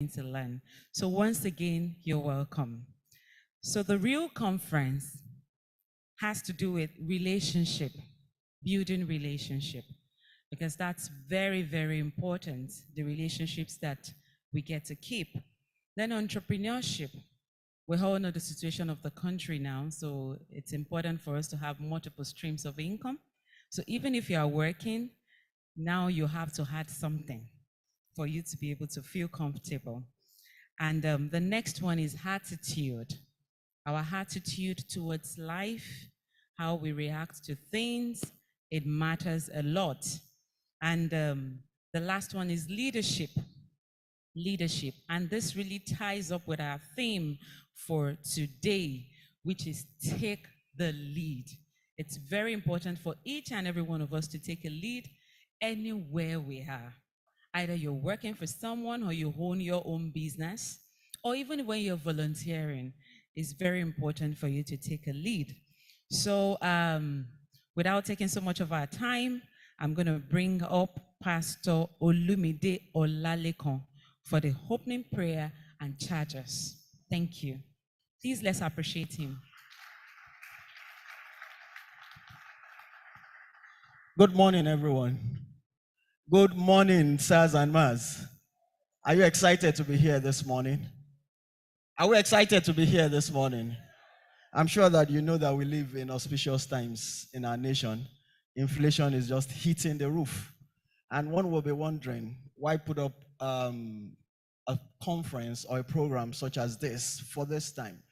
to learn. So once again, you're welcome. So the real conference has to do with relationship, building relationship, because that's very, very important, the relationships that we get to keep. Then entrepreneurship. We all know the situation of the country now, so it's important for us to have multiple streams of income. So even if you are working, now you have to add something for you to be able to feel comfortable. And the next one is attitude. Our attitude towards life, how we react to things, it matters a lot. And the last one is leadership. Leadership. And this really ties up with our theme for today, which is take the lead. It's very important for each and every one of us to take a lead anywhere we are. Either you're working for someone or you own your own business, or even when you're volunteering, it's very important for you to take a lead. So without taking so much of our time, I'm going to bring up Pastor Olumide Olalekon for the opening prayer and charges. Thank you. Please let's appreciate him. Good morning, everyone. Good morning, sirs and mas. Are you excited to be here this morning? Are we excited to be here this morning? I'm sure that you know that we live in auspicious times in our nation. Inflation is just hitting the roof. And one will be wondering, why put up a conference or a program such as this for this time?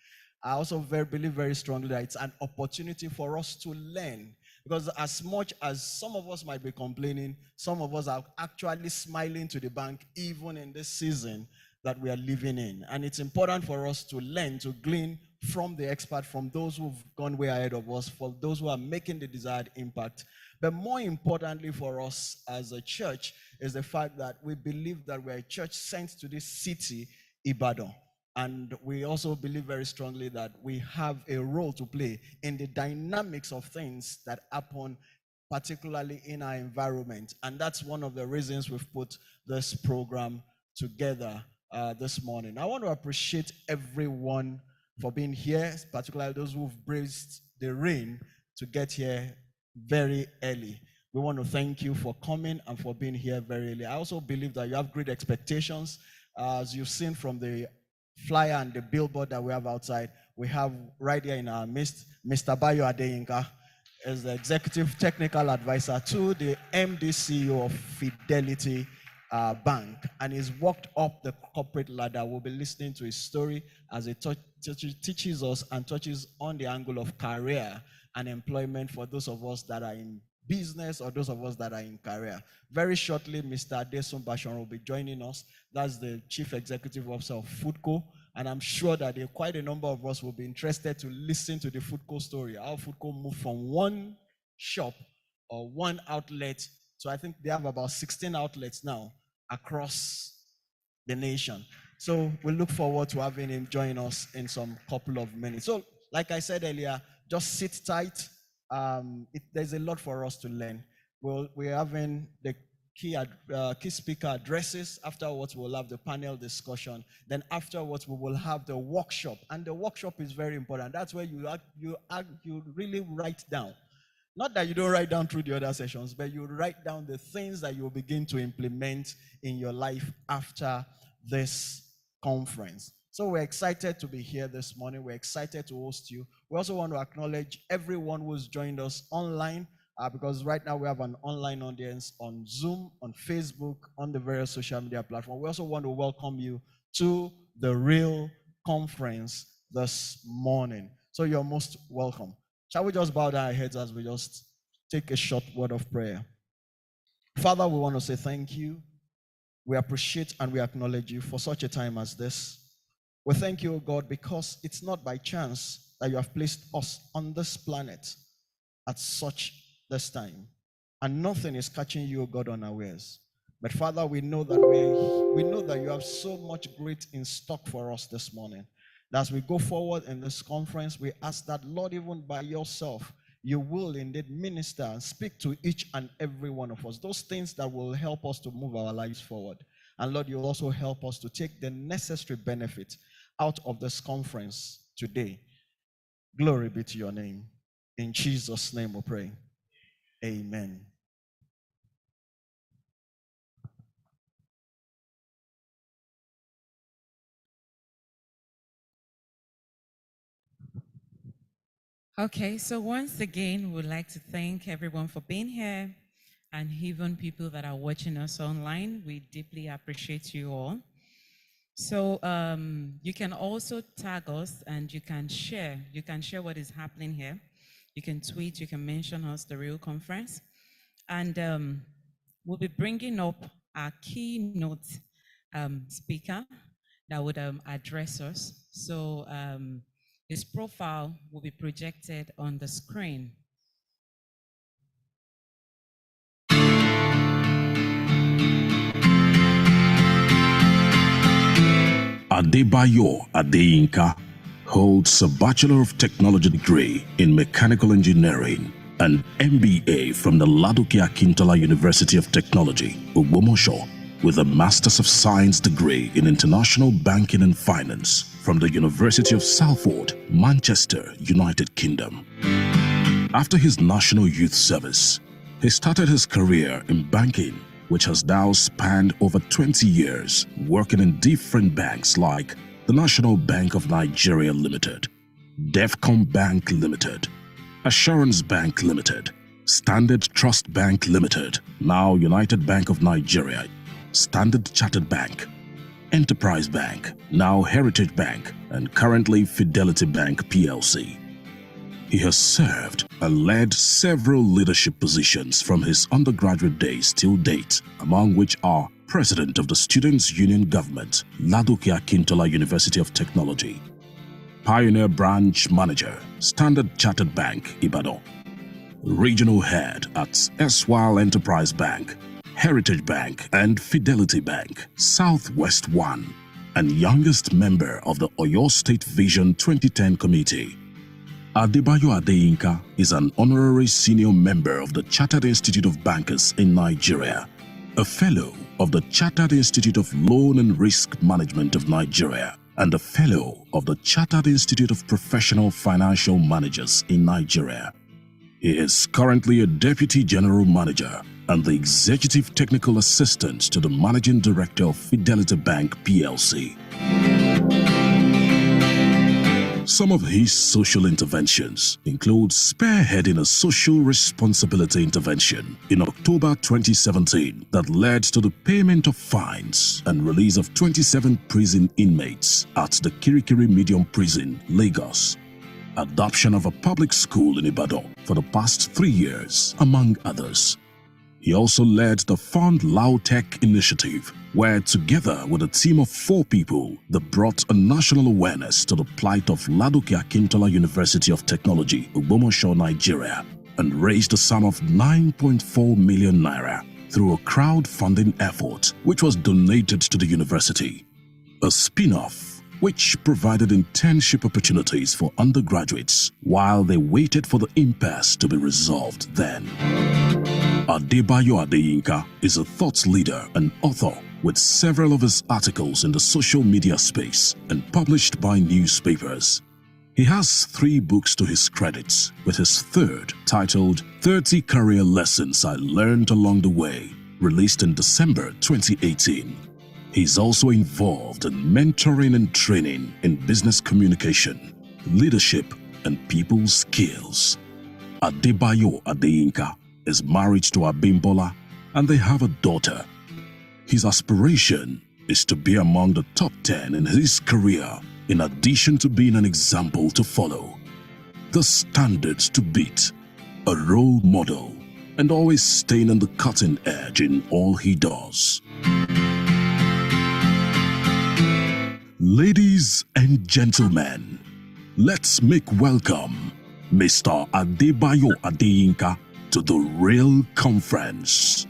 I also believe very strongly that it's an opportunity for us to learn. Because as much as some of us might be complaining, some of us are actually smiling to the bank, even in this season that we are living in. And it's important for us to learn, to glean from the expert, from those who've gone way ahead of us, for those who are making the desired impact. But more importantly for us as a church is the fact that we believe that we're a church sent to this city, Ibadan. And we also believe very strongly that we have a role to play in the dynamics of things that happen, particularly in our environment. And that's one of the reasons we've put this program together this morning. I want to appreciate everyone for being here, particularly those who've braved the rain to get here very early. We want to thank you for coming and for being here very early. I also believe that you have great expectations. As you've seen from the flyer and the billboard that we have outside, we have right here in our midst, Mr. Bayo Adeyinka is the Executive Technical Advisor to the MD CEO of Fidelity Bank, and he's walked up the corporate ladder. We'll be listening to his story as he teaches us and touches on the angle of career and employment for those of us that are in business or those of us that are in career. Very shortly, Mr. Sun-Basaorun will be joining us. That's the Chief Executive Officer of Foodco. And I'm sure that quite a number of us will be interested to listen to the Foodco story, how Foodco moved from one shop or one outlet. So I think they have about 16 outlets now across the nation. So we look forward to having him join us in some couple of minutes. So like I said earlier, just sit tight. There's a lot for us to learn. We're having the key speaker addresses. Afterwards, we'll have the panel discussion. Then afterwards, we will have the workshop. And the workshop is very important. That's where you really write down. Not that you don't write down through the other sessions, but you write down the things that you'll begin to implement in your life after this conference. So we're excited to be here this morning. We're excited to host you. We also want to acknowledge everyone who's joined us online, because right now we have an online audience on Zoom, on Facebook, on the various social media platforms. We also want to welcome you to the R.E.A.L conference this morning. So you're most welcome. Shall we just bow down our heads as we just take a short word of prayer? Father, we want to say thank you. We appreciate and we acknowledge you for such a time as this. We thank you, O God, because it's not by chance that you have placed us on this planet at such this time. And nothing is catching you, O God, unawares. But Father, we know that you have so much great in stock for us this morning. As we go forward in this conference, we ask that, Lord, even by yourself, you will indeed minister and speak to each and every one of us, those things that will help us to move our lives forward. And Lord, you also help us to take the necessary benefit out of this conference today. Glory be to your name. In Jesus' name we pray. Amen. Okay, so once again, we'd like to thank everyone for being here and even people that are watching us online. We deeply appreciate you all. So you can also tag us and you can share. You can share what is happening here. You can tweet, you can mention us, the R.E.A.L conference. And we'll be bringing up our keynote speaker that would address us. So his profile will be projected on the screen. Adebayo Adeyinka holds a Bachelor of Technology degree in Mechanical Engineering and MBA from the Ladoke Akintola University of Technology, Ogbomoso, with a Masters of Science degree in International Banking and Finance from the University of Salford, Manchester, United Kingdom. After his National Youth Service, he started his career in banking, which has now spanned over 20 years, working in different banks like the National Bank of Nigeria Limited, Defcon Bank Limited, Assurance Bank Limited, Standard Trust Bank Limited, now United Bank of Nigeria, Standard Chartered Bank, Enterprise Bank, now Heritage Bank, and currently Fidelity Bank PLC. He has served and led several leadership positions from his undergraduate days till date, among which are President of the Students' Union Government, Ladoke Akintola University of Technology, Pioneer Branch Manager, Standard Chartered Bank, Ibadan, Regional Head at R.E.A.L Enterprise Bank, Heritage Bank and Fidelity Bank, Southwest One, and youngest member of the Oyo State Vision 2010 Committee. Adebayo Adeyinka is an honorary senior member of the Chartered Institute of Bankers in Nigeria, a fellow of the Chartered Institute of Loan and Risk Management of Nigeria, and a fellow of the Chartered Institute of Professional Financial Managers in Nigeria. He is currently a Deputy General Manager and the Executive Technical Assistant to the Managing Director of Fidelity Bank PLC. Some of his social interventions include spearheading a social responsibility intervention in October 2017 that led to the payment of fines and release of 27 prison inmates at the Kirikiri Medium Prison, Lagos, adoption of a public school in Ibadan for the past 3 years, among others. He also led the Fund Lautech initiative, where together with a team of 4 people, they brought a national awareness to the plight of Ladoke Akintola University of Technology, Ogbomoso, Nigeria, and raised a sum of 9.4 million naira through a crowdfunding effort which was donated to the university. A spin-off which provided internship opportunities for undergraduates while they waited for the impasse to be resolved then. Adebayo Adeyinka is a thought leader and author with several of his articles in the social media space and published by newspapers. He has 3 books to his credit, with his third titled 30 Career Lessons I Learned Along the Way, released in December 2018. He's also involved in mentoring and training in business communication, leadership, and people skills. Adebayo Adeyinka is married to Abimbola and they have a daughter. His aspiration is to be among the top 10 in his career, in addition to being an example to follow, the standards to beat, a role model, and always staying on the cutting edge in all he does. Ladies and gentlemen, let's make welcome Mr. Adebayo Adeyinka to the R.E.A.L Conference.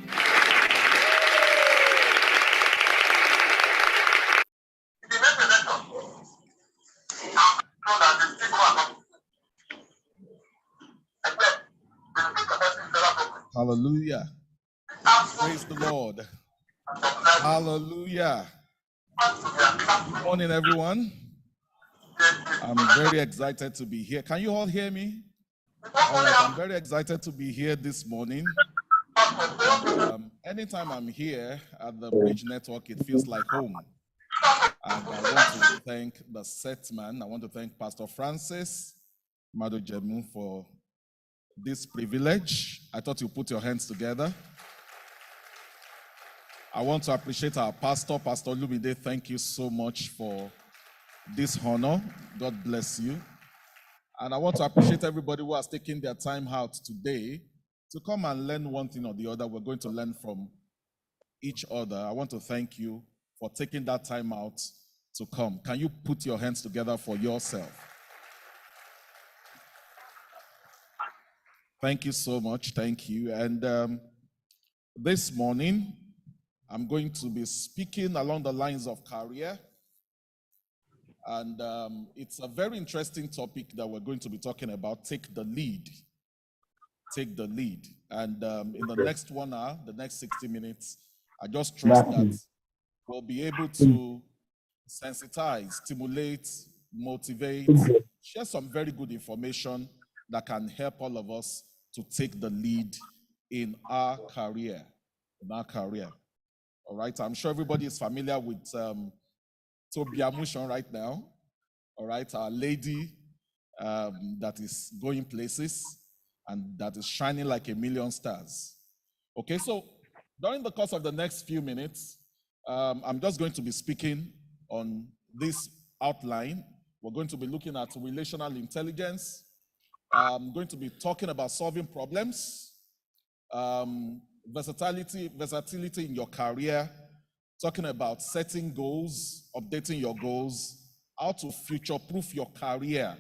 Hallelujah. Praise the Lord. Hallelujah. Good morning, everyone. I'm very excited to be here. Can you all hear me? All right, I'm very excited to be here this morning. And, anytime I'm here at the Bridge Network, it feels like home. And I want to thank the set man. I want to thank Pastor Francis Madojemu for this privilege. I thought you put your hands together. I want to appreciate our pastor, Pastor Lumide. Thank you so much for this honor. God bless you. And I want to appreciate everybody who has taken their time out today to come and learn one thing or the other. We're going to learn from each other. I want to thank you for taking that time out to come. Can you put your hands together for yourself? Thank you so much. Thank you. And this morning, I'm going to be speaking along the lines of career. And it's a very interesting topic that we're going to be talking about. Take the lead. Take the lead. And in the next 1 hour, the next 60 minutes, I just trust that we'll be able to sensitize, stimulate, motivate, share some very good information that can help all of us to take the lead in our career. All right, I'm sure everybody is familiar with Toby Amushon right now. All right, our lady that is going places and that is shining like a million stars. Okay, so during the course of the next few minutes, I'm just going to be speaking on this outline. We're going to be looking at relational intelligence. I'm going to be talking about solving problems, versatility in your career, talking about setting goals, updating your goals, how to future-proof your career.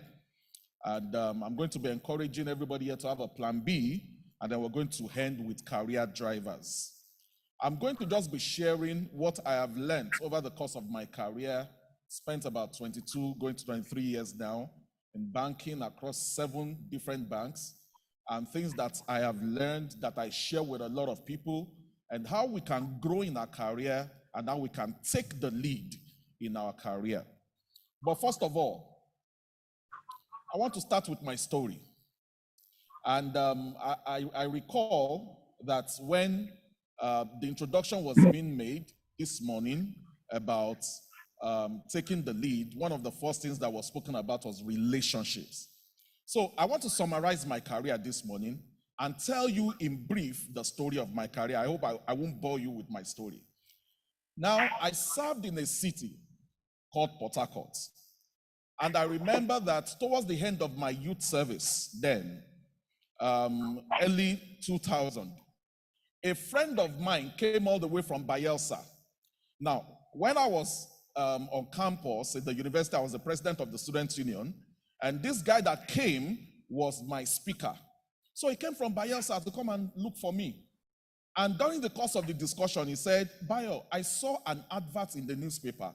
And I'm going to be encouraging everybody here to have a plan B, and then we're going to end with career drivers. I'm going to just be sharing what I have learned over the course of my career, spent about 22, going to 23 years now, in banking across 7 different banks, and things that I have learned that I share with a lot of people, and how we can grow in our career and how we can take the lead in our career. But first of all, I want to start with my story. And I recall that when the introduction was being made this morning about taking the lead, one of the first things that was spoken about was relationships. So I want to summarize my career this morning and tell you in brief the story of my career. I hope I won't bore you with my story. Now, I served in a city called Port Harcourt. And I remember that towards the end of my youth service then, early 2000, a friend of mine came all the way from Bayelsa. Now, when I was on campus at the university, I was the president of the Students' Union, and this guy that came was my speaker. So he came from Bayelsa to come and look for me. And during the course of the discussion, he said, Bayo, I saw an advert in the newspaper.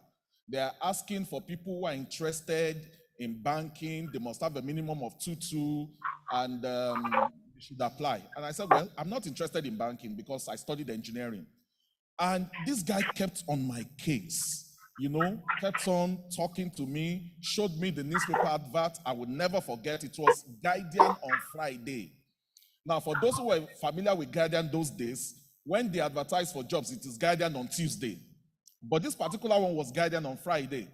They are asking for people who are interested in banking. They must have a minimum of 2.2, and they should apply. And I said, well, I'm not interested in banking because I studied engineering. And this guy kept on my case, kept on talking to me, showed me the newspaper advert. I would never forget. It was Guardian on Friday. Now, for those who were familiar with Guardian those days, when they advertise for jobs, it is Guardian on Tuesday. But this particular one was Guardian on Friday.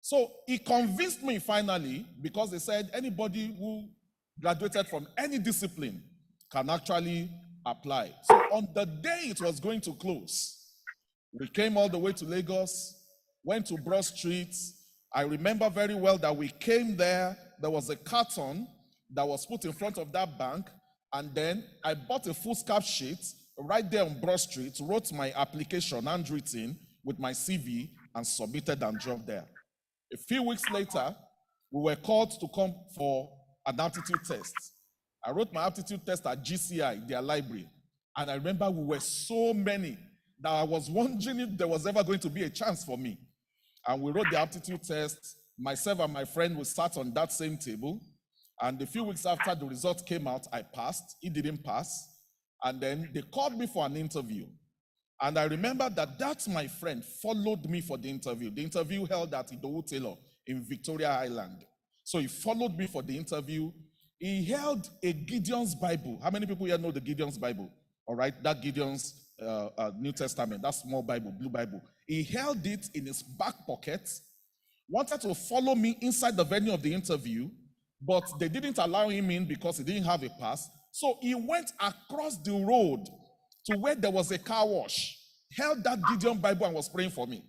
So he convinced me finally, because they said anybody who graduated from any discipline can actually apply. So on the day it was going to close, we came all the way to Lagos, went to Broad Street. I remember very well that we came there. There was a carton that was put in front of that bank. And then I bought a foolscap sheet right there on Broad Street, wrote my application handwritten with my CV, and submitted and dropped there. A few weeks later, we were called to come for an aptitude test. I wrote my aptitude test at GCI, their library. And I remember we were so many that I was wondering if there was ever going to be a chance for me. And we wrote the aptitude test. Myself and my friend, we sat on that same table. And a few weeks after the result came out, I passed. He didn't pass. And then they called me for an interview. And I remember that my friend followed me for the interview. The interview held at Idowu Taylor in Victoria Island. So he followed me for the interview. He held a Gideon's Bible. How many people here know the Gideon's Bible? All right, that Gideon's New Testament, that small Bible, blue Bible. He held it in his back pocket, wanted to follow me inside the venue of the interview, but they didn't allow him in because he didn't have a pass. So he went across the road to where there was a car wash, held that Gideon Bible and was praying for me.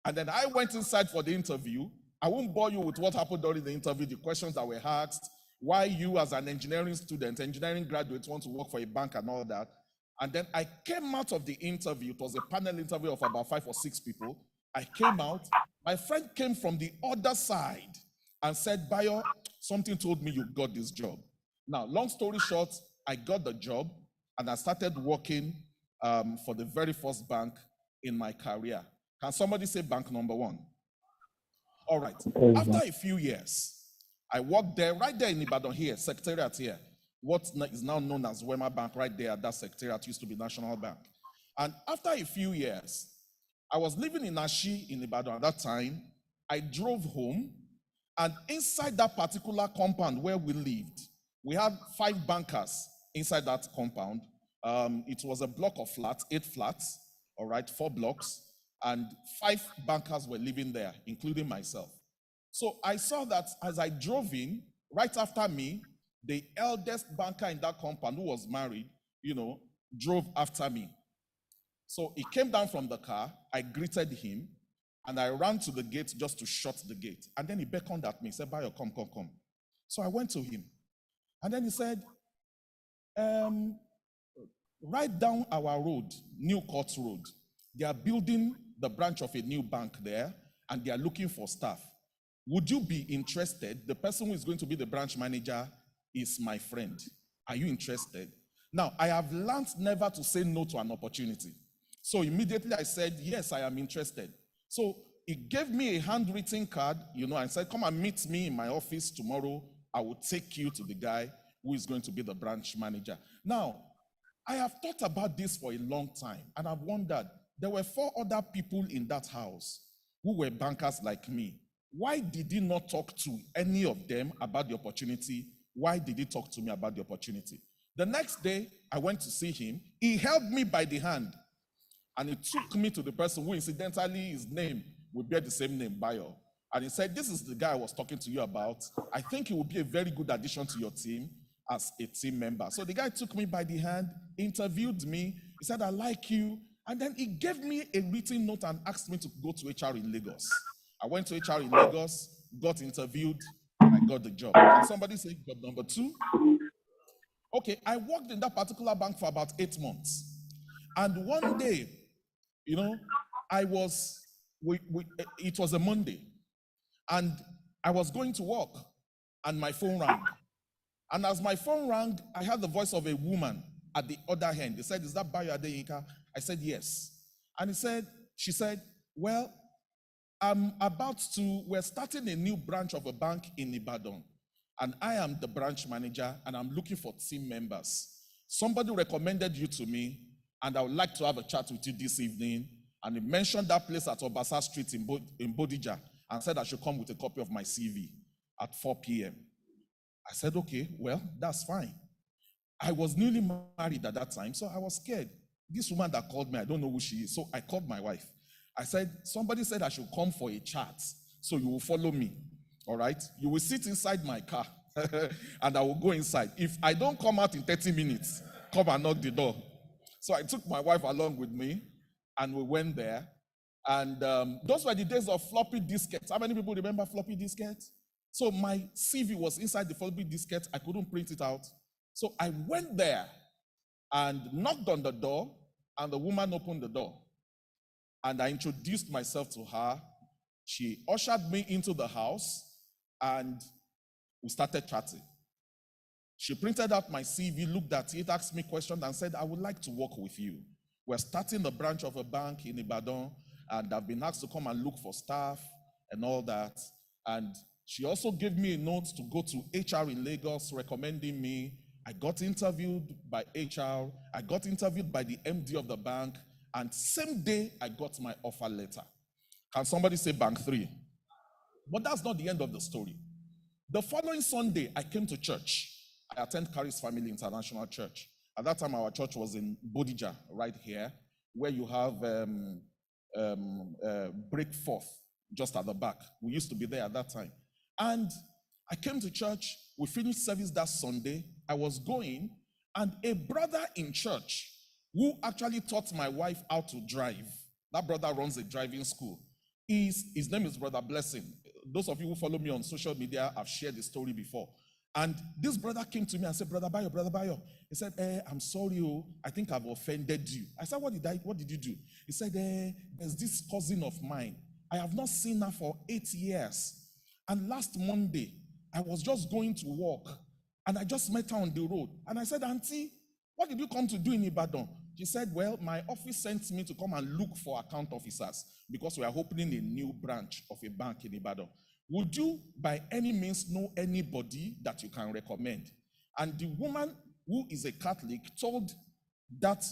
And then I went inside for the interview. I won't bore you with what happened during the interview, the questions that were asked, why you as an engineering student, engineering graduate want to work for a bank and all that. And then I came out of the interview. It was a panel interview of about 5 or 6 people. I came out. My friend came from the other side and said, Bayo, something told me you got this job. Now, long story short, I got the job and I started working for the very first bank in my career. Can somebody say bank number 1? All right. After a few years, I worked there, right there in Ibadan here, secretariat here. What is now known as Wema Bank, right there, that secretariat used to be National Bank. And after a few years, I was living in Ashi in Ibadan at that time. I drove home, and inside that particular compound where we lived, we had 5 bankers inside that compound. It was a block of flats, 8 flats, all right, 4 blocks, and 5 bankers were living there, including myself. So I saw that as I drove in, right after me, the eldest banker in that compound who was married, drove after me. So he came down from the car, I greeted him, and I ran to the gate just to shut the gate. And then he beckoned at me, said, Bayo, come. So I went to him. And then he said, right down our road, New Court Road, they are building the branch of a new bank there, and they are looking for staff. Would you be interested? The person who is going to be the branch manager is my friend. Are you interested? Now, I have learned never to say no to an opportunity. So immediately I said, yes, I am interested. So he gave me a handwritten card, and said, come and meet me in my office tomorrow. I will take you to the guy who is going to be the branch manager. Now, I have thought about this for a long time, and I've wondered, there were 4 other people in that house who were bankers like me. Why did he not talk to any of them about the opportunity? Why did he talk to me about the opportunity? The next day, I went to see him. He held me by the hand, and he took me to the person who, incidentally, his name would bear the same name, Bayo. And he said, this is the guy I was talking to you about. I think he will be a very good addition to your team as a team member. So the guy took me by the hand, interviewed me. He said, I like you. And then he gave me a written note and asked me to go to HR in Lagos. I went to HR in Lagos, got interviewed, and I got the job. Can somebody say job number 2? Okay, I worked in that particular bank for about 8 months. And one day, it was a Monday, and I was going to work, and my phone rang. And as my phone rang, I heard the voice of a woman at the other hand. They said, is that Bayo Adeyinka? I said, yes. And she said, well, we're starting a new branch of a bank in Ibadan, and I am the branch manager, and I'm looking for team members. Somebody recommended you to me, and I would like to have a chat with you this evening. And he mentioned that place at Obasa Street in Bodija, and said I should come with a copy of my CV at 4 p.m. I said, okay, well, that's fine. I was newly married at that time, so I was scared. This woman that called me, I don't know who she is, so I called my wife. I said, somebody said I should come for a chat, so you will follow me, all right? You will sit inside my car, and I will go inside. If I don't come out in 30 minutes, come and knock the door. So I took my wife along with me, and we went there. And those were the days of floppy diskettes. How many people remember floppy diskettes? So my CV was inside the floppy diskette. I couldn't print it out. So I went there and knocked on the door, and the woman opened the door. And I introduced myself to her. She ushered me into the house, and we started chatting. She printed out my CV, looked at it, asked me questions, and said, I would like to work with you. We're starting the branch of a bank in Ibadan, and I've been asked to come and look for staff and all that. And she also gave me a note to go to HR in Lagos, recommending me. I got interviewed by HR. I got interviewed by the MD of the bank, And same day, I got my offer letter. Can somebody say bank 3? But that's not the end of the story. The following Sunday, I came to church. I attend Caris Family International Church. At that time, our church was in Bodija, right here, where you have Breakforth just at the back. We used to be there at that time. And I came to church. We finished service that Sunday. I was going, and a brother in church who actually taught my wife how to drive. That brother runs a driving school. His name is Brother Blessing. Those of you who follow me on social media have shared the story before. And this brother came to me and said, Brother Bayo. He said, I'm sorry, I think I've offended you. I said, what did you do? He said, there's this cousin of mine. I have not seen her for 8 years. And last Monday, I was just going to work, and I just met her on the road. And I said, Auntie, what did you come to do in Ibadan? She said, well, my office sent me to come and look for account officers because we are opening a new branch of a bank in Ibadan. Would you, by any means, know anybody that you can recommend? And the woman, who is a Catholic, told that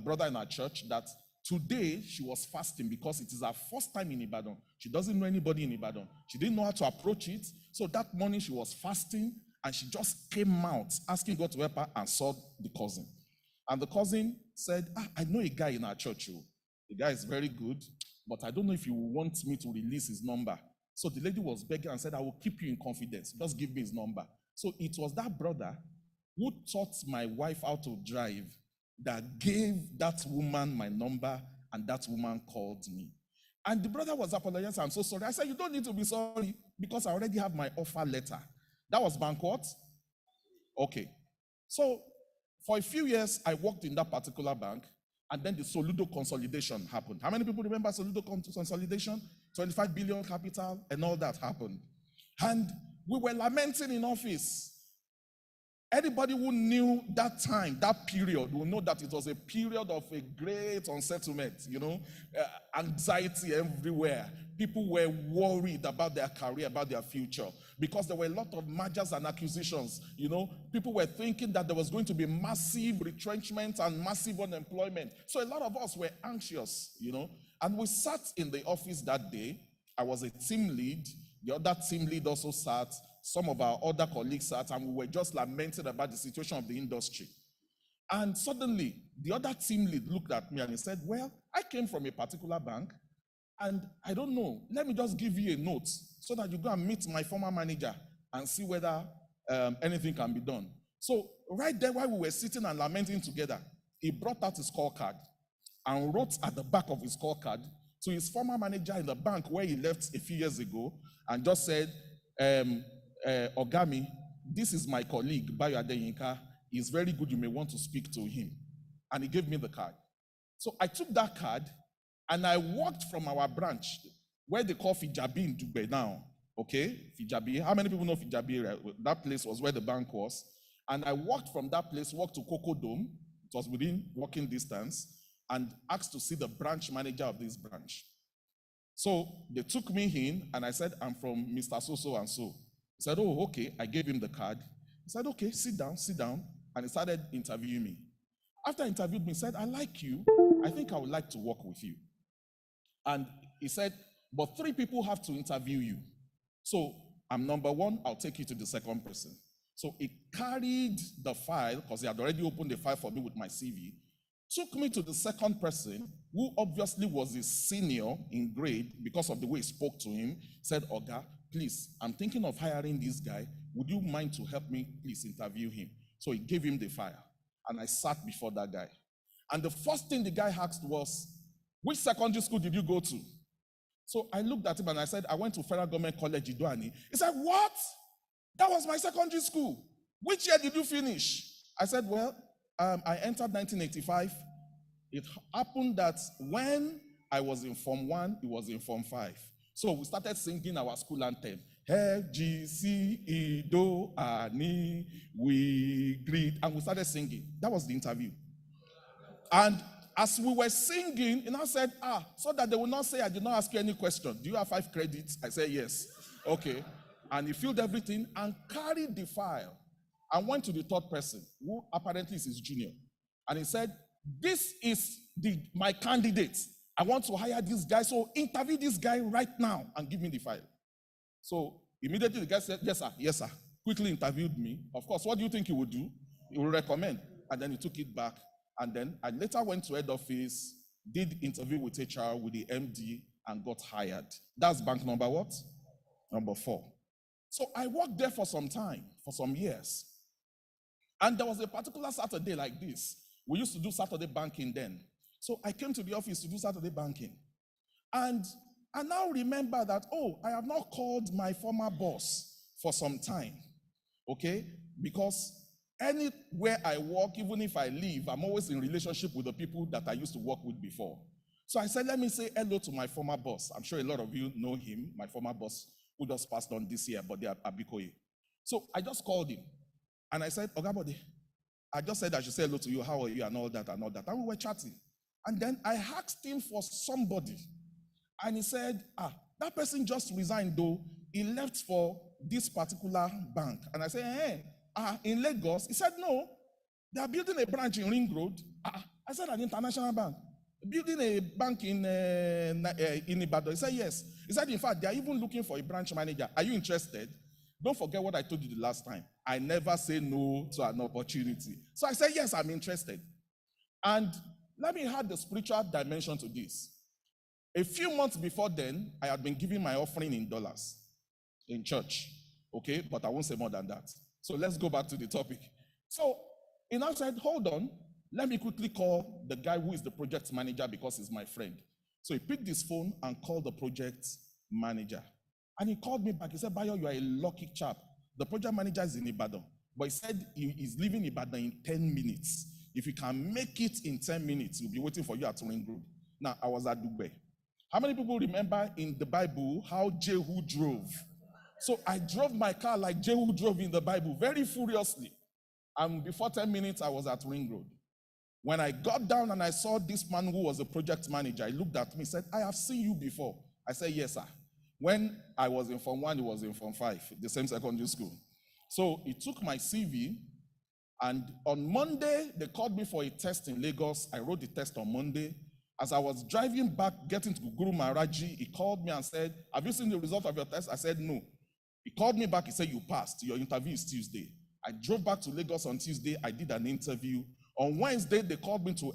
brother in our church that today she was fasting because it is her first time in Ibadan. She doesn't know anybody in Ibadan. She didn't know how to approach it. So that morning she was fasting, and she just came out asking God to help her and saw the cousin. And the cousin said, I know a guy in our church. The guy is very good, but I don't know if you want me to release his number. So the lady was begging and said, I will keep you in confidence. Just give me his number. So it was that brother who taught my wife how to drive that gave that woman my number, and that woman called me. And the brother was apologizing. I'm so sorry. I said, you don't need to be sorry because I already have my offer letter. That was bank what? Okay. So for a few years, I worked in that particular bank, and then the Soludo consolidation happened. How many people remember Soludo consolidation? 25 billion capital and all that happened. And we were lamenting in office. Anybody who knew that time, that period, will know that it was a period of a great unsettlement, anxiety everywhere. People were worried about their career, about their future, because there were a lot of mergers and acquisitions. People were thinking that there was going to be massive retrenchment and massive unemployment. So a lot of us were anxious, And we sat in the office that day. I was a team lead. The other team lead also sat. Some of our other colleagues sat, and we were just lamenting about the situation of the industry. And suddenly, the other team lead looked at me and he said, well, I came from a particular bank, and I don't know, let me just give you a note so that you go and meet my former manager and see whether anything can be done. So right there, while we were sitting and lamenting together, he brought out his scorecard and wrote at the back of his scorecard to his former manager in the bank where he left a few years ago, and just said, Ogami, this is my colleague, Bayo Adeyinka. He's very good. You may want to speak to him. And he gave me the card. So I took that card and I walked from our branch where they call Fijabi in Dubai now. Okay, Fijabi. How many people know Fijabi? Right? That place was where the bank was. And I walked from that place, walked to Coco Dome. It was within walking distance, and asked to see the branch manager of this branch. So they took me in, and I said, I'm from Mr. So and so. He said, oh, okay. I gave him the card. He said, okay, sit down. And he started interviewing me. After he interviewed me, he said, I like you. I think I would like to work with you. And he said, but 3 people have to interview you. So I'm number 1, I'll take you to the second person. So he carried the file, because he had already opened the file for me with my CV, took me to the second person, who obviously was his senior in grade because of the way he spoke to him, said, Oga, please, I'm thinking of hiring this guy. Would you mind to help me please interview him? So he gave him the file, and I sat before that guy. And the first thing the guy asked was, which secondary school did you go to? So I looked at him and I said, I went to Federal Government College, Idoani. He said, what? That was my secondary school. Which year did you finish? I said, well, I entered 1985. It happened that when I was in Form 1, he was in Form 5. So we started singing our school anthem. F, G, C, E, Do, A, Ni, we greet. And we started singing. That was the interview. And as we were singing, he now said, so that they will not say I did not ask you any question. Do you have 5 credits? I said, yes. Okay. And he filled everything and carried the file and went to the third person, who apparently is his junior. And he said, This is my candidate. I want to hire this guy, so interview this guy right now and give me the file. So immediately the guy said, yes, sir, yes, sir. Quickly interviewed me. Of course, what do you think he would do? He would recommend. And then he took it back. And then I later went to head office, did interview with HR, with the MD, and got hired. That's bank number what? Number 4. So I worked there for some time, for some years. And there was a particular Saturday like this. We used to do Saturday banking then. So I came to the office to do Saturday banking. And I now remember that, oh, I have not called my former boss for some time, okay? Because anywhere I work, even if I leave, I'm always in relationship with the people that I used to work with before. So I said, let me say hello to my former boss. I'm sure a lot of you know him, my former boss, who just passed on this year, but they are Abikoye. So I just called him, and I said, Ogabode, I just said I should say hello to you, how are you, and all that, and all that. And we were chatting. And then I asked him for somebody. And he said, that person just resigned though. He left for this particular bank. And I said, hey, in Lagos? He said, no, they are building a branch in Ring Road. I said, an international bank. Building a bank in Ibadan. He said, yes. He said, in fact, they are even looking for a branch manager. Are you interested? Don't forget what I told you the last time. I never say no to an opportunity. So I said, yes, I'm interested. And let me add the spiritual dimension to this. A few months before then, I had been giving my offering in dollars in church, okay? But I won't say more than that. So let's go back to the topic. So he now said, hold on, let me quickly call the guy who is the project manager because he's my friend. So he picked his phone and called the project manager. And he called me back. He said, Bayo, you are a lucky chap. The project manager is in Ibadan, but he said he's leaving Ibadan in 10 minutes. If you can make it in 10 minutes, he'll be waiting for you at Ring Road. Now, I was at Dubai. How many people remember in the Bible how Jehu drove? So I drove my car like Jehu drove in the Bible, very furiously. And before 10 minutes, I was at Ring Road. When I got down and I saw this man who was a project manager, he looked at me and said, I have seen you before. I said, yes, sir. When I was in Form 1, he was in Form 5, the same secondary school. So he took my CV, and on Monday, they called me for a test in Lagos. I wrote the test on Monday. As I was driving back, getting to Guru Maharaji, he called me and said, have you seen the result of your test? I said, no. He called me back, he said, you passed. Your interview is Tuesday. I drove back to Lagos on Tuesday. I did an interview. On Wednesday, they called me to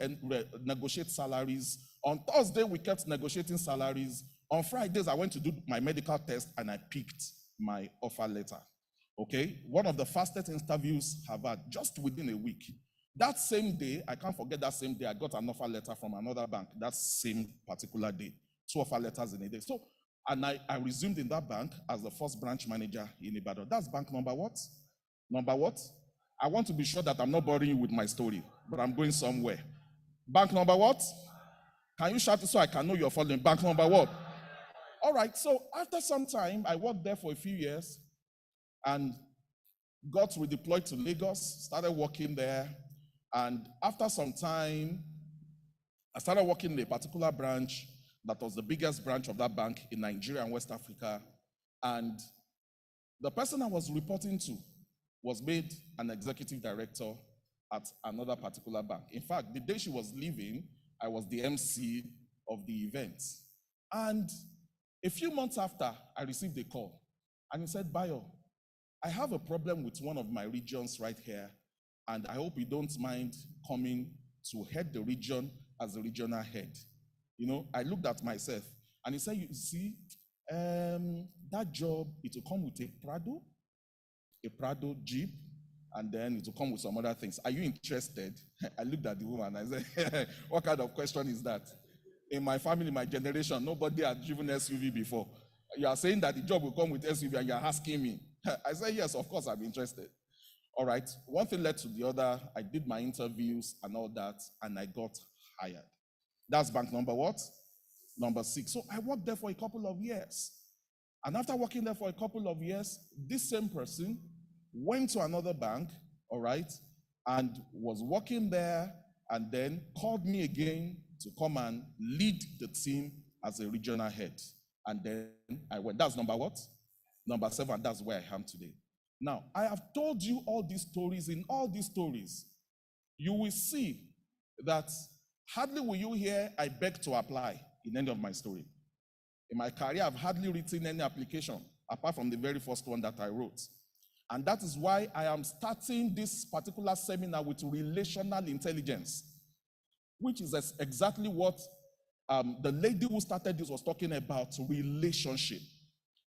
negotiate salaries. On Thursday, we kept negotiating salaries. On Fridays, I went to do my medical test and I picked my offer letter. Okay? One of the fastest interviews I've had just within a week. That same day, I can't forget that same day, I got an offer letter from another bank that same particular day. 2 offer letters in a day. So, and I resumed in that bank as the first branch manager in Ibadan. That's bank number what? Number what? I want to be sure that I'm not boring you with my story, but I'm going somewhere. Bank number what? Can you shout it so I can know you're following? Bank number what? All right, so after some time, I worked there for a few years and got redeployed to Lagos, started working there. And after some time, I started working in a particular branch that was the biggest branch of that bank in Nigeria and West Africa. And the person I was reporting to was made an executive director at another particular bank. In fact, the day she was leaving, I was the MC of the event. And a few months after, I received a call. And he said, Bayo, I have a problem with one of my regions right here, and I hope you don't mind coming to head the region as the regional head. You know, I looked at myself, and he said, you see, that job, it will come with a Prado Jeep, and then it will come with some other things. Are you interested? I looked at the woman, and I said, what kind of question is that? In my family, my generation, nobody had driven SUV before. You are saying that the job will come with SUV, and you're asking me. I said, yes, of course, I'm interested. All right, one thing led to the other. I did my interviews and all that, and I got hired. That's bank number what? Number 6. So I worked there for a couple of years. And after working there for a couple of years, this same person went to another bank, all right, and was working there, and then called me again to come and lead the team as a regional head. And then I went. That's number what? Number 7. That's where I am today. Now, I have told you all these stories. In all these stories, you will see that hardly will you hear I beg to apply in any of my story. In my career, I've hardly written any application apart from the very first one that I wrote. And that is why I am starting this particular seminar with relational intelligence, which is exactly what the lady who started this was talking about, relationship.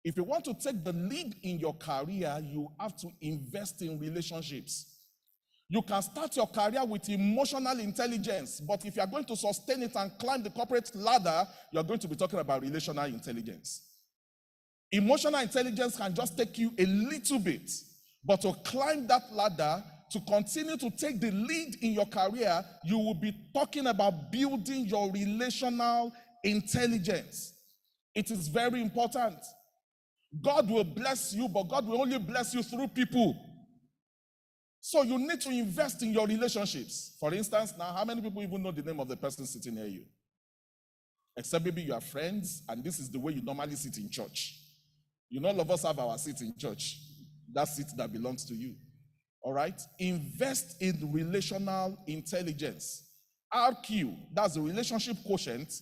If you want to take the lead in your career, you have to invest in relationships. You can start your career with emotional intelligence, but if you are going to sustain it and climb the corporate ladder, you're going to be talking about relational intelligence. Emotional intelligence can just take you a little bit, but to climb that ladder, to continue to take the lead in your career, you will be talking about building your relational intelligence. It is very important. God will bless you, but God will only bless you through people. So you need to invest in your relationships. For instance, now, how many people even know the name of the person sitting near you? Except maybe you are friends, and this is the way you normally sit in church. You know, all of us have our seat in church. That seat that belongs to you. All right? Invest in relational intelligence. RQ, that's the relationship quotient,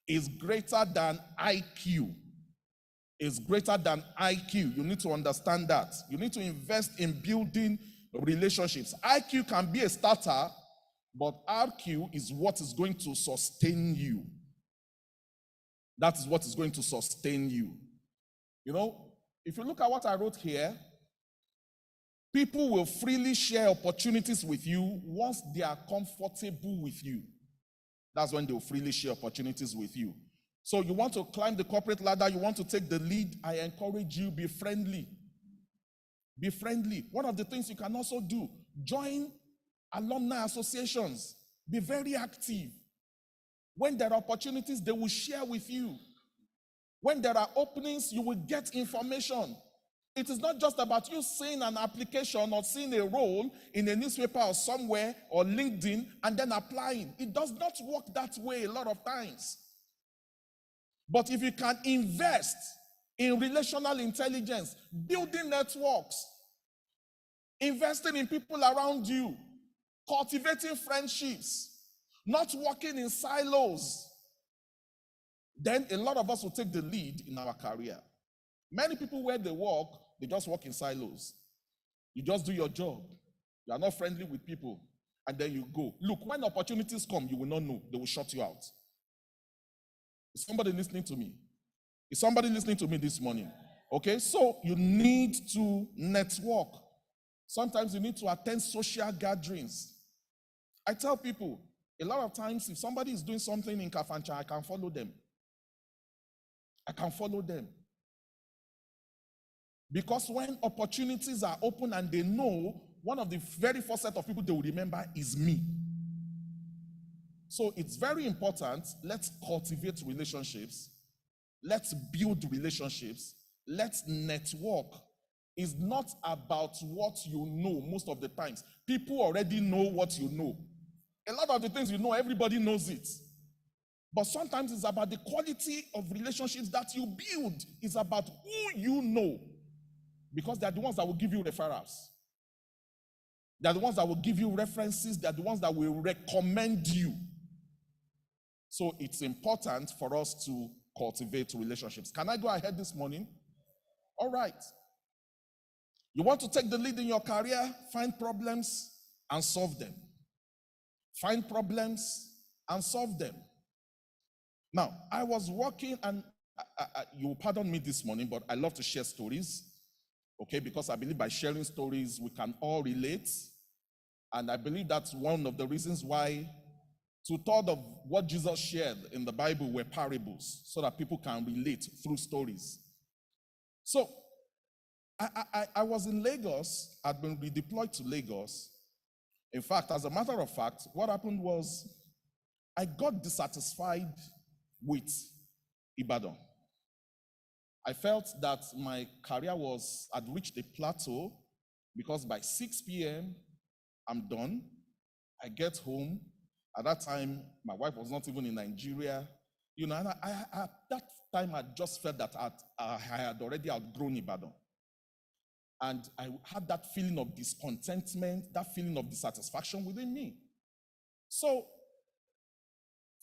is greater than IQ. Is greater than IQ. You need to understand that. You need to invest in building relationships. IQ can be a starter, but RQ is what is going to sustain you. That is what is going to sustain you. You know, if you look at what I wrote here, people will freely share opportunities with you once they are comfortable with you. That's when they'll freely share opportunities with you. So you want to climb the corporate ladder, you want to take the lead, I encourage you, be friendly. Be friendly. One of the things you can also do, join alumni associations. Be very active. When there are opportunities, they will share with you. When there are openings, you will get information. It is not just about you seeing an application or seeing a role in a newspaper or somewhere or LinkedIn and then applying. It does not work that way a lot of times. But if you can invest in relational intelligence, building networks, investing in people around you, cultivating friendships, not working in silos, then a lot of us will take the lead in our career. Many people, where they work, they just work in silos. You just do your job. You are not friendly with people, and then you go. Look, when opportunities come, you will not know. They will shut you out. Is somebody listening to me? Is somebody listening to me this morning? Okay, so you need to network. Sometimes you need to attend social gatherings. I tell people, a lot of times, if somebody is doing something in Kafancha, I can follow them. I can follow them. Because when opportunities are open and they know, one of the very first set of people they will remember is me. So it's very important. Let's cultivate relationships. Let's build relationships. Let's network. It's not about what you know most of the times. People already know what you know. A lot of the things you know, everybody knows it. But sometimes it's about the quality of relationships that you build. It's about who you know. Because they're the ones that will give you referrals. They're the ones that will give you references. They're the ones that will recommend you. So it's important for us to cultivate relationships. Can I go ahead this morning? All right. You want to take the lead in your career? Find problems and solve them. Find problems and solve them. Now, I was working, and you will pardon me this morning, but I love to share stories. Okay, because I believe by sharing stories, we can all relate. And I believe that's one of the reasons why 2/3 of what Jesus shared in the Bible were parables, so that people can relate through stories. So, I was in Lagos. I'd been redeployed to Lagos. In fact, as a matter of fact, what happened was I got dissatisfied with Ibadan. I felt that my career had reached a plateau, because by 6 p.m., I'm done. I get home. At that time, my wife was not even in Nigeria. You know, and at that time, I just felt that I had already outgrown Ibadan. And I had that feeling of discontentment, that feeling of dissatisfaction within me. So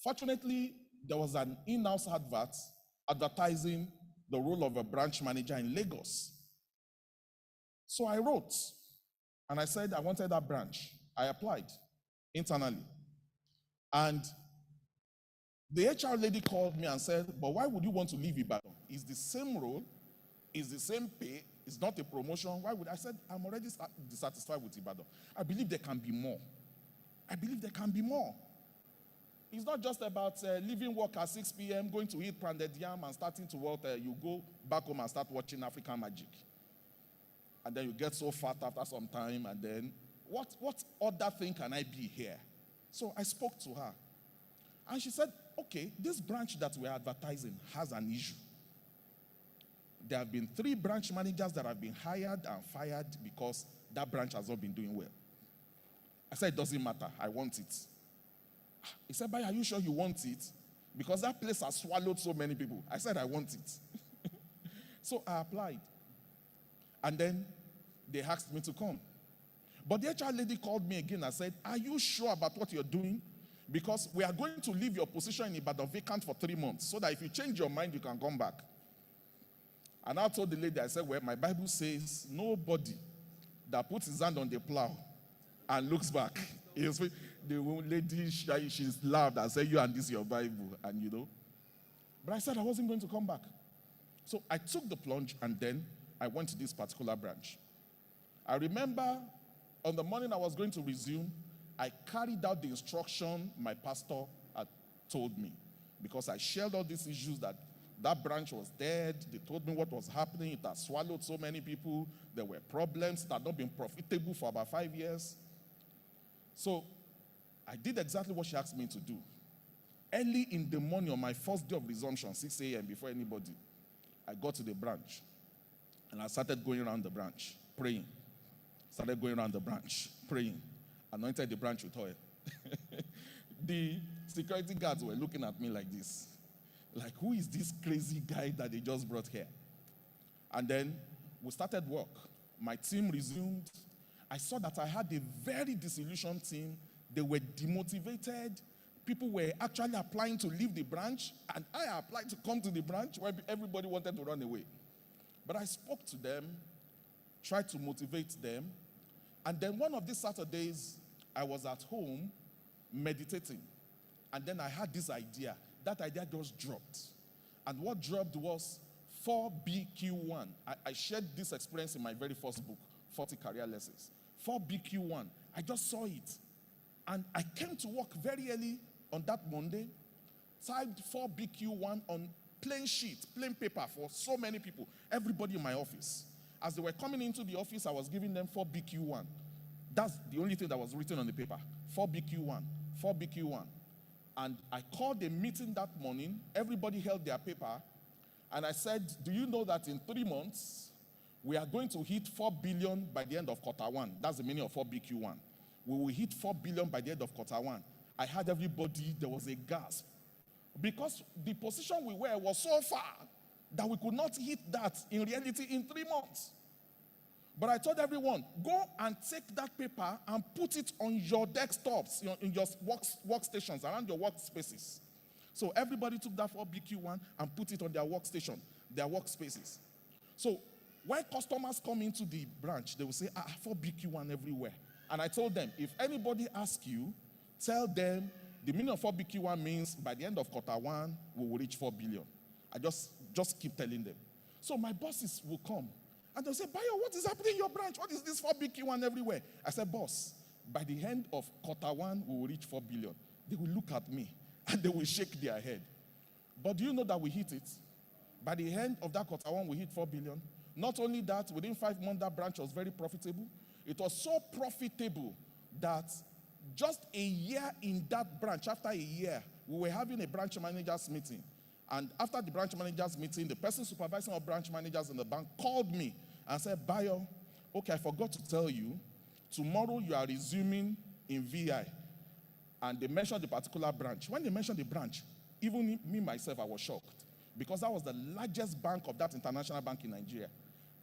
Fortunately, there was an in-house advert advertising the role of a branch manager in Lagos. So I wrote, and I said I wanted that branch. I applied internally. And the HR lady called me and said, but why would you want to leave Ibadan? It's the same role, it's the same pay, it's not a promotion. Why would I said, I'm already dissatisfied with Ibadan. I believe there can be more. I believe there can be more. It's not just about leaving work at 6 p.m., going to eat pounded yam and starting to work. You go back home and start watching African Magic. And then you get so fat after some time, and then what other thing can I be here? So I spoke to her. And she said, okay, this branch that we're advertising has an issue. There have been 3 branch managers that have been hired and fired because that branch has not been doing well. I said, it doesn't matter, I want it. He said, but are you sure you want it? Because that place has swallowed so many people. I said, I want it. So I applied. And then they asked me to come. But the HR lady called me again and said, are you sure about what you're doing? Because we are going to leave your position in Ibadan vacant for 3 months, so that if you change your mind, you can come back. And I told the lady, I said, well, my Bible says nobody that puts his hand on the plow and looks back. The lady, she's laughed and said, you and this is your Bible, and you know. But I said I wasn't going to come back. So I took the plunge, and then I went to this particular branch. I remember on the morning I was going to resume, I carried out the instruction my pastor had told me, because I shared all these issues that branch was dead. They told me what was happening. It had swallowed so many people. There were problems. It had not been profitable for about 5 years. So I did exactly what she asked me to do. Early in the morning on my first day of resumption, 6 a.m., before anybody, I got to the branch. And I started going around the branch, praying. Started going around the branch, praying. Anointed the branch with oil. The security guards were looking at me like this. Like, who is this crazy guy that they just brought here? And then we started work. My team resumed. I saw that I had a very disillusioned team. They were demotivated. People were actually applying to leave the branch, and I applied to come to the branch where everybody wanted to run away. But I spoke to them, tried to motivate them, and then one of these Saturdays, I was at home meditating, and then I had this idea. That idea just dropped. And what dropped was 4BQ1. I shared this experience in my very first book, 40 Career Lessons. 4BQ1. I just saw it. And I came to work very early on that Monday, typed 4BQ1 on plain sheet, plain paper for so many people, everybody in my office. As they were coming into the office, I was giving them 4BQ1. That's the only thing that was written on the paper. 4BQ1, 4BQ1. And I called a meeting that morning. Everybody held their paper. And I said, do you know that in 3 months, we are going to hit 4 billion by the end of Q1. That's the meaning of 4BQ1. We will hit 4 billion by the end of Q1. I had everybody, there was a gasp. Because the position we were was so far that we could not hit that in reality in 3 months. But I told everyone, go and take that paper and put it on your desktops, in your workstations, around your workspaces. So everybody took that 4BQ1 and put it on their workstation, their workspaces. So when customers come into the branch, they will say, 4BQ1 everywhere. And I told them, if anybody asks you, tell them the meaning of 4BQ1 means by the end of Q1, we will reach 4 billion. I just keep telling them. So my bosses will come. And they'll say, Bayo, what is happening in your branch? What is this 4BQ1 everywhere? I said, boss, by the end of Q1, we will reach 4 billion. They will look at me and they will shake their head. But do you know that we hit it? By the end of that Q1, we hit 4 billion. Not only that, within 5 months, that branch was very profitable. It was so profitable that just a year in that branch, after a year, we were having a branch managers meeting. And after the branch managers meeting, the person supervising our branch managers in the bank called me and said, Bayo, okay, I forgot to tell you, tomorrow you are resuming in VI. And they mentioned the particular branch. When they mentioned the branch, even me, myself, I was shocked. Because that was the largest bank of that international bank in Nigeria.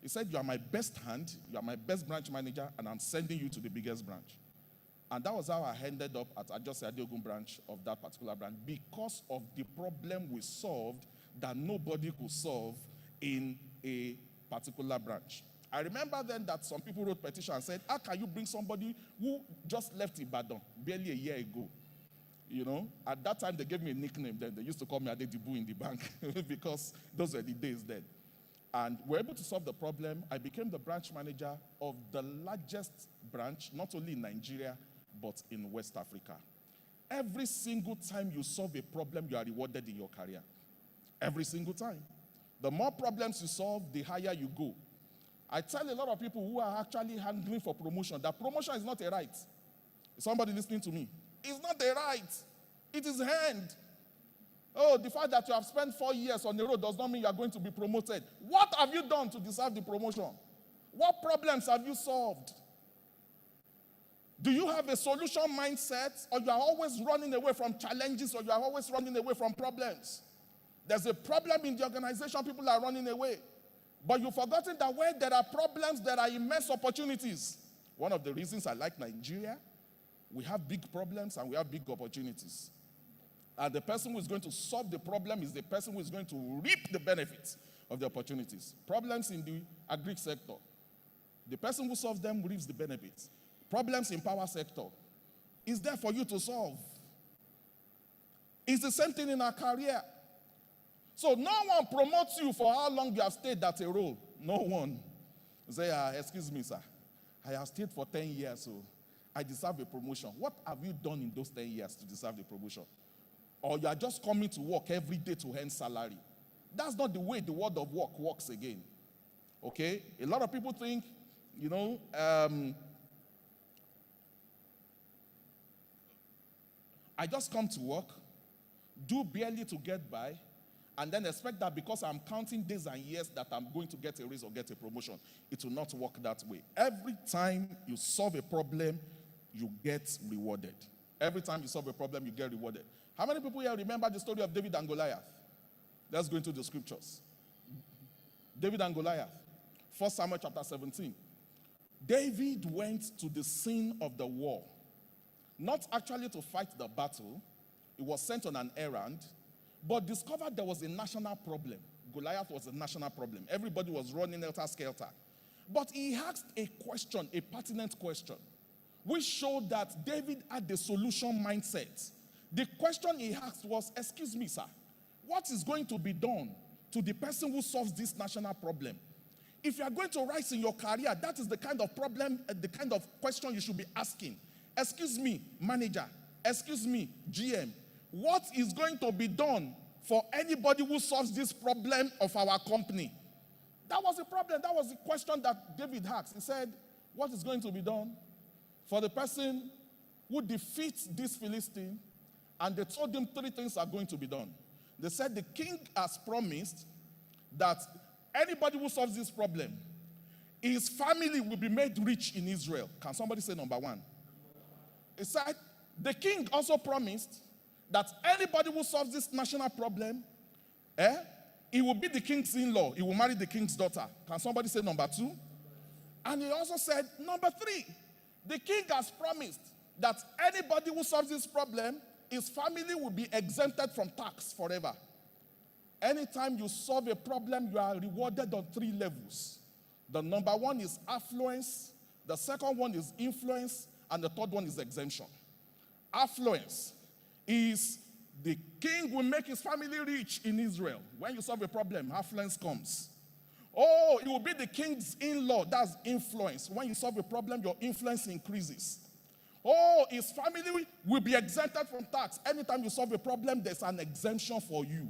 He said, you are my best hand, you are my best branch manager, and I'm sending you to the biggest branch. And that was how I ended up at Adebayo branch of that particular branch, because of the problem we solved that nobody could solve in a particular branch. I remember then that some people wrote petition and said, how can you bring somebody who just left Ibadan barely a year ago? You know, at that time they gave me a nickname then. They used to call me Adebayo in the bank because those were the days then. And we were able to solve the problem. I became the branch manager of the largest branch, not only in Nigeria, but in West Africa. Every single time you solve a problem, you are rewarded in your career. Every single time. The more problems you solve, the higher you go. I tell a lot of people who are actually handling for promotion that promotion is not a right. Is somebody listening to me? It's not a right. It is earned. Oh, the fact that you have spent 4 years on the road does not mean you are going to be promoted. What have you done to deserve the promotion? What problems have you solved? Do you have a solution mindset, or you are always running away from challenges, or you are always running away from problems? There's a problem in the organization, people are running away. But you've forgotten that where there are problems, there are immense opportunities. One of the reasons I like Nigeria, we have big problems and we have big opportunities. And the person who is going to solve the problem is the person who is going to reap the benefits of the opportunities. Problems in the agri sector, the person who solves them reaps the benefits. Problems in power sector is there for you to solve. It's the same thing in our career. So no one promotes you for how long you have stayed at a role. No one. Say, excuse me, sir. I have stayed for 10 years, so I deserve a promotion. What have you done in those 10 years to deserve the promotion? Or you are just coming to work every day to earn salary. That's not the way the world of work works again. Okay? A lot of people think, you know, I just come to work, do barely to get by, and then expect that because I'm counting days and years that I'm going to get a raise or get a promotion. It will not work that way. Every time you solve a problem, you get rewarded. Every time you solve a problem, you get rewarded. How many people here remember the story of David and Goliath? Let's go into the scriptures. David and Goliath. 1 Samuel chapter 17. David went to the scene of the war, not actually to fight the battle. He was sent on an errand, but discovered there was a national problem. Goliath was a national problem. Everybody was running helter-skelter. But he asked a question, a pertinent question, which showed that David had the solution mindset. The question he asked was, excuse me, sir, what is going to be done to the person who solves this national problem? If you are going to rise in your career, that is the kind of problem, the kind of question you should be asking. Excuse me, manager. Excuse me, GM. What is going to be done for anybody who solves this problem of our company? That was the problem. That was the question that David asked. He said, what is going to be done for the person who defeats this Philistine? And they told him 3 things are going to be done. They said the king has promised that anybody who solves this problem, his family will be made rich in Israel. Can somebody say number 1? He said the king also promised that anybody who solves this national problem, he will be the king's in-law. He will marry the king's daughter. Can somebody say number 2? And he also said number 3, the king has promised that anybody who solves this problem, his family will be exempted from tax forever. Anytime you solve a problem, you are rewarded on 3 levels. The number 1 is affluence, the second one is influence, and the third one is exemption. Affluence is the king will make his family rich in Israel. When you solve a problem, affluence comes. Oh, it will be the king's in-law, that's influence. When you solve a problem, your influence increases. Oh, his family will be exempted from tax. Anytime you solve a problem, there's an exemption for you.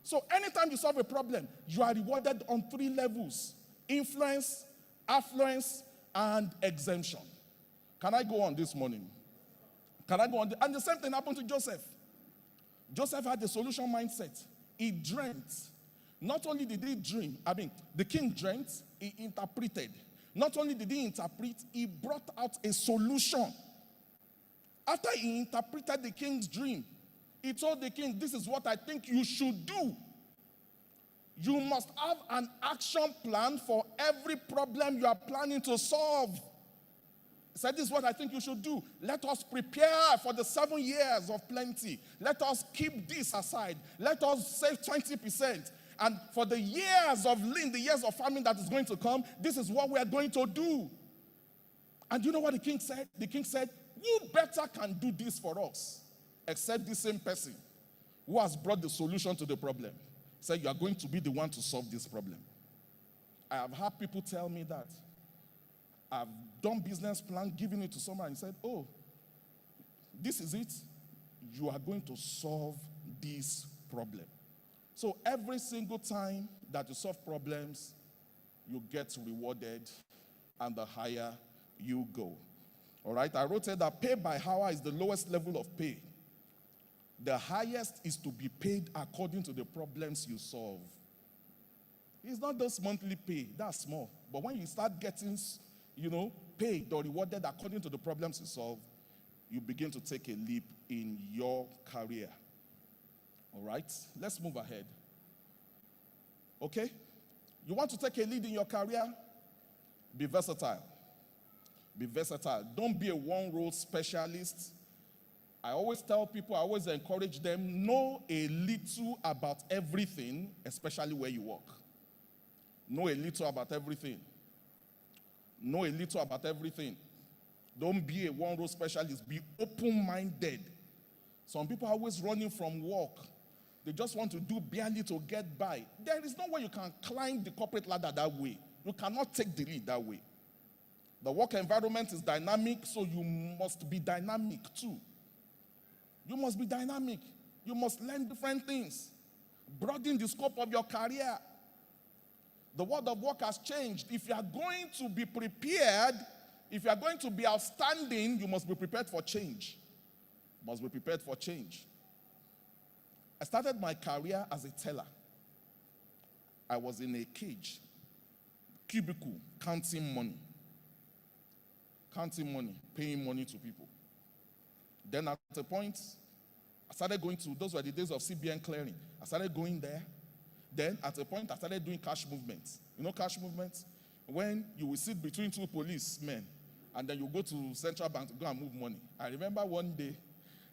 So anytime you solve a problem, you are rewarded on 3 levels: influence, affluence, and exemption. Can I go on this morning? Can I go on? And the same thing happened to Joseph. Joseph had the solution mindset. He dreamt. Not only did he dream, the king dreamt, he interpreted. Not only did he interpret, he brought out a solution. After he interpreted the king's dream, he told the king, this is what I think you should do. You must have an action plan for every problem you are planning to solve. He said, this is what I think you should do. Let us prepare for the 7 years of plenty. Let us keep this aside. Let us save 20%. And for the years of lean, the years of famine that is going to come, this is what we are going to do. And you know what the king said? The king said, who better can do this for us except the same person who has brought the solution to the problem? He said, you are going to be the one to solve this problem. I have had people tell me that. I've done business plan, given it to someone, and said, oh, this is it. You are going to solve this problem. So every single time that you solve problems, you get rewarded, and the higher you go. All right, I wrote it that pay by hour is the lowest level of pay. The highest is to be paid according to the problems you solve. It's not just monthly pay, that's small. But when you start getting, paid or rewarded according to the problems you solve, you begin to take a leap in your career. All right, let's move ahead. Okay, you want to take a lead in your career? Be versatile. Be versatile. Don't be a one-role specialist. I always tell people, I always encourage them, know a little about everything, especially where you work. Know a little about everything. Know a little about everything. Don't be a one-role specialist. Be open-minded. Some people are always running from work. They just want to do barely to get by. There is no way you can climb the corporate ladder that way. You cannot take the lead that way. The work environment is dynamic, so you must be dynamic too. You must be dynamic. You must learn different things. Broaden the scope of your career. The world of work has changed. If you are going to be prepared, if you are going to be outstanding, you must be prepared for change. Must be prepared for change. I started my career as a teller. I was in a cage, cubicle, counting money. Counting money, paying money to people. Then at a point, I started going to, those were the days of CBN clearing. I started going there. Then at a point, I started doing cash movements. You know cash movements? When you will sit between two policemen, and then you go to central bank to go and move money. I remember one day,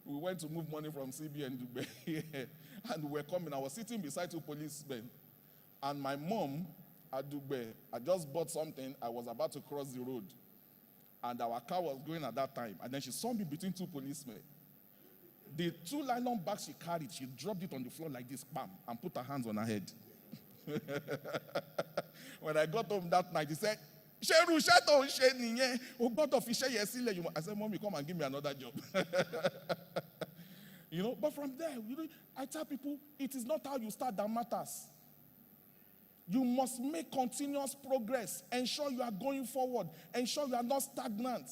we went to move money from CBN to Dubai, and we were coming. I was sitting beside two policemen, and my mom at Dubai, I just bought something. I was about to cross the road, and our car was going at that time. And then she saw me between two policemen. The 2 nylon bags she carried, she dropped it on the floor like this, bam, and put her hands on her head. When I got home that night, he said, oh God of I said, Mommy, come and give me another job. But from there, I tell people, it is not how you start that matters. You must make continuous progress. Ensure you are going forward. Ensure you are not stagnant.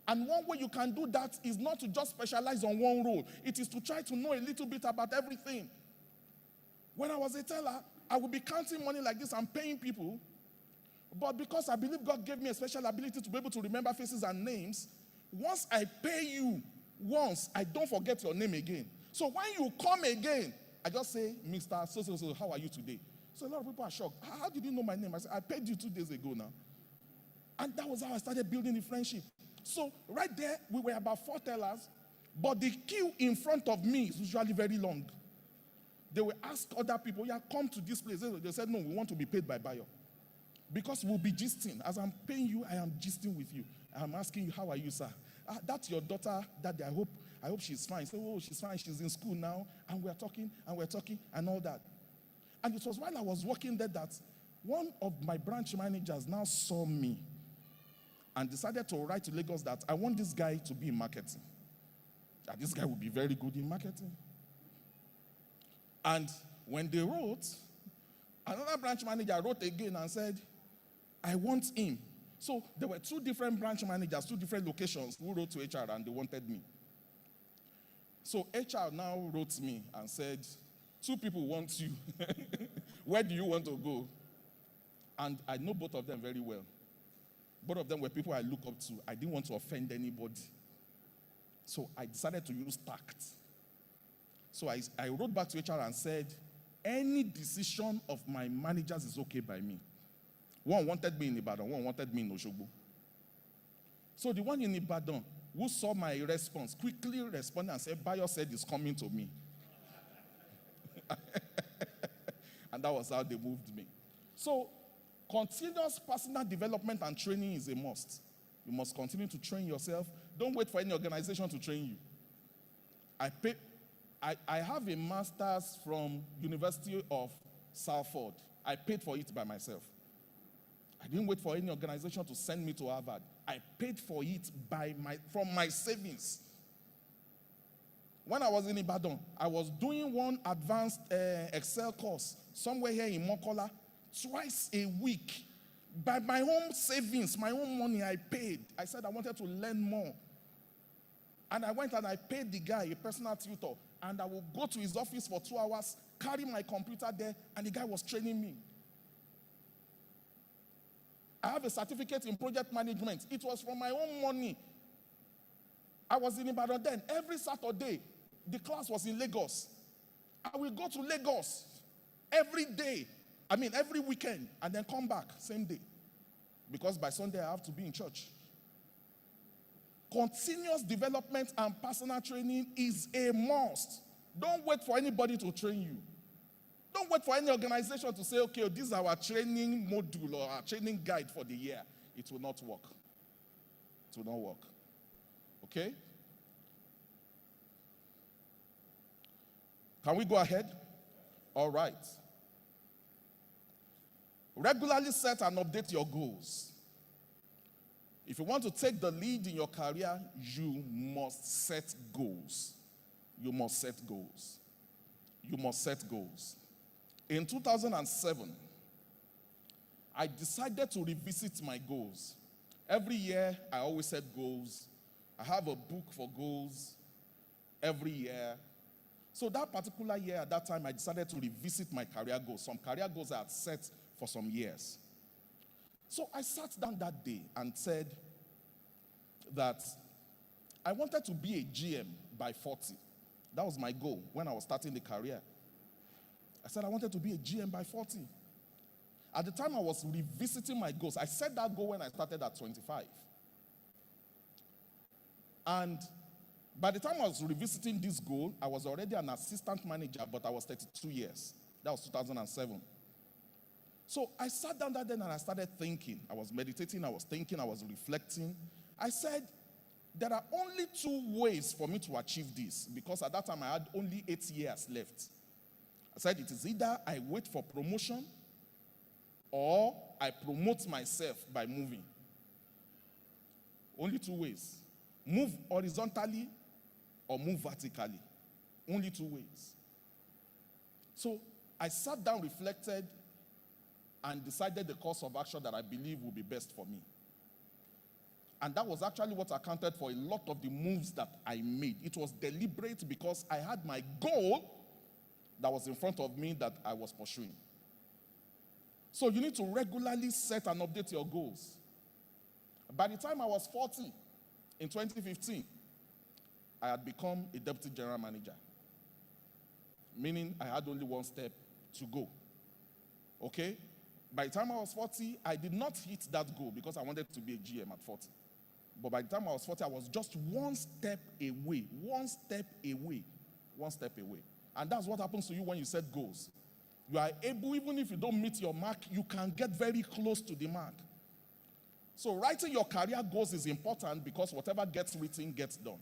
And one way you can do that is not to just specialize on one role. It is to try to know a little bit about everything. When I was a teller, I would be counting money like this and paying people. But because I believe God gave me a special ability to be able to remember faces and names, once I pay you once, I don't forget your name again. So when you come again, I just say, Mr. So, how are you today? So a lot of people are shocked. How did you know my name? I said, I paid you 2 days ago now. And that was how I started building the friendship. So right there, we were about 4 tellers, but the queue in front of me is usually very long. They will ask other people, yeah, come to this place. They said, no, we want to be paid by Bayo. Because we'll be gisting. As I'm paying you, I am gisting with you. I'm asking you, how are you, sir? That's your daughter, Daddy. I hope she's fine. So, oh, she's fine. She's in school now. And we're talking, and all that. And it was while I was working there that one of my branch managers now saw me and decided to write to Lagos that I want this guy to be in marketing. That this guy will be very good in marketing. And when they wrote, another branch manager wrote again and said, I want him. So there were 2 different branch managers, 2 different locations who wrote to HR and they wanted me. So HR now wrote me and said, 2 people want you. Where do you want to go? And I know both of them very well. Both of them were people I look up to. I didn't want to offend anybody. So I decided to use tact. So I wrote back to HR and said, any decision of my managers is okay by me. One wanted me in Ibadan, one wanted me in Oshogbo. So the one in Ibadan who saw my response quickly responded and said, Bayo said he's coming to me. And that was how they moved me. So continuous personal development and training is a must. You must continue to train yourself. Don't wait for any organization to train you. I have a master's from University of Salford. I paid for it by myself. I didn't wait for any organization to send me to Harvard. I paid for it from my savings. When I was in Ibadan, I was doing one advanced Excel course somewhere here in Mokola, twice a week. By my own savings, my own money, I paid. I said I wanted to learn more. And I went and I paid the guy, a personal tutor, and I would go to his office for 2 hours, carry my computer there, and the guy was training me. I have a certificate in project management. It was from my own money. I was in Ibadan then. Every Saturday, the class was in Lagos. I will go to Lagos every day. Every weekend, and then come back same day. Because by Sunday, I have to be in church. Continuous development and personal training is a must. Don't wait for anybody to train you. Don't wait for any organization to say, okay, this is our training module or our training guide for the year. It will not work. It will not work. Okay? Can we go ahead? All right. Regularly set and update your goals. If you want to take the lead in your career, you must set goals. You must set goals. You must set goals. In 2007, I decided to revisit my goals. Every year, I always set goals. I have a book for goals every year. So that particular year, at that time, I decided to revisit my career goals. Some career goals I had set for some years. So I sat down that day and said that I wanted to be a GM by 40. That was my goal when I was starting the career. I said I wanted to be a GM by 40. At the time I was revisiting my goals, I set that goal when I started at 25. And by the time I was revisiting this goal, I was already an assistant manager, but I was 32 years. That was 2007. So I sat down that day and I started thinking. I was meditating, I was thinking, I was reflecting. I said, there are only 2 ways for me to achieve this, because at that time I had only 8 years left. I said, it is either I wait for promotion or I promote myself by moving. Only 2 ways. Move horizontally or move vertically. Only 2 ways. So I sat down, reflected, and decided the course of action that I believe would be best for me. And that was actually what accounted for a lot of the moves that I made. It was deliberate because I had my goal that was in front of me that I was pursuing. So you need to regularly set and update your goals. By the time I was 40, in 2015, I had become a deputy general manager, meaning I had only 1 step to go. Okay? By the time I was 40, I did not hit that goal because I wanted to be a GM at 40. But by the time I was 40, I was just 1 step away, 1 step away, 1 step away. And that's what happens to you when you set goals. You are able, even if you don't meet your mark, you can get very close to the mark. So writing your career goals is important because whatever gets written gets done.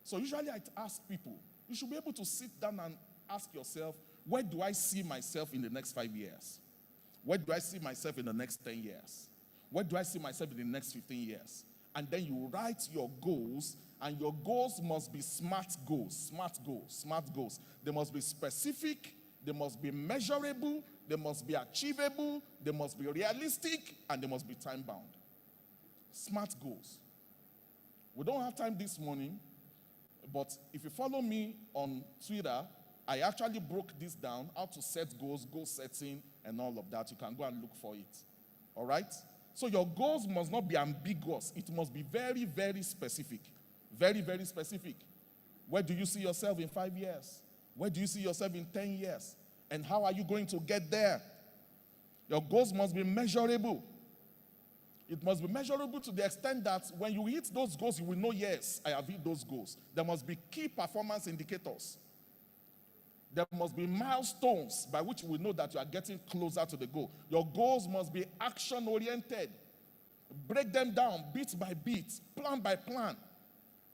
So usually I ask people, you should be able to sit down and ask yourself, where do I see myself in the next 5 years? Where do I see myself in the next 10 years? Where do I see myself in the next 15 years? And then you write your goals, and your goals must be smart goals, smart goals, smart goals. They must be specific, they must be measurable, they must be achievable, they must be realistic, and they must be time-bound. Smart goals. We don't have time this morning, but if you follow me on Twitter, I actually broke this down, how to set goals, goal setting, and all of that. You can go and look for it. All right? So your goals must not be ambiguous. It must be very, very specific. Very, very specific. Where do you see yourself in 5 years? Where do you see yourself in 10 years? And how are you going to get there? Your goals must be measurable. It must be measurable to the extent that when you hit those goals, you will know, yes, I have hit those goals. There must be key performance indicators. There must be milestones by which we know that you are getting closer to the goal. Your goals must be action-oriented. Break them down bit by bit, plan by plan.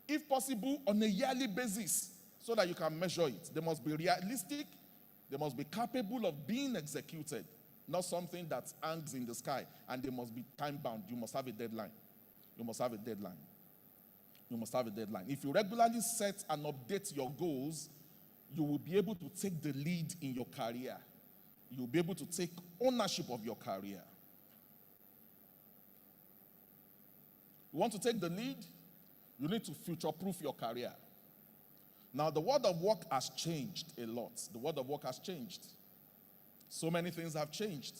If possible, on a yearly basis, so that you can measure it. They must be realistic. They must be capable of being executed. Not something that hangs in the sky, and they must be time-bound. You must have a deadline. You must have a deadline. You must have a deadline. If you regularly set and update your goals, you will be able to take the lead in your career. You will be able to take ownership of your career. You want to take the lead? You need to future-proof your career. Now, the world of work has changed a lot. The world of work has changed. So many things have changed.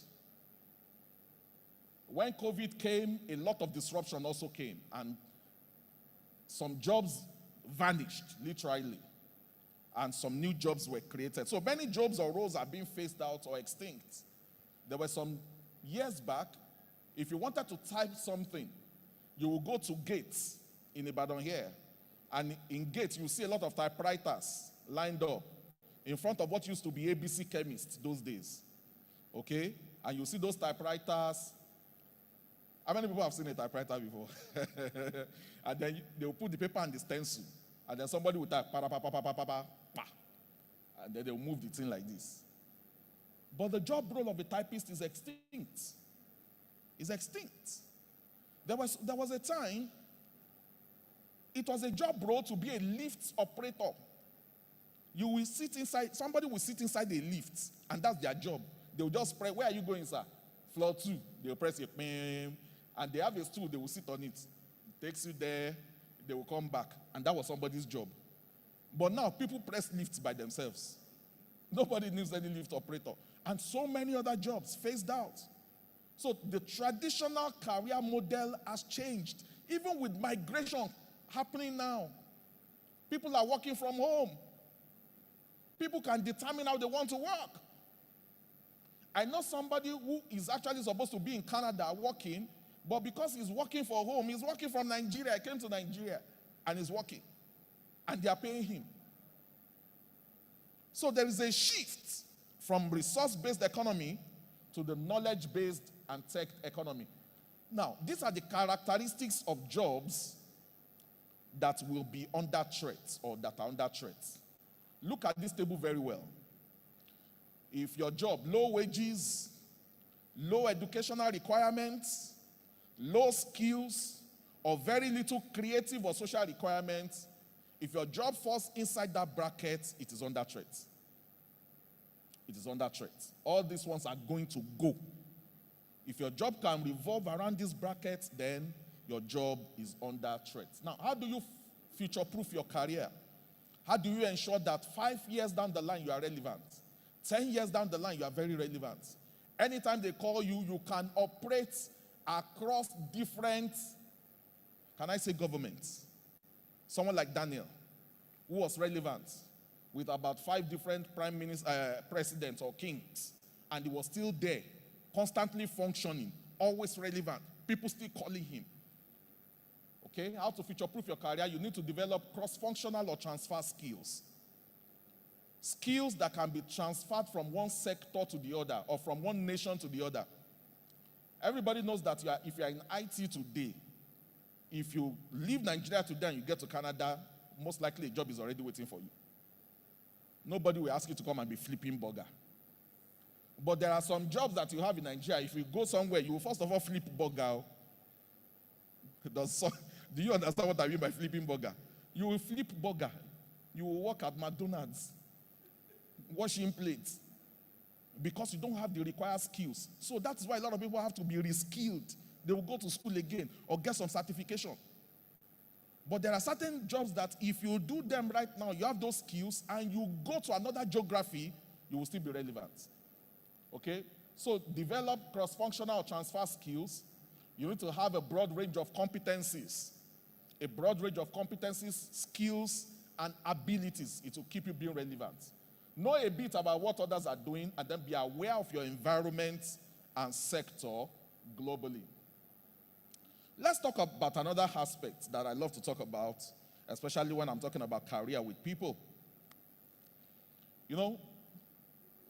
When COVID came, a lot of disruption also came, and some jobs vanished, literally, and some new jobs were created. So many jobs or roles are being phased out or extinct. There were some years back, if you wanted to type something, you will go to Gates in Ibadan here, and in Gates, you see a lot of typewriters lined up in front of what used to be ABC Chemist those days. Okay? And you see those typewriters. How many people have seen a typewriter before? And then they will put the paper and the stencil. And then somebody will type, pa, pa, pa, pa, pa, pa, pa, pa. And then they will move the thing like this. But the job role of a typist is extinct. It's extinct. There was a time, it was a job role to be a lift operator. You will sit inside, somebody will sit inside a lift, and that's their job. They will just press, where are you going, sir? Floor 2. They will press a ping, and they have a stool, they will sit on it. It takes you there, they will come back, and that was somebody's job. But now, people press lifts by themselves. Nobody needs any lift operator. And so many other jobs phased out. So the traditional career model has changed. Even with migration happening now, people are working from home. People can determine how they want to work. I know somebody who is actually supposed to be in Canada working, but because he's working for home, he's working from Nigeria. He came to Nigeria and he's working. And they are paying him. So there is a shift from resource-based economy to the knowledge-based and tech economy. Now, these are the characteristics of jobs that will be under threat or that are under threat. Look at this table very well. If your job, low wages, low educational requirements, low skills, or very little creative or social requirements, if your job falls inside that bracket, it is under threat. It is under threat. All these ones are going to go. If your job can revolve around this bracket, then your job is under threat. Now, how do you future-proof your career? How do you ensure that 5 years down the line you are relevant? 10 years down the line you are very relevant? Anytime they call you, you can operate across different, can I say governments? Someone like Daniel, who was relevant with about 5 different presidents or kings, and he was still there, constantly functioning, always relevant. People still calling him. Okay, how to future-proof your career? You need to develop cross-functional or transfer skills. Skills that can be transferred from one sector to the other or from one nation to the other. Everybody knows that if you are in IT today, if you leave Nigeria today and you get to Canada, most likely a job is already waiting for you. Nobody will ask you to come and be flipping burger. But there are some jobs that you have in Nigeria. If you go somewhere, you will first of all flip burger. Do you understand what I mean by flipping burger? You will flip burger. You will work at McDonald's, washing plates, because you don't have the required skills. So that's why a lot of people have to be reskilled. They will go to school again or get some certification. But there are certain jobs that if you do them right now, you have those skills, and you go to another geography, you will still be relevant. Okay? So develop cross-functional transfer skills. You need to have a broad range of competencies. A broad range of competencies, skills, and abilities. It will keep you being relevant. Know a bit about what others are doing, and then be aware of your environment and sector globally. Let's talk about another aspect that I love to talk about, especially when I'm talking about career with people. You know,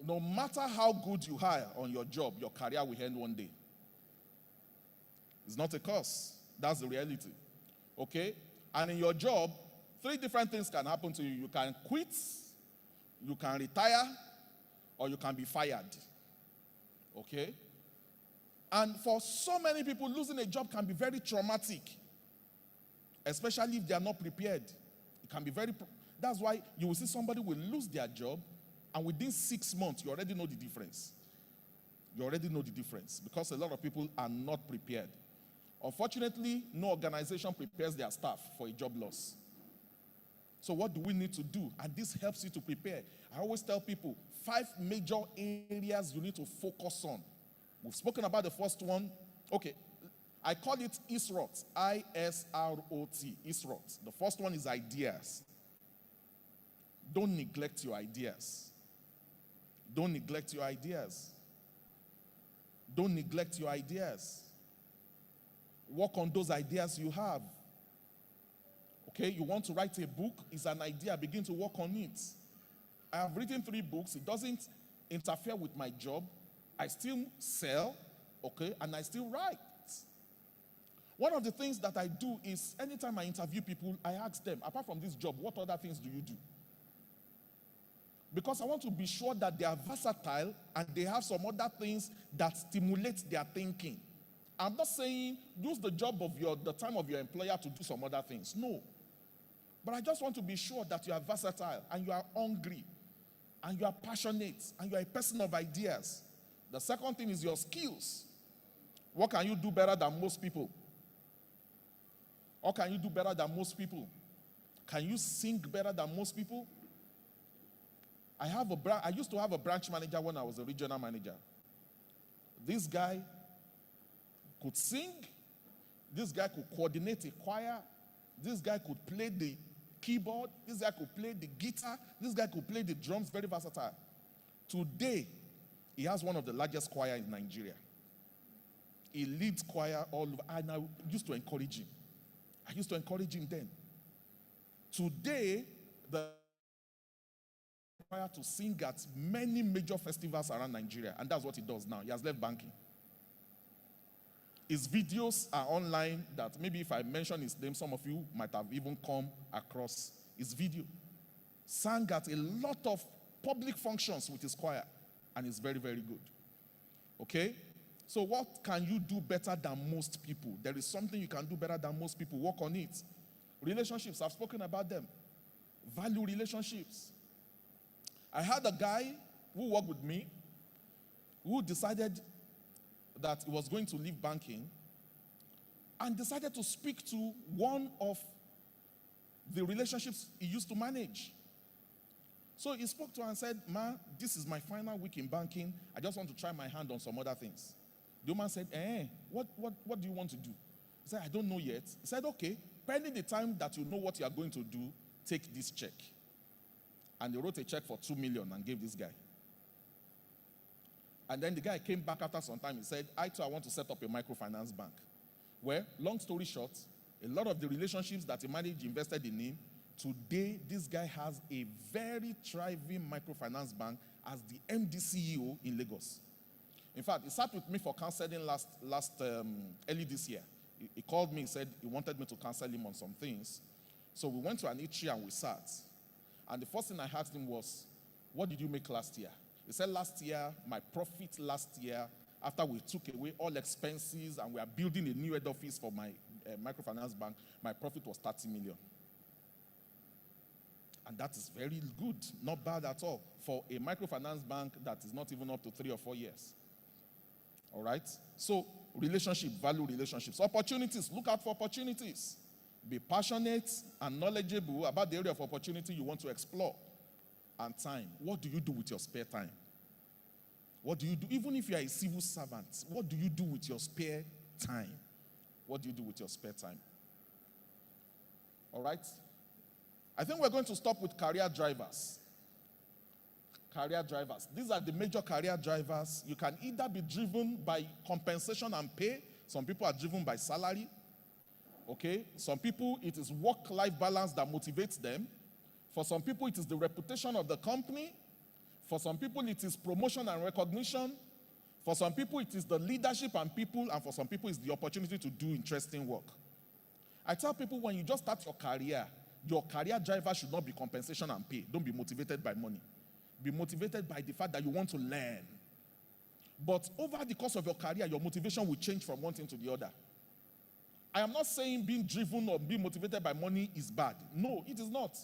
no matter how good you are on your job, your career will end one day. It's not a curse. That's the reality. Okay? And in your job, 3 different things can happen to you. You can quit, you can retire, or you can be fired. Okay? And for so many people, losing a job can be very traumatic, especially if they are not prepared. It can be that's why you will see somebody will lose their job, and within 6 months, you already know the difference. You already know the difference because a lot of people are not prepared. Unfortunately, no organization prepares their staff for a job loss. So what do we need to do? And this helps you to prepare. I always tell people 5 major areas you need to focus on. We've spoken about the first one. Okay, I call it ISROT, I-S-R-O-T, ISROT. The first one is ideas. Don't neglect your ideas. Don't neglect your ideas. Don't neglect your ideas. Work on those ideas you have. Okay, you want to write a book, it's an idea, begin to work on it. I have written 3 books, it doesn't interfere with my job. I still sell, okay, and I still write. One of the things that I do is anytime I interview people, I ask them, apart from this job, what other things do you do? Because I want to be sure that they are versatile and they have some other things that stimulate their thinking. I'm not saying use the job of the time of your employer to do some other things. No. But I just want to be sure that you are versatile and you are hungry and you are passionate and you are a person of ideas. The second thing is your skills. What can you do better than most people? What can you do better than most people? Can you sing better than most people? I used to have a branch manager when I was a regional manager. This guy could sing. This guy could coordinate a choir. This guy could play the keyboard. This guy could play the guitar. This guy could play the drums, very versatile. Today, he has one of the largest choir in Nigeria. He leads choir all over, and I used to encourage him. I used to encourage him then. Today, the choir to sing at many major festivals around Nigeria, and that's what he does now. He has left banking. His videos are online that maybe if I mention his name, some of you might have even come across his video. Sang at a lot of public functions with his choir, and it's very, very good. Okay? So what can you do better than most people? There is something you can do better than most people. Work on it. Relationships, I've spoken about them. Value relationships. I had a guy who worked with me who decided that he was going to leave banking and decided to speak to one of the relationships he used to manage. So he spoke to her and said, "Ma, this is my final week in banking. I just want to try my hand on some other things." The woman said, what do you want to do? He said, "I don't know yet." He said, "Okay, pending the time that you know what you are going to do, take this check." And they wrote a check for 2 million and gave this guy. And then the guy came back after some time. He said, "I too, I want to set up a microfinance bank." Well, long story short, a lot of the relationships that he managed, invested in him. Today, this guy has a very thriving microfinance bank as the MD CEO in Lagos. In fact, he sat with me for counseling early this year. He called me, he said he wanted me to counsel him on some things. So we went to an eatery and we sat. And the first thing I asked him was, "What did you make last year?" He said, "Last year, my profit last year, after we took away all expenses and we are building a new head office for my microfinance bank, my profit was 30 million. And that is very good, not bad at all, for a microfinance bank that is not even up to 3 or 4 years. All right? So, relationship, value relationships. Opportunities, look out for opportunities. Be passionate and knowledgeable about the area of opportunity you want to explore. And time. What do you do with your spare time? What do you do? Even if you are a civil servant, what do you do with your spare time? What do you do with your spare time? All right? I think we're going to stop with career drivers. Career drivers. These are the major career drivers. You can either be driven by compensation and pay. Some people are driven by salary. Okay? Some people, it is work-life balance that motivates them. For some people, it is the reputation of the company. For some people, it is promotion and recognition. For some people, it is the leadership and people. And for some people, it's the opportunity to do interesting work. I tell people, when you just start your career driver should not be compensation and pay. Don't be motivated by money. Be motivated by the fact that you want to learn. But over the course of your career, your motivation will change from one thing to the other. I am not saying being driven or being motivated by money is bad. No, it is not.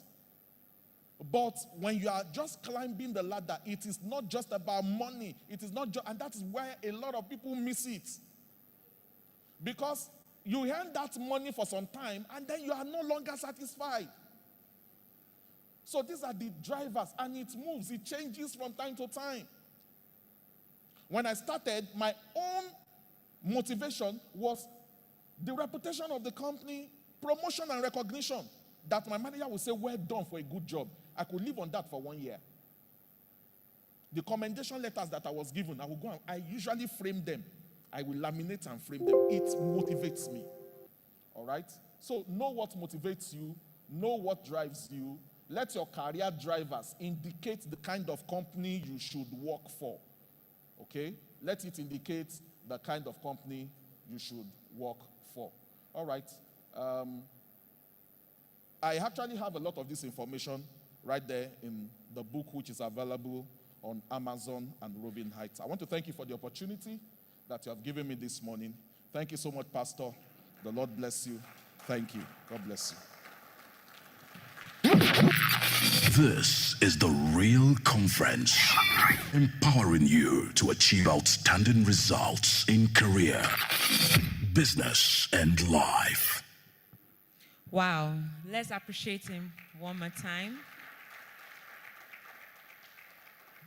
But when you are just climbing the ladder, it is not just about money. It is not just, and that is where a lot of people miss it. Because you earn that money for some time, and then you are no longer satisfied. So these are the drivers, and it moves, it changes from time to time. When I started, my own motivation was the reputation of the company, promotion and recognition, that my manager would say, well done for a good job. I could live on that for 1 year. The commendation letters that I was given, I would go and I usually frame them. I will laminate and frame them. It motivates me. All right? So know what motivates you. Know what drives you. Let your career drivers indicate the kind of company you should work for. Okay? Let it indicate the kind of company you should work for. All right. I actually have a lot of this information right there in the book, which is available on Amazon and Roving Heights. I want to thank you for the opportunity that you have given me this morning. Thank you so much, Pastor. The Lord bless you. Thank you. God bless you. This is the R.E.A.L Conference, empowering you to achieve outstanding results in career, business, and life. Wow. Let's appreciate him one more time.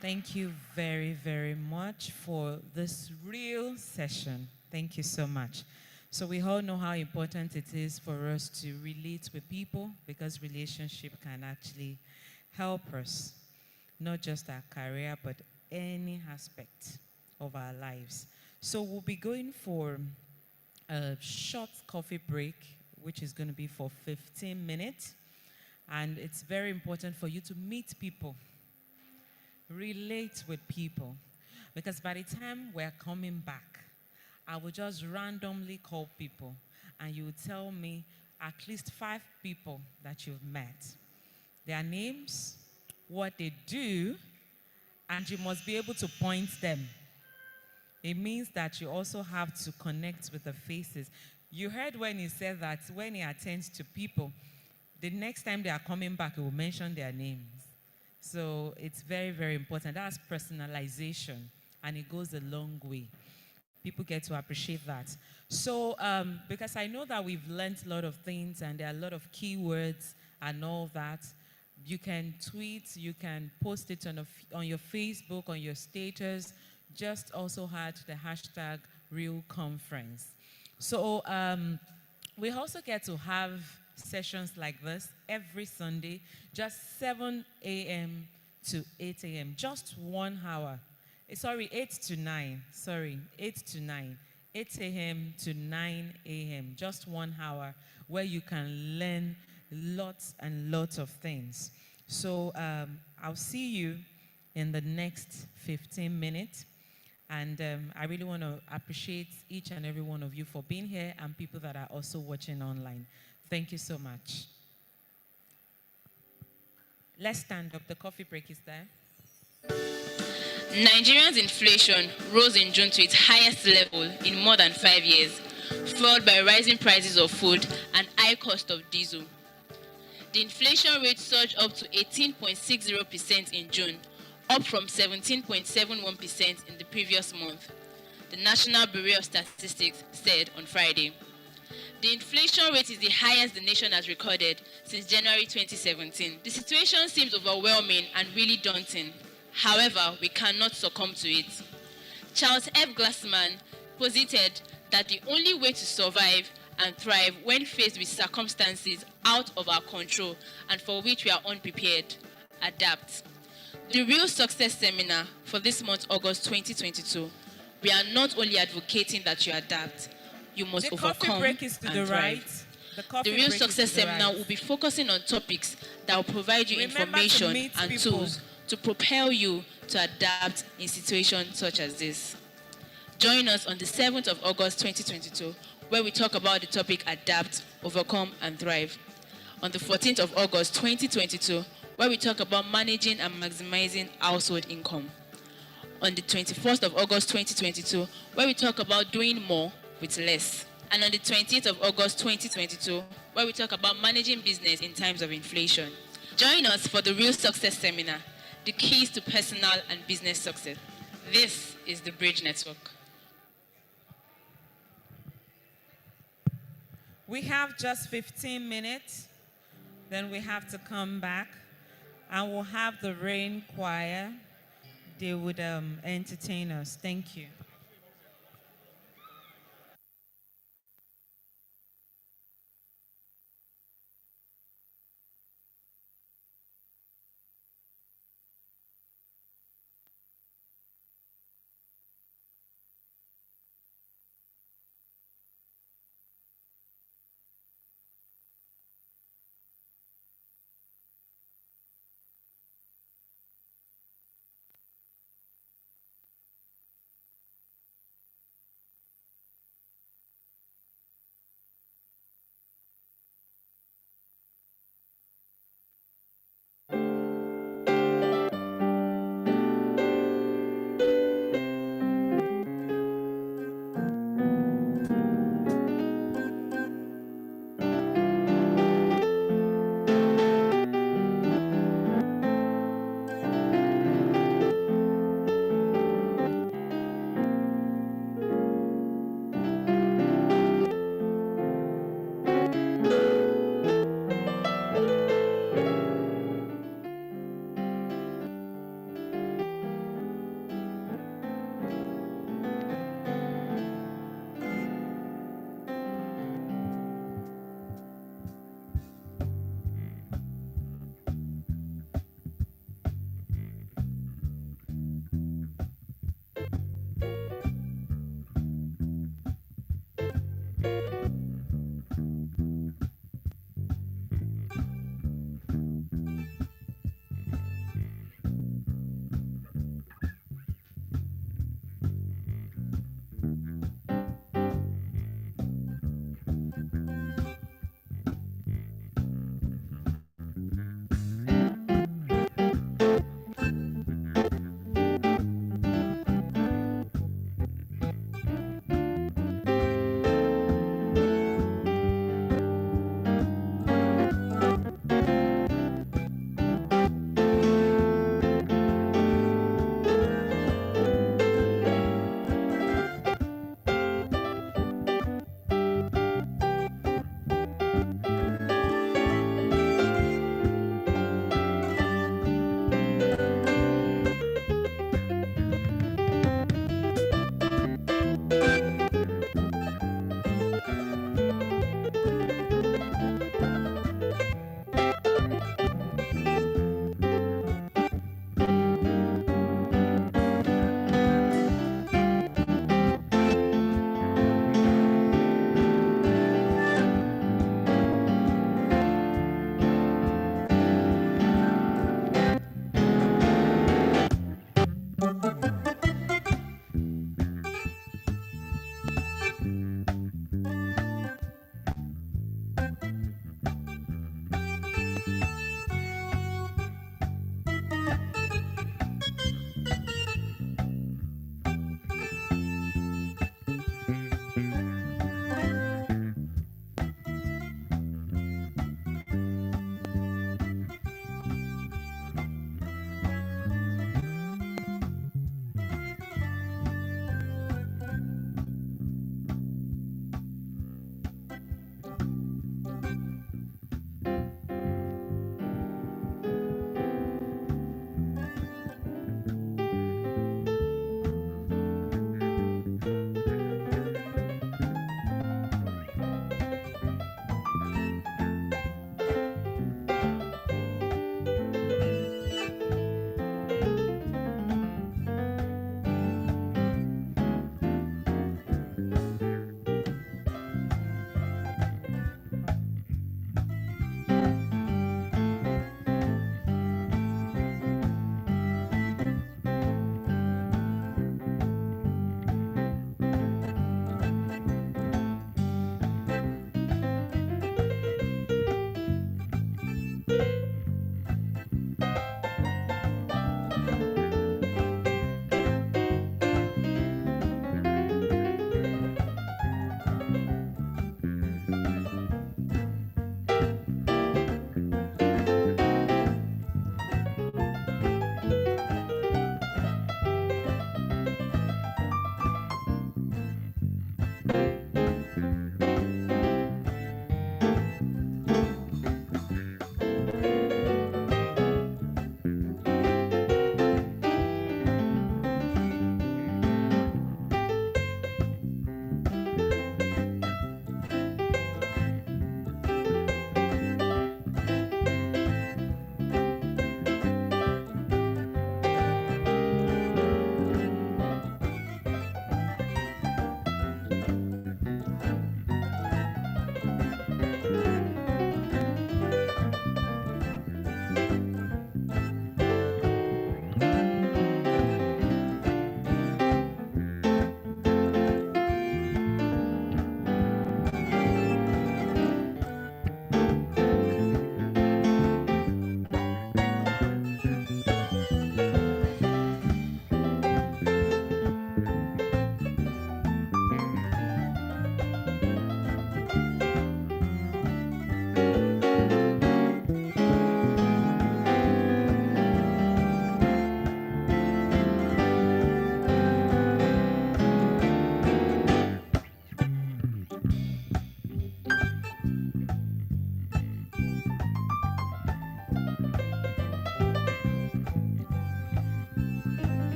Thank you very, very much for this R.E.A.L session. Thank you so much. So we all know how important it is for us to relate with people, because relationship can actually help us, not just our career, but any aspect of our lives. So we'll be going for a short coffee break, which is going to be for 15 minutes. And it's very important for you to meet people, relate with people, because by the time we're coming back, I will just randomly call people, and you will tell me at least 5 people that you've met, their names, what they do, and you must be able to point them. It means that you also have to connect with the faces. You heard when he said that when he attends to people, the next time they are coming back, he will mention their names. So it's very, very important. That's personalization, and it goes a long way. People get to appreciate that. So because I know that we've learned a lot of things, and there are a lot of keywords and all that, you can tweet, you can post it on your Facebook, on your status. Just also add the hashtag R.E.A.L Conference. So we also get to have sessions like this every Sunday, just 7 a.m. to 8 a.m., just 1 hour. Sorry, 8 to 9. Sorry, 8 to 9. 8 a.m. to 9 a.m., just 1 hour, where you can learn lots and lots of things. So I'll see you in the next 15 minutes. And I really want to appreciate each and every one of you for being here, and people that are also watching online. Thank you so much. Let's stand up. The coffee break is there. Nigeria's inflation rose in June to its highest level in more than 5 years, fueled by rising prices of food and high cost of diesel. The inflation rate surged up to 18.60% in June, up from 17.71% in the previous month, the National Bureau of Statistics said on Friday. The inflation rate is the highest the nation has recorded since January 2017. The situation seems overwhelming and really daunting. However, we cannot succumb to it. Charles F. Glassman posited that the only way to survive and thrive when faced with circumstances out of our control and for which we are unprepared, adapt. The R.E.A.L Success Seminar for this month, August 2022, we are not only advocating that you adapt, you must overcome The coffee break is to the thrive. right. The coffee the Real break is Success to the Seminar right. will be focusing on topics that will provide you Remember to information meet and people. tools to propel you to adapt in situations such as this. Join us on the 7th of August 2022, where we talk about the topic Adapt, Overcome, and Thrive. On the 14th of August 2022, where we talk about managing and maximizing household income. On the 21st of August 2022, where we talk about doing more with less. And on the 20th of August 2022, where we talk about managing business in times of inflation. Join us for the Real Success Seminar, the keys to personal and business success. This is the Bridge Network. We have just 15 minutes. Then we have to come back. And we'll have the Rain Choir. They would entertain us. Thank you.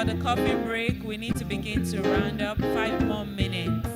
for the coffee break. We need to begin to round up. 5 more minutes.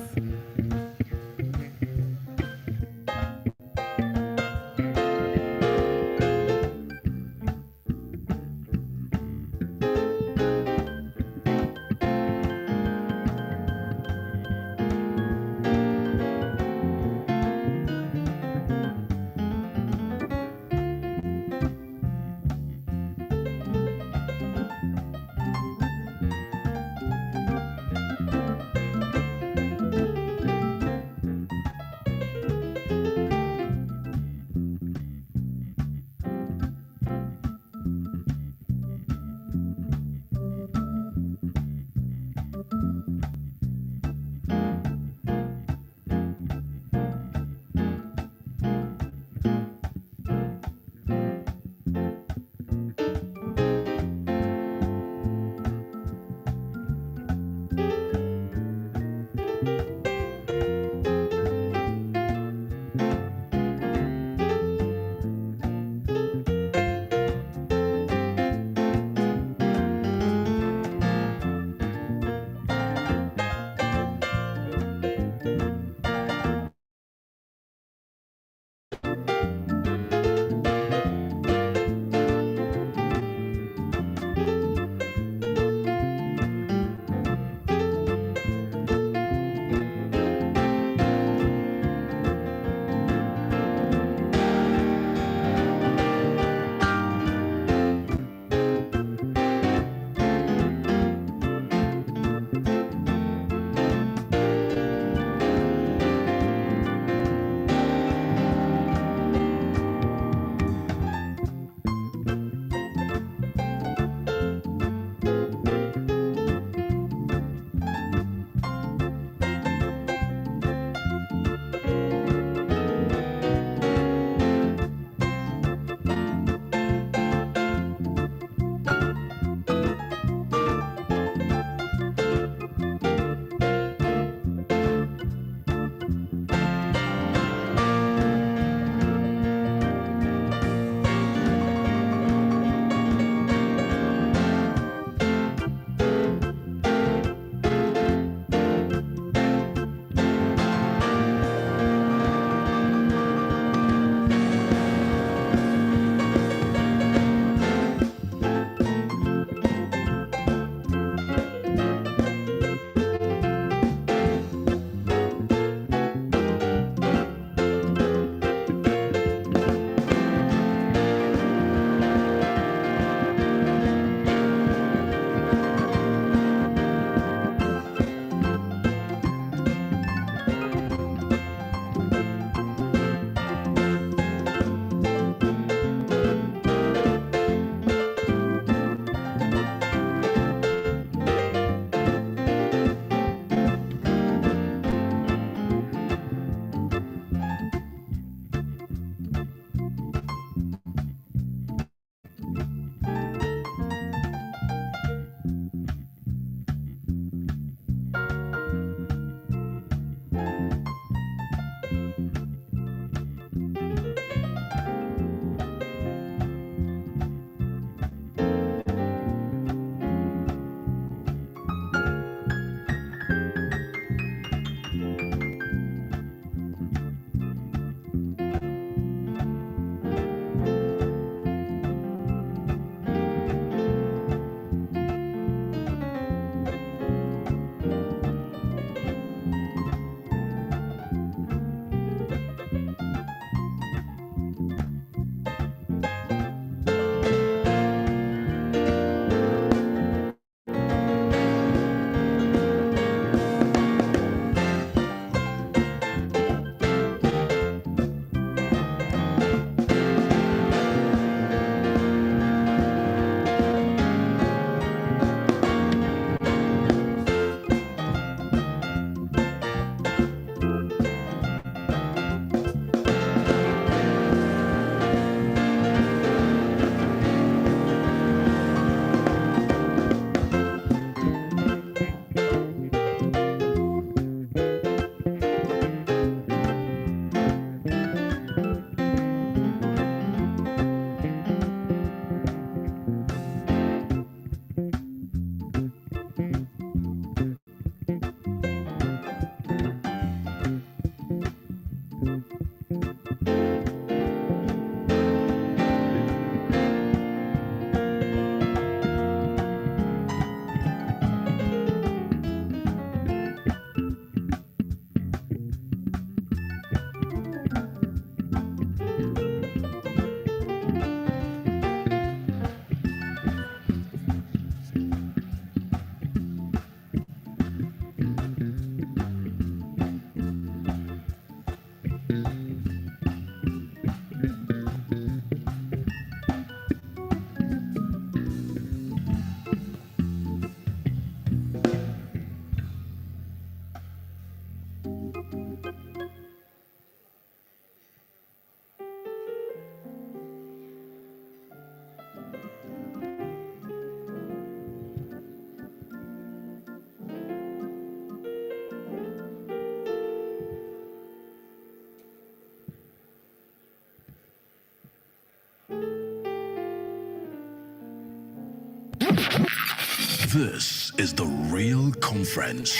This is the R.E.A.L Conference,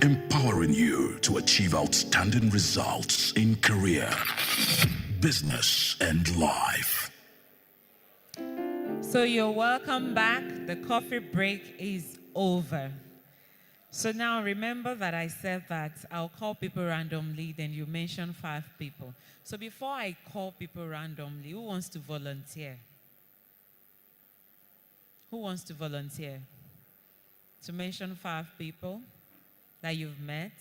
empowering you to achieve outstanding results in career, business, and life. So you're welcome back. The coffee break is over. So now remember that I said that I'll call people randomly, then you mention 5 people. So before I call people randomly, who wants to volunteer? Who wants to volunteer? To mention 5 people that you've met.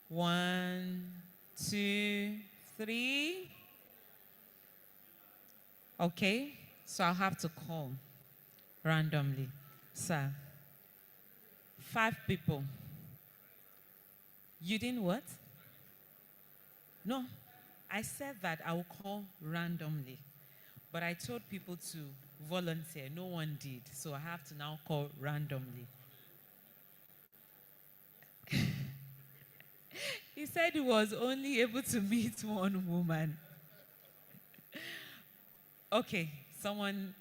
1, 2, 3. Okay, so I'll have to call randomly. Sir, 5 people. You didn't what? No, I said that I will call randomly. But I told people to volunteer. No one did. So I have to now call randomly. He said he was only able to meet one woman. Okay, someone.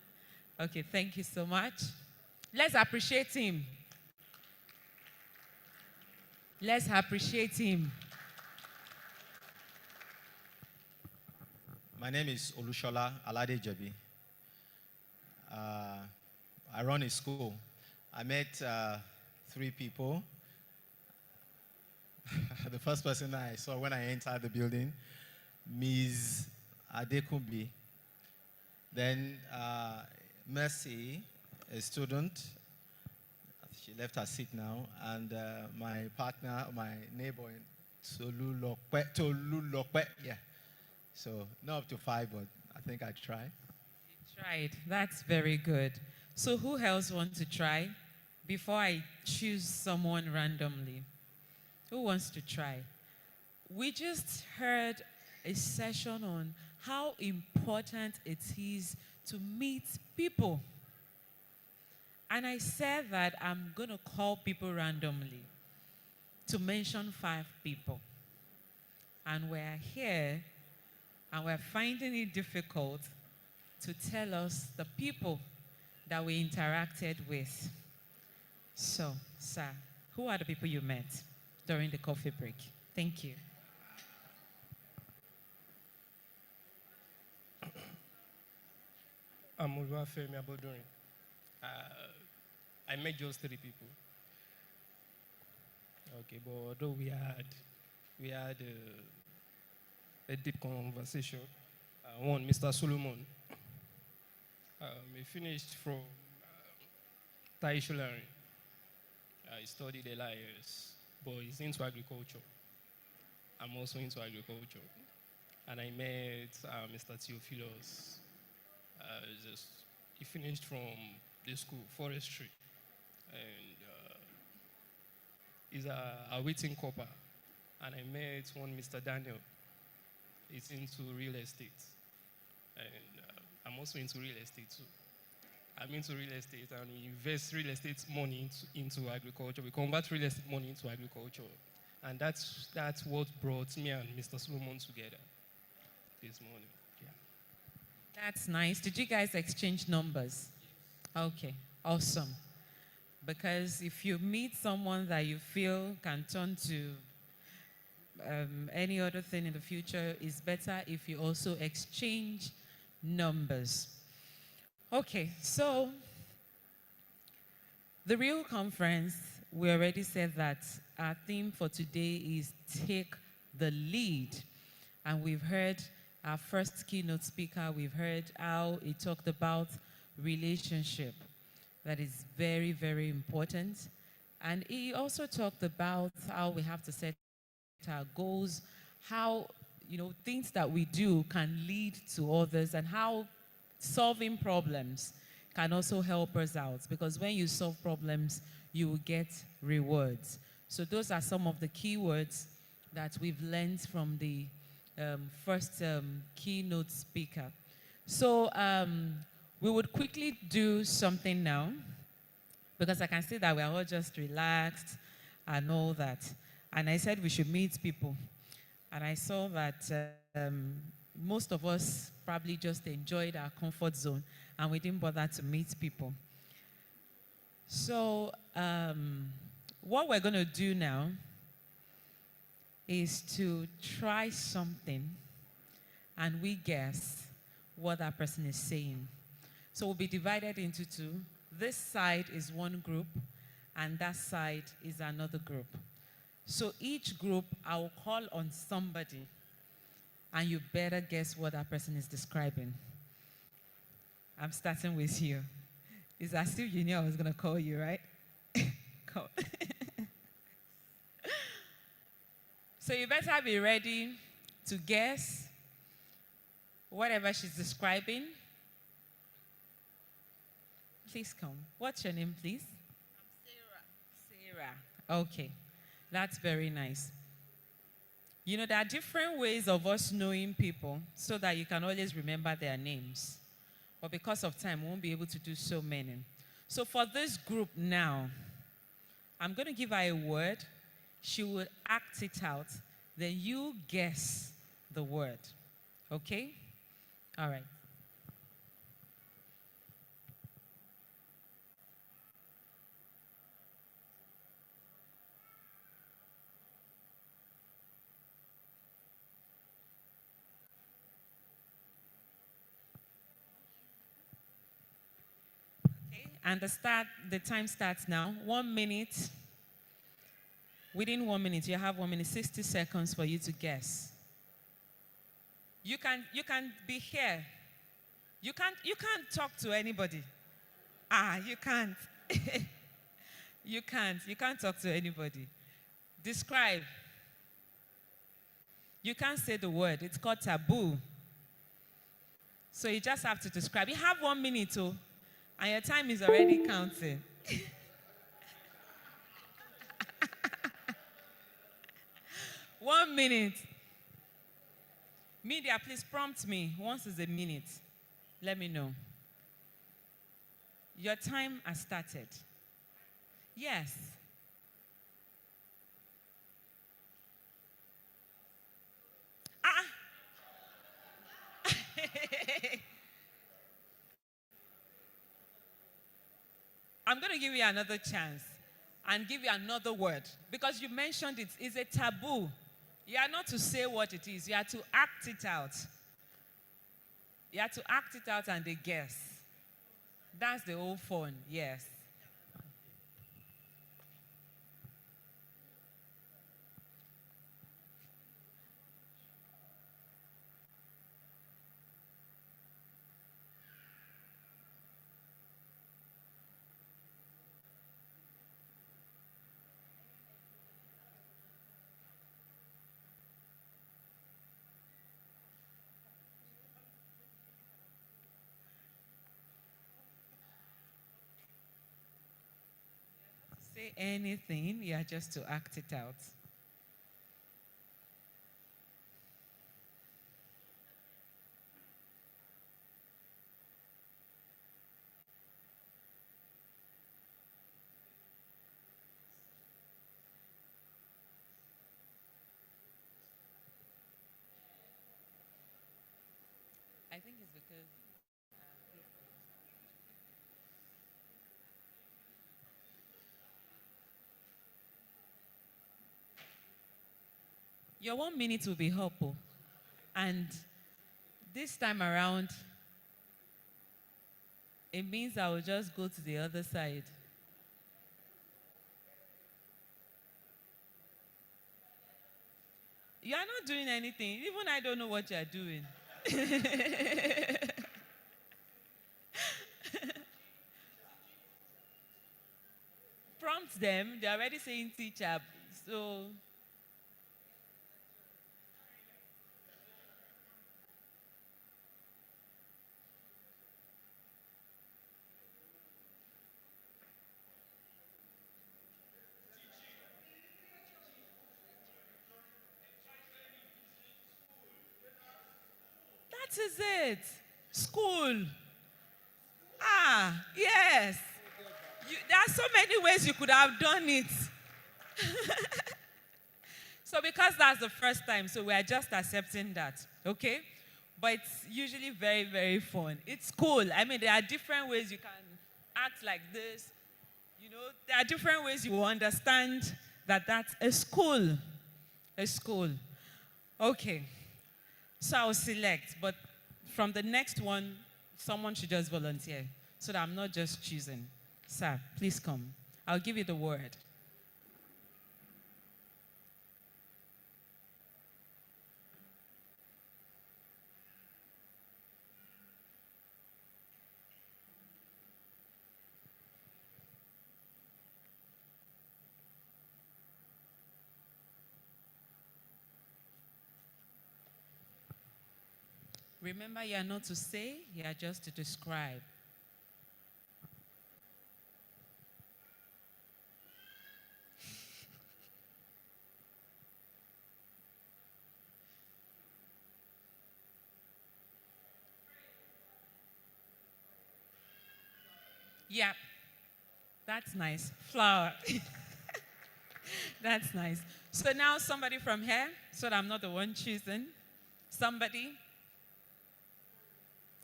Okay, thank you so much. Let's appreciate him. Let's appreciate him. My name is Olushola Aladejabi. I run a school. I met 3 people. The first person I saw when I entered the building, Ms. Adekumbi. Then Mercy, a student. She left her seat now. And my partner, my neighbor, Tolulokwe. Yeah. So not up to 5, but I think I tried. You tried. That's very good. So who else wants to try before I choose someone randomly? Who wants to try? We just heard a session on how important it is to meet people. And I said that I'm going to call people randomly to mention 5 people. And we're here and we're finding it difficult to tell us the people that we interacted with. So, sir, who are the people you met during the coffee break? Thank you. I'm Oluwafemi Abodorin. I met just 3 people. Okay, but although we had a deep conversation. One, Mr. Solomon. He finished from Taisholari. He studied LIS, but he's into agriculture. I'm also into agriculture. And I met Mr. Theophilus. He finished from the school, forestry. And he's a waiting copper. And I met one Mr. Daniel. He's into real estate. And I'm also into real estate too. I'm into real estate and we invest real estate money into agriculture. We convert real estate money into agriculture. And that's what brought me and Mr. Solomon together this morning. Yeah. That's nice. Did you guys exchange numbers? Okay, awesome. Because if you meet someone that you feel can turn to any other thing in the future, it's better if you also exchange numbers. Okay, so the R.E.A.L conference, we already said that our theme for today is Take the Lead. And we've heard our first keynote speaker, we've heard how he talked about relationship. That is very, very important. And he also talked about how we have to set our goals, how things that we do can lead to others, and how solving problems can also help us out. Because when you solve problems, you will get rewards. So those are some of the keywords that we've learned from the first keynote speaker. So we would quickly do something now, because I can see that we're all just relaxed and all that. And I said we should meet people. And I saw that most of us probably just enjoyed our comfort zone and we didn't bother to meet people. So what we're going to do now is to try something and we guess what that person is saying. So we'll be divided into two. This side is one group and that side is another group. So each group, I will call on somebody and you better guess what that person is describing. I'm starting with you. It's as if you knew I was going to call you, right? Call. So you better be ready to guess whatever she's describing. Please come. What's your name, please? I'm Sarah. Sarah. Okay. That's very nice. You know, there are different ways of us knowing people so that you can always remember their names. But because of time, we won't be able to do so many. So for this group now, I'm going to give her a word. She will act it out. Then you guess the word. Okay? All right. And the time starts now. 1 minute. Within 1 minute, you have 1 minute, 60 seconds for you to guess. You can be here. You can't talk to anybody. You can't. You can't talk to anybody. Describe. You can't say the word. It's called taboo. So you just have to describe. You have 1 minute, and your time is already counting. One minute. Media, please prompt me. Once is a minute. Let me know. Your time has started. Yes. I'm going to give you another chance and give you another word because you mentioned it is a taboo. You are not to say what it is. You are to act it out. You have to act it out and they guess. That's the whole fun, yes. Say anything, you are just to act it out. I think it's because your 1 minute will be helpful. And this time around, it means I will just go to the other side. You are not doing anything. Even I don't know what you are doing. Prompt them. They're already saying teacher. So that is it. School. Yes. There are so many ways you could have done it. So because that's the first time, so we are just accepting that, okay? but it's usually very, very fun. It's cool. I mean, there are different ways you can act like this. You know, there are different ways you will understand that that's a school. A school. Okay. So I'll select, but from the next one, someone should just volunteer so that I'm not just choosing. Sir, please come. I'll give you the word. Remember, you are not to say, you are just to describe. Yeah, that's nice. Flower. That's nice. So now somebody from here, so that I'm not the one choosing. Somebody.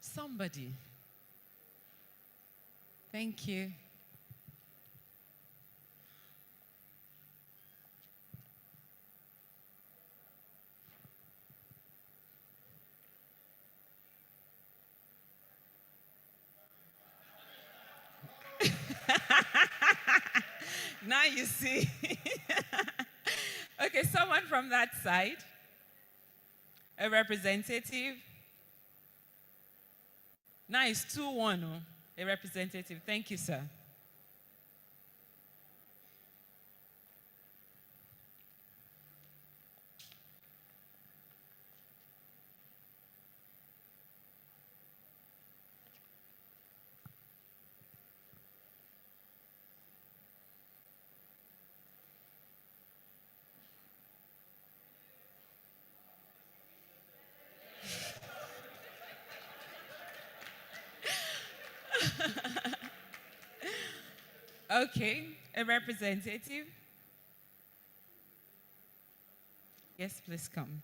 Somebody. Thank you. Now you see. Okay, someone from that side. A representative. Now it's 2-1. A representative. Thank you, sir. Okay, a representative. Yes, please come.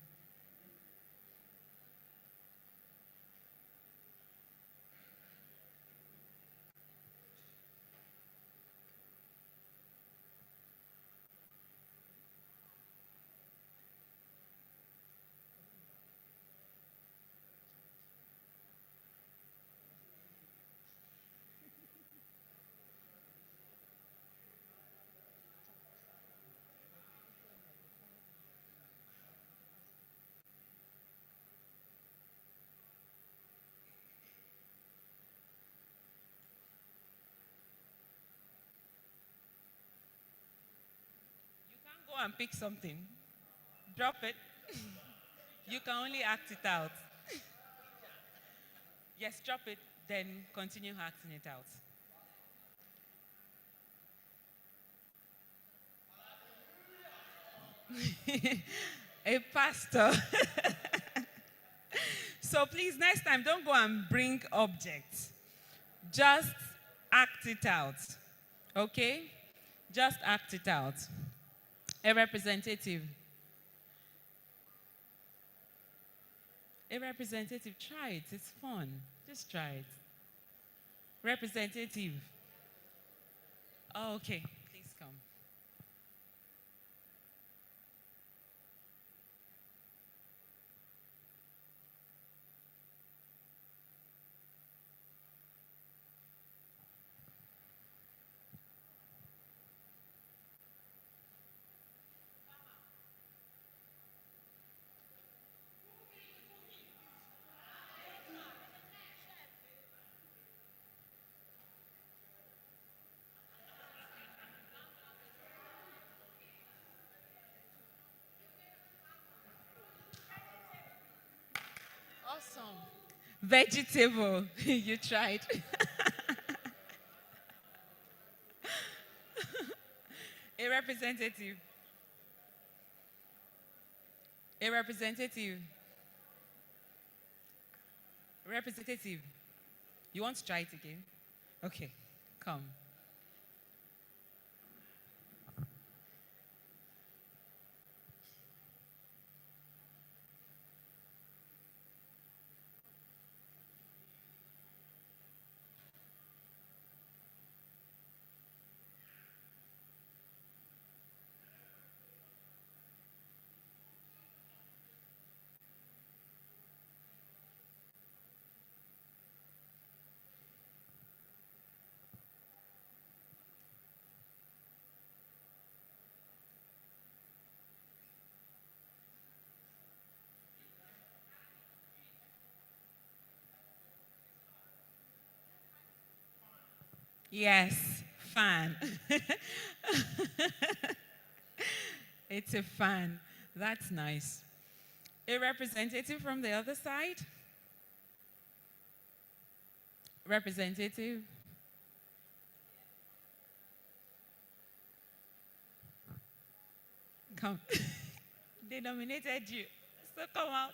Go and pick something. Drop it. You can only act it out. Yes, drop it, then continue acting it out. A pastor. So please, next time, don't go and bring objects. Just act it out. Okay? Just act it out. A representative. A representative, try it. It's fun. Just try it. Representative. Oh, okay. Please come. Awesome. Vegetable. You tried. A representative. A representative. Representative. You want to try it again? Okay, come. Yes, fan. It's a fan. That's nice. A representative from the other side? Representative? Come. They nominated you. So come out.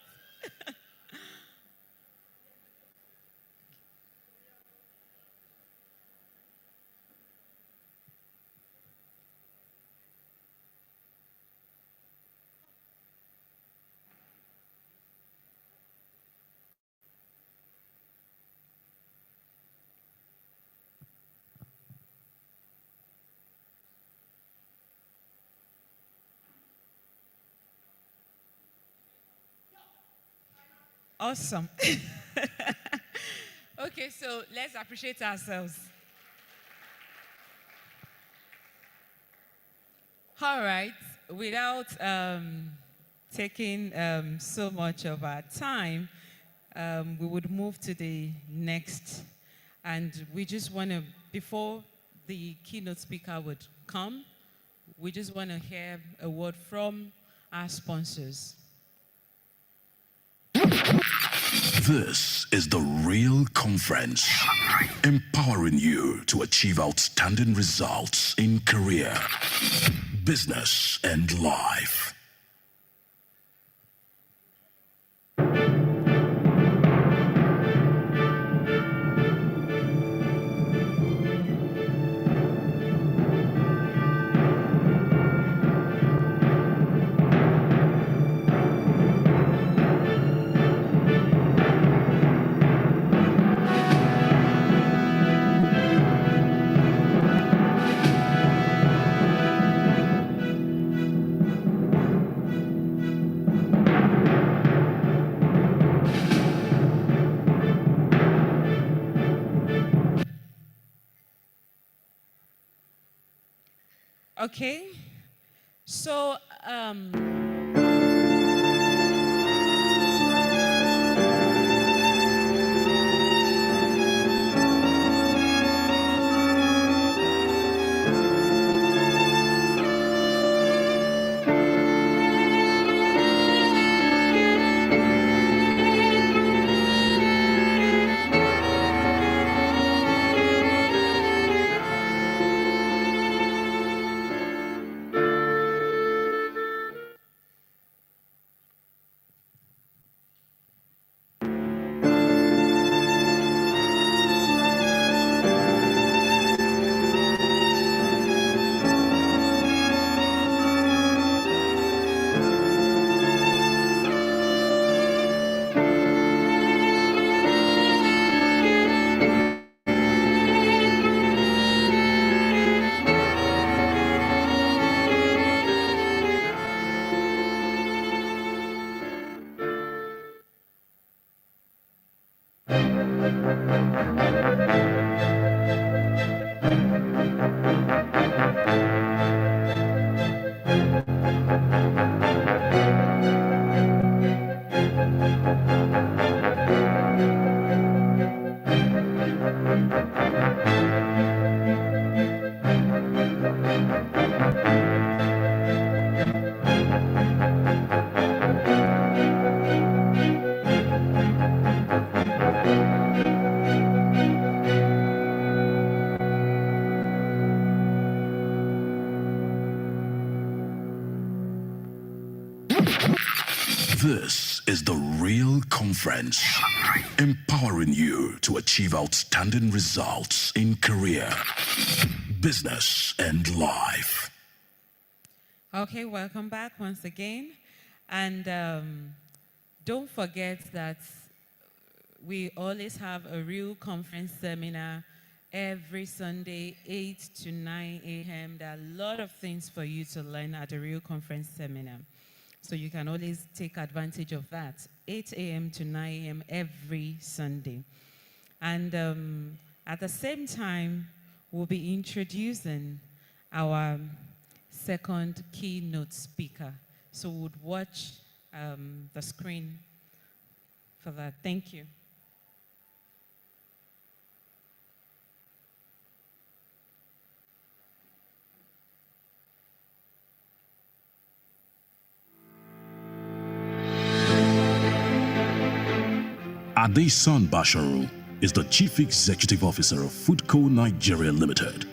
Awesome. Okay, so let's appreciate ourselves. All right, without taking so much of our time, we would move to the next. And we just want to, before the keynote speaker would come, we just want to hear a word from our sponsors. This is the R.E.A.L conference, empowering you to achieve outstanding results in career, business, and life. Okay, so This is the R.E.A.L conference, empowering you to achieve outstanding results in career, business, and life. okay, welcome back once again. And don't forget that we always have a R.E.A.L conference seminar every Sunday, 8 to 9 a.m. There are a lot of things for you to learn at the R.E.A.L conference seminar. So you can always take advantage of that. 8 a.m. to 9 a.m. every Sunday. And at the same time, we'll be introducing our second keynote speaker. So we would watch the screen for that. Thank you. Sun-Basaorun is the Chief Executive Officer of Foodco Nigeria Limited.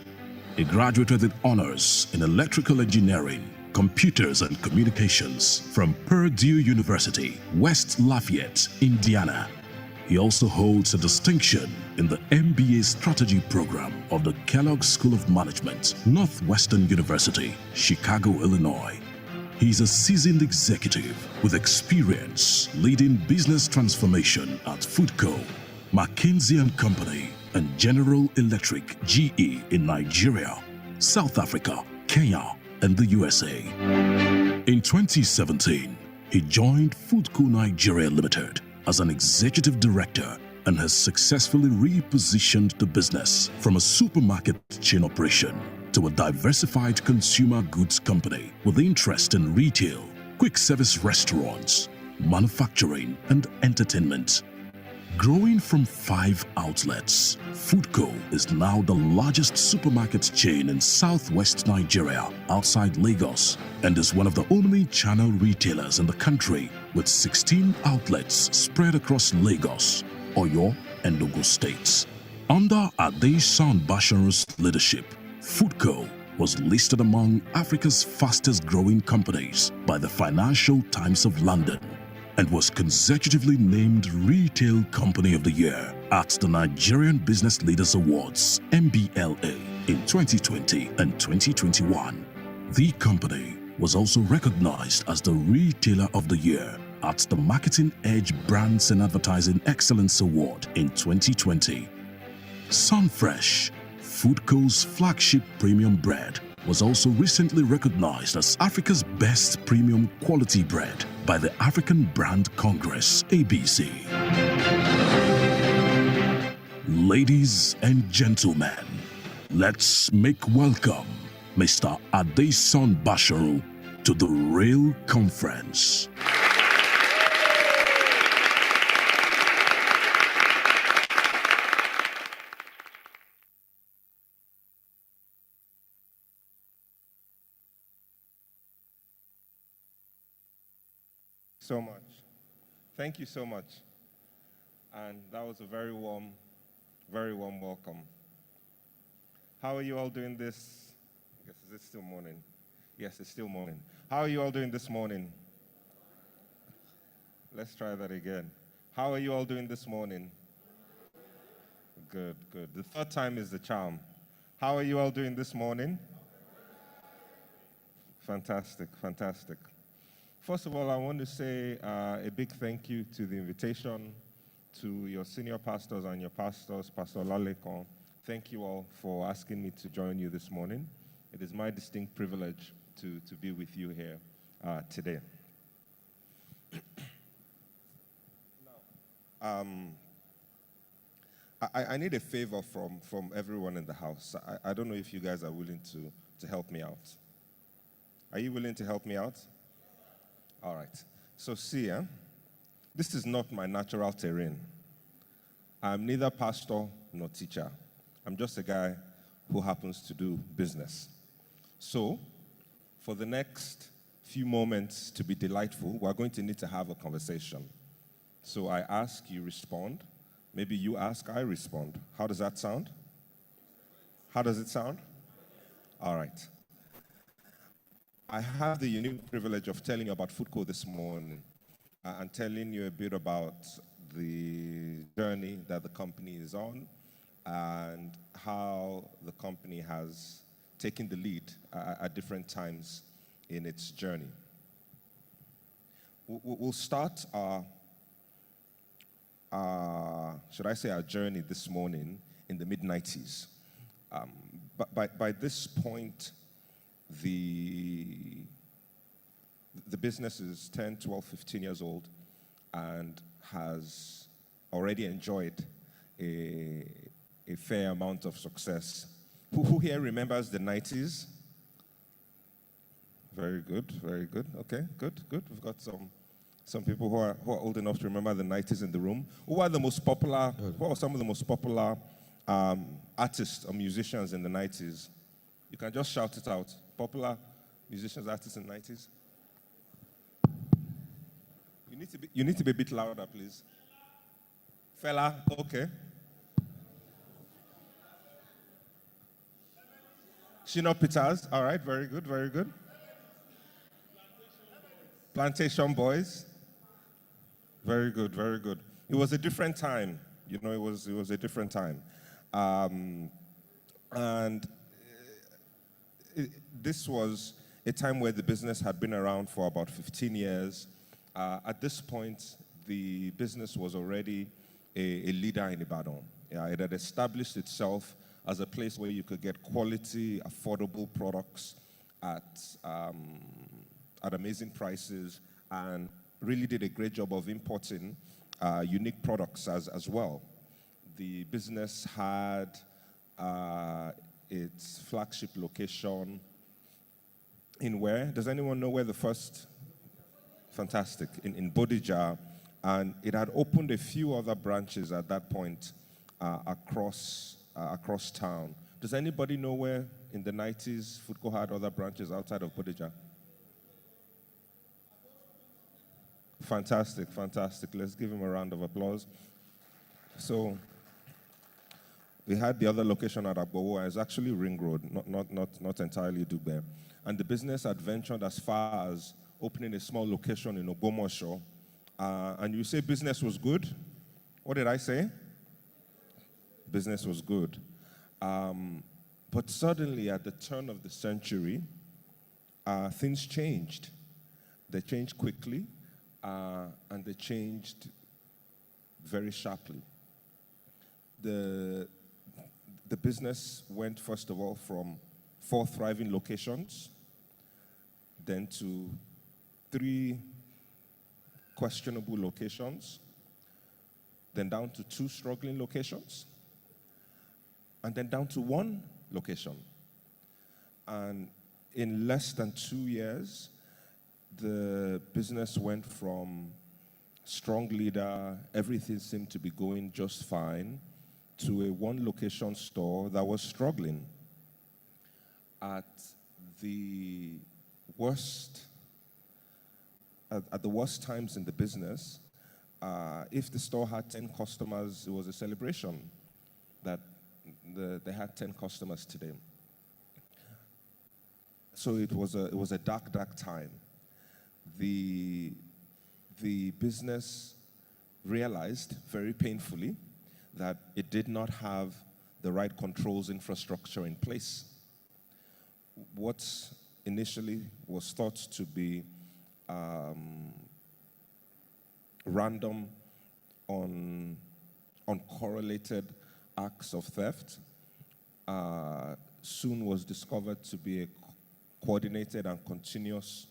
He graduated with honors in electrical engineering, computers and communications from Purdue University, West Lafayette, Indiana. He also holds a distinction in the MBA strategy program of the Kellogg School of Management, Northwestern University, Chicago, Illinois. He is a seasoned executive with experience leading business transformation at Foodco, McKinsey & Company, and General Electric GE in Nigeria, South Africa, Kenya, and the USA. In 2017, he joined Foodco Nigeria Limited as an executive director and has successfully repositioned the business from a supermarket chain operation to a diversified consumer goods company with interest in retail, quick service restaurants, manufacturing, and entertainment. Growing from 5 outlets, Foodco is now the largest supermarket chain in southwest Nigeria outside Lagos and is one of the omni-channel retailers in the country with 16 outlets spread across Lagos, Oyo, and Ogun states. Under Sun-Basaorun's leadership, Foodco was listed among Africa's fastest growing companies by the Financial Times of London and was consecutively named Retail Company of the Year at the Nigerian Business Leaders Awards (MBLA) in 2020 and 2021. The company was also recognized as the Retailer of the Year at the Marketing Edge Brands and Advertising Excellence Award in 2020. Sunfresh, Foodco's flagship premium bread, was also recently recognized as Africa's best premium quality bread by the African Brand Congress, ABC. Ladies and gentlemen, let's make welcome Mr. Sun-Basaorun to the R.E.A.L Conference. So much. Thank you so much. And that was a very warm welcome. How are you all doing this? I guess, is it still morning? Yes, it's still morning. How are you all doing this morning? Let's try that again. How are you all doing this morning? Good, good. The third time is the charm. How are you all doing this morning? Fantastic, fantastic. First of all, I want to say a big thank you to the invitation, to your senior pastors and your pastors, Pastor Lalekon. Thank you all for asking me to join you this morning. It is my distinct privilege to be with you here today. I need a favor from everyone in the house. I don't know if you guys are willing to help me out. Are you willing to help me out? All right. So see, this is not my natural terrain. I'm neither pastor nor teacher. I'm just a guy who happens to do business. So, for the next few moments to be delightful, we're going to need to have a conversation. So I ask, you respond. Maybe you ask, I respond. How does that sound? How does it sound? All right. I have the unique privilege of telling you about Foodco this morning and telling you a bit about the journey that the company is on and how the company has taken the lead at different times in its journey. We'll start should I say our journey this morning in the mid-90s. But by this point, the business is 10, 12, 15 years old and has already enjoyed a fair amount of success. Who here remembers the 90s? Very good, very good. Okay, good. We've got some people who are old enough to remember the 90s in the room. Who are the most popular? Who are some of the most popular artists or musicians in the 90s? You can just shout it out. Popular musicians, artists in the 90s. You need to be a bit louder, please. Fella, okay. Shino Peters, all right, very good, very good. Plantation Boys, very good, very good. It was a different time, you know, it was a different time. And this was a time where the business had been around for about 15 years. At this point, the business was already a leader in Ibadan. Yeah, it had established itself as a place where you could get quality, affordable products at amazing prices, and really did a great job of importing unique products as well. The business had its flagship location in where? Does anyone know where the first? Fantastic, in Bodija, and it had opened a few other branches at that point across town. Does anybody know where in the 90s Foodco had other branches outside of Bodija? Fantastic, fantastic. Let's give him a round of applause. So we had the other location at Agbowo. It's actually Ring Road, not entirely Dugbe. And the business had ventured as far as opening a small location in Ogbomoso. And you say business was good? What did I say? Business was good. But suddenly, at the turn of the century, things changed. They changed quickly, and they changed very sharply. The business went, first of all, from 4 thriving locations, then to 3 questionable locations, then down to 2 struggling locations, and then down to 1 location. And in less than 2 years, the business went from strong leader, everything seemed to be going just fine, to a 1-location store that was struggling. At the worst times in the business, if the store had 10 customers, it was a celebration that they had 10 customers today. So it was a dark time. The business realized very painfully that it did not have the right controls infrastructure in place. What initially was thought to be random, uncorrelated acts of theft soon was discovered to be a coordinated and continuous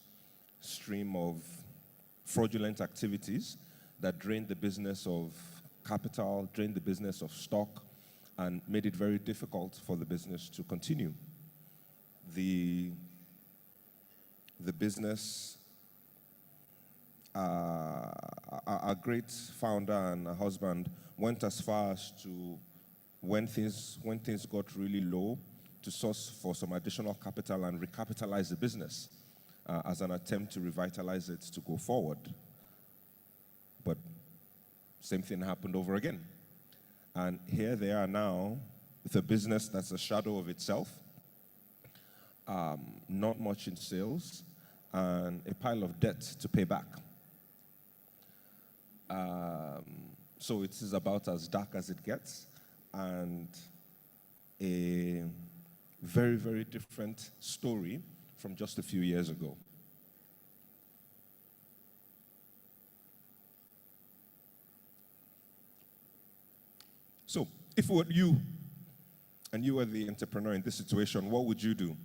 stream of fraudulent activities that drained the business of capital, drained the business of stock, and made it very difficult for the business to continue. The business, our great founder and husband went as far as to, when things got really low, to source for some additional capital and recapitalize the business as an attempt to revitalize it to go forward. But same thing happened over again. And here they are now with a business that's a shadow of itself, not much in sales, and a pile of debt to pay back. So it is about as dark as it gets, and a very, very different story from just a few years ago. So, if it were you, and you were the entrepreneur in this situation, what would you do? You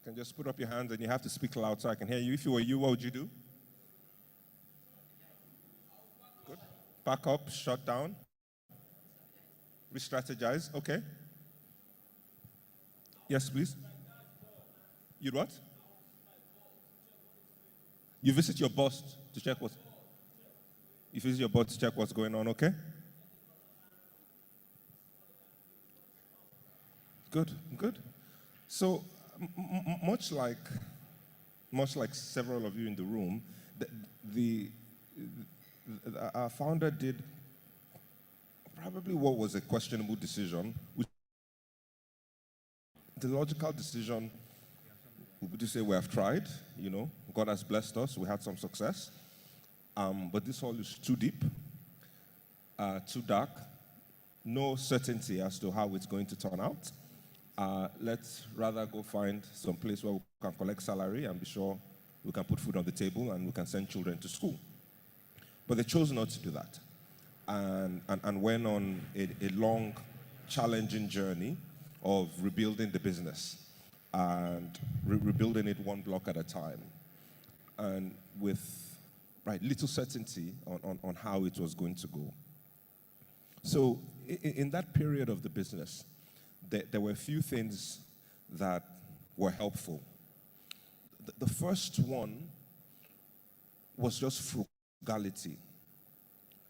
can just put up your hands, and you have to speak loud so I can hear you. If it were you, what would you do? Good. Pack up, shut down. Re-strategize, okay. Yes, please. You'd what? You visit your boss to check what? You visit your boss to check what's going on, okay? Good, good. So, much like several of you in the room, our founder did probably what was a questionable decision, which the logical decision would you say we have tried, God has blessed us, we had some success, but this all is too deep, too dark, no certainty as to how it's going to turn out. Let's rather go find some place where we can collect salary and be sure we can put food on the table and we can send children to school. But they chose not to do that and went on a long, challenging journey of rebuilding the business and rebuilding it one block at a time, and with little certainty on how it was going to go. So in that period of the business, there were a few things that were helpful. The first one was just frugality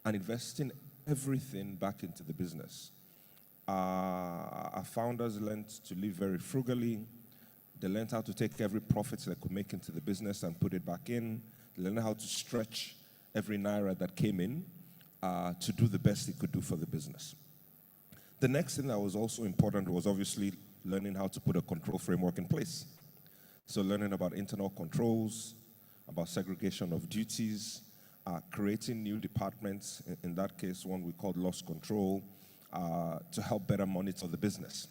and investing everything back into the business. Our founders learned to live very frugally. They learned how to take every profit they could make into the business and put it back in. They learned how to stretch every naira that came in to do the best it could do for the business. The next thing that was also important was obviously learning how to put a control framework in place. So learning about internal controls, about segregation of duties, creating new departments, in that case one we called loss control, to help better monitor the business.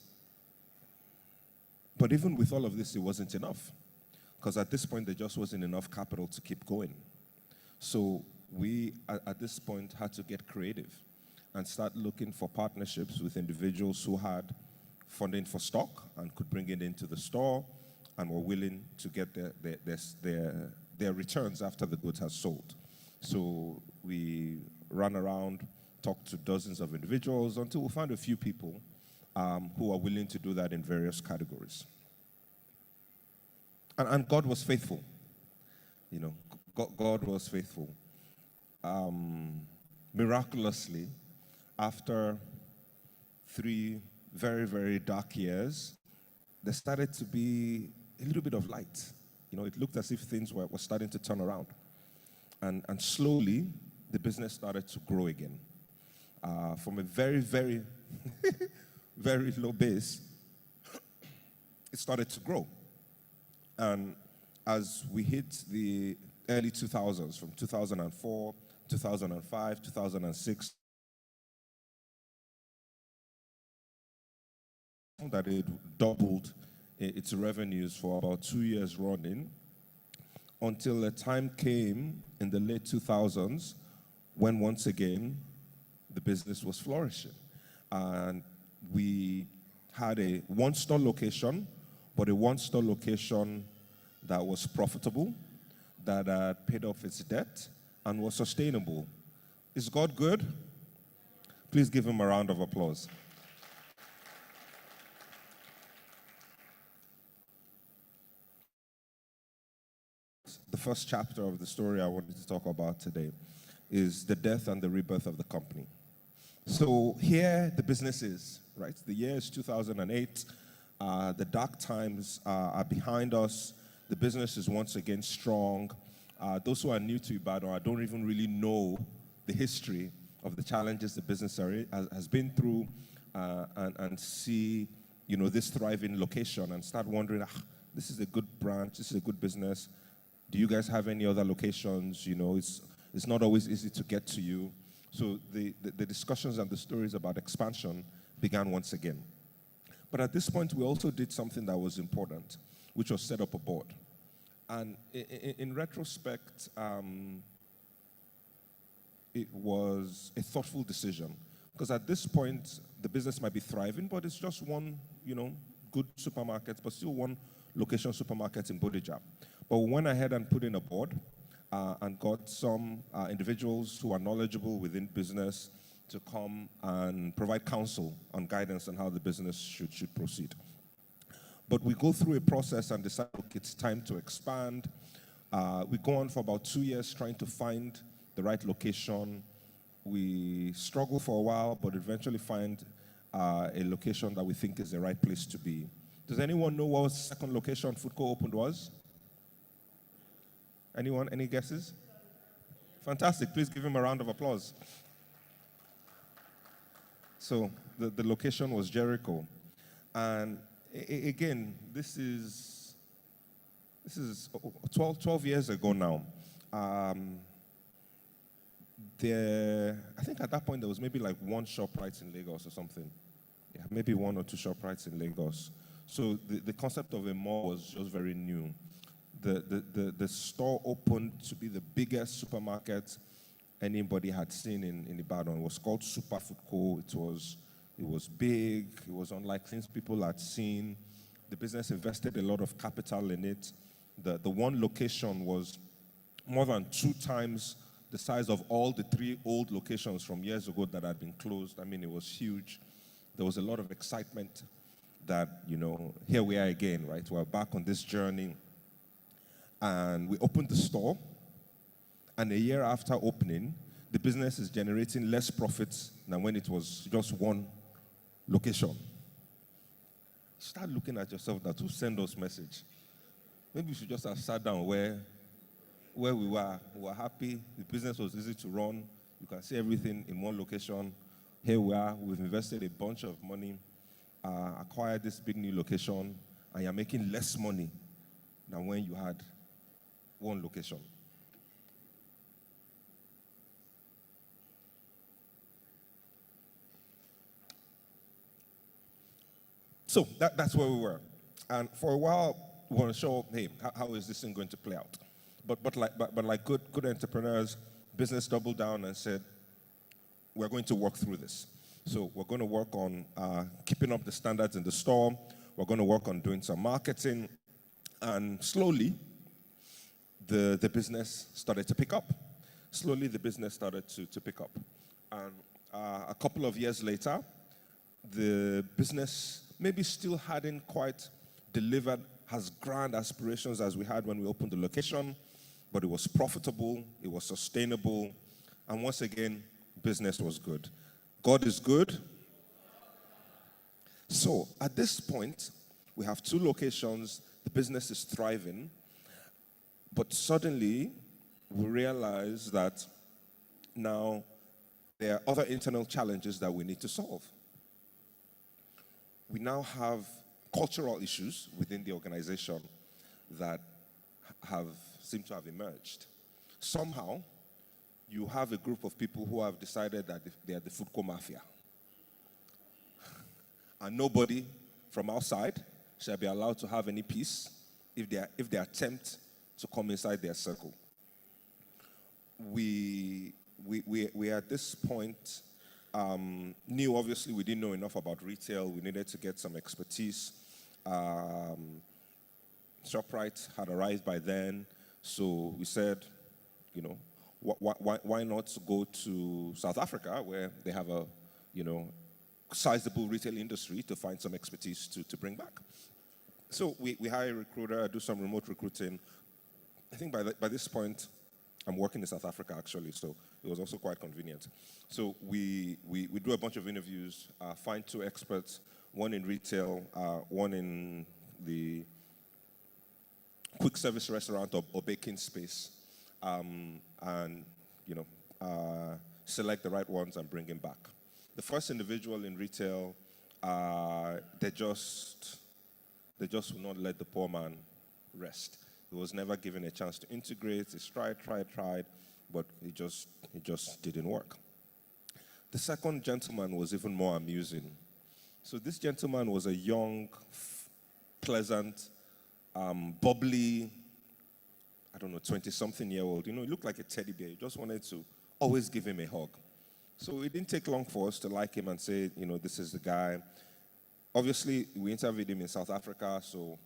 But even with all of this, it wasn't enough, because at this point there just wasn't enough capital to keep going. So we, at this point, had to get creative and start looking for partnerships with individuals who had funding for stock and could bring it into the store and were willing to get their returns after the goods are sold. So we ran around, talked to dozens of individuals until we found a few people who are willing to do that in various categories. And God was faithful. God was faithful. Miraculously, after 3 very, very dark years, there started to be a little bit of light. It looked as if things were starting to turn around. And slowly, the business started to grow again. From a very, very, very low base, it started to grow. And as we hit the early 2000s, from 2004, 2005, 2006, that it doubled its revenues for about 2 years running, until a time came in the late 2000s when once again the business was flourishing. And we had a one-store location, but a one-store location that was profitable, that had paid off its debt, and was sustainable. Is God good? Please give him a round of applause. The first chapter of the story I wanted to talk about today is the death and the rebirth of the company. So here the business is, right? The year is 2008. The dark times are behind us. The business is once again strong. Those who are new to Ibadan, I don't even really know the history of the challenges the business has been through, and see, this thriving location and start wondering, this is a good branch, this is a good business. Do you guys have any other locations? It's not always easy to get to you. So the discussions and the stories about expansion began once again. But at this point, we also did something that was important, which was set up a board. And in retrospect, it was a thoughtful decision. Because at this point, the business might be thriving, but it's just one, good supermarket, but still one location supermarket in Bodija. But we went ahead and put in a board and got some individuals who are knowledgeable within business to come and provide counsel and guidance on how the business should proceed. But we go through a process and decide, look, it's time to expand. We go on for about 2 years trying to find the right location. We struggle for a while, but eventually find a location that we think is the right place to be. Does anyone know what the second location Foodco opened was? Anyone? Any guesses? Fantastic. Please give him a round of applause. So the location was Jericho. And again, this is 12 years ago now. I think at that point there was maybe like one ShopRite in Lagos or something. Yeah, maybe one or two ShopRites in Lagos. So the concept of a mall was just very new. The store opened to be the biggest supermarket anybody had seen in Ibadan. It was called Superfood Co. It was big. It was unlike things people had seen. The business invested a lot of capital in it. The one location was more than 2 times the size of all the 3 old locations from years ago that had been closed. I mean, it was huge. There was a lot of excitement that, here we are again, right? We're back on this journey. And we opened the store. And a year after opening, the business is generating less profits than when it was just one location. Start looking at yourself that will send us message. Maybe we should just have sat down where we were. We were happy. The business was easy to run. You can see everything in one location. Here we are. We've invested a bunch of money, acquired this big new location, and you're making less money than when you had one location. So that's where we were. And for a while, we want to show, hey, how is this thing going to play out? But like good entrepreneurs, business doubled down and said, we're going to work through this. So we're going to work on keeping up the standards in the store. We're going to work on doing some marketing. And slowly, the business started to pick up. Slowly, the business started to pick up. And a couple of years later, the business maybe still hadn't quite delivered as grand aspirations as we had when we opened the location, but it was profitable, it was sustainable, and once again, business was good. God is good. So at this point, we have 2 locations, the business is thriving, but suddenly we realize that now there are other internal challenges that we need to solve. We now have cultural issues within the organization that seem to have emerged. Somehow, you have a group of people who have decided that they are the food co mafia. And nobody from outside shall be allowed to have any peace if they attempt to come inside their circle. We at this point knew, obviously, we didn't know enough about retail. We needed to get some expertise. ShopRite had arrived by then, so we said, why not go to South Africa, where they have a, sizable retail industry, to find some expertise to bring back. So we hire a recruiter, do some remote recruiting. I think by this point, I'm working in South Africa, actually, so it was also quite convenient. So we do a bunch of interviews, find 2 experts, one in retail, one in the quick service restaurant or baking space, and select the right ones and bring him back. The first individual in retail, they just will not let the poor man rest. He was never given a chance to integrate. He tried, but it just didn't work. The second gentleman was even more amusing. So this gentleman was a young, pleasant, bubbly, 20-something-year-old. He looked like a teddy bear. You just wanted to always give him a hug. So it didn't take long for us to like him and say, this is the guy. Obviously, we interviewed him in South Africa, so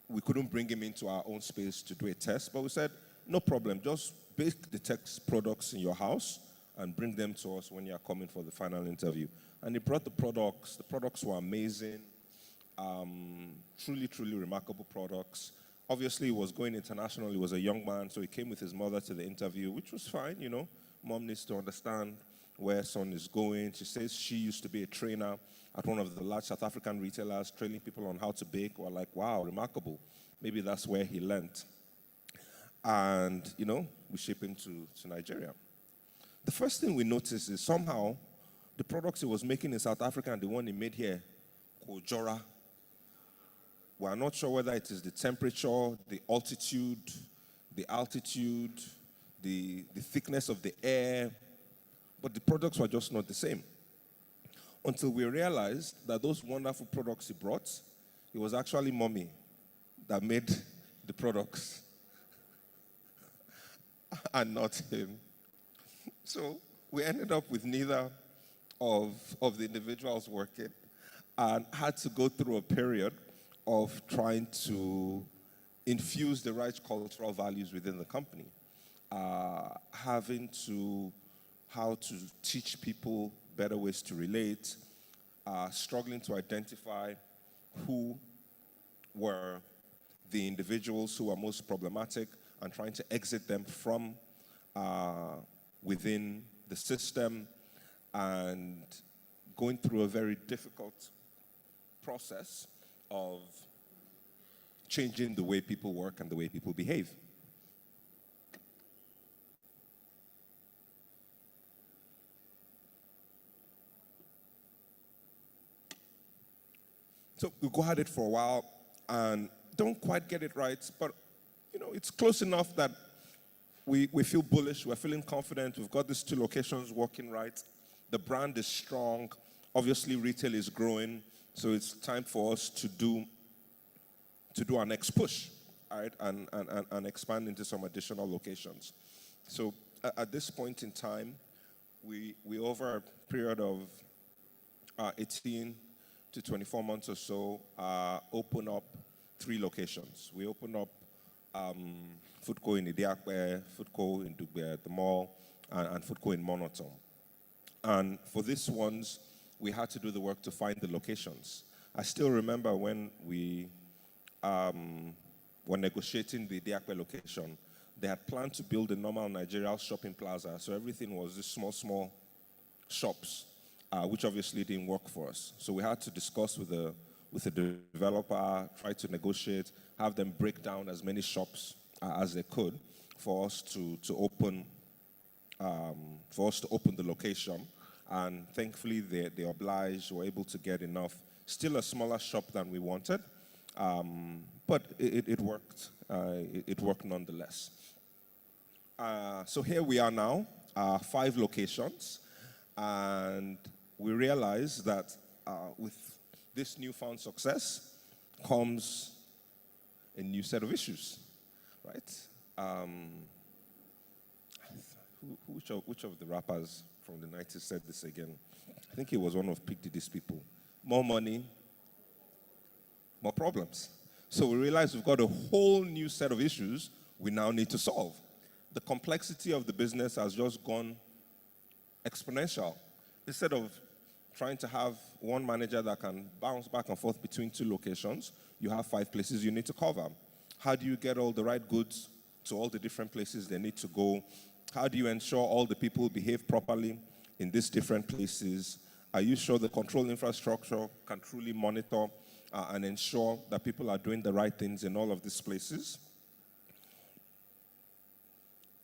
we couldn't bring him into our own space to do a test, but we said, no problem, just bake the test products in your house and bring them to us when you're coming for the final interview. And he brought the products. The products were amazing, truly, truly remarkable products. Obviously, he was going international. He was a young man, so he came with his mother to the interview, which was fine, Mom needs to understand where son is going. She says she used to be a trainer at one of the large South African retailers, training people on how to bake. We're like, wow, remarkable. Maybe that's where he learned. and, we ship him to Nigeria. The first thing we noticed is somehow the products he was making in South Africa and the one he made here, Kojora, we are not sure whether it is the temperature, the altitude, the thickness of the air, but the products were just not the same. Until we realized that those wonderful products he brought, it was actually mommy that made the products and not him. So we ended up with neither of the individuals working and had to go through a period of trying to infuse the right cultural values within the company. Having to how to teach people better ways to relate, struggling to identify who were the individuals who were most problematic and trying to exit them from within the system, and going through a very difficult process of changing the way people work and the way people behave. So we go at it for a while and don't quite get it right, but it's close enough that we feel bullish, we're feeling confident, we've got these 2 locations working right, the brand is strong, obviously retail is growing, so it's time for us to do our next push, all right, and expand into some additional locations. So at this point in time, we over a period of 18 to 24 months or so, open up 3 locations. We open up food co in Idiakwe, food co in Dugbe at the mall, and food co in Monotom. And for these ones, we had to do the work to find the locations. I still remember when we were negotiating the Idiakwe location, they had planned to build a normal Nigerian shopping plaza, so everything was just small shops, which obviously didn't work for us. So we had to discuss with the developer, try to negotiate, have them break down as many shops as they could for us to open the location. And thankfully, they obliged, were able to get enough. Still a smaller shop than we wanted, but it worked. It worked nonetheless. So here we are now, 5 locations, and we realize that with this newfound success comes a new set of issues, right? Which of the rappers from the 90s said this again? I think it was one of P. Diddy's people. More money, more problems. So we realize we've got a whole new set of issues we now need to solve. The complexity of the business has just gone exponential. Instead of trying to have one manager that can bounce back and forth between 2 locations, you have 5 places you need to cover. How do you get all the right goods to all the different places they need to go? How do you ensure all the people behave properly in these different places? Are you sure the control infrastructure can truly monitor and ensure that people are doing the right things in all of these places?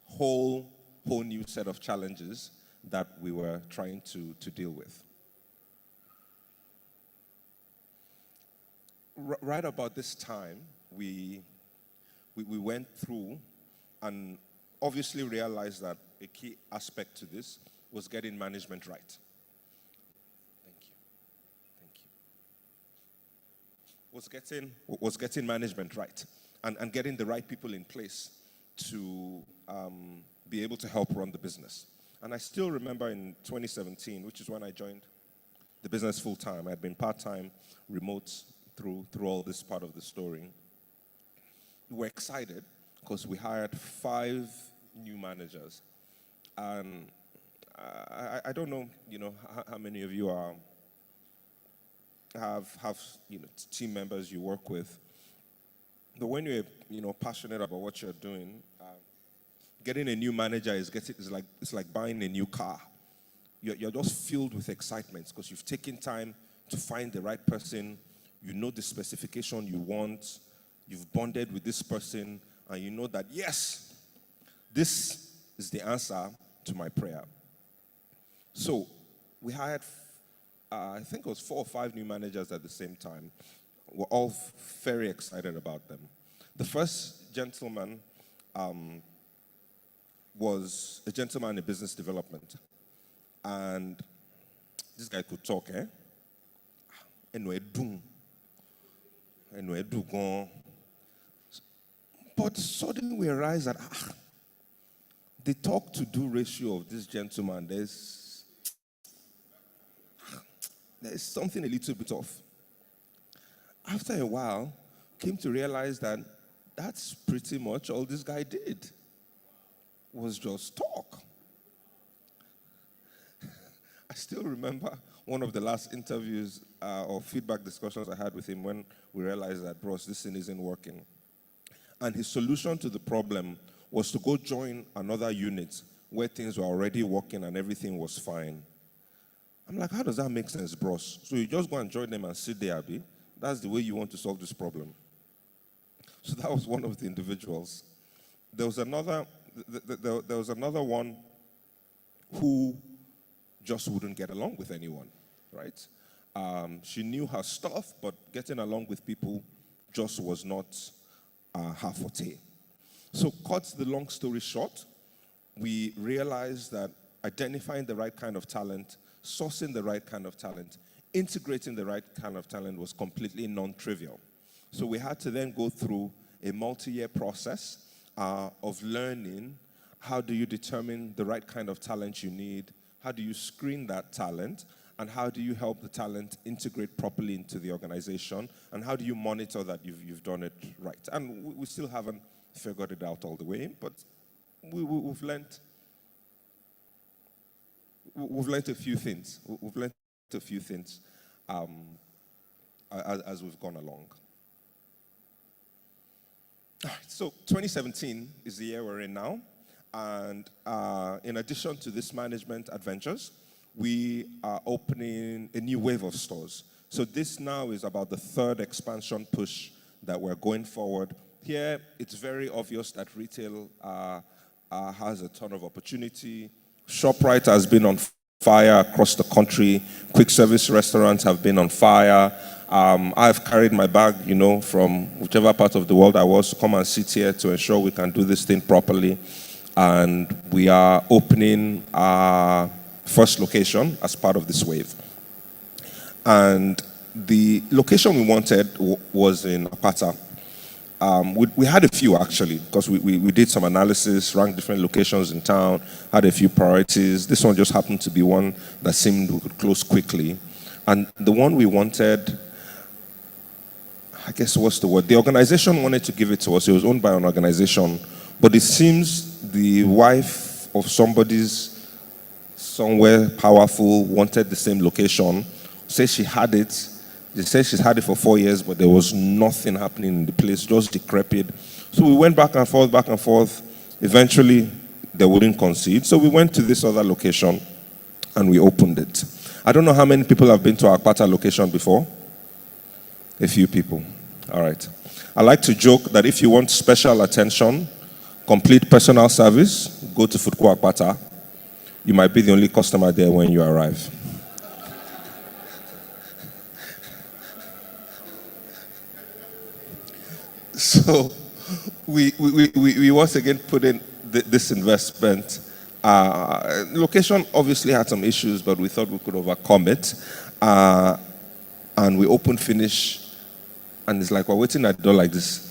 Whole new set of challenges that we were trying to deal with. Right about this time, we went through and obviously realized that a key aspect to this was getting management right. Was getting management right and getting the right people in place to be able to help run the business. And I still remember in 2017, which is when I joined the business full time. I had been part-time, remote through all this part of the story. We were excited because we hired 5 new managers. And I don't know, how many of you have team members you work with. But when you're passionate about what you're doing, getting a new manager is like buying a new car. You're just filled with excitement because you've taken time to find the right person. You know the specification you want. You've bonded with this person, and you know that yes, This is the answer to my prayer. So we hired, I think it was 4 or 5 new managers at the same time. We're all very excited about them. The first gentleman was a gentleman in business development. And this guy could talk, eh? But suddenly we realized that the talk to do ratio of this gentleman, there's something a little bit off. After a while, came to realize that that's pretty much all this guy did, was just talk. I still remember one of the last interviews or feedback discussions I had with him when we realized that, bros, this thing isn't working. And his solution to the problem was to go join another unit where things were already working and everything was fine. I'm like, how does that make sense, bros? So you just go and join them and sit there, Abi? That's the way you want to solve this problem. So that was one of the individuals. There was another one who just wouldn't get along with anyone, right? She knew her stuff, but getting along with people just was not her forte. So cut the long story short, we realized that identifying the right kind of talent, sourcing the right kind of talent, integrating the right kind of talent was completely non-trivial. So we had to then go through a multi-year process of learning how do you determine the right kind of talent you need, how do you screen that talent, and how do you help the talent integrate properly into the organization, and how do you monitor that you've done it right. And we still haven't figured it out all the way, but we've learned a few things. We've learned a few things as we've gone along. All right, so 2017 is the year we're in now. And in addition to this management adventures, we are opening a new wave of stores. So this now is about the 3rd expansion push that we're going forward. Here, it's very obvious that retail has a ton of opportunity. ShopRite has been on fire across the country. Quick service restaurants have been on fire. I've carried my bag, from whichever part of the world I was to come and sit here to ensure we can do this thing properly. And we are opening our first location as part of this wave. And the location we wanted was in Apata. We had a few actually, because we did some analysis, ranked different locations in town, had a few priorities. This one just happened to be one that seemed we could close quickly. And the one we wanted, I guess what's the word? The organization wanted to give it to us. It was owned by an organization, but it seems the wife of somebody's somewhere powerful wanted the same location. Says she had it. They said she's had it for 4 years, but there was nothing happening in the place, just decrepit. So we went back and forth. Eventually, they wouldn't concede. So we went to this other location and we opened it. I don't know how many people have been to our Akpata location before. A few people. All right. I like to joke that if you want special attention, complete personal service, go to Foodco Akpata. You might be the only customer there when you arrive. So we once again put in this investment. Location obviously had some issues, but we thought we could overcome it. And we opened, finish, and it's like we're waiting at the door like this.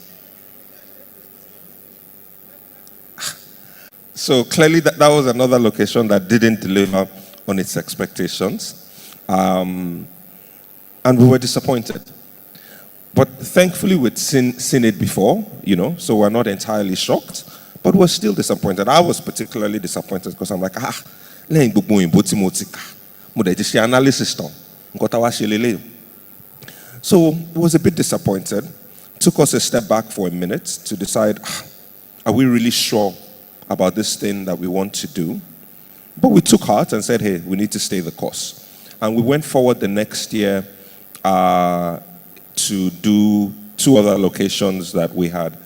So clearly that was another location that didn't deliver on its expectations. And we were disappointed. But thankfully we'd seen it before, so we're not entirely shocked, but we're still disappointed. I was particularly disappointed because I'm like, so I was a bit disappointed. Took us a step back for a minute to decide, are we really sure about this thing that we want to do? But we took heart and said, hey, we need to stay the course. And we went forward the next year to do 2 other locations that we had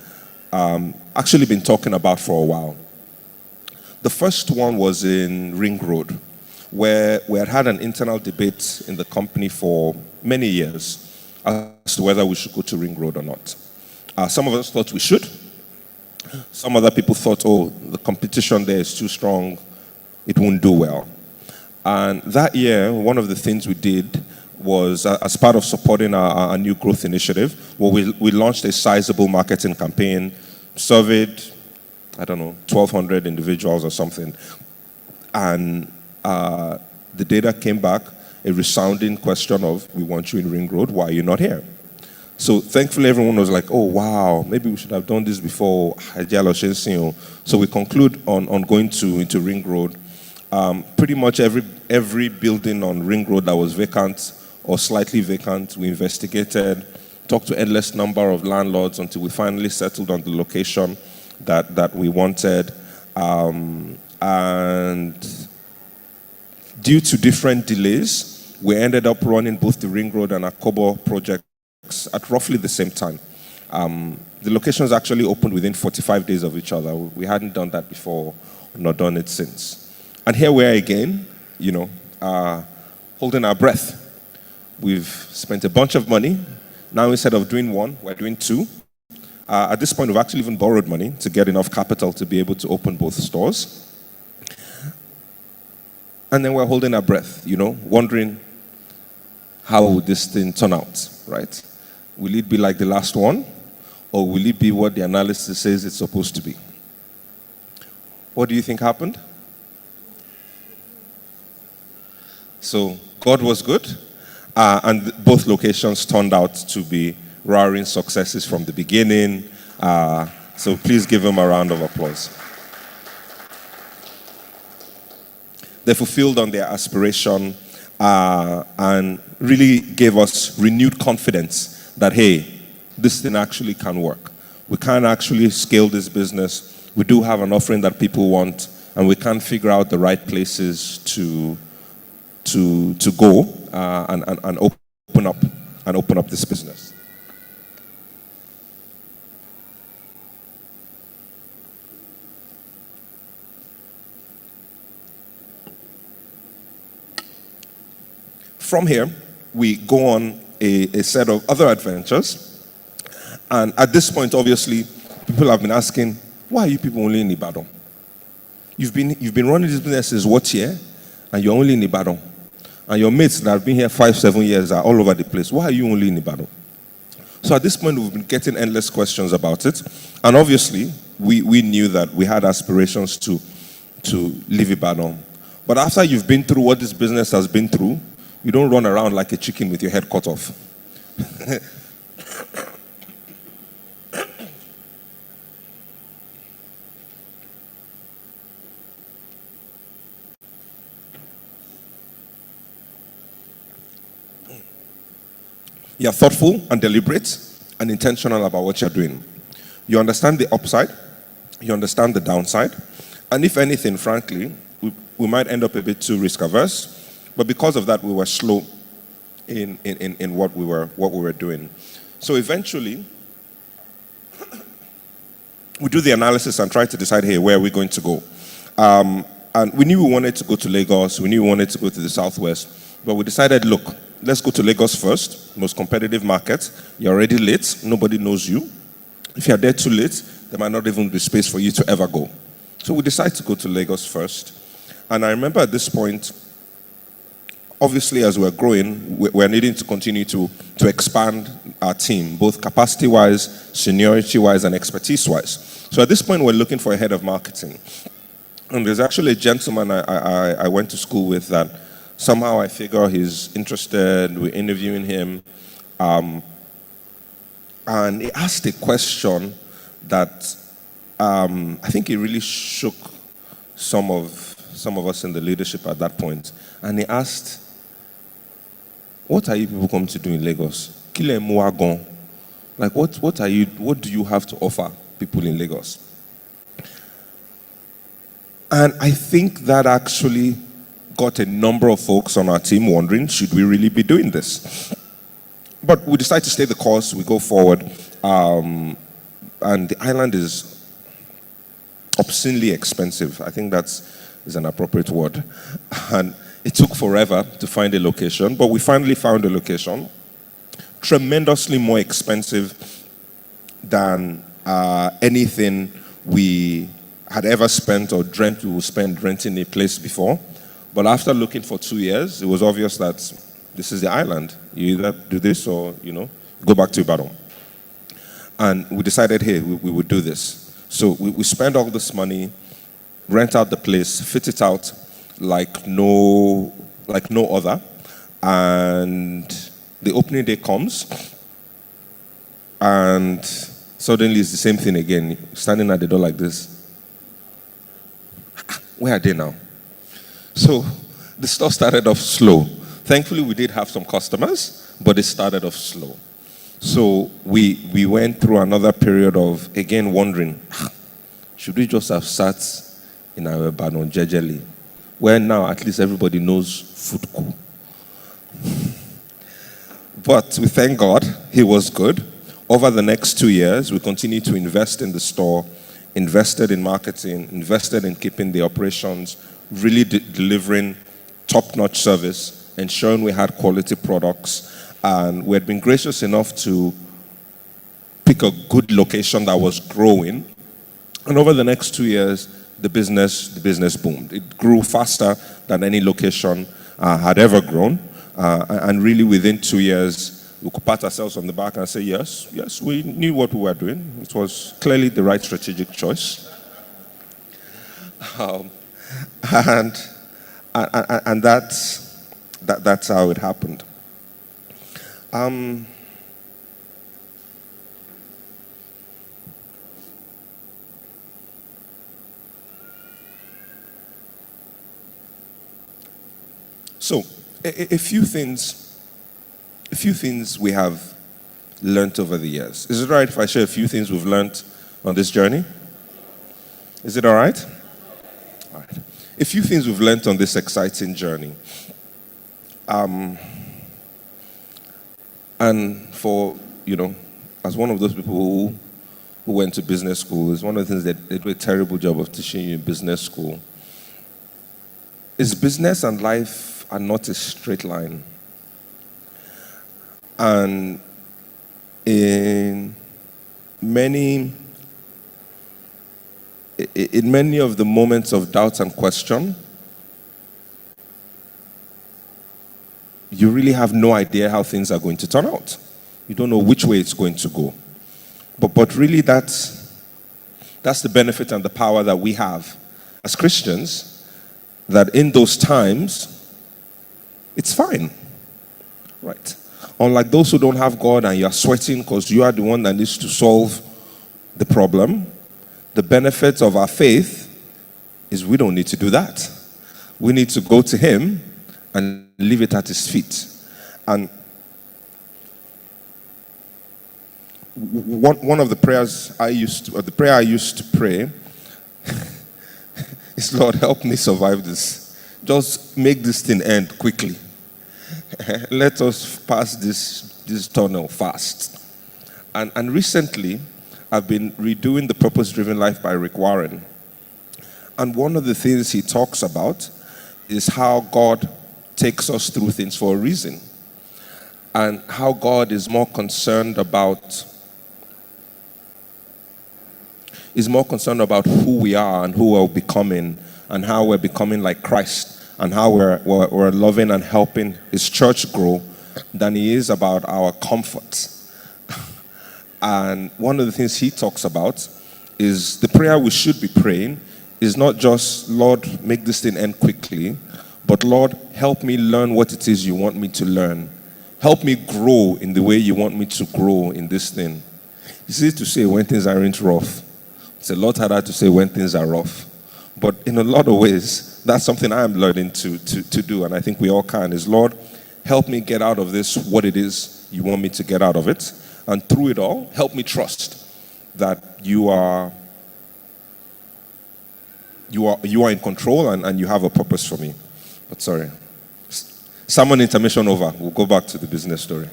actually been talking about for a while. The first one was in Ring Road, where we had had an internal debate in the company for many years as to whether we should go to Ring Road or not. Some of us thought we should. Some other people thought, oh, the competition there is too strong, it won't do well. And that year, one of the things we did was, as part of supporting our new growth initiative, well, we launched a sizable marketing campaign, surveyed, 1,200 individuals or something. And the data came back, a resounding question of, we want you in Ring Road, why are you not here? So thankfully everyone was like, oh wow, maybe we should have done this before. So we conclude on going into Ring Road. Pretty much every building on Ring Road that was vacant or slightly vacant, we investigated, talked to endless number of landlords until we finally settled on the location that we wanted. And due to different delays, we ended up running both the Ring Road and Akobo projects at roughly the same time. The locations actually opened within 45 days of each other. We hadn't done that before, not done it since. And here we are again, holding our breath. We've spent a bunch of money. Now instead of doing one, we're doing two. At this point, we've actually even borrowed money to get enough capital to be able to open both stores. And then we're holding our breath, wondering how would this thing turn out, right? Will it be like the last one? Or will it be what the analysis says it's supposed to be? What do you think happened? So God was good, and both locations turned out to be roaring successes from the beginning. So please give them a round of applause. They fulfilled on their aspiration and really gave us renewed confidence that, hey, this thing actually can work. We can actually scale this business. We do have an offering that people want, and we can figure out the right places to go and open up this business. From here, we go on a set of other adventures. And at this point, obviously, people have been asking, why are you people only in Ibadan? You've been running this business since what year? And you're only in Ibadan. And your mates that have been here 5-7 years are all over the place. Why are you only in Ibadan? So at this point, we've been getting endless questions about it. And obviously, we knew that we had aspirations to leave Ibadan. But after you've been through what this business has been through, you don't run around like a chicken with your head cut off. You're thoughtful and deliberate and intentional about what you're doing. You understand the upside, you understand the downside, and if anything, frankly, we might end up a bit too risk averse. But because of that, we were slow in what we were doing. So eventually, we do the analysis and try to decide, hey, where are we going to go? And we knew we wanted to go to Lagos. We knew we wanted to go to the Southwest. But we decided, look, let's go to Lagos first, most competitive market. You're already late. Nobody knows you. If you're there too late, there might not even be space for you to ever go. So we decided to go to Lagos first. And I remember at this point, obviously, as we're growing, we're needing to continue to expand our team, both capacity-wise, seniority-wise, and expertise-wise. So at this point, we're looking for a head of marketing. And there's actually a gentleman I went to school with that somehow I figure he's interested. We're interviewing him. And he asked a question that I think it really shook some of us in the leadership at that point. And he asked, what are you people coming to do in Lagos? Kile muagon. Like, what do you have to offer people in Lagos? And I think that actually got a number of folks on our team wondering, should we really be doing this? But we decided to stay the course, we go forward, and the island is obscenely expensive. I think is an appropriate word. And it took forever to find a location, but we finally found a location. Tremendously more expensive than anything we had ever spent or dreamt we would spend renting a place before. But after looking for 2 years, it was obvious that this is the island. You either do this or, go back to Ibadan. And we decided, hey, we would do this. So we spent all this money, rent out the place, fit it out like no other. And the opening day comes, and suddenly it's the same thing again. Standing at the door like this. Where are they now? So the store started off slow. Thankfully, we did have some customers, but it started off slow. So we went through another period of, again, wondering, should we just have sat in our Ibadan jejely, where now at least everybody knows food cool. But we thank God, He was good. Over the next 2 years, we continued to invest in the store, invested in marketing, invested in keeping the operations, really delivering top-notch service, ensuring we had quality products. And we had been gracious enough to pick a good location that was growing. And over the next 2 years, the business boomed. It grew faster than any location had ever grown. And really within 2 years, we could pat ourselves on the back and say, yes, we knew what we were doing. It was clearly the right strategic choice. And that's how it happened. So, a few things we have learned over the years. Is it all right if I share a few things we've learned on this journey? Is it all right? All right. A few things we've learned on this exciting journey. And for, as one of those people who went to business school, is one of the things that they do a terrible job of teaching you in business school, is business and life are not a straight line. And in many of the moments of doubt and question, you really have no idea how things are going to turn out. You don't know which way it's going to go. But really that's the benefit and the power that we have as Christians, that in those times, it's fine. Right? Unlike those who don't have God and you're sweating because you are the one that needs to solve the problem, the benefit of our faith is we don't need to do that. We need to go to Him and leave it at His feet. And one of the prayers the prayer I used to pray is, Lord, help me survive this. Just make this thing end quickly. Let us pass this tunnel fast. And recently, I've been redoing The Purpose-Driven Life by Rick Warren. And one of the things he talks about is how God takes us through things for a reason. And how God is more concerned about who we are and who we're becoming, and how we're becoming like Christ, and how we're loving and helping His church grow, than He is about our comfort. And one of the things he talks about is the prayer we should be praying is not just, Lord, make this thing end quickly, but Lord, help me learn what it is you want me to learn. Help me grow in the way you want me to grow in this thing. It's easy to say when things aren't rough. It's a lot harder to say when things are rough. But in a lot of ways, that's something I am learning to do, and I think we all can, is, Lord, help me get out of this what it is you want me to get out of it. And through it all, help me trust that you are in control and you have a purpose for me. But sorry. Sermon intermission over. We'll go back to the business story.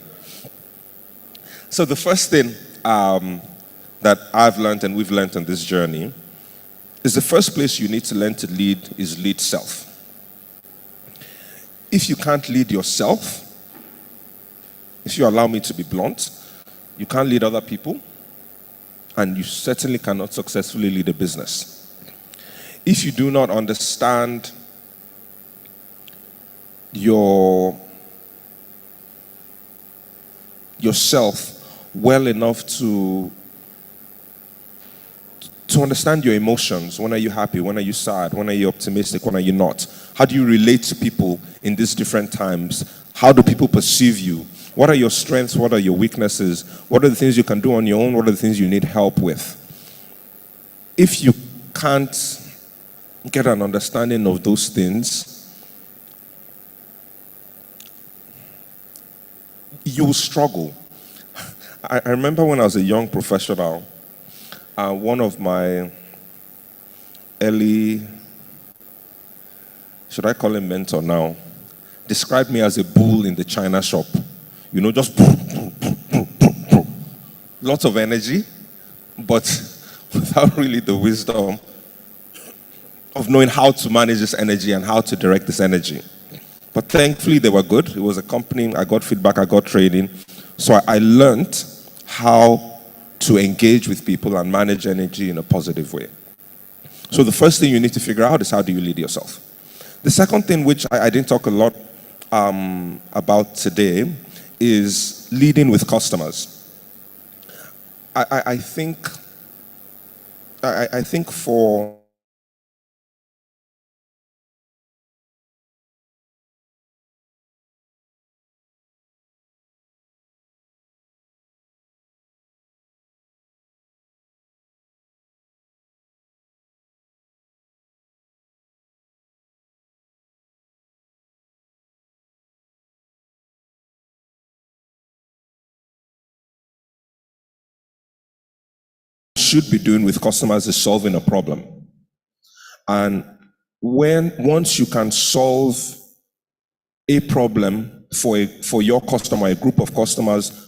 So the first thing that I've learned and we've learned on this journey is the first place you need to learn to lead is lead self. If you can't lead yourself, if you allow me to be blunt, you can't lead other people, and you certainly cannot successfully lead a business. If you do not understand yourself well enough to understand your emotions. When are you happy? When are you sad? When are you optimistic? When are you not? How do you relate to people in these different times? How do people perceive you? What are your strengths? What are your weaknesses? What are the things you can do on your own? What are the things you need help with? If you can't get an understanding of those things, you will struggle. I remember when I was a young professional, one of my early, should I call him mentor now, described me as a bull in the china shop. You know, just lots of energy, but without really the wisdom of knowing how to manage this energy and how to direct this energy. But thankfully, they were good. It was a company. I got feedback. I got training. So I learned how to engage with people and manage energy in a positive way. So the first thing you need to figure out is how do you lead yourself. The second thing, which I didn't talk a lot about today, is leading with customers. I think for should be doing with customers is solving a problem. And once you can solve a problem for your customer, a group of customers,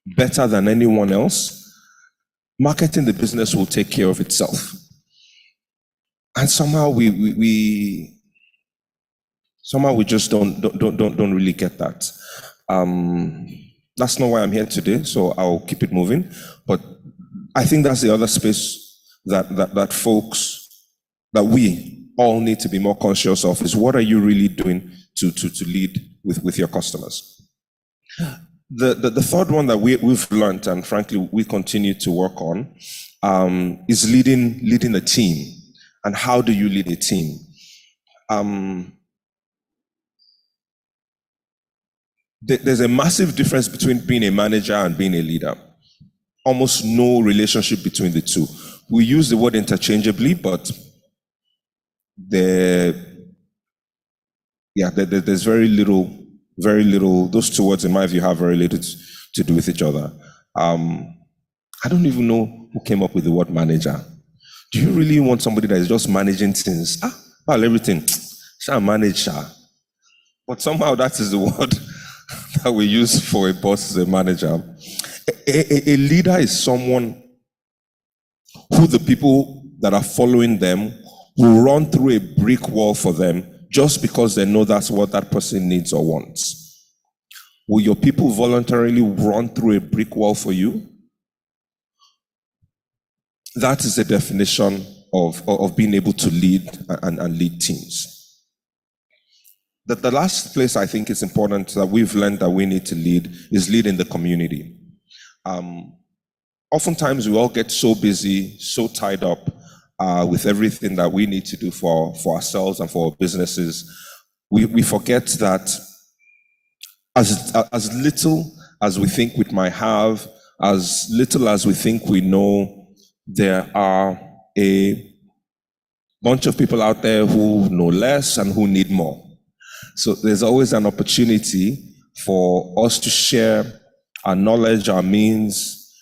better than anyone else, marketing the business will take care of itself. And somehow we just don't really get that. That's not why I'm here today, so I'll keep it moving. But I think that's the other space that folks, that we all need to be more conscious of, is what are you really doing to lead with your customers. The third one that we've learned, and frankly we continue to work on, is leading a team. And how do you lead a team? There's a massive difference between being a manager and being a leader. Almost no relationship between the two. We use the word interchangeably, but there's very little, those two words in my view have very little to do with each other. I don't even know who came up with the word manager. Do you really want somebody that is just managing things? Well, everything, shall manage, but somehow that is the word that we use for a boss as a manager. A leader is someone who the people that are following them will run through a brick wall for them just because they know that's what that person needs or wants. Will your people voluntarily run through a brick wall for you? That is the definition of being able to lead and lead teams. The last place I think is important that we've learned that we need to lead is lead in the community. Oftentimes we all get so busy, so tied up with everything that we need to do for ourselves and for our businesses. We forget that as little as we think we might have, as little as we think we know, there are a bunch of people out there who know less and who need more. So there's always an opportunity for us to share our knowledge, our means,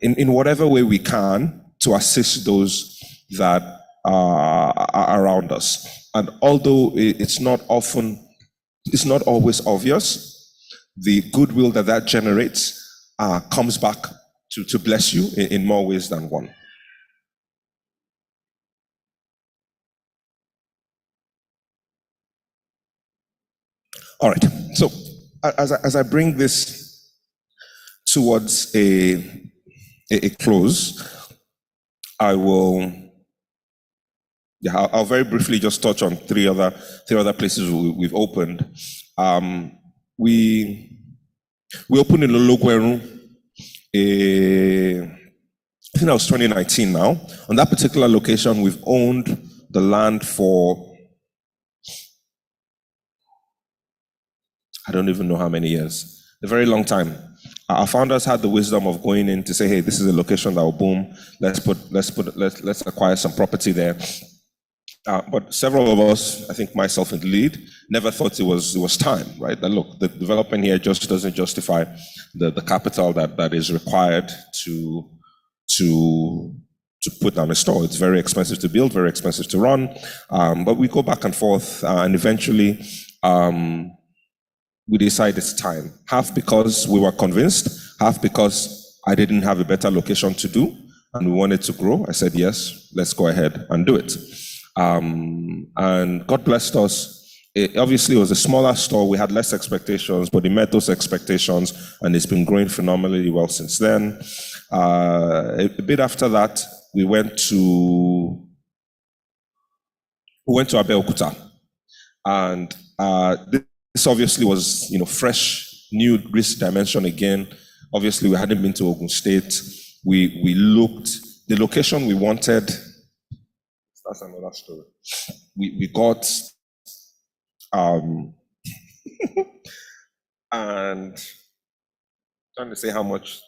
in whatever way we can to assist those that are around us. And although it's not always obvious, the goodwill that generates comes back to bless you in more ways than one. All right. So as I bring this towards a close, I'll very briefly just touch on three other places we've opened. We opened in Ologweru, I think that was 2019 now. On that particular location, we've owned the land for, I don't even know how many years, a very long time. Our founders had the wisdom of going in to say, hey, this is a location that will boom. Let's acquire some property there. But several of us, I think myself in the lead, never thought it was time, right? That look, the development here just doesn't justify the capital that is required to put down a store. It's very expensive to build, very expensive to run. But we go back and forth, and eventually we decide it's time. Half because we were convinced, half because I didn't have a better location to do, and we wanted to grow. I said, yes, let's go ahead and do it. And God blessed us. Obviously, it was a smaller store. We had less expectations, but it met those expectations, and it's been growing phenomenally well since then. A bit after that, we went to Abeokuta, and this obviously was, fresh, new risk dimension again. Obviously, we hadn't been to Ogun State. We looked, the location we wanted. That's another story. We got, and I'm trying to say how much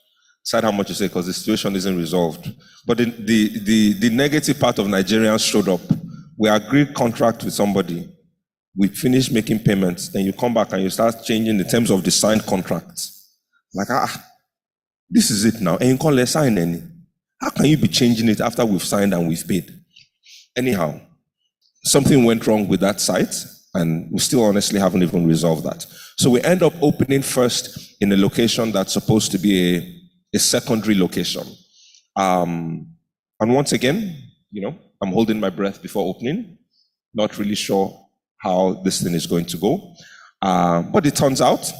to say because the situation isn't resolved. But the negative part of Nigerians showed up. We agreed contract with somebody. We finished making payments. Then you come back and you start changing the terms of the signed contract. Like, this is it now. And you can't sign any. How can you be changing it after we've signed and we've paid? Anyhow, something went wrong with that site, and we still honestly haven't even resolved that. So we end up opening first in a location that's supposed to be a secondary location. And once again, I'm holding my breath before opening, not really sure how this thing is going to go. But it turns out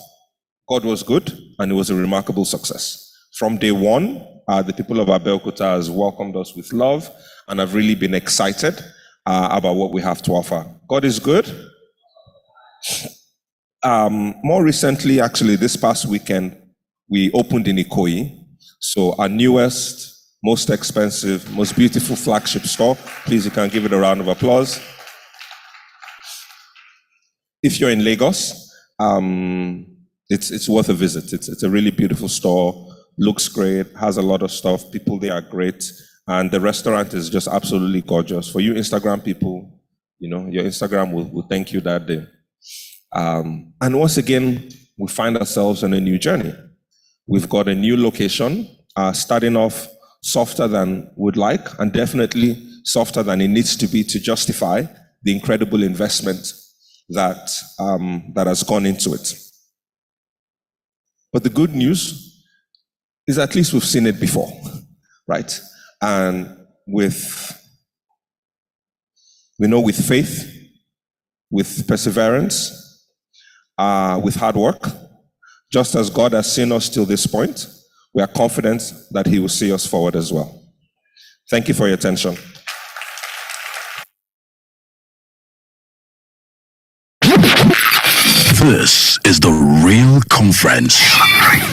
God was good, and it was a remarkable success. From day one, the people of Abeokuta has welcomed us with love, and I've really been excited about what we have to offer. God is good. More recently, actually, this past weekend, we opened in Ikoyi. So our newest, most expensive, most beautiful flagship store. Please, you can give it a round of applause. If you're in Lagos, it's worth a visit. It's a really beautiful store. Looks great, has a lot of stuff. People there are great. And the restaurant is just absolutely gorgeous. For you Instagram people, your Instagram will thank you that day. And once again, we find ourselves on a new journey. We've got a new location, starting off softer than we'd like, and definitely softer than it needs to be to justify the incredible investment that has gone into it. But the good news is at least we've seen it before, right? And with faith, with perseverance, with hard work, just as God has seen us till this point, we are confident that He will see us forward as well. Thank you for your attention. This is the R.E.A.L Conference,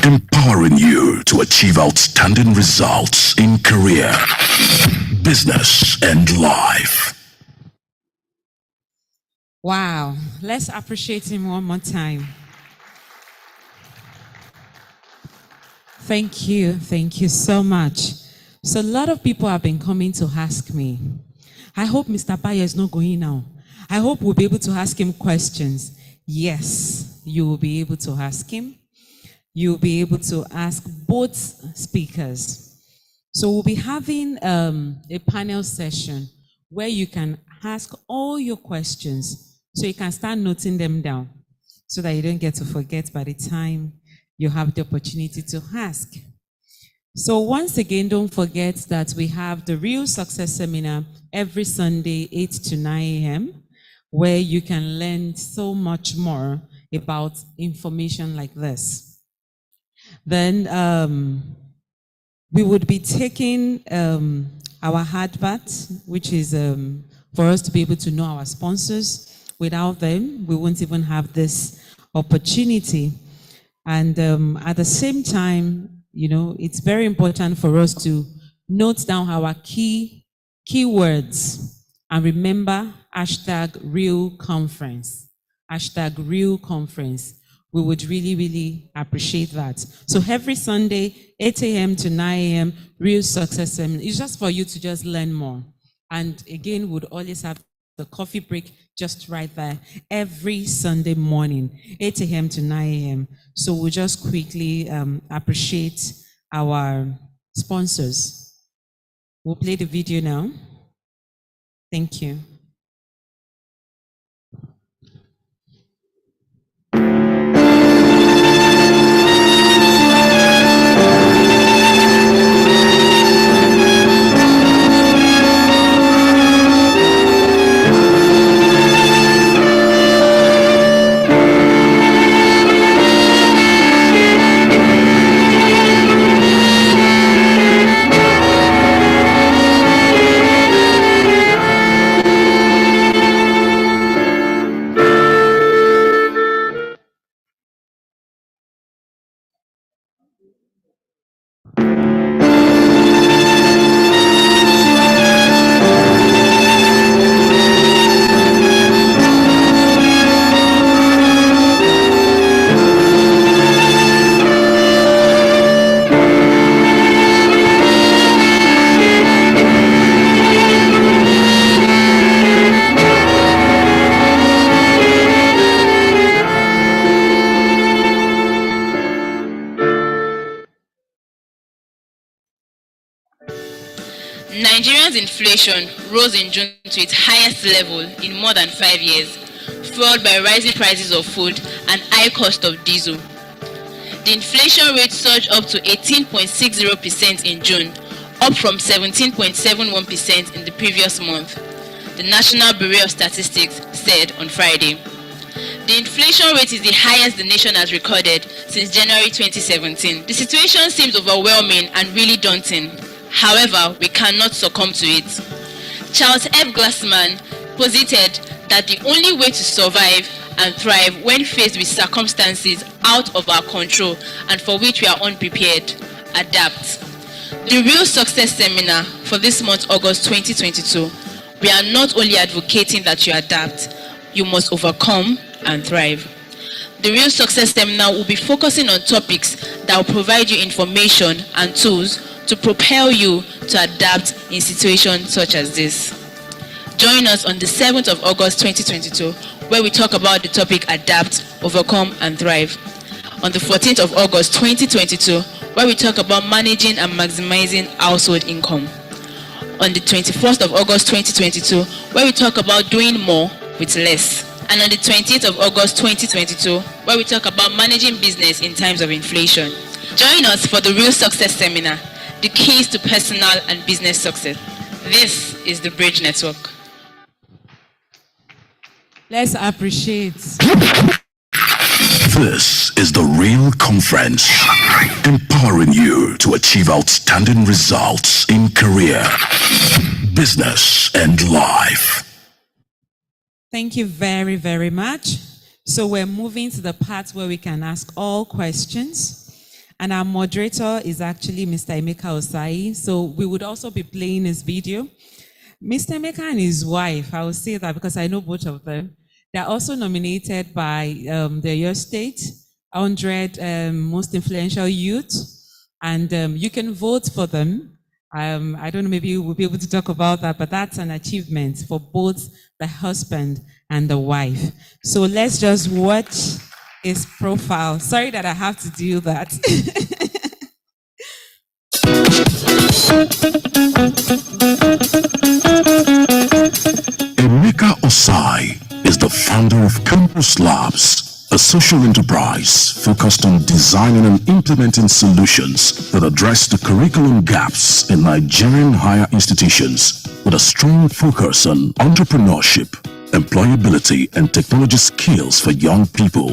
empowering you to achieve outstanding results in career, business, and life. Wow. Let's appreciate him one more time. Thank you. Thank you so much. So a lot of people have been coming to ask me. I hope Mr. Bayo is not going now. I hope we'll be able to ask him questions. Yes, you will be able to ask him. You'll be able to ask both speakers. So we'll be having a panel session where you can ask all your questions. So you can start noting them down so that you don't get to forget by the time you have the opportunity to ask. So once again, don't forget that we have the Real Success Seminar every Sunday, 8 to 9 a.m., where you can learn so much more about information like this. Then we would be taking our advert, which is for us to be able to know our sponsors. Without them, we won't even have this opportunity. And at the same time, you know, it's very important for us to note down our keywords and remember #R.E.A.L conference. #R.E.A.L conference. We would really, really appreciate that. So every Sunday, 8 a.m. to 9 a.m., Real Success Seminar. It's just for you to just learn more. And again, we'd always have the coffee break just right there every Sunday morning, 8 a.m. to 9 a.m. So we'll just quickly appreciate our sponsors. We'll play the video now. Thank you. Nigeria's inflation rose in June to its highest level in more than 5 years, fueled by rising prices of food and high cost of diesel. The inflation rate surged up to 18.60% in June, up from 17.71% in the previous month, the National Bureau of Statistics said on Friday. The inflation rate is the highest the nation has recorded since January 2017. The situation seems overwhelming and really daunting. However, we cannot succumb to it. Charles F. Glassman posited that the only way to survive and thrive when faced with circumstances out of our control and for which we are unprepared, adapt. The Real Success Seminar for this month, August 2022, we are not only advocating that you adapt, you must overcome and thrive. The Real Success Seminar will be focusing on topics that will provide you information and tools to propel you to adapt in situations such as this. Join us on the 7th of August 2022, where we talk about the topic Adapt, Overcome and Thrive. On the 14th of August 2022, where we talk about managing and maximizing household income. On the 21st of August 2022, where we talk about doing more with less. And on the 20th of August 2022, where we talk about managing business in times of inflation. Join us for the Real Success Seminar, the keys to personal and business success. This is the Bridge Network. Let's appreciate. This is the Real Conference, empowering you to achieve outstanding results in career, business, and life. Thank you very, very much. So we're moving to the part where we can ask all questions. And our moderator is actually Mr. Emeka Ossai. So we would also be playing his video. Mr. Emeka and his wife, I will say that because I know both of them, they're also nominated by the Your State 100 Most Influential Youth. And you can vote for them. I don't know, maybe we'll be able to talk about that, but that's an achievement for both the husband and the wife. So let's just watch his profile. Sorry that I have to do that. Emeka Ossai is the founder of Campus Labs, a social enterprise focused on designing and implementing solutions that address the curriculum gaps in Nigerian higher institutions with a strong focus on entrepreneurship, employability, and technology skills for young people.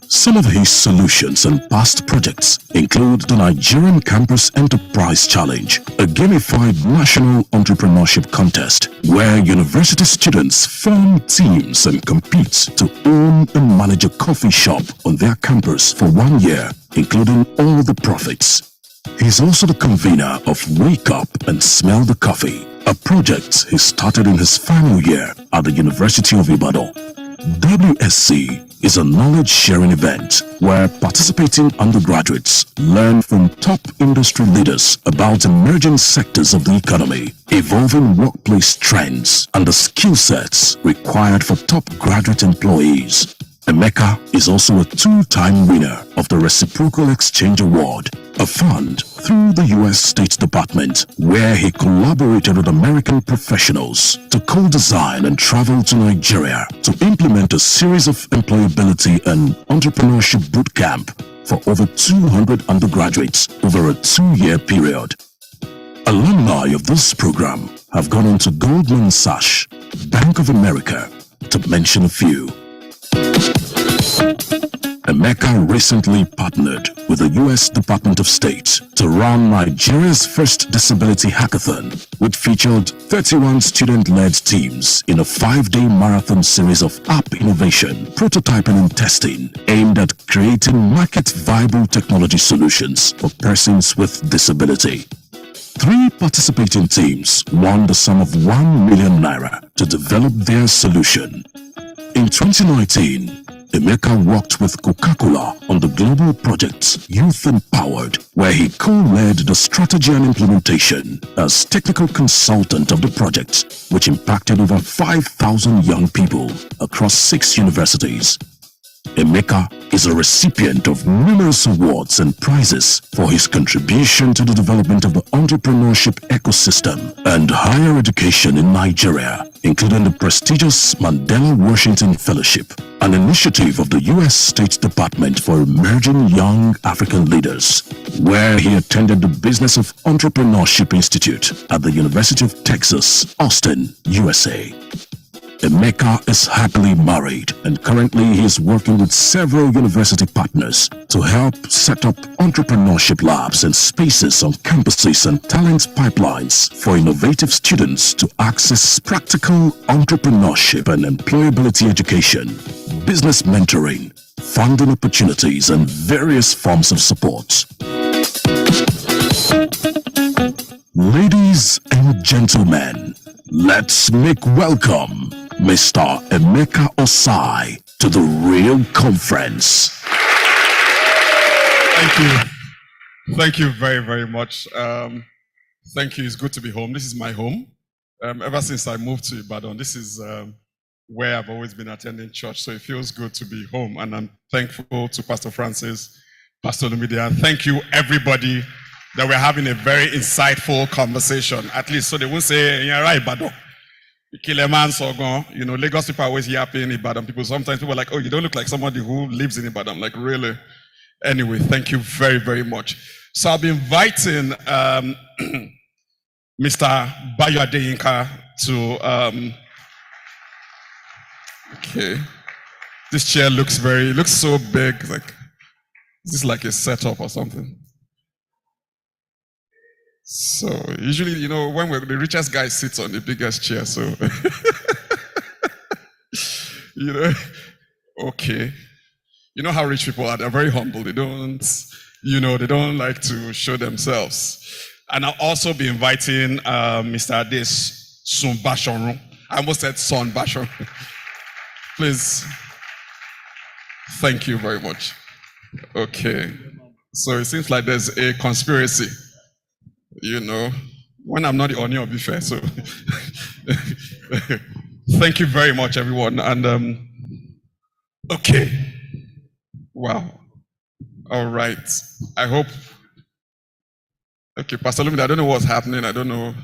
Some of his solutions and past projects include the Nigerian Campus Enterprise Challenge, a gamified national entrepreneurship contest where university students form teams and compete to own and manage a coffee shop on their campus for 1 year, including all the profits. He's also the convener of Wake Up and Smell the Coffee, a project he started in his final year at the University of Ibadan. WSC is a knowledge-sharing event where participating undergraduates learn from top industry leaders about emerging sectors of the economy, evolving workplace trends, and the skill sets required for top graduate employees. Emeka is also a 2-time winner of the Reciprocal Exchange Award, a fund through the U.S. State Department, where he collaborated with American professionals to co-design and travel to Nigeria to implement a series of employability and entrepreneurship bootcamp for over 200 undergraduates over a 2-year period. Alumni of this program have gone on to Goldman Sachs, Bank of America, to mention a few. Emeka recently partnered with the U.S. Department of State to run Nigeria's first disability hackathon, which featured 31 student-led teams in a 5-day marathon series of app innovation, prototyping and testing aimed at creating market-viable technology solutions for persons with disability. 3 participating teams won the sum of 1 million naira to develop their solution. In 2019, Emeka worked with Coca-Cola on the global project Youth Empowered, where he co-led the strategy and implementation as technical consultant of the project, which impacted over 5,000 young people across 6 universities. Emeka is a recipient of numerous awards and prizes for his contribution to the development of the entrepreneurship ecosystem and higher education in Nigeria, including the prestigious Mandela Washington Fellowship, an initiative of the U.S. State Department for Emerging Young African Leaders, where he attended the Business of Entrepreneurship Institute at the University of Texas, Austin, USA. Emeka is happily married and currently he is working with several university partners to help set up entrepreneurship labs and spaces on campuses and talent pipelines for innovative students to access practical entrepreneurship and employability education, business mentoring, funding opportunities, and various forms of support. Ladies and gentlemen, let's make welcome Mr. Emeka Ossai to the R.E.A.L conference. Thank you. Thank you very, very much. Thank you. It's good to be home. This is my home. Ever since I moved to Ibadan, this is where I've always been attending church. So it feels good to be home. And I'm thankful to Pastor Francis, Pastor Lumide, and thank you, everybody, that we're having a very insightful conversation. At least so they won't say, you're right, Ibadan. You know, Lagos people are always yapping Ibadan people. Sometimes people are like, oh, you don't look like somebody who lives in Ibadan. Like, really? Anyway, thank you very, very much. So I'll be inviting Mr. Bayo Adeyinka to, okay. This chair looks so big. Like, is this like a setup or something? So usually, you know, when the richest guy sits on the biggest chair, so you know, okay. You know how rich people are, they're very humble. They don't, you know, they don't like to show themselves. And I'll also be inviting Mr. Sun-Basaorun. I almost said Sun-Basaorun. Please. Thank you very much. Okay. So it seems like there's a conspiracy. You know, when I'm not the owner of the fair, so thank you very much, everyone. And okay, wow, all right. I hope. Okay, Pastor Lumide, I don't know what's happening. I don't know.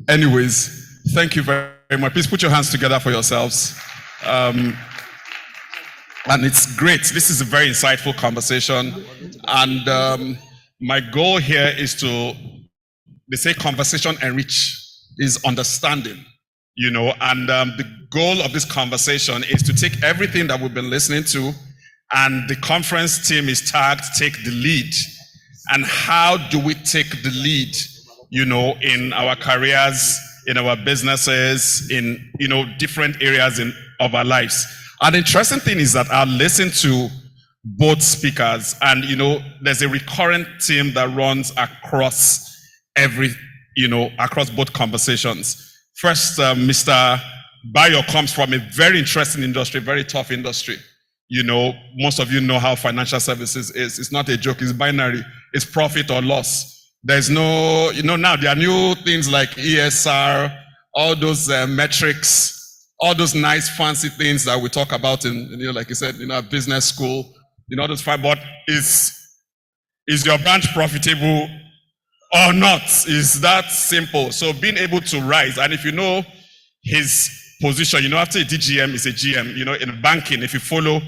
Anyways, thank you very much. Please put your hands together for yourselves. And it's great. This is a very insightful conversation, and. My goal here is to, they say conversation enrich is understanding. and the goal of this conversation is to take everything that we've been listening to, and the conference team is tagged Take the Lead. And how do we take the lead, in our careers, in our businesses, in, different areas of our lives. And the interesting thing is that I listen to both speakers, and, there's a recurrent theme that runs across across both conversations. First, Mr. Bayo comes from a very interesting industry, very tough industry. Most of you know how financial services is. It's not a joke, it's binary. It's profit or loss. There's no, now there are new things like ESR, all those metrics, all those nice fancy things that we talk about in, like you said, business school, those five, but is your branch profitable or not? Is that simple? So being able to rise, and if you know his position, after a DGM is a GM, in banking, if you follow,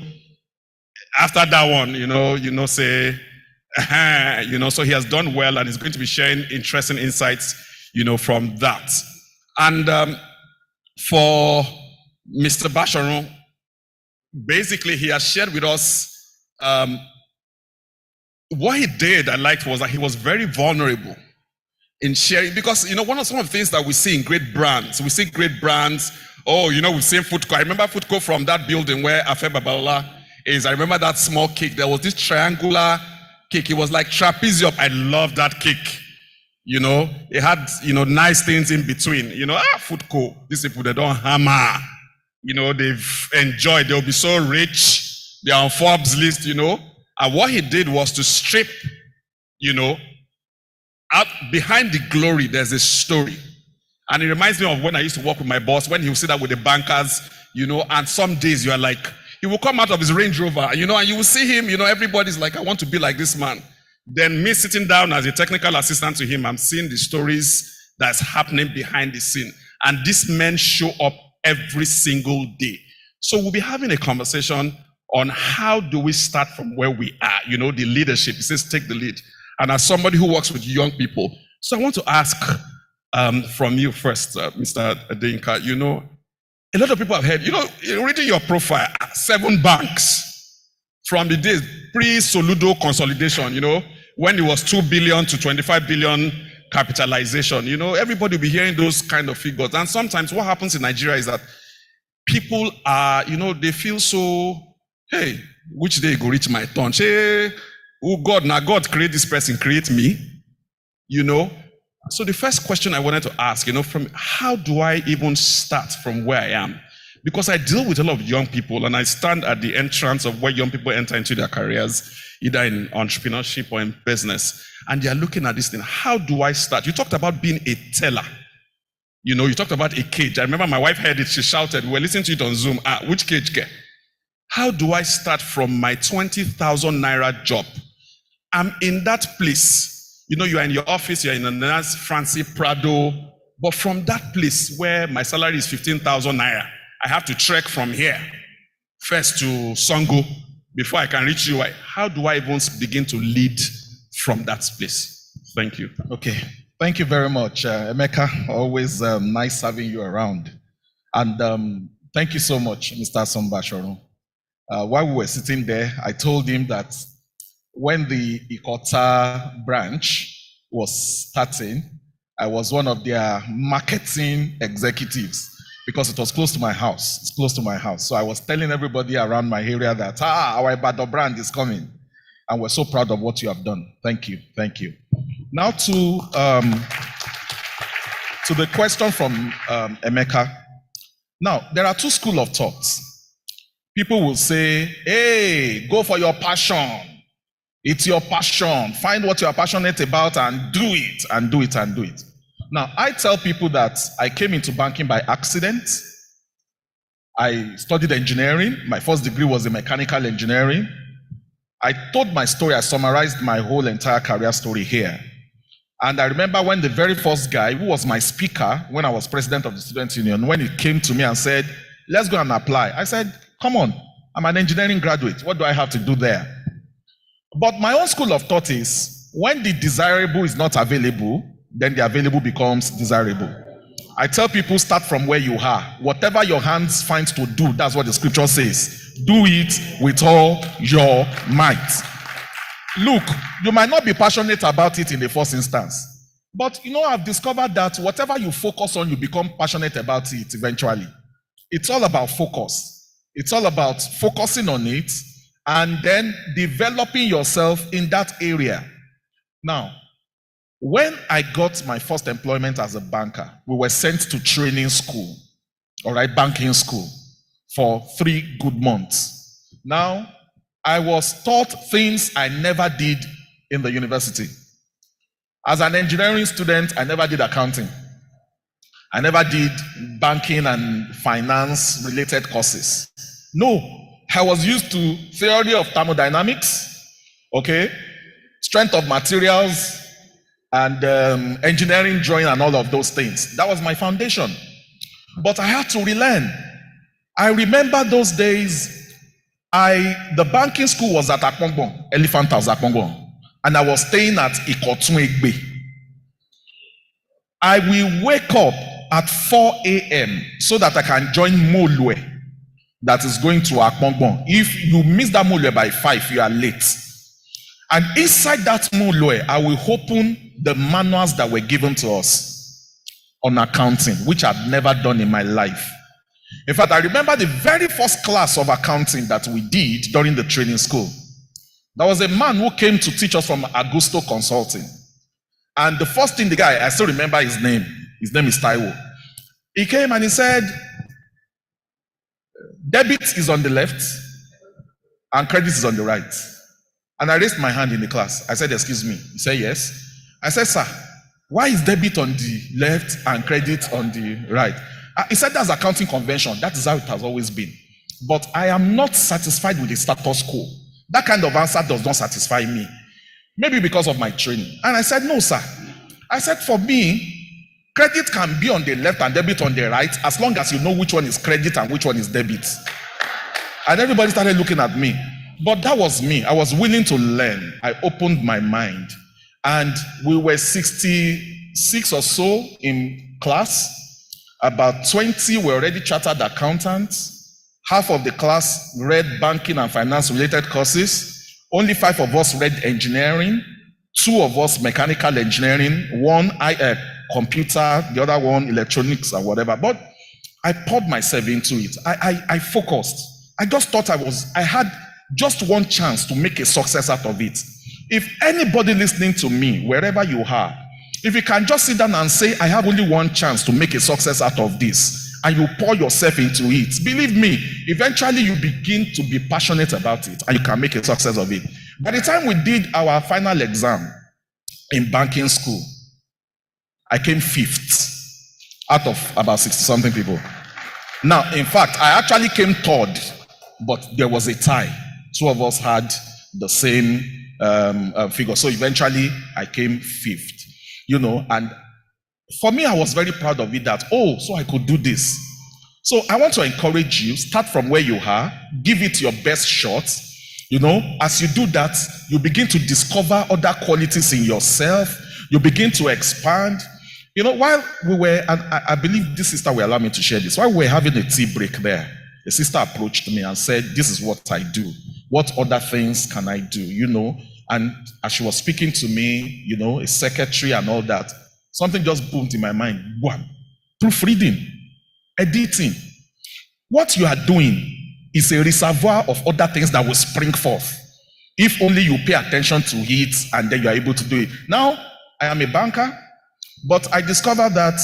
after that one, say, so he has done well and is going to be sharing interesting insights, from that. And for Mr. Basaorun, basically he has shared with us, what he did, I liked, was that he was very vulnerable in sharing, because, some of the things that we see in great brands, we've seen Foodco. I remember Foodco from that building where Afe Babalola is. I remember that small cake. There was this triangular cake. It was like trapezium. I love that cake. It had, nice things in between. Foodco, these people, they don't hammer. They've enjoyed. They'll be so rich. They're on Forbes list, And what he did was to strip, out behind the glory, there's a story. And it reminds me of when I used to work with my boss, when he would sit there with the bankers, and some days you are like, he will come out of his Range Rover, and you will see him, everybody's like, I want to be like this man. Then me sitting down as a technical assistant to him, I'm seeing the stories that's happening behind the scene. And these men show up every single day. So we'll be having a conversation on how do we start from where we are, the leadership. It says take the lead. And as somebody who works with young people, so I want to ask from you first, Mr. Adeyinka, a lot of people have heard, reading your profile, 7 banks from the days pre-Soludo consolidation, when it was 2 billion to 25 billion capitalization, everybody will be hearing those kind of figures. And sometimes what happens in Nigeria is that people are, they feel so, hey, which day go reach my turn? Hey, oh God, now God create this person, create me, So the first question I wanted to ask, from how do I even start from where I am? Because I deal with a lot of young people, and I stand at the entrance of where young people enter into their careers, either in entrepreneurship or in business, and they are looking at this thing. How do I start? You talked about being a teller. You talked about a cage. I remember my wife heard it. She shouted. We were listening to it on Zoom. Which cage? How do I start from my 20,000 naira job? I'm in that place. You are in your office, you're in a nice fancy Prado, but from that place where my salary is 15,000 naira, I have to trek from here first to Songo before I can reach you. How do I even begin to lead from that place? Thank you. Okay. Thank you very much, Emeka. Always nice having you around. And thank you so much, Mr. Sun-Basaorun. While we were sitting there, I told him that when the Ikota branch was starting, I was one of their marketing executives because it was close to my house. It's close to my house. So I was telling everybody around my area that, our Ibadan brand is coming. And we're so proud of what you have done. Thank you. Thank you. Now to the question from Emeka. Now, there are 2 schools of thoughts. People will say, hey, go for your passion. It's your passion. Find what you are passionate about and do it, and do it, and do it. Now, I tell people that I came into banking by accident. I studied engineering. My first degree was in mechanical engineering. I told my story. I summarized my whole entire career story here. And I remember when the very first guy, who was my speaker when I was president of the Student Union, when he came to me and said, let's go and apply. I said, come on, I'm an engineering graduate. What do I have to do there? But my own school of thought is, when the desirable is not available, then the available becomes desirable. I tell people, start from where you are. Whatever your hands find to do, that's what the scripture says. Do it with all your might. Look, you might not be passionate about it in the first instance. But I've discovered that whatever you focus on, you become passionate about it eventually. It's all about focus. It's all about focusing on it and then developing yourself in that area. Now, when I got my first employment as a banker, we were sent to training school, all right, banking school, for 3 good months. Now, I was taught things I never did in the university. As an engineering student, I never did accounting. I never did banking and finance related courses. No, I was used to theory of thermodynamics, okay, strength of materials, and engineering drawing and all of those things. That was my foundation. But I had to relearn. I remember those days, the banking school was at Akpongbon, Elephant House Akpongbon, and I was staying at Ikotun Egbe. I will wake up at 4 a.m. so that I can join Molue that is going to Akpongbon. If you miss that Molue by 5, you are late. And inside that Molue, I will open the manuals that were given to us on accounting, which I've never done in my life. In fact, I remember the very first class of accounting that we did during the training school. There was a man who came to teach us from Augusto Consulting. And the first thing I still remember his name. His name is Taiwo. He came and he said, debit is on the left and credit is on the right. And I raised my hand in the class. I said, excuse me. He said, yes. I said, sir, why is debit on the left and credit on the right? He said, that's accounting convention. That is how it has always been. But I am not satisfied with the status quo. That kind of answer does not satisfy me. Maybe because of my training. And I said, no, sir. I said, for me, credit can be on the left and debit on the right as long as you know which one is credit and which one is debit. And everybody started looking at me. But that was me. I was willing to learn. I opened my mind. And we were 66 or so in class. About 20 were already chartered accountants. Half of the class read banking and finance related courses. Only 5 of us read engineering. 2 of us mechanical engineering. 1 computer, the other one electronics or whatever. But I poured myself into it. I focused. I just thought I had just one chance to make a success out of it. If anybody listening to me, wherever you are, if you can just sit down and say, I have only one chance to make a success out of this, and you pour yourself into it, believe me, eventually you begin to be passionate about it, and you can make a success of it. By the time we did our final exam in banking school, I came 5th out of about 60-something people. Now, in fact, I actually came 3rd, but there was a tie. 2 of us had the same figure. So eventually, I came 5th. And for me, I was very proud of it that, so I could do this. So I want to encourage you, start from where you are, give it your best shot. As you do that, you begin to discover other qualities in yourself. You begin to expand. While we were, and I believe this sister will allow me to share this, while we were having a tea break there, a sister approached me and said, this is what I do. What other things can I do? And as she was speaking to me, a secretary and all that, something just boomed in my mind. One, proofreading, editing. What you are doing is a reservoir of other things that will spring forth. If only you pay attention to it and then you are able to do it. Now, I am a banker, but I discovered that,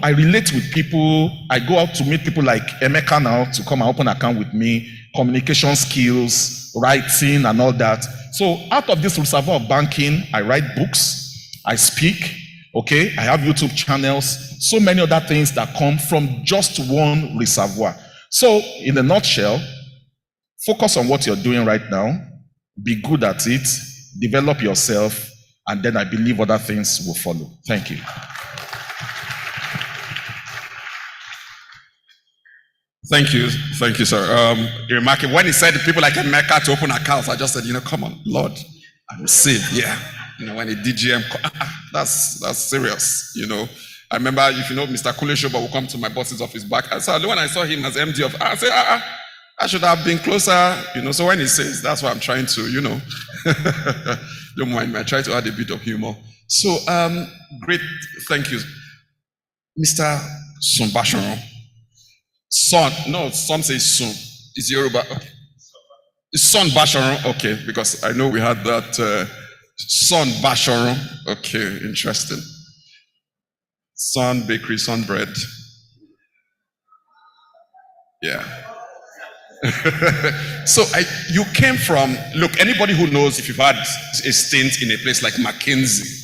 I relate with people. I go out to meet people like Emeka now to come and open an account with me, communication skills, writing and all that. So out of this reservoir of banking, I write books, I speak, okay? I have YouTube channels, so many other things that come from just one reservoir. So in a nutshell, focus on what you're doing right now, be good at it, develop yourself, and then I believe other things will follow. Thank you. Thank you, sir. Remarking, when he said people like Emeka to open accounts, I just said, come on, Lord, I'm saved. Yeah, when a DGM, that's serious. I remember, if you know, Mr. Kuleshoba will come to my boss's office back. So when I saw him as MD of, I said, I should have been closer, you know. So when he says, that's why I'm trying to, you know, don't mind me, I try to add a bit of humor. So, great, thank you. Mr. Sun-Basaorun. Some say Sun. Is Yoruba? Okay. Sun-Basaorun, okay, because I know we had that Sun-Basaorun. Okay, interesting. Sun Bakery, Sun Bread. Yeah. So you came from, look, anybody who knows, if you've had a stint in a place like McKinsey,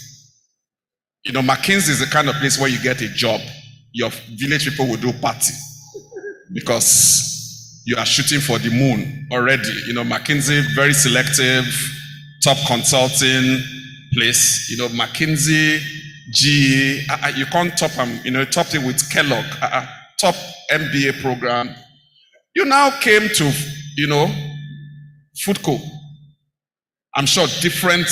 you know, McKinsey is the kind of place where you get a job, your village people will do party because you are shooting for the moon already. You know, McKinsey, very selective, top consulting place. You know, McKinsey, GE, you can't top them, you know, top it with Kellogg, top MBA program. You now came to, you know, Foodco. I'm sure different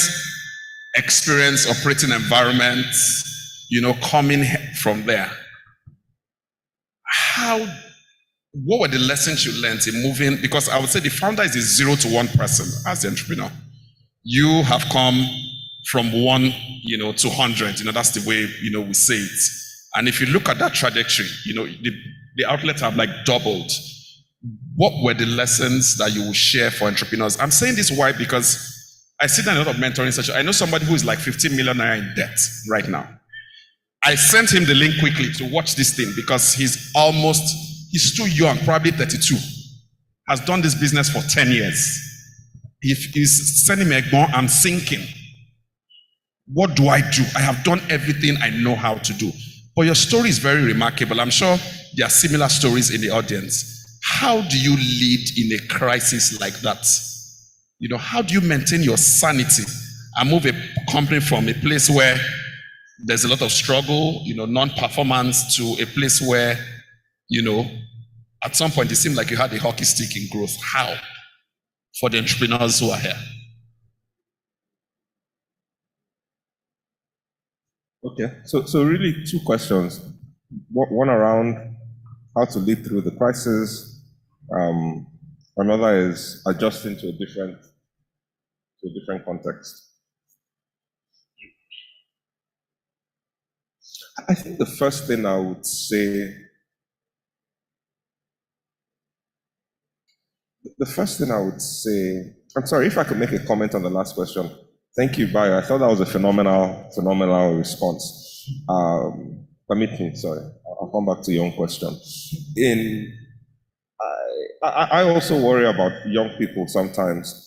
experience, operating environments, you know, coming from there. What were the lessons you learned in moving? Because I would say the founder is a 0 to 1 person as the entrepreneur. You have come from 1, you know, to 100. You know, that's the way, you know, we say it. And if you look at that trajectory, you know, the outlets have like doubled. What were the lessons that you will share for entrepreneurs? I'm saying this why? Because I sit in a lot of mentoring sessions. I know somebody who is like 15 million naira in debt right now. I sent him the link quickly to watch this thing because he's too young, probably 32, has done this business for 10 years. If he's sending me a gun, I'm sinking. What do I do? I have done everything I know how to do. But your story is very remarkable. I'm sure there are similar stories in the audience. How do you lead in a crisis like that? You know, how do you maintain your sanity and move a company from a place where there's a lot of struggle, you know, non-performance, to a place where, you know, at some point it seemed like you had a hockey stick in growth? How? For the entrepreneurs who are here. Okay, so really 2 questions. One around how to lead through the crisis. Another is adjusting to a different context. I think the first thing I would say, I'm sorry if I could make a comment on the last question. Thank you, Bayo. I thought that was a phenomenal response. Permit me, sorry. I'll come back to your own question. I also worry about young people sometimes.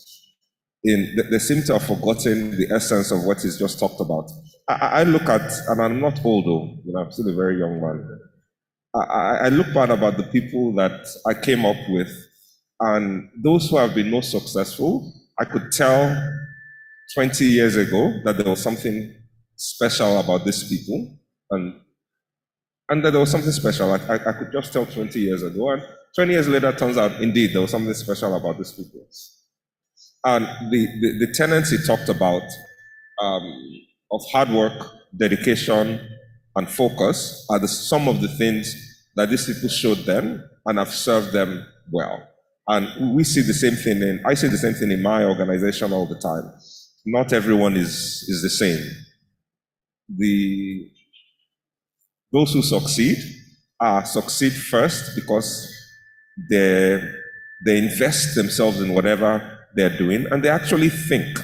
They seem to have forgotten the essence of what is just talked about. I look at, and I'm not old though, you know, I'm still a very young man. I look back about the people that I came up with, and those who have been most successful, I could tell 20 years ago that there was something special about these people, and that there was something special. I could just tell 20 years ago, and 20 years later, it turns out, indeed, there was something special about these people. And the tenets he talked about of hard work, dedication, and focus are some of the things that these people showed them and have served them well. And we see the same thing I see the same thing in my organization all the time. Not everyone is the same. Those who succeed first because they invest themselves in whatever they're doing, and they actually think.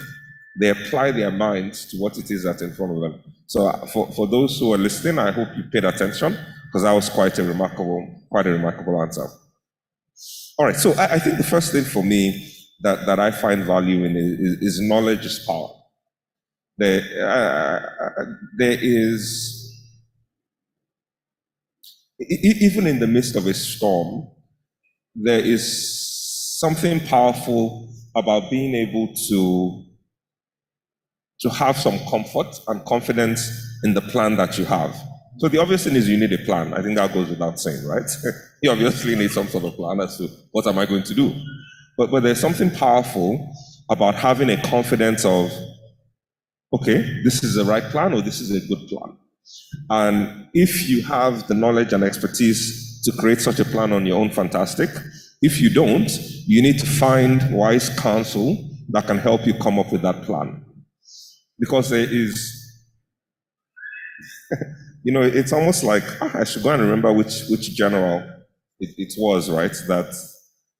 They apply their minds to what it is that's in front of them. So for those who are listening, I hope you paid attention, because that was quite a remarkable answer. All right, so I think the first thing for me that I find value in is knowledge is power. There is, even in the midst of a storm, there is something powerful about being able to have some comfort and confidence in the plan that you have. So the obvious thing is you need a plan. I think that goes without saying, right? You obviously need some sort of plan as to what am I going to do. But there's something powerful about having a confidence of, okay, this is the right plan or this is a good plan. And if you have the knowledge and expertise to create such a plan on your own, fantastic. If you don't, you need to find wise counsel that can help you come up with that plan. Because there is, it's almost like, I should go and remember which general it was, right? That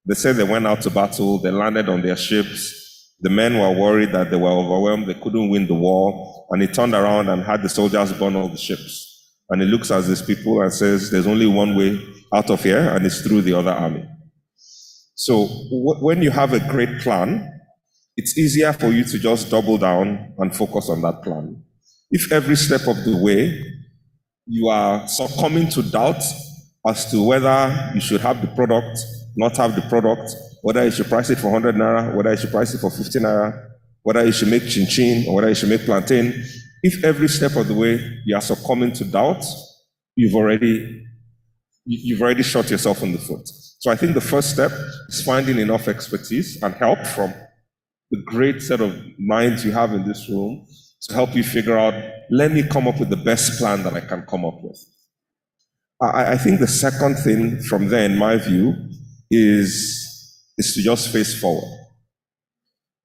they said they went out to battle, they landed on their ships, the men were worried that they were overwhelmed, they couldn't win the war, and he turned around and had the soldiers burn all the ships. And he looks at these people and says, there's only one way out of here, and it's through the other army. So when you have a great plan, it's easier for you to just double down and focus on that plan. If every step of the way you are succumbing to doubt as to whether you should have the product, not have the product, whether you should price it for 100 naira, whether you should price it for 50 naira, whether you should make chin-chin or whether you should make plantain, if every step of the way you are succumbing to doubt, you've already shot yourself in the foot. So I think the first step is finding enough expertise and help from the great set of minds you have in this room to help you figure out, let me come up with the best plan that I can come up with. I think the second thing from there, in my view, is to just face forward.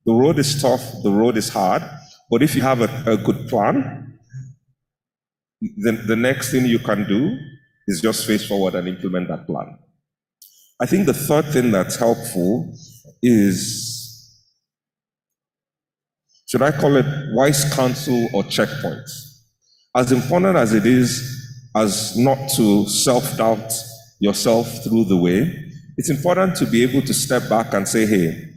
The road is tough, the road is hard, but if you have a good plan, then the next thing you can do is just face forward and implement that plan. I think the third thing that's helpful is, should I call it wise counsel or checkpoints? As important as it is as not to self-doubt yourself through the way, it's important to be able to step back and say, hey,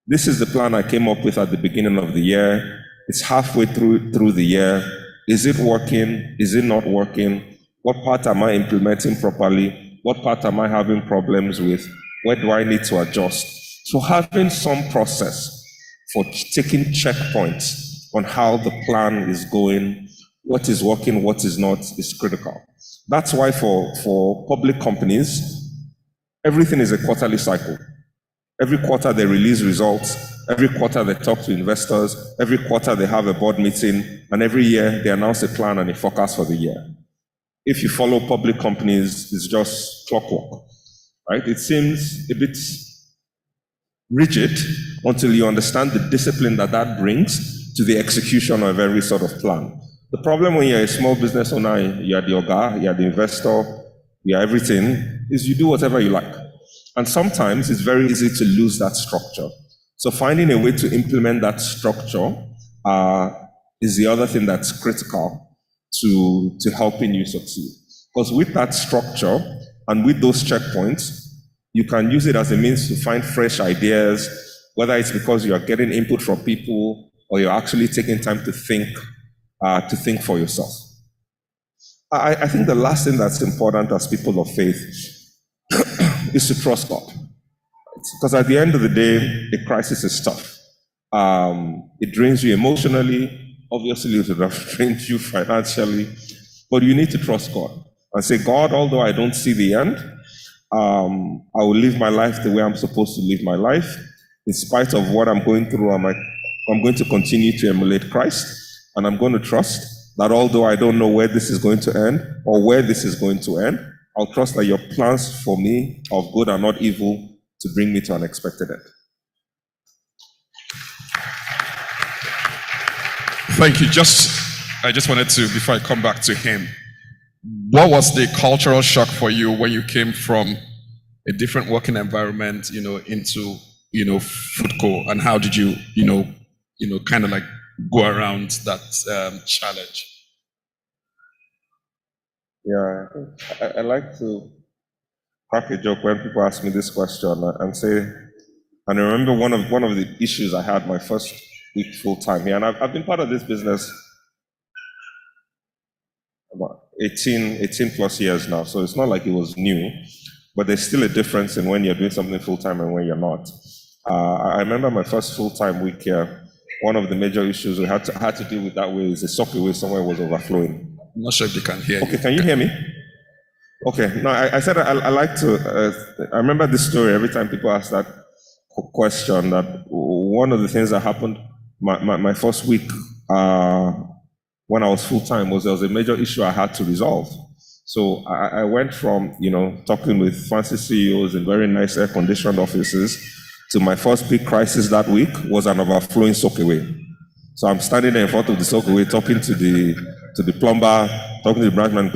this is the plan I came up with at the beginning of the year. It's halfway through the year. Is it working? Is it not working? What part am I implementing properly? What part am I having problems with? Where do I need to adjust? So having some process for taking checkpoints on how the plan is going, what is working, what is not, is critical. That's why for public companies, everything is a quarterly cycle. Every quarter they release results, every quarter they talk to investors, every quarter they have a board meeting, and every year they announce a plan and a forecast for the year. If you follow public companies, it's just clockwork, right? It seems a bit rigid until you understand the discipline that brings to the execution of every sort of plan. The problem when you're a small business owner, you're the oga, you're the investor, you're everything, is you do whatever you like. And sometimes it's very easy to lose that structure. So finding a way to implement that structure is the other thing that's critical to helping you succeed. Because with that structure and with those checkpoints, you can use it as a means to find fresh ideas, whether it's because you are getting input from people or you're actually taking time to think for yourself. I think the last thing that's important as people of faith is to trust God. Because at the end of the day, a crisis is tough. It drains you emotionally. Obviously, it would have drained you financially. But you need to trust God and say, God, although I don't see the end, I will live my life the way I'm supposed to live my life. In spite of what I'm going through, I'm going to continue to emulate Christ. And I'm going to trust that although I don't know where this is going to end or where this is going to end, I'll trust that your plans for me are of good and not evil to bring me to an expected end. Thank you. I just wanted to, before I come back to him, what was the cultural shock for you when you came from a different working environment, into, food co, and how did you, kind of like go around that challenge? Yeah, I like to crack a joke when people ask me this question and say, and I remember one of the issues I had my first week full time here, and I've been part of this business about 18 plus years now, so it's not like it was new, but there's still a difference in when you're doing something full time and when you're not. I remember my first full time week here. One of the major issues we had to deal with that way is the sockaway somewhere was overflowing. I'm not sure if they can hear you. Okay, can you hear me? Okay, no, I said I like to, I remember this story every time people ask that question, that one of the things that happened my first week when I was full-time was there was a major issue I had to resolve. So I went from, talking with fancy CEOs in very nice air-conditioned offices to my first big crisis that week was an overflowing soakaway. So I'm standing there in front of the soakaway talking to the plumber, talking to the branch man.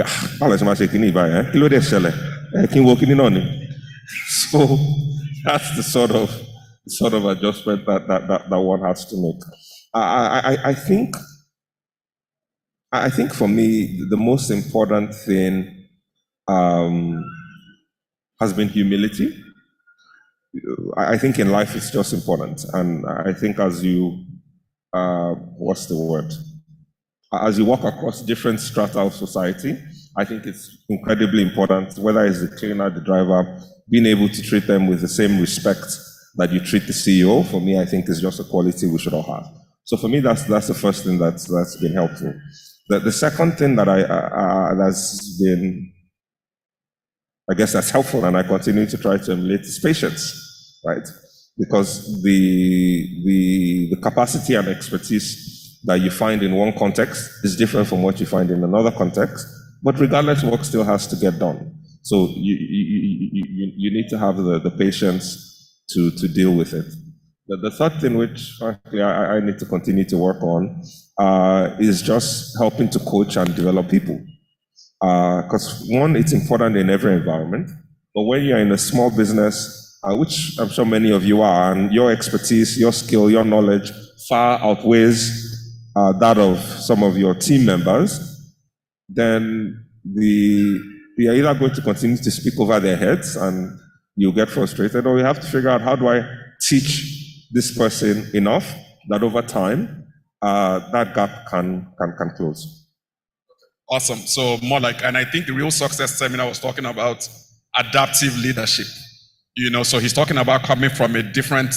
So that's the sort of adjustment that one has to make. I think for me, the most important thing has been humility. I think in life it's just important. And I think as you, as you walk across different strata of society, I think it's incredibly important, whether it's the cleaner, the driver, being able to treat them with the same respect that you treat the CEO, for me, I think is just a quality we should all have. So for me, that's the first thing that's been helpful. The second thing that that's been, I guess that's helpful, and I continue to try to emulate is patience, right? Because the capacity and expertise that you find in one context is different from what you find in another context, but regardless, work still has to get done. So you need to have the patience to deal with it. The third thing, which frankly I need to continue to work on, is just helping to coach and develop people. Because one, it's important in every environment, but when you're in a small business, which I'm sure many of you are, and your expertise, your skill, your knowledge far outweighs that of some of your team members, then you're either going to continue to speak over their heads and you'll get frustrated, or you have to figure out, how do I teach this person enough that over time that gap can close. Awesome. So more like, and I think the real success seminar was talking about adaptive leadership. So he's talking about coming from a different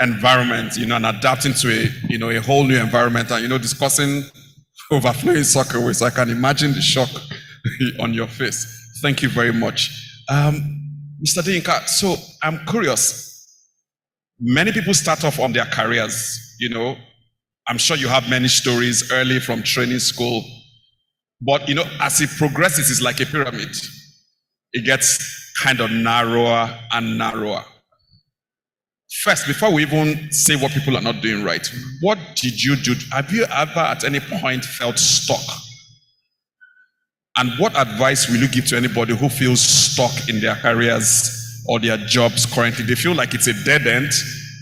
environment, and adapting to a whole new environment, and discussing overflowing soccer ways. I can imagine the shock on your face. Thank you very much. Mr. Adeyinka, so I'm curious. Many people start off on their careers, I'm sure you have many stories early from training school, but as it progresses, it's like a pyramid. It gets kind of narrower and narrower. First, before we even say what people are not doing right, what did you do? Have you ever at any point felt stuck? And what advice will you give to anybody who feels stuck in their careers or their jobs currently? They feel like it's a dead end.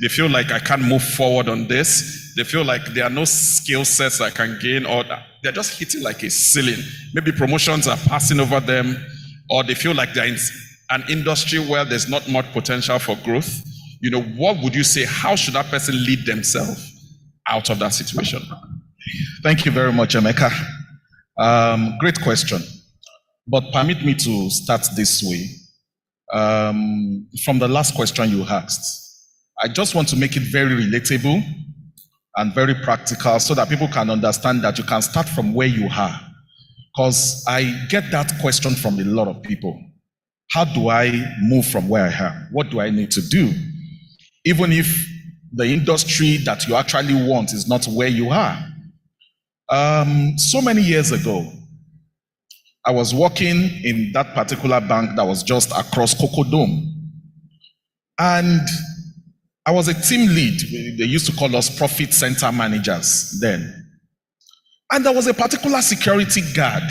They feel like I can't move forward on this. They feel like there are no skill sets I can gain, or they're just hitting like a ceiling. Maybe promotions are passing over them, or they feel like they're in an industry where there's not much potential for growth. What would you say? How should that person lead themselves out of that situation? Thank you very much, Emeka. Great question. But permit me to start this way. From the last question you asked, I just want to make it very relatable and very practical so that people can understand that you can start from where you are. Because I get that question from a lot of people. How do I move from where I am? What do I need to do? Even if the industry that you actually want is not where you are. So many years ago, I was working in that particular bank that was just across Coco Dome. And I was a team lead. They used to call us profit center managers then. And there was a particular security guard,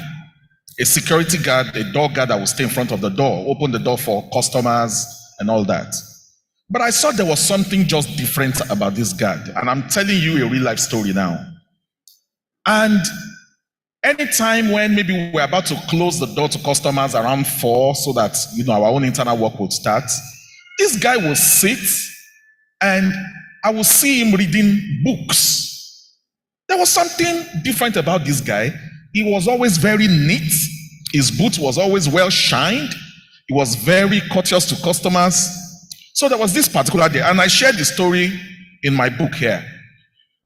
a door guard that would stay in front of the door, open the door for customers and all that. But I saw there was something just different about this guard. And I'm telling you a real life story now. And anytime when maybe we're about to close the door to customers around 4 so that our own internal work would start, this guy will sit and I will see him reading books. There was something different about this guy. He was always very neat. His boot was always well shined. He was very courteous to customers. So there was this particular day, and I shared the story in my book here.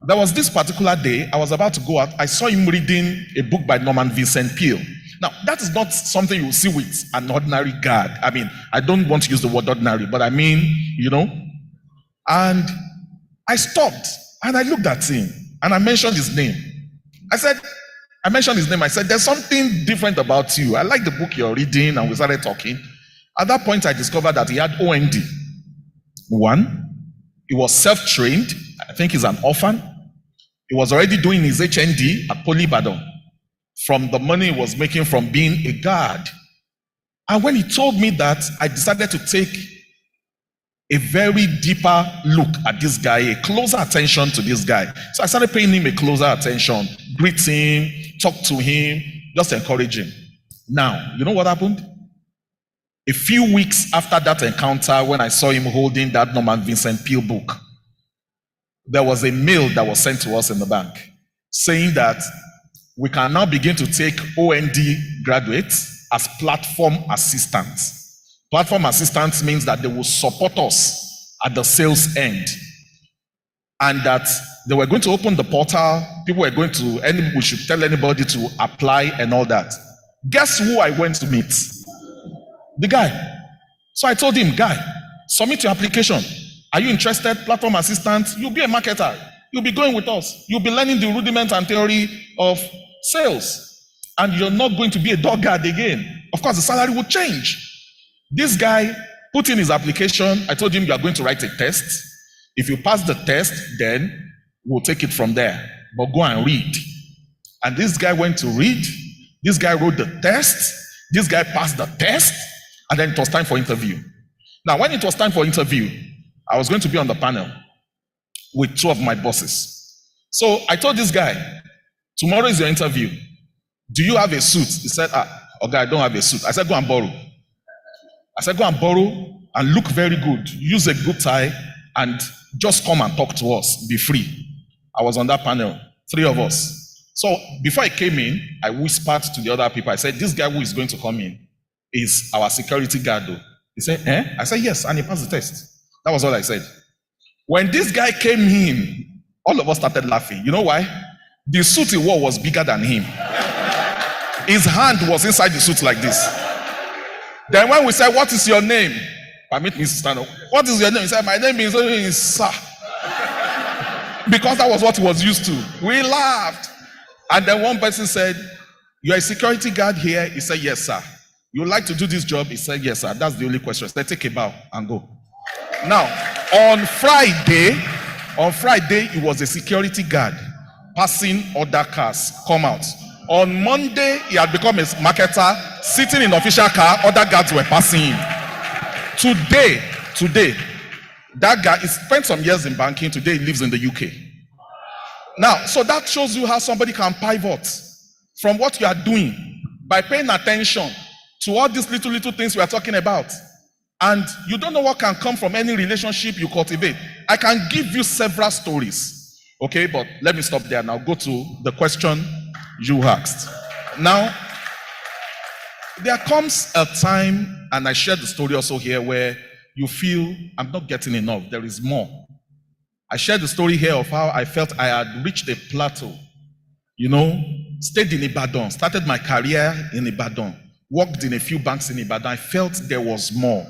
There was this particular day, I was about to go out, I saw him reading a book by Norman Vincent Peale. Now, that is not something you see with an ordinary guard. I mean, I don't want to use the word ordinary, but I mean, And I stopped, and I looked at him, and I mentioned his name. I said, I mentioned his name. I said, there's something different about you. I like the book you're reading, and we started talking. At that point, I discovered that he had OND. One, he was self-trained. I think he's an orphan. He was already doing his HND at Poly Ibadan from the money he was making from being a guard. And when he told me that, I decided to take a very deeper look at this guy, a closer attention to this guy. So I started paying him a closer attention, greet him, talk to him, just encourage him. Now, you know what happened? A few weeks after that encounter, when I saw him holding that Norman Vincent Peale book, there was a mail that was sent to us in the bank saying that we can now begin to take OND graduates as platform assistants. Platform assistants means that they will support us at the sales end, and that they were going to open the portal. People were going to, we should tell anybody to apply and all that. Guess who I went to meet? The guy. So I told him, guy, submit your application. Are you interested? Platform assistant. You'll be a marketer. You'll be going with us. You'll be learning the rudiments and theory of sales. And you're not going to be a dog guard again. Of course, the salary will change. This guy put in his application. I told him you are going to write a test. If you pass the test, then we'll take it from there. But go and read. And this guy went to read. This guy wrote the test. This guy passed the test. And then it was time for interview. Now, when it was time for interview, I was going to be on the panel with two of my bosses. So I told this guy, tomorrow is your interview. Do you have a suit? He said, okay, I don't have a suit. I said, go and borrow. I said, go and borrow and look very good. Use a good tie and just come and talk to us. Be free. I was on that panel, 3 of us. So before I came in, I whispered to the other people. I said, this guy who is going to come in is our security guard. He said, eh? I said, yes, and he passed the test. That was all I said. When this guy came in, all of us started laughing. You know why? The suit he wore was bigger than him. His hand was inside the suit like this. Then when we said, what is your name? Permit me to stand up. What is your name? He said, my name is Sir. Because that was what he was used to. We laughed. And then one person said, you are a security guard here? He said, yes, sir. You would like to do this job? He said, yes, sir. That's the only question. Let's take a bow and go. Now, on Friday, he was a security guard, passing other cars, come out. On Monday, he had become a marketer, sitting in the official car, other guards were passing him. Today, that guy, he spent some years in banking, today he lives in the UK. Now, so that shows you how somebody can pivot from what you are doing by paying attention to all these little things we are talking about. And you don't know what can come from any relationship you cultivate. I can give you several stories. Okay, but let me stop there now. Go to the question you asked. Now, there comes a time, and I shared the story also here, where you feel, I'm not getting enough. There is more. I shared the story here of how I felt I had reached a plateau. You know, stayed in Ibadan, started my career in Ibadan, worked in a few banks in Ibadan. I felt there was more.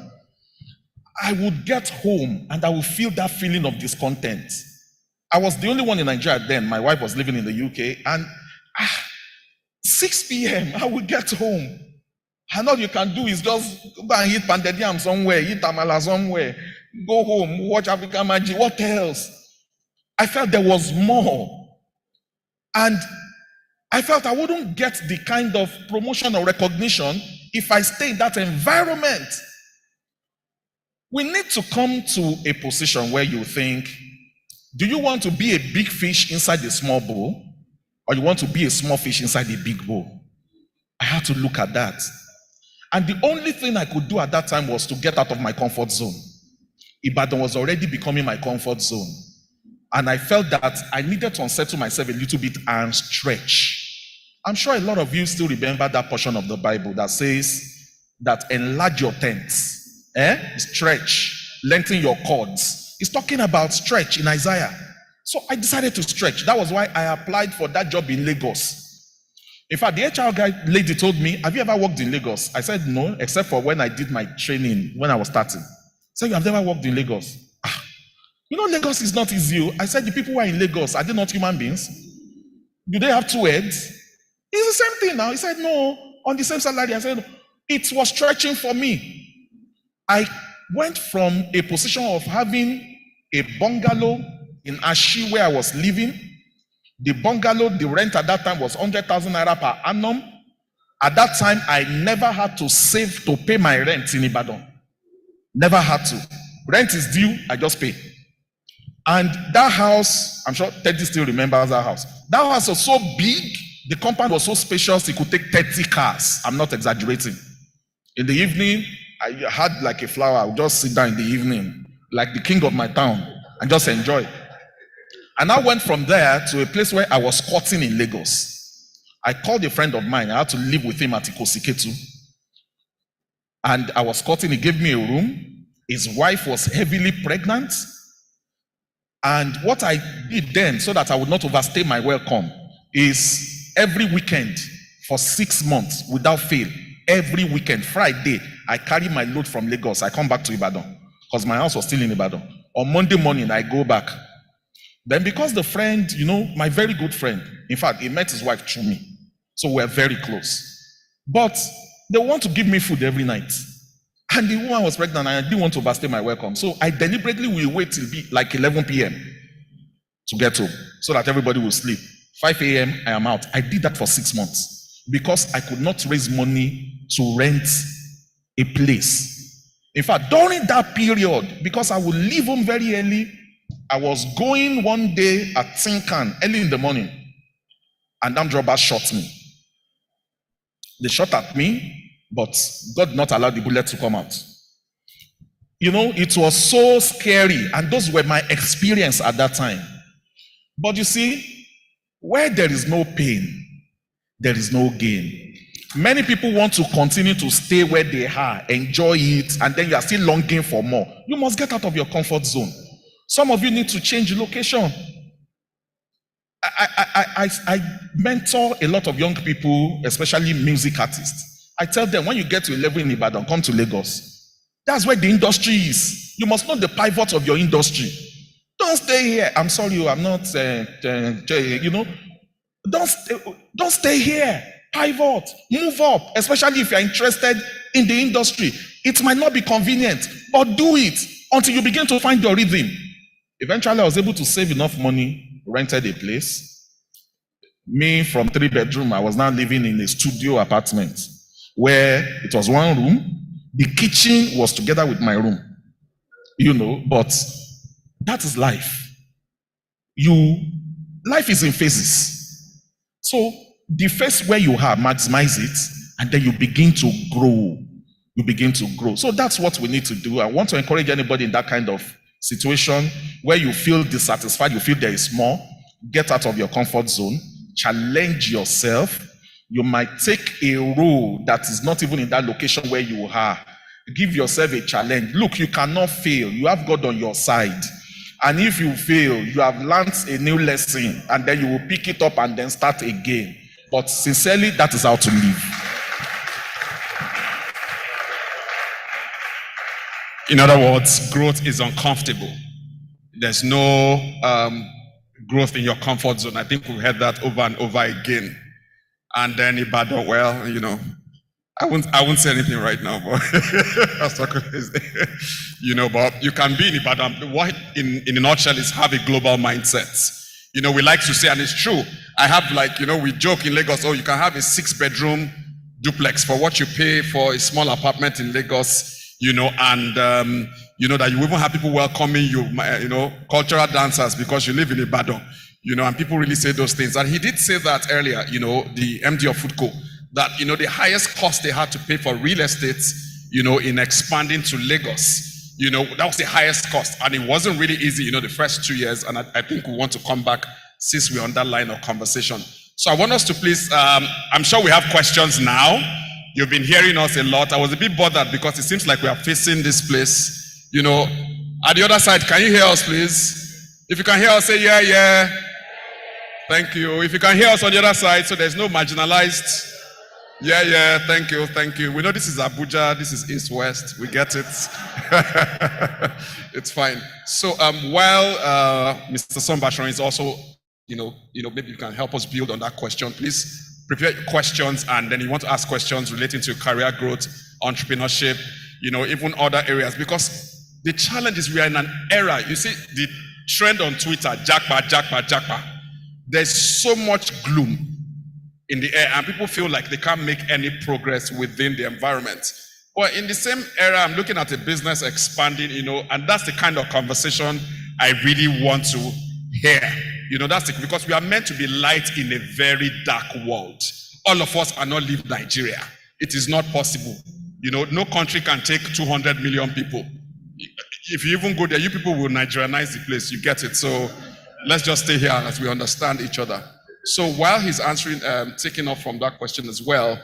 I would get home and I would feel that feeling of discontent. I was the only one in Nigeria then. My wife was living in the UK, and 6 p.m. I would get home. And all you can do is just go and eat pounded yam somewhere, eat amala somewhere, go home, watch African Magic. What else? I felt there was more. And I felt I wouldn't get the kind of promotion or recognition if I stay in that environment. We need to come to a position where you think, do you want to be a big fish inside a small bowl, or you want to be a small fish inside a big bowl? I had to look at that. And the only thing I could do at that time was to get out of my comfort zone. Ibadan was already becoming my comfort zone. And I felt that I needed to unsettle myself a little bit and stretch. I'm sure a lot of you still remember that portion of the Bible that says that enlarge your tents. Stretch, lengthen your cords. It's talking about stretch in Isaiah. So I decided to stretch. That was why I applied for that job in Lagos. In fact, the HR lady told me, have you ever worked in Lagos? I said no, except for when I did my training when I was starting. So you have never worked in Lagos? You know, Lagos is not easy. I said, the people who are in Lagos, are they not human beings? Do they have 2 heads? It's the same thing now. He said, no, on the same salary. I said, it was stretching for me. I went from a position of having a bungalow in Ashi where I was living. The bungalow, the rent at that time was 100,000 naira per annum. At that time, I never had to save to pay my rent in Ibadan. Never had to. Rent is due, I just pay. And that house, I'm sure Teddy still remembers that house. That house was so big, the compound was so spacious, it could take 30 cars. I'm not exaggerating. In the evening, I had like a flower. I would just sit down in the evening, like the king of my town, and just enjoy. And I went from there to a place where I was squatting in Lagos. I called a friend of mine. I had to live with him at Ikosiketu. And I was squatting. He gave me a room. His wife was heavily pregnant. And what I did then, so that I would not overstay my welcome, is every weekend for 6 months without fail, every weekend, Friday, I carry my load from Lagos. I come back to Ibadan because my house was still in Ibadan. On Monday morning, I go back. Then because the friend, my very good friend, in fact, he met his wife through me. So we're very close. But they want to give me food every night. And the woman was pregnant and I didn't want to overstay my welcome. So I deliberately will wait till like 11 p.m. to get home so that everybody will sleep. 5 a.m. I am out. I did that for 6 months because I could not raise money to rent a place. In fact, during that period, because I would leave home very early, I was going one day at Tinkan early in the morning, and armed robbers shot me. They shot at me, but God did not allow the bullet to come out. It was so scary, and those were my experience at that time. But you see, where there is no pain, there is no gain. Many people want to continue to stay where they are, enjoy it, and then you are still longing for more. You must get out of your comfort zone. Some of you need to change location. I mentor a lot of young people, especially music artists. I tell them, when you get to a level in Ibadan, come to Lagos. That's where the industry is. You must know the pivot of your industry. Don't stay here. I'm sorry, I'm not, don't stay here. Pivot, move up, especially if you're interested in the industry. It might not be convenient, but do it until you begin to find your rhythm. Eventually, I was able to save enough money, rented a place. Me, from 3-bedroom, I was now living in a studio apartment where it was one room. The kitchen was together with my room. But that is life. Life is in phases. So the phase where you are, maximize it, and then you begin to grow. You begin to grow. So that's what we need to do. I want to encourage anybody in that kind of situation where you feel dissatisfied, you feel there is more. Get out of your comfort zone. Challenge yourself. You might take a role that is not even in that location where you are. Give yourself a challenge. Look, you cannot fail. You have God on your side. And if you fail, you have learned a new lesson, and then you will pick it up and then start again. But sincerely, that is how to live. In other words, growth is uncomfortable. There's no growth in your comfort zone. I think we've heard that over and over again. And then Ibadan, I won't say anything right now, but but you can be in Ibadan. What in a nutshell is have a global mindset. We like to say, and it's true. I have we joke in Lagos, you can have a 6-bedroom duplex for what you pay for a small apartment in Lagos. And that you even have people welcoming you, cultural dancers because you live in Ibadan, and people really say those things. And he did say that earlier, the MD of Foodco, that, the highest cost they had to pay for real estate, in expanding to Lagos, that was the highest cost. And it wasn't really easy, the first 2 years. And I think we want to come back since we're on that line of conversation. So I want us to please, I'm sure we have questions now. You've been hearing us a lot. I was a bit bothered because it seems like we are facing this place. At the other side, can you hear us, please? If you can hear us, say yeah, yeah. Thank you. If you can hear us on the other side, so there's no marginalized. Yeah, yeah, thank you, thank you. We know this is Abuja, this is East-West. We get it. It's fine. So while Mr. Sun-Basaorun is also, maybe you can help us build on that question, please. prepare questions, and then you want to ask questions relating to career growth, entrepreneurship, even other areas. Because the challenge is we are in an era, you see the trend on Twitter, jackpot, jackpot, jackpot. There's so much gloom in the air, and people feel like they can't make any progress within the environment. But in the same era, I'm looking at a business expanding, and that's the kind of conversation I really want to hear. Because we are meant to be light in a very dark world. All of us are not live Nigeria. It is not possible. No country can take 200 million people. If you even go there, you people will Nigerianize the place. You get it. So let's just stay here as we understand each other. So while he's answering, taking off from that question as well,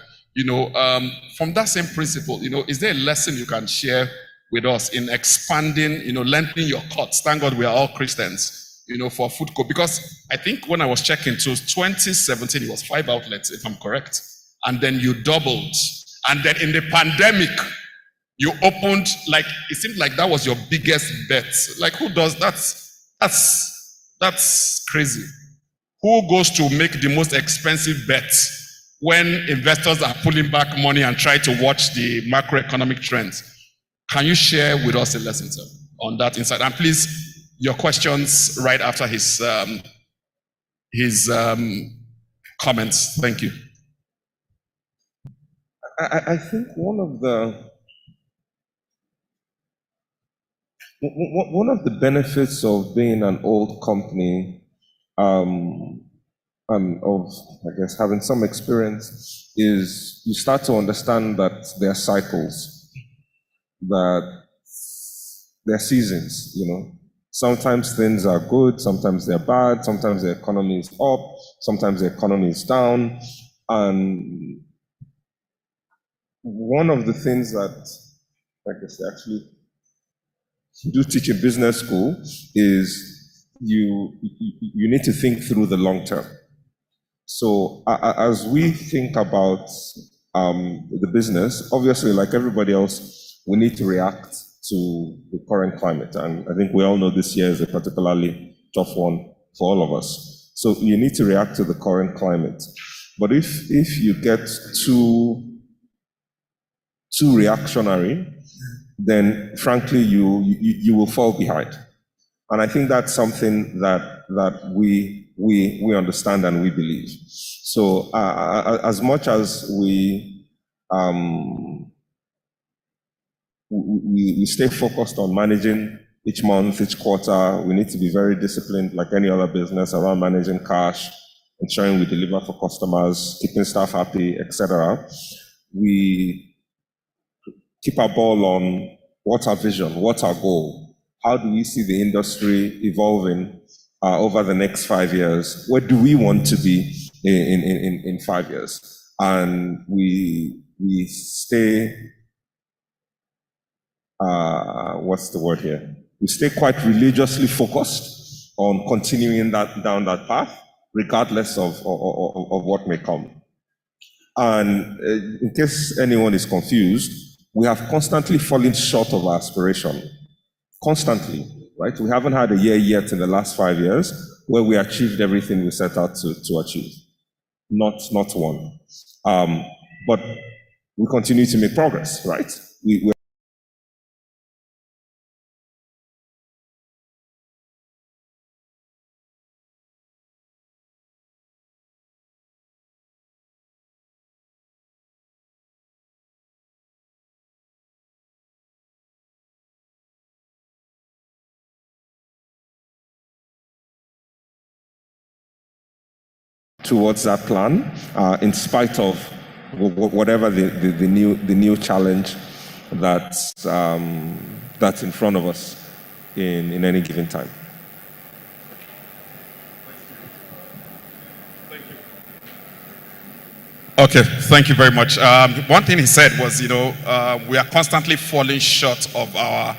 from that same principle, is there a lesson you can share with us in expanding, lengthening your cuts? Thank God we are all Christians, for food co. Because I think when I was checking, so 2017, it was 5 outlets, if I'm correct. And then you doubled. And then in the pandemic, you opened, it seemed like that was your biggest bet. Like, who does that? That's crazy. Who goes to make the most expensive bets when investors are pulling back money and try to watch the macroeconomic trends? Can you share with us a lesson, sir, on that insight? And please, your questions right after his comments. Thank you. I think one of the benefits of being an old company, and of, I guess, having some experience, is you start to understand that there are cycles, that there are seasons, Sometimes things are good, sometimes they're bad, sometimes the economy is up, sometimes the economy is down. And one of the things that, I guess, they actually do teach in business school is you need to think through the long term. So as we think about the business, obviously, like everybody else, we need to react to the current climate. And I think we all know this year is a particularly tough one for all of us. So you need to react to the current climate. But if you get too reactionary, then frankly, you will fall behind. And I think that's something that we understand and we believe. So as much as we stay focused on managing each month, each quarter, we need to be very disciplined, like any other business, around managing cash, ensuring we deliver for customers, keeping staff happy, etc. We keep our ball on what's our vision, what's our goal, how do we see the industry evolving over the next 5 years? Where do we want to be in 5 years? And we stay, what's the word here? We stay quite religiously focused on continuing down that path, regardless of what may come. And in case anyone is confused, we have constantly fallen short of our aspiration. Constantly, right? We haven't had a year yet in the last 5 years where we achieved everything we set out to achieve. Not one. But we continue to make progress, right? We're towards that plan, in spite of whatever the new challenge that's in front of us in any given time. Okay, thank you very much. One thing he said was, we are constantly falling short of our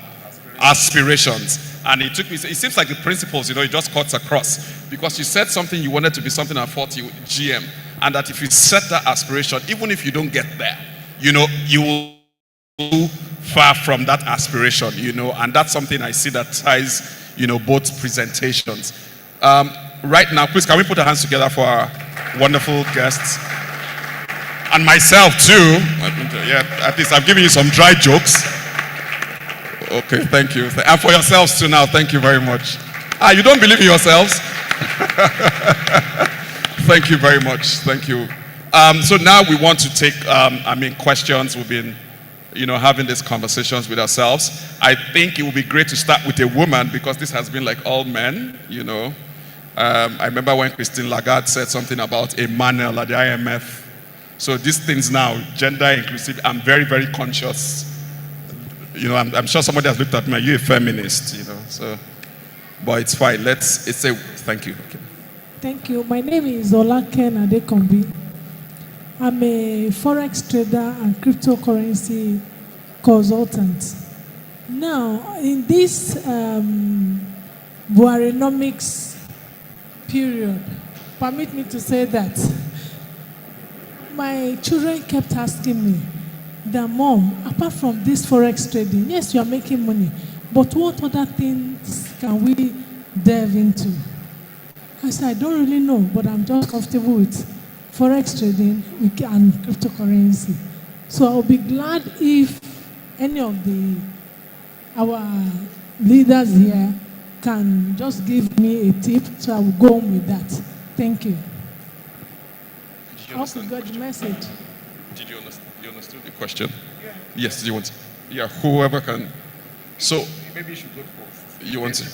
aspirations. And it seems like the principles, it just cuts across. Because you said something, you wanted to be something at 40 GM. And that if you set that aspiration, even if you don't get there, you will go far from that aspiration, and that's something I see that ties, both presentations. Right now, please, can we put our hands together for our wonderful guests? And myself too. Yeah, at least I've given you some dry jokes. Okay, thank you. And for yourselves too now, thank you very much. You don't believe in yourselves? Thank you very much. Thank you. So now we want to take, questions. We've been, having these conversations with ourselves. I think it would be great to start with a woman because this has been like all men, I remember when Christine Lagarde said something about a manel at the IMF. So these things now, gender inclusive, I'm very, very conscious. I'm sure somebody has looked at me, are you a feminist? So, but it's fine. Thank you. Okay. Thank you. My name is Olaken Adekombi. I'm a forex trader and cryptocurrency consultant. Now, in this Buharinomics period, permit me to say that my children kept asking me, Mom, apart from this forex trading, yes, you are making money, but what other things can we delve into? I said, I don't really know, but I'm just comfortable with forex trading and cryptocurrency. So I'll be glad if any of our leaders here can just give me a tip, so I will go on with that. Thank you. I hope you got the message. Did you understand? You understood the question? Yeah. Yes, you want to? Yeah, whoever can. So maybe you should go first. You want to?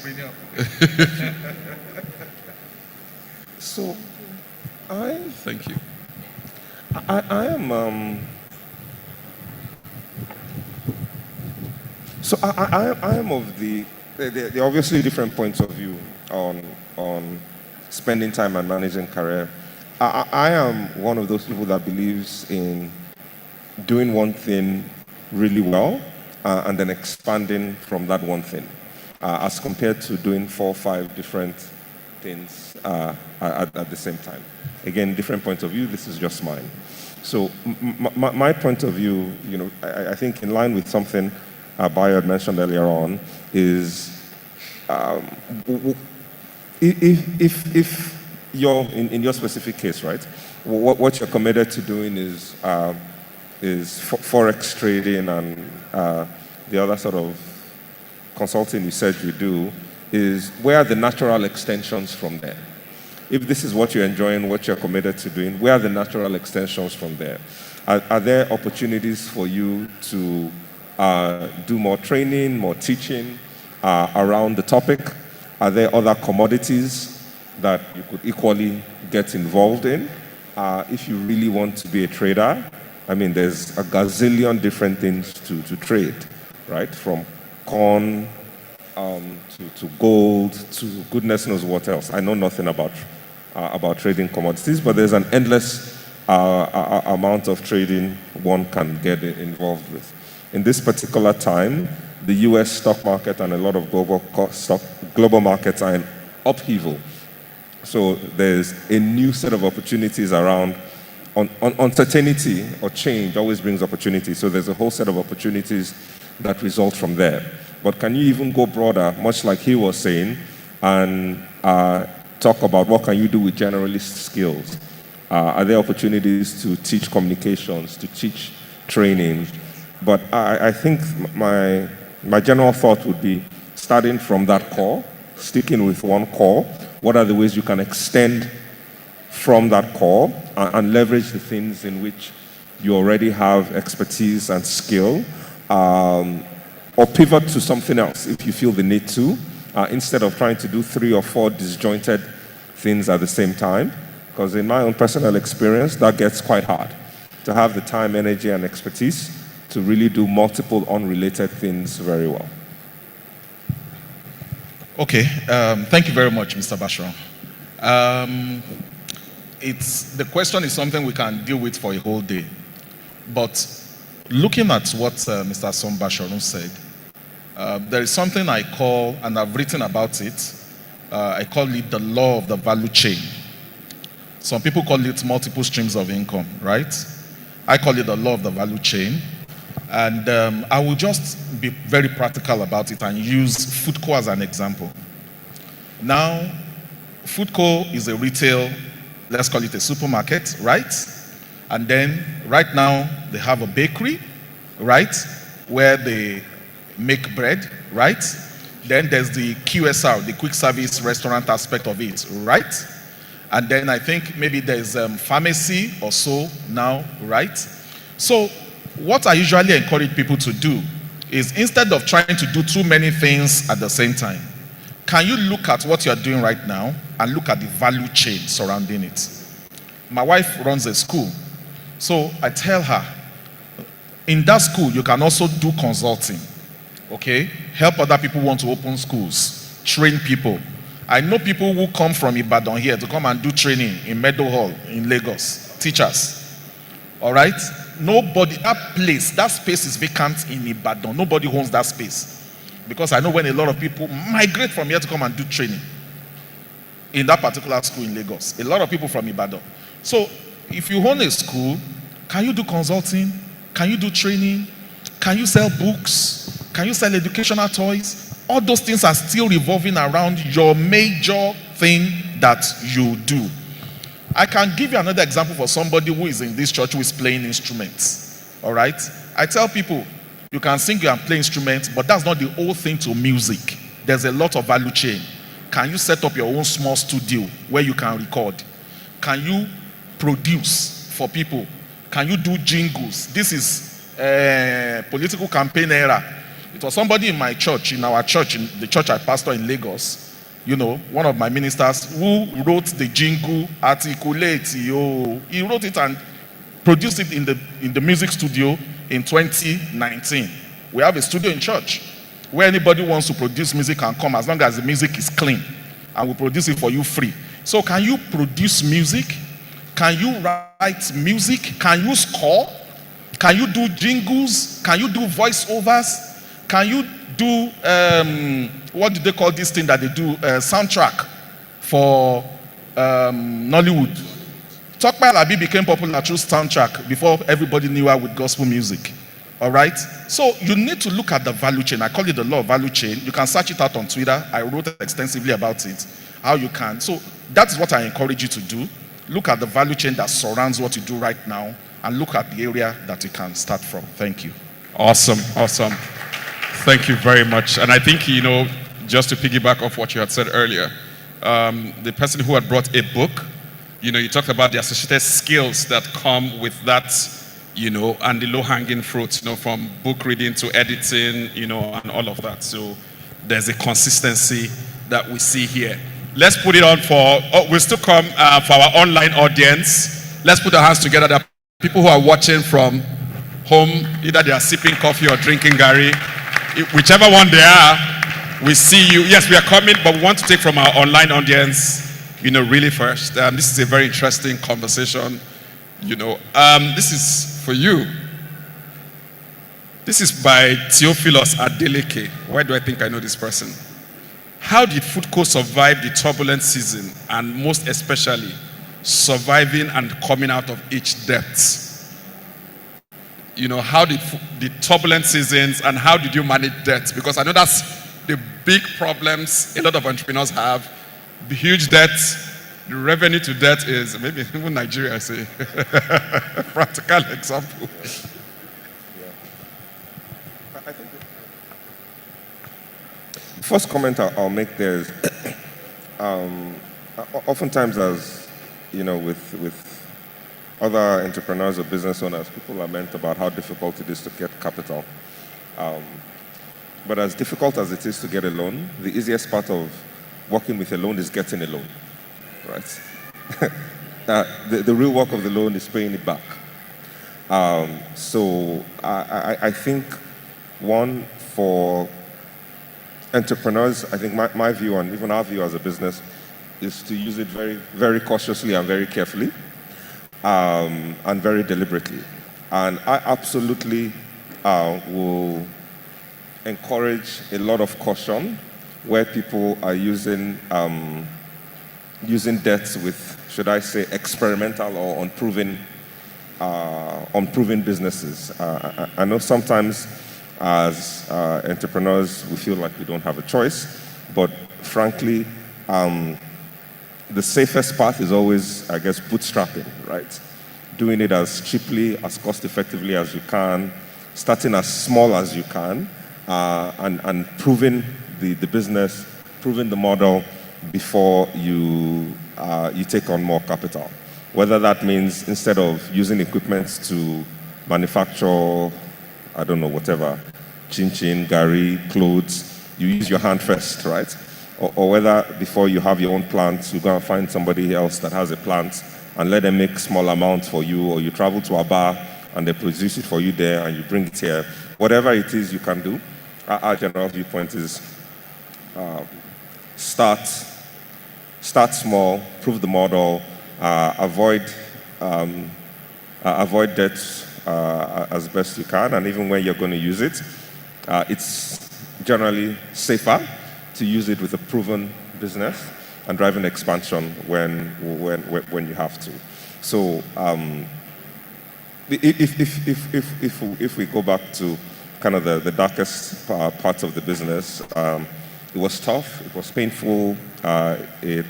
So, thank you. I am. So I am of the. There are obviously different points of view on spending time and managing career. I am one of those people that believes in doing one thing really well and then expanding from that one thing, as compared to doing 4 or 5 different things at the same time. Again, different points of view. This is just mine. So my point of view, I think in line with something Bayo had mentioned earlier on, is if you're in your specific case, right? What you're committed to doing is forex trading and the other sort of consulting you said you do, is where are the natural extensions from there? If this is what you're enjoying, what you're committed to doing, where are the natural extensions from there? Are there opportunities for you to do more training, more teaching around the topic? Are there other commodities that you could equally get involved in? If you really want to be a trader, there's a gazillion different things to trade, right? From corn to gold to goodness knows what else. I know nothing about trading commodities, but there's an endless amount of trading one can get involved with. In this particular time, the US stock market and a lot of global markets are in upheaval. So there's a new set of opportunities around. Uncertainty or change always brings opportunity. So there's a whole set of opportunities that result from there. But can you even go broader, much like he was saying, and talk about what can you do with generalist skills? Are there opportunities to teach communications, to teach training? But I think my general thought would be starting from that core, sticking with one core. What are the ways you can extend from that core and leverage the things in which you already have expertise and skill, or pivot to something else if you feel the need to, instead of trying to do 3 or 4 disjointed things at the same time. Because in my own personal experience, that gets quite hard to have the time, energy, and expertise to really do multiple unrelated things very well. Okay, thank you very much, Mr. Basaorun. The question is something we can deal with for a whole day. But looking at what Mr. Sun-Basaorun said, there is something I call, and I've written about it, I call it the law of the value chain. Some people call it multiple streams of income, right? I call it the law of the value chain. And I will just be very practical about it and use Foodco as an example. Now, Foodco is a retail, let's call it a supermarket, right? And then right now they have a bakery, right, where they make bread, right? Then there's the QSR, the quick service restaurant aspect of it, right? And then I think maybe there's pharmacy or so now, right? So what I usually encourage people to do is, instead of trying to do too many things at the same time, can you look at what you're doing right now and look at the value chain surrounding it? My wife runs a school. So I tell her, in that school, you can also do consulting, okay? Help other people who want to open schools, train people. I know people who come from Ibadan here to come and do training in Meadow Hall in Lagos, teachers, all right? Nobody, that space is vacant in Ibadan. Nobody owns that space. Because I know when a lot of people migrate from here to come and do training in that particular school in Lagos, a lot of people from Ibadan. So if you own a school, can you do consulting? Can you do training? Can you sell books? Can you sell educational toys? All those things are still revolving around your major thing that you do. I can give you another example for somebody who is in this church who is playing instruments. All right? I tell people, you can sing and play instruments, but that's not the whole thing to music. There's a lot of value chain. Can you set up your own small studio where you can record? Can you produce for people? Can you do jingles? This is political campaign era. It was somebody in my church, in our church, in the church I pastor in Lagos, you know, one of my ministers, who wrote the jingle, articulate, he wrote it and produced it in the music studio in 2019. We have a studio in church where anybody wants to produce music can come, as long as the music is clean, and we'll produce it for you free. So can you produce music? Can you write music? Can you score? Can you do jingles? Can you do voiceovers? Can you do, what do they call this thing that they do, soundtrack for Nollywood? Tope Alabi became popular through soundtrack before everybody knew her with gospel music. All right? So you need to look at the value chain. I call it the law of value chain. You can search it out on Twitter. I wrote extensively about it, how you can. So that is what I encourage you to do. Look at the value chain that surrounds what you do right now, and look at the area that you can start from. Thank you. Awesome, awesome. Thank you very much. And I think, you know, just to piggyback off what you had said earlier, the person who had brought a book, you know, you talked about the associated skills that come with that, you know, and the low-hanging fruit, you know, from book reading to editing, you know, and all of that. So there's a consistency that we see here. Let's put it on for, we'll still come for our online audience. Let's put our hands together. There are people who are watching from home, either they are sipping coffee or drinking Gary. Whichever one they are, we see you. Yes, we are coming, but we want to take from our online audience, you know, really first. This is a very interesting conversation, you know. This is for you. This is by Theophilus Adeleke. Why do I think I know this person? How did Foodco survive the turbulent season, and most especially, surviving and coming out of each depth? You know, how did the turbulent seasons, and how did you manage debt? Because I know that's the big problems a lot of entrepreneurs have. The huge debt, the revenue to debt is, maybe even Nigeria, I say, practical example. I think the first comment I'll make there is, oftentimes, as you know, with other entrepreneurs or business owners, people lament about how difficult it is to get capital. But as difficult as it is to get a loan, the easiest part of working with a loan is getting a loan, right? The real work of the loan is paying it back. So I think, one, for entrepreneurs, I think my view, and even our view as a business, is to use it very, very cautiously and very carefully. And very deliberately. And I absolutely will encourage a lot of caution where people are using debts with, should I say, experimental or unproven businesses. I know sometimes as entrepreneurs we feel like we don't have a choice, but frankly, the safest path is always, I guess, bootstrapping, right? doing it as cheaply, as cost effectively as you can, starting as small as you can, and proving the business, proving the model before you take on more capital. Whether that means instead of using equipment to manufacture, I don't know, whatever, chin-chin, gari, clothes, you use your hand first, right? Or whether before you have your own plant, you go and find somebody else that has a plant and let them make small amounts for you, or you travel to a bar and they produce it for you there and you bring it here. Whatever it is you can do, our general viewpoint is start small, prove the model, avoid debts as best you can, and even when you're going to use it, it's generally safer to use it with a proven business and driving expansion when you have to. So if we go back to kind of the darkest parts of the business, it was tough, it was painful, it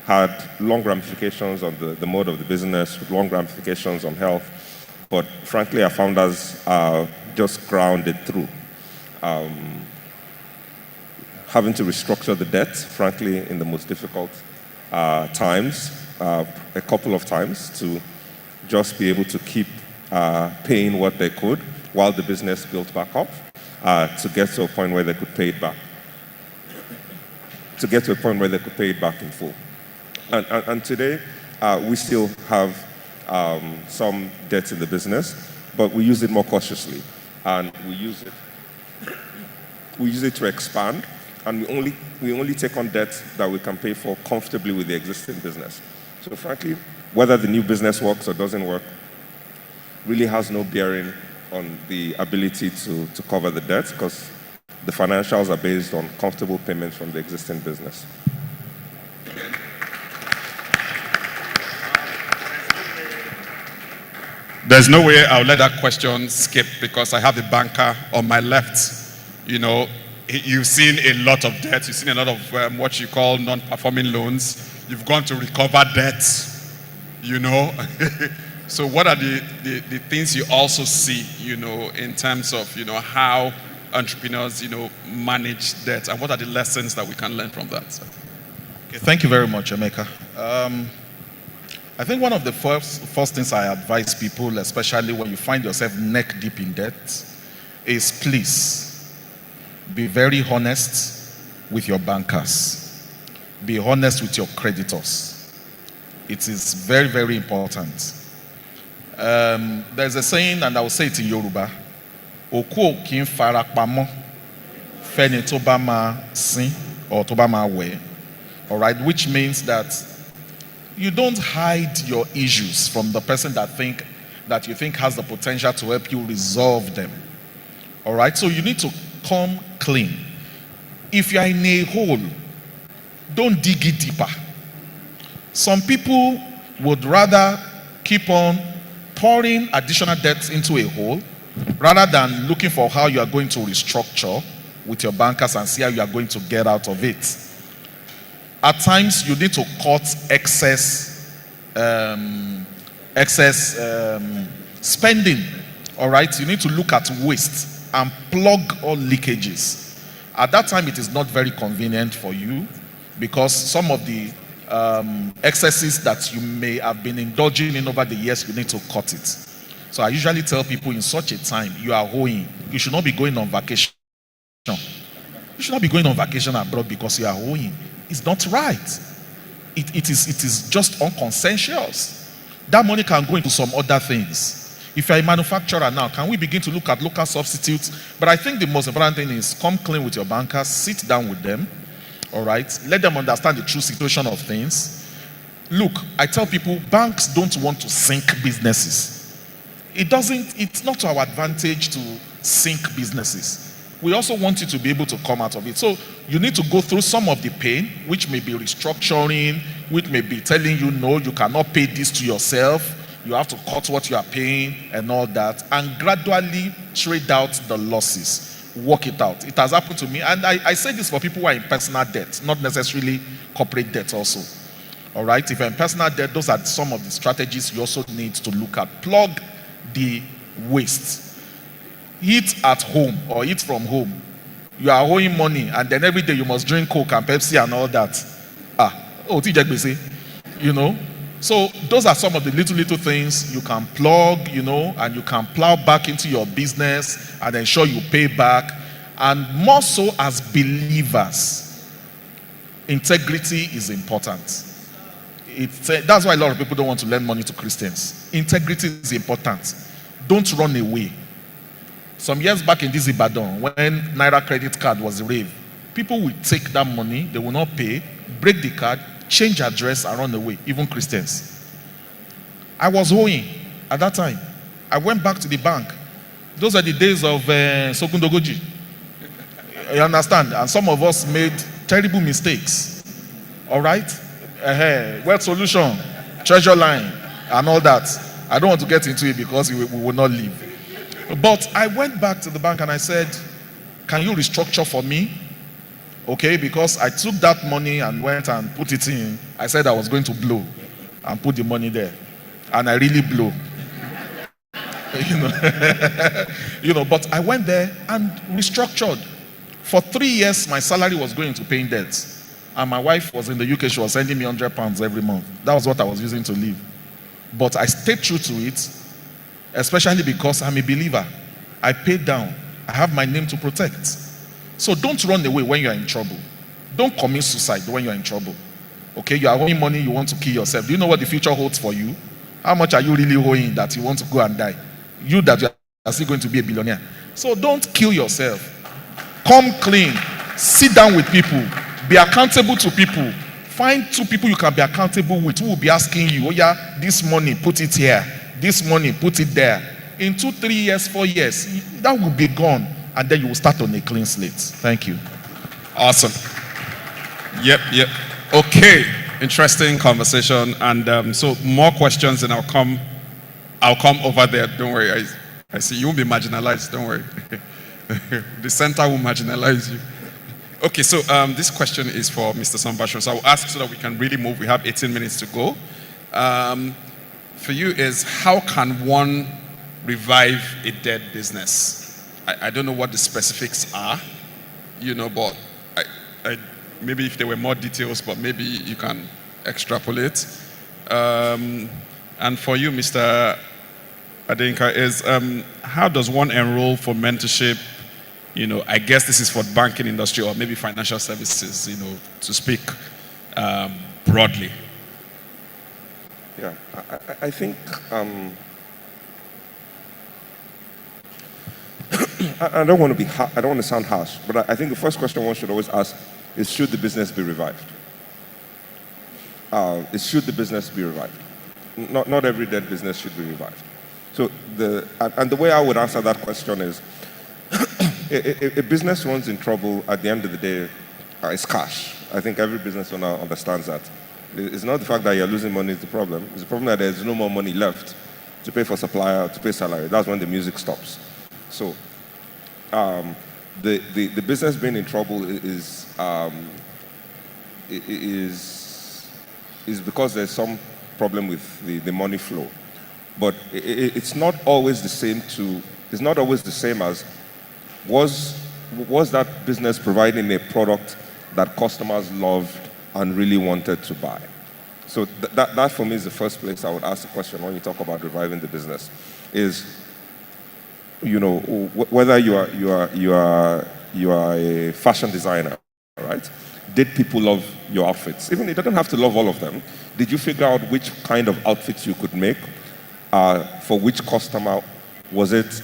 had long ramifications on the mode of the business, with long ramifications on health, but frankly our founders just grounded through. Having to restructure the debt, frankly, in the most difficult times, a couple of times, to just be able to keep paying what they could while the business built back up, to get to a point where they could pay it back. To get to a point where they could pay it back in full. And today, we still have some debt in the business, but we use it more cautiously. And we use it to expand, and we only take on debt that we can pay for comfortably with the existing business. So frankly, whether the new business works or doesn't work really has no bearing on the ability to cover the debt, because the financials are based on comfortable payments from the existing business. There's no way I'll let that question skip, because I have a banker on my left. You know, you've seen a lot of debt. You've seen a lot of what you call non-performing loans. You've gone to recover debt, you know. So what are the things you also see, you know, in terms of, you know, how entrepreneurs, you know, manage debt, and what are the lessons that we can learn from that? Okay, thank you very much, Emeka. I think one of the first things I advise people, especially when you find yourself neck deep in debt, is please be very honest with your bankers. Be honest with your creditors. It is very, very important. There's a saying, and I will say it in Yoruba, Oku okin farapamo feni to ba ma sin or to ba ma we. All right, which means that you don't hide your issues from the person that you think has the potential to help you resolve them. All right, so you need to come clean. If you are in a hole, don't dig it deeper. Some people would rather keep on pouring additional debt into a hole rather than looking for how you are going to restructure with your bankers and see how you are going to get out of it. At times, you need to cut excess spending. All right, you need to look at waste and plug all leakages. At that time, it is not very convenient for you, because some of the excesses that you may have been indulging in over the years, you need to cut it. So I usually tell people, in such a time, you are owing. You should not be going on vacation. You should not be going on vacation abroad because you are owing. It's not right. It is just unconscientious. That money can go into some other things. If you're a manufacturer now, can we begin to look at local substitutes? But I think the most important thing is come clean with your bankers, sit down with them, all right? Let them understand the true situation of things. Look, I tell people, banks don't want to sink businesses. It's not to our advantage to sink businesses. We also want you to be able to come out of it. So you need to go through some of the pain, which may be restructuring, which may be telling you, no, you cannot pay this to yourself. You have to cut what you are paying and all that, and gradually trade out the losses. Work it out. It has happened to me, and I say this for people who are in personal debt, not necessarily corporate debt also. All right, if you're in personal debt, those are some of the strategies you also need to look at. Plug the waste. Eat at home or eat from home. You are owing money, and then every day you must drink Coke and Pepsi and all that. You know. So those are some of the little things you can plug, you know, and you can plow back into your business and ensure you pay back. And more so as believers, integrity is important. That's why a lot of people don't want to lend money to Christians. Integrity is important. Don't run away. Some years back in this Ibadan, when Naira credit card was a rave, people will take that money, they will not pay, break the card, change address and run away, even Christians. I was owing at that time. I went back to the bank. Those are the days of Sokundogoji. You understand? And some of us made terrible mistakes. All right? Wealth Solution, Treasure Line, and all that. I don't want to get into it because we will not leave. But I went back to the bank and I said, can you restructure for me? Okay, because I took that money and went and put it in. I said I was going to blow and put the money there. And I really blew. But I went there and restructured. For 3 years, my salary was going to paying debts. And my wife was in the UK, she was sending me £100 every month. That was what I was using to live. But I stayed true to it, especially because I'm a believer. I paid down. I have my name to protect. So don't run away when you're in trouble. Don't commit suicide when you're in trouble. Okay, you are owing money, you want to kill yourself. Do you know what the future holds for you? How much are you really owing that you want to go and die? You that you are still going to be a billionaire. So don't kill yourself. Come clean. Sit down with people. Be accountable to people. Find 2 people you can be accountable with who will be asking you, oh yeah, this money, put it here. This money, put it there. In 2, 3 years, 4 years, that will be gone. And then you will start on a clean slate. Thank you. Awesome. Yep. Okay. Interesting conversation. And so more questions, and I'll come over there. Don't worry. I see you won't be marginalized. Don't worry. The center will marginalize you. Okay, so this question is for Mr. Sun-Basaorun. So I will ask so that we can really move. We have 18 minutes to go. For you is, how can one revive a dead business? I don't know what the specifics are, but I maybe if there were more details, but maybe you can extrapolate. And for you, Mr. Adeyinka, is how does one enroll for mentorship? I guess this is for the banking industry or maybe financial services, to speak broadly. Yeah, I think I don't want to sound harsh, but I think the first question one should always ask is, should the business be revived? Should the business be revived? Not every dead business should be revived. So the way I would answer that question is, a business runs in trouble at the end of the day, it's cash. I think every business owner understands that. It's not the fact that you're losing money is the problem. It's the problem that there's no more money left to pay for supplier, to pay salary. That's when the music stops. So the business being in trouble is because there's some problem with the money flow. But it's not always the same as was that business providing a product that customers loved and really wanted to buy. So that for me is the first place I would ask the question when you talk about reviving the business is, whether you are a fashion designer, right? Did people love your outfits? Even it doesn't have to love all of them. Did you figure out which kind of outfits you could make for which customer? Was it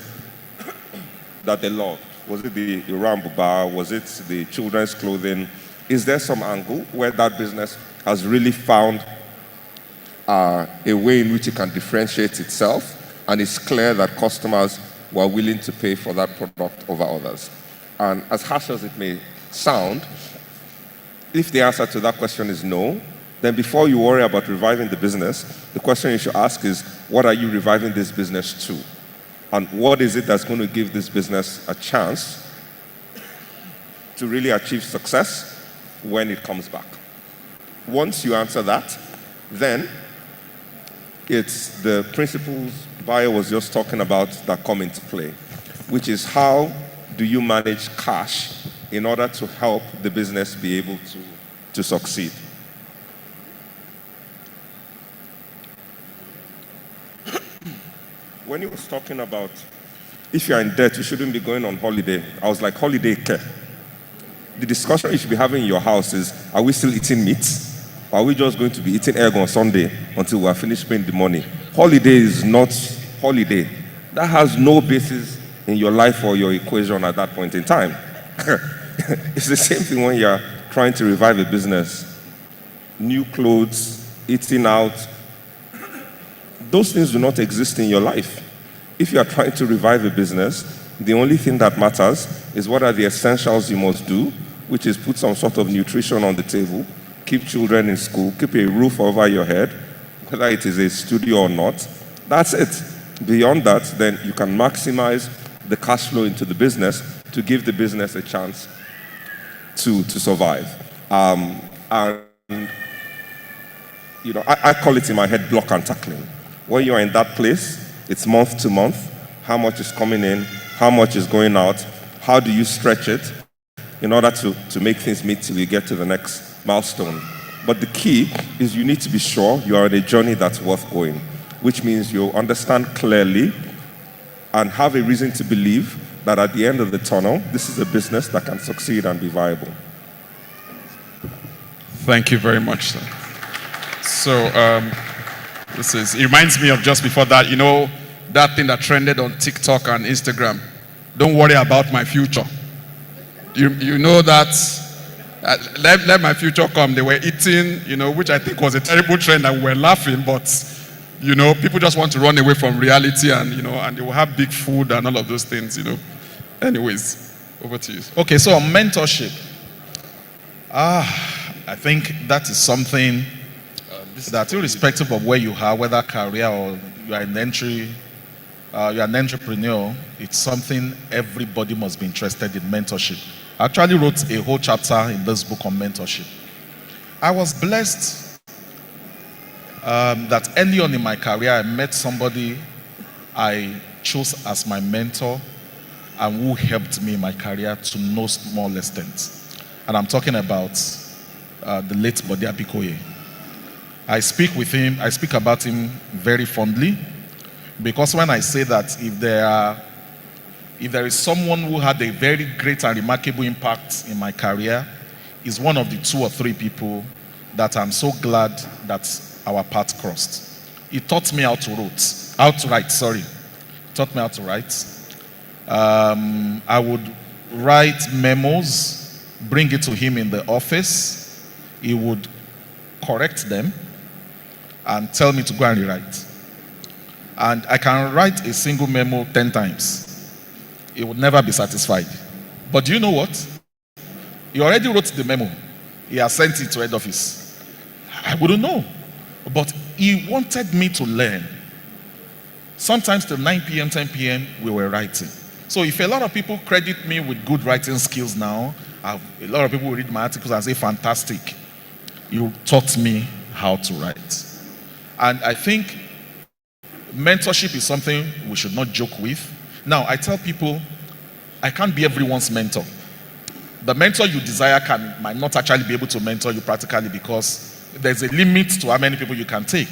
that they loved? Was it the R.E.A.L? Was it the children's clothing? Is there some angle where that business has really found a way in which it can differentiate itself, and it's clear that customers were willing to pay for that product over others? And as harsh as it may sound, if the answer to that question is no, then before you worry about reviving the business, the question you should ask is, what are you reviving this business to? And what is it that's going to give this business a chance to really achieve success when it comes back? Once you answer that, Then it's the principles Bayo was just talking about that come into play, which is how do you manage cash in order to help the business be able to succeed. When he was talking about if you're in debt, you shouldn't be going on holiday, I was like, holiday care. The discussion you should be having in your house is, are we still eating meat? Or are we just going to be eating egg on Sunday until we are finished paying the money? Holiday is not holiday. That has no basis in your life or your equation at that point in time. It's the same thing when you're trying to revive a business. New clothes, eating out, those things do not exist in your life. If you are trying to revive a business, the only thing that matters is what are the essentials you must do, which is put some sort of nutrition on the table, keep children in school, keep a roof over your head, whether it is a studio or not. That's it. Beyond that, then you can maximize the cash flow into the business to give the business a chance to survive. And you know, I call it in my head block and tackling. When you're in that place, it's month to month. How much is coming in? How much is going out? How do you stretch it in order to make things meet till you get to the next milestone? But the key is you need to be sure you are on a journey that's worth going, which means you understand clearly and have a reason to believe that at the end of the tunnel, this is a business that can succeed and be viable. Thank you very much, sir. So, it reminds me of just before that, you know, that thing that trended on TikTok and Instagram. Don't worry about my future. You know that, let my future come. They were eating, you know, which I think was a terrible trend and we were laughing, but, you know, people just want to run away from reality and, you know, and they will have big food and all of those things, you know. Anyways, over to you. Okay, so on mentorship. I think that is something that irrespective of where you are, whether career or you are an entrepreneur, it's something everybody must be interested in, mentorship. I actually wrote a whole chapter in this book on mentorship. I was blessed that early on in my career, I met somebody I chose as my mentor and who helped me in my career to no small extent. And I'm talking about the late Bode Abikoye. I speak about him very fondly, because when I say that if there is someone who had a very great and remarkable impact in my career, is one of the 2 or 3 people that I'm so glad that our paths crossed. He taught me how to write. He taught me how to write. I would write memos, bring it to him in the office. He would correct them and tell me to go and rewrite. And I can write a single memo 10 times. He would never be satisfied. But do you know what? He already wrote the memo. He has sent it to head office. I wouldn't know. But he wanted me to learn. Sometimes till 9 p.m., 10 p.m., we were writing. So if a lot of people credit me with good writing skills now, a lot of people will read my articles and say, fantastic. You taught me how to write. And I think mentorship is something we should not joke with. Now, I tell people, I can't be everyone's mentor. The mentor you desire might not actually be able to mentor you practically, because there's a limit to how many people you can take.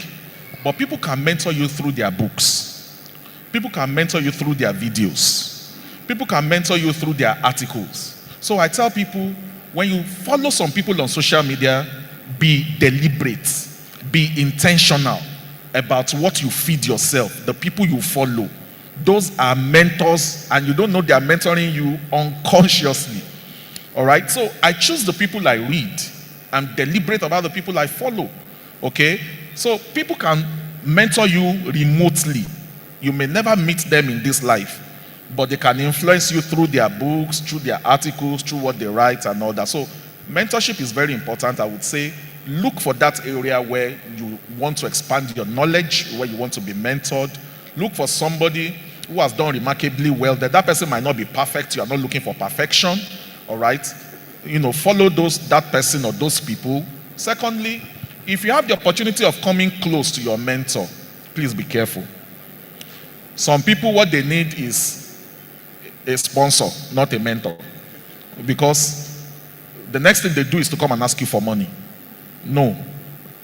But people can mentor you through their books. People can mentor you through their videos. People can mentor you through their articles. So I tell people, when you follow some people on social media, be deliberate, be intentional about what you feed yourself, the people you follow. Those are mentors, and you don't know they are mentoring you unconsciously. All right? So I choose the people I read. I'm deliberate about the people I follow. Okay? So people can mentor you remotely. You may never meet them in this life, but they can influence you through their books, through their articles, through what they write and all that. So mentorship is very important. I would say look for that area where you want to expand your knowledge, where you want to be mentored. Look for somebody who has done remarkably well. That person might not be perfect. You are not looking for perfection. All right? You know, follow that person or those people. Secondly, if you have the opportunity of coming close to your mentor, please be careful. Some people, what they need is a sponsor, not a mentor. Because the next thing they do is to come and ask you for money. No.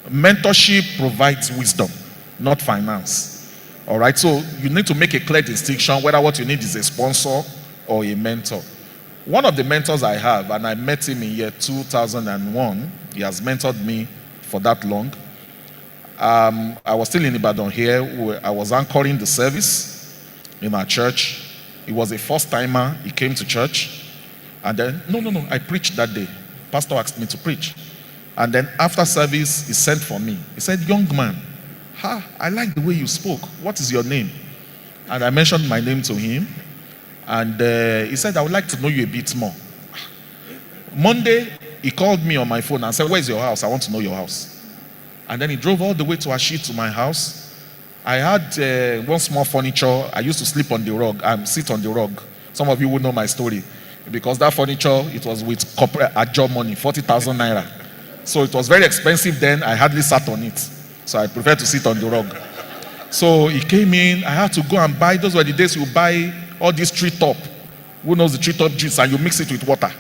Mentorship provides wisdom, not finance. All right, so you need to make a clear distinction whether what you need is a sponsor or a mentor. One of the mentors I have, and I met him in year 2001, he has mentored me for that long. I was still in Ibadan here. I was anchoring the service in our church. He was a first timer. He came to church. And then, no, I preached that day. Pastor asked me to preach. And then after service, he sent for me. He said, young man, I like the way you spoke. What is your name? And I mentioned my name to him. And he said, I would like to know you a bit more. Monday, he called me on my phone and said, where's your house? I want to know your house. And then he drove all the way to Ashi to my house. I had one small furniture. I used to sleep on the rug and sit on the rug. Some of you will know my story. Because that furniture, it was with corporate Ajo money, 40,000 naira. So it was very expensive then. I hardly sat on it. So I prefer to sit on the rug. So he came in. I had to go and buy. Those were the days you buy all this tree top. Who knows the tree top juice? And you mix it with water.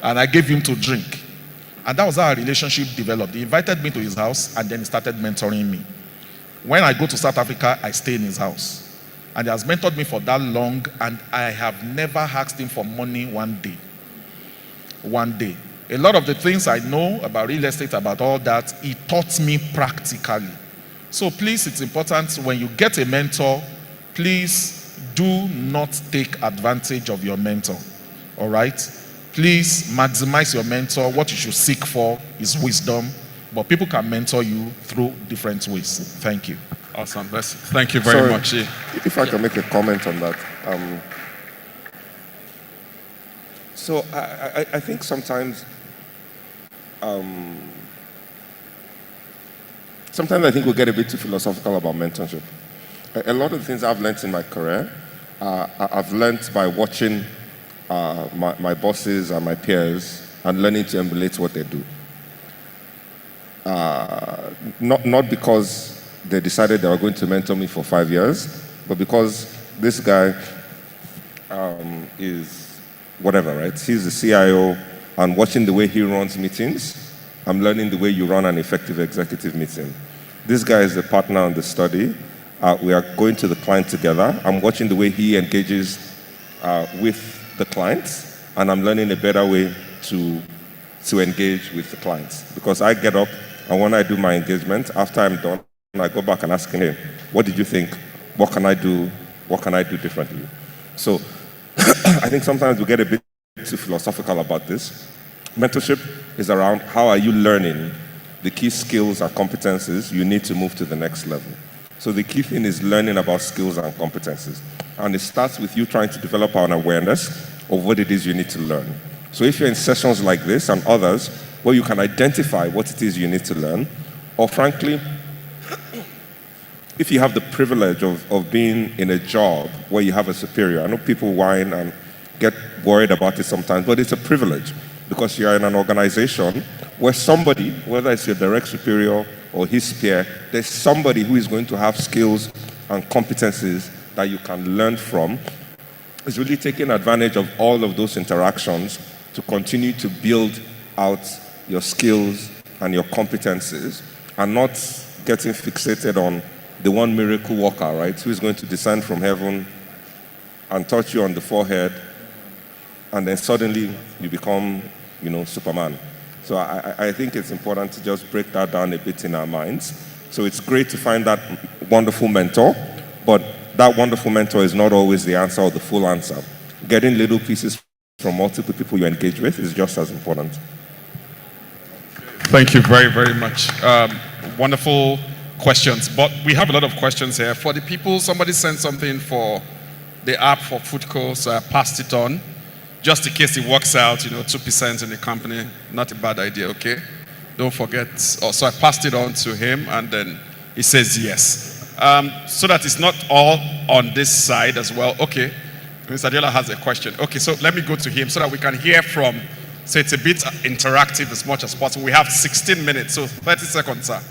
And I gave him to drink. And that was how our relationship developed. He invited me to his house and then he started mentoring me. When I go to South Africa, I stay in his house. And he has mentored me for that long, and I have never asked him for money one day. One day. A lot of the things I know about real estate, about all that, he taught me practically. So please, it's important when you get a mentor, please do not take advantage of your mentor. All right? Please maximize your mentor. What you should seek for is wisdom, but people can mentor you through different ways. Thank you. Awesome. Thank you very much. If I can make a comment on that. So I think sometimes I think we get a bit too philosophical about mentorship. A lot of the things I've learned in my career, I've learned by watching my bosses and my peers and learning to emulate what they do. Not because they decided they were going to mentor me for 5 years, but because this guy is whatever, right? He's the CIO, and watching the way he runs meetings, I'm learning the way you run an effective executive meeting. This guy is the partner on the study. We are going to the client together. I'm watching the way he engages with the clients, and I'm learning a better way to engage with the clients. Because I get up, and when I do my engagement, after I'm done, I go back and ask him, hey, what did you think? What can I do? What can I do differently? So I think sometimes we get a bit too philosophical about this. Mentorship is around how are you learning the key skills and competencies you need to move to the next level. So the key thing is learning about skills and competencies. And it starts with you trying to develop an awareness of what it is you need to learn. So if you're in sessions like this and others where you can identify what it is you need to learn, or frankly, if you have the privilege of being in a job where you have a superior, I know people whine and get worried about it sometimes, but it's a privilege because you're in an organization where somebody, whether it's your direct superior or his peer, there's somebody who is going to have skills and competencies that you can learn from. It's really taking advantage of all of those interactions to continue to build out your skills and your competencies and not getting fixated on the one miracle worker, right, who is going to descend from heaven and touch you on the forehead, and then suddenly you become, Superman. So I think it's important to just break that down a bit in our minds. So it's great to find that wonderful mentor, but that wonderful mentor is not always the answer or the full answer. Getting little pieces from multiple people you engage with is just as important. Thank you very, very much. Wonderful questions, but we have a lot of questions here. For the people, somebody sent something for the app for Foodco, so I passed it on. Just in case it works out, 2% in the company, not a bad idea, okay? Don't forget. So I passed it on to him, and then he says yes. So that it's not all on this side as well. Okay, Mr. Adeyinka has a question. Okay, so let me go to him so that we can hear from So it's a bit interactive as much as possible. We have 16 minutes, so 30 seconds, sir.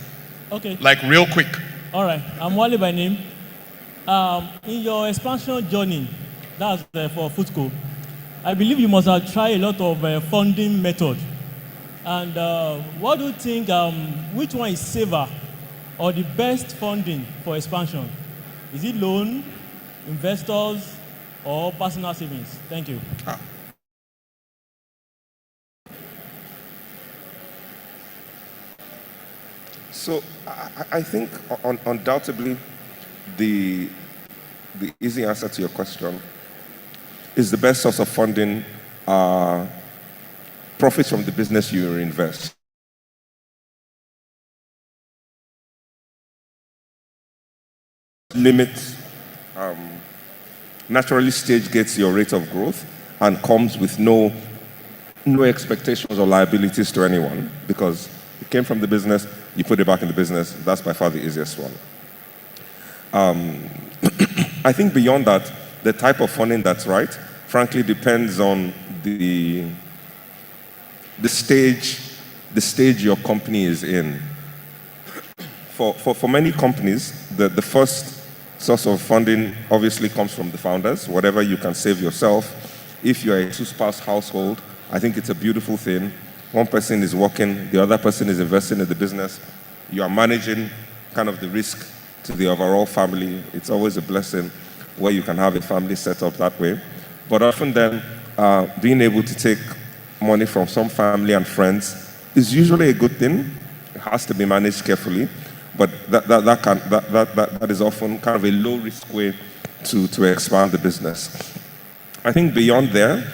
Okay. Like real quick. All right. I'm Wale by name. In your expansion journey, that's for Foodco, I believe you must have tried a lot of funding method. And what do you think, which one is safer or the best funding for expansion? Is it loan, investors, or personal savings? Thank you. So I think undoubtedly the easy answer to your question is the best source of funding profits from the business you invest. Limits naturally stage gates your rate of growth and comes with no expectations or liabilities to anyone because it came from the business, you put it back in the business. That's by far the easiest one. I think beyond that, the type of funding that's right, frankly, depends on the stage your company is in. For many companies, the first source of funding obviously comes from the founders, whatever you can save yourself. If you're a two-spouse household, I think it's a beautiful thing. One person is working, the other person is investing in the business. You are managing kind of the risk to the overall family. It's always a blessing where you can have a family set up that way. But often then, being able to take money from some family and friends is usually a good thing. It has to be managed carefully. But that is often kind of a low-risk way to expand the business. I think beyond there,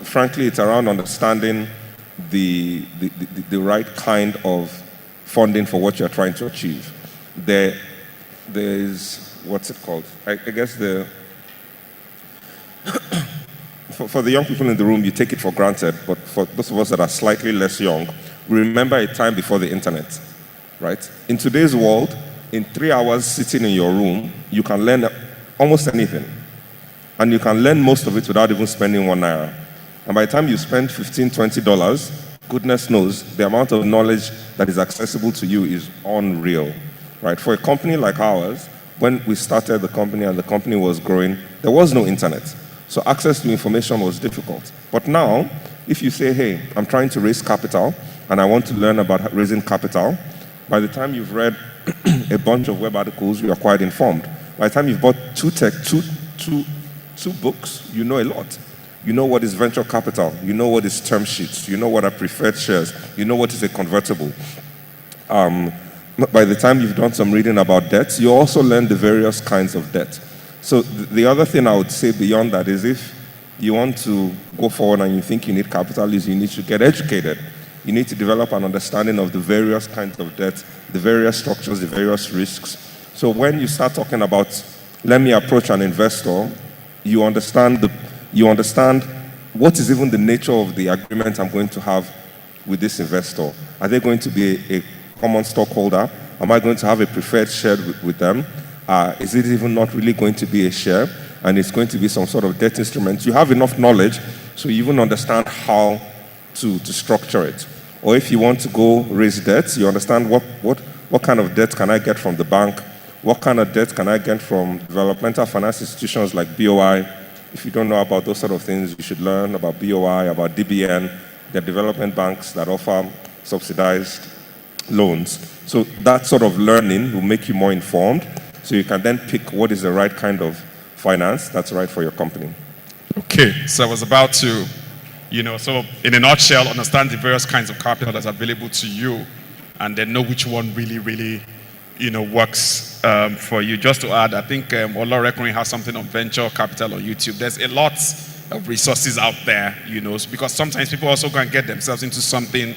frankly, it's around understanding the right kind of funding for what you're trying to achieve. There's, what's it called? I guess for the young people in the room, you take it for granted, but for those of us that are slightly less young, we remember a time before the internet, right? In today's world, in 3 hours sitting in your room, you can learn almost anything. And you can learn most of it without even spending $1. And by the time you spend $15, $20, goodness knows the amount of knowledge that is accessible to you is unreal, right? For a company like ours, when we started the company and the company was growing, there was no internet. So access to information was difficult. But now, if you say, hey, I'm trying to raise capital and I want to learn about raising capital, by the time you've read a bunch of web articles, you are quite informed. By the time you've bought two books, you know a lot. You know what is venture capital. You know what is term sheets. You know what are preferred shares. You know what is a convertible. By the time you've done some reading about debt, you also learn the various kinds of debt. So the other thing I would say beyond that is if you want to go forward and you think you need capital, is you need to get educated. You need to develop an understanding of the various kinds of debt, the various structures, the various risks. So when you start talking about, let me approach an investor, you understand what is even the nature of the agreement I'm going to have with this investor. Are they going to be a common stockholder? Am I going to have a preferred share with them? Is it even not really going to be a share? And it's going to be some sort of debt instrument. You have enough knowledge so you even understand how to structure it. Or if you want to go raise debt, you understand what kind of debt can I get from the bank? What kind of debt can I get from developmental finance institutions like BOI? If you don't know about those sort of things, you should learn about BOI, about DBN. They're development banks that offer subsidized loans. So that sort of learning will make you more informed, so you can then pick what is the right kind of finance that's right for your company. Okay, so I was about to, so in a nutshell, understand the various kinds of capital that's available to you, and then know which one really, works for you. Just to add, I think Olorekun has something on venture capital on YouTube. There's a lot of resources out there, because sometimes people also go and get themselves into something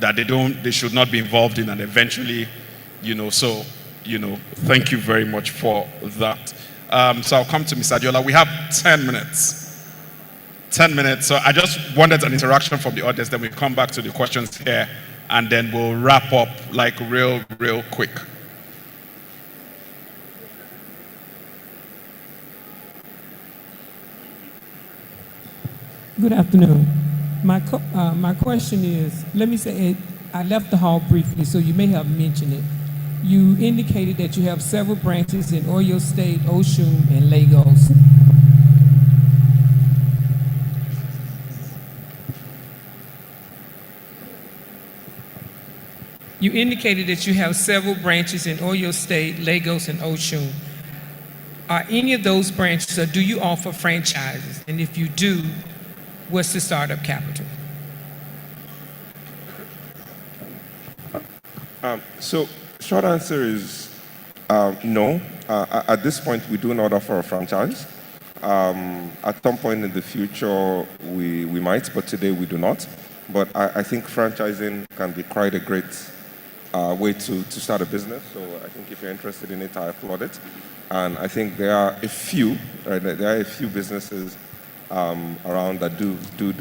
that they should not be involved in, and eventually, thank you very much for that. So I'll come to Mr. Adiola. We have 10 minutes. 10 minutes. So I just wanted an interaction from the audience, then we come back to the questions here, and then we'll wrap up like real quick. Good afternoon. My question is, let me say it, I left the hall briefly, so you may have mentioned it. You indicated that you have several branches in Oyo State, Osun, and Lagos. You indicated that you have several branches in Oyo State, Lagos, and Osun. Are any of those branches, or do you offer franchises? And if you do, what's the startup capital? So, short answer is no. At this point, we do not offer a franchise. At some point in the future, we might, but today we do not. But I think franchising can be quite a great way to start a business. So I think if you're interested in it, I applaud it. And I think there are a few, right? There are a few businesses around that do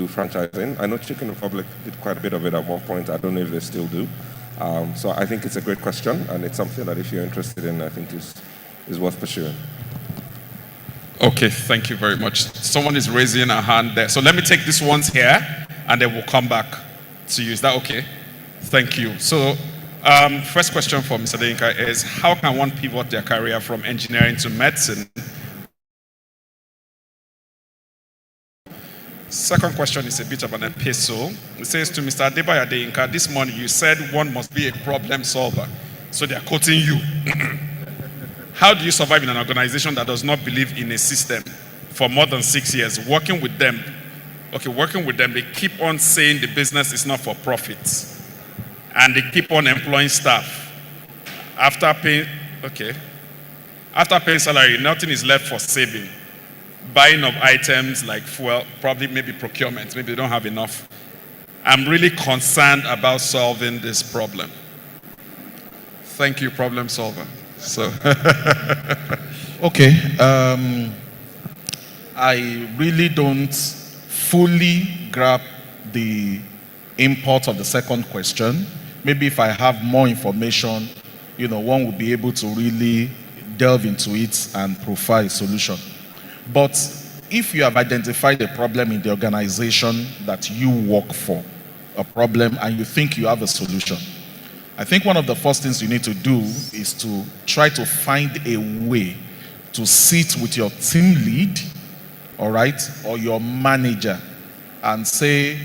franchising. I know Chicken Republic did quite a bit of it at one point. I don't know if they still do. So I think it's a great question, and it's something that if you're interested in, I think is worth pursuing. Okay, thank you very much. Someone is raising a hand there. So let me take this ones here, and then we'll come back to you. Is that okay? Thank you. So first question for Mr. Adeyinka is, how can one pivot their career from engineering to medicine? Second question is a bit of an epistle. It says to Mr. Adebayo Adeyinka, this morning you said one must be a problem solver. So they are quoting you. How do you survive in an organization that does not believe in a system for more than 6 years? Working with them, they keep on saying the business is not for profits. And they keep on employing staff. After paying salary, nothing is left for saving. Buying of items like fuel, probably maybe procurement, maybe they don't have enough. I'm really concerned about solving this problem. Thank you, problem solver. So, okay, I really don't fully grab the import of the second question. Maybe if I have more information, one will be able to really delve into it and provide a solution. But if you have identified a problem in the organization that you work for, a problem, and you think you have a solution, I think one of the first things you need to do is to try to find a way to sit with your team lead, all right, or your manager and say,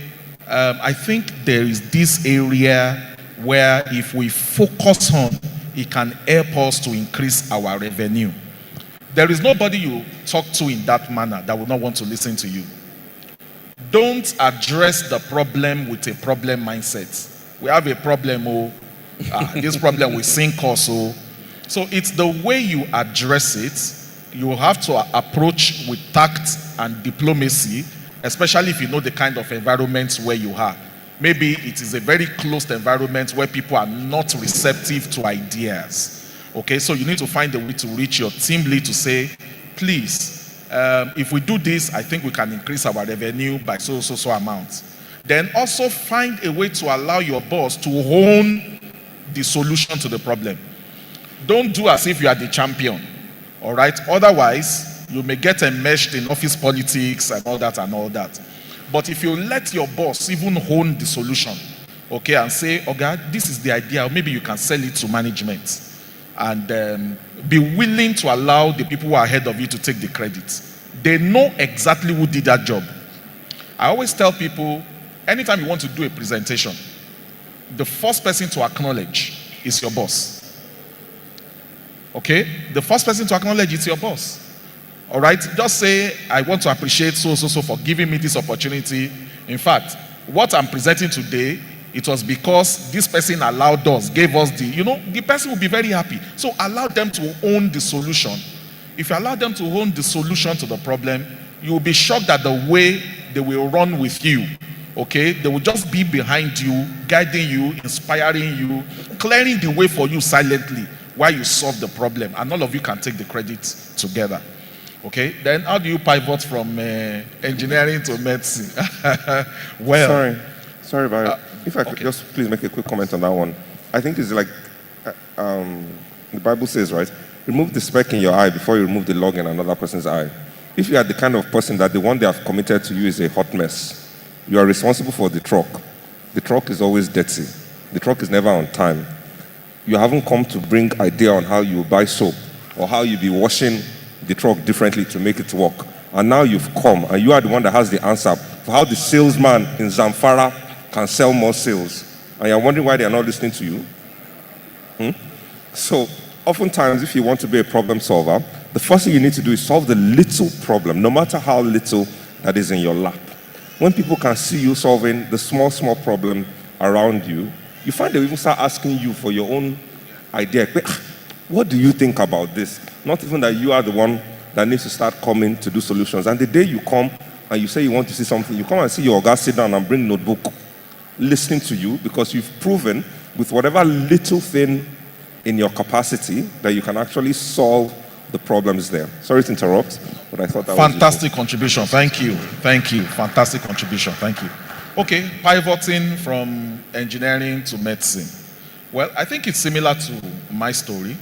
I think there is this area where if we focus on, it can help us to increase our revenue. There is nobody you talk to in that manner that will not want to listen to you. Don't address the problem with a problem mindset. We have a problem, this problem will sink us. So it's the way you address it. You have to approach with tact and diplomacy, especially if you know the kind of environment where you are. Maybe it is a very closed environment where people are not receptive to ideas. Okay, so you need to find a way to reach your team lead to say, please, if we do this, I think we can increase our revenue by so amount. Then also find a way to allow your boss to own the solution to the problem. Don't do as if you are the champion, all right? Otherwise, you may get enmeshed in office politics and all that. But if you let your boss even own the solution, okay, and say, okay, this is the idea, or maybe you can sell it to management, and be willing to allow the people who are ahead of you to take the credit. They know exactly who did that job. I always tell people, anytime you want to do a presentation, the first person to acknowledge is your boss. Okay? The first person to acknowledge is your boss. All right? Just say, I want to appreciate so for giving me this opportunity. In fact, what I'm presenting today, it was because this person allowed us, gave us the person will be very happy. So allow them to own the solution. If you allow them to own the solution to the problem, you will be shocked at the way they will run with you. Okay? They will just be behind you, guiding you, inspiring you, clearing the way for you silently while you solve the problem. And all of you can take the credit together. Okay? Then how do you pivot from engineering to medicine? Well, Sorry, Bayo. If I could just please make a quick comment on that one. I think it's like the Bible says, right? Remove the speck in your eye before you remove the log in another person's eye. If you are the kind of person that the one they have committed to you is a hot mess, You are responsible for the truck. The truck is always dirty. The truck is never on time. You haven't come to bring idea on how you buy soap or how you be washing the truck differently to make it work. And now you've come and you are the one that has the answer for how the salesman in Zamfara can sell more sales. And you're wondering why they are not listening to you? So oftentimes, if you want to be a problem solver, the first thing you need to do is solve the little problem, no matter how little that is in your lap. When people can see you solving the small problem around you, you find they even start asking you for your own idea. What do you think about this? Not even that you are the one that needs to start coming to do solutions. And the day you come and you say you want to see something, you come and see your guy sit down and bring notebook, listening to you, because you've proven with whatever little thing in your capacity that you can actually solve the problems there. Sorry to interrupt, but I thought that was fantastic contribution. Thank you. Thank you. Fantastic contribution. Thank you. Okay, pivoting from engineering to medicine. Well, I think it's similar to my story,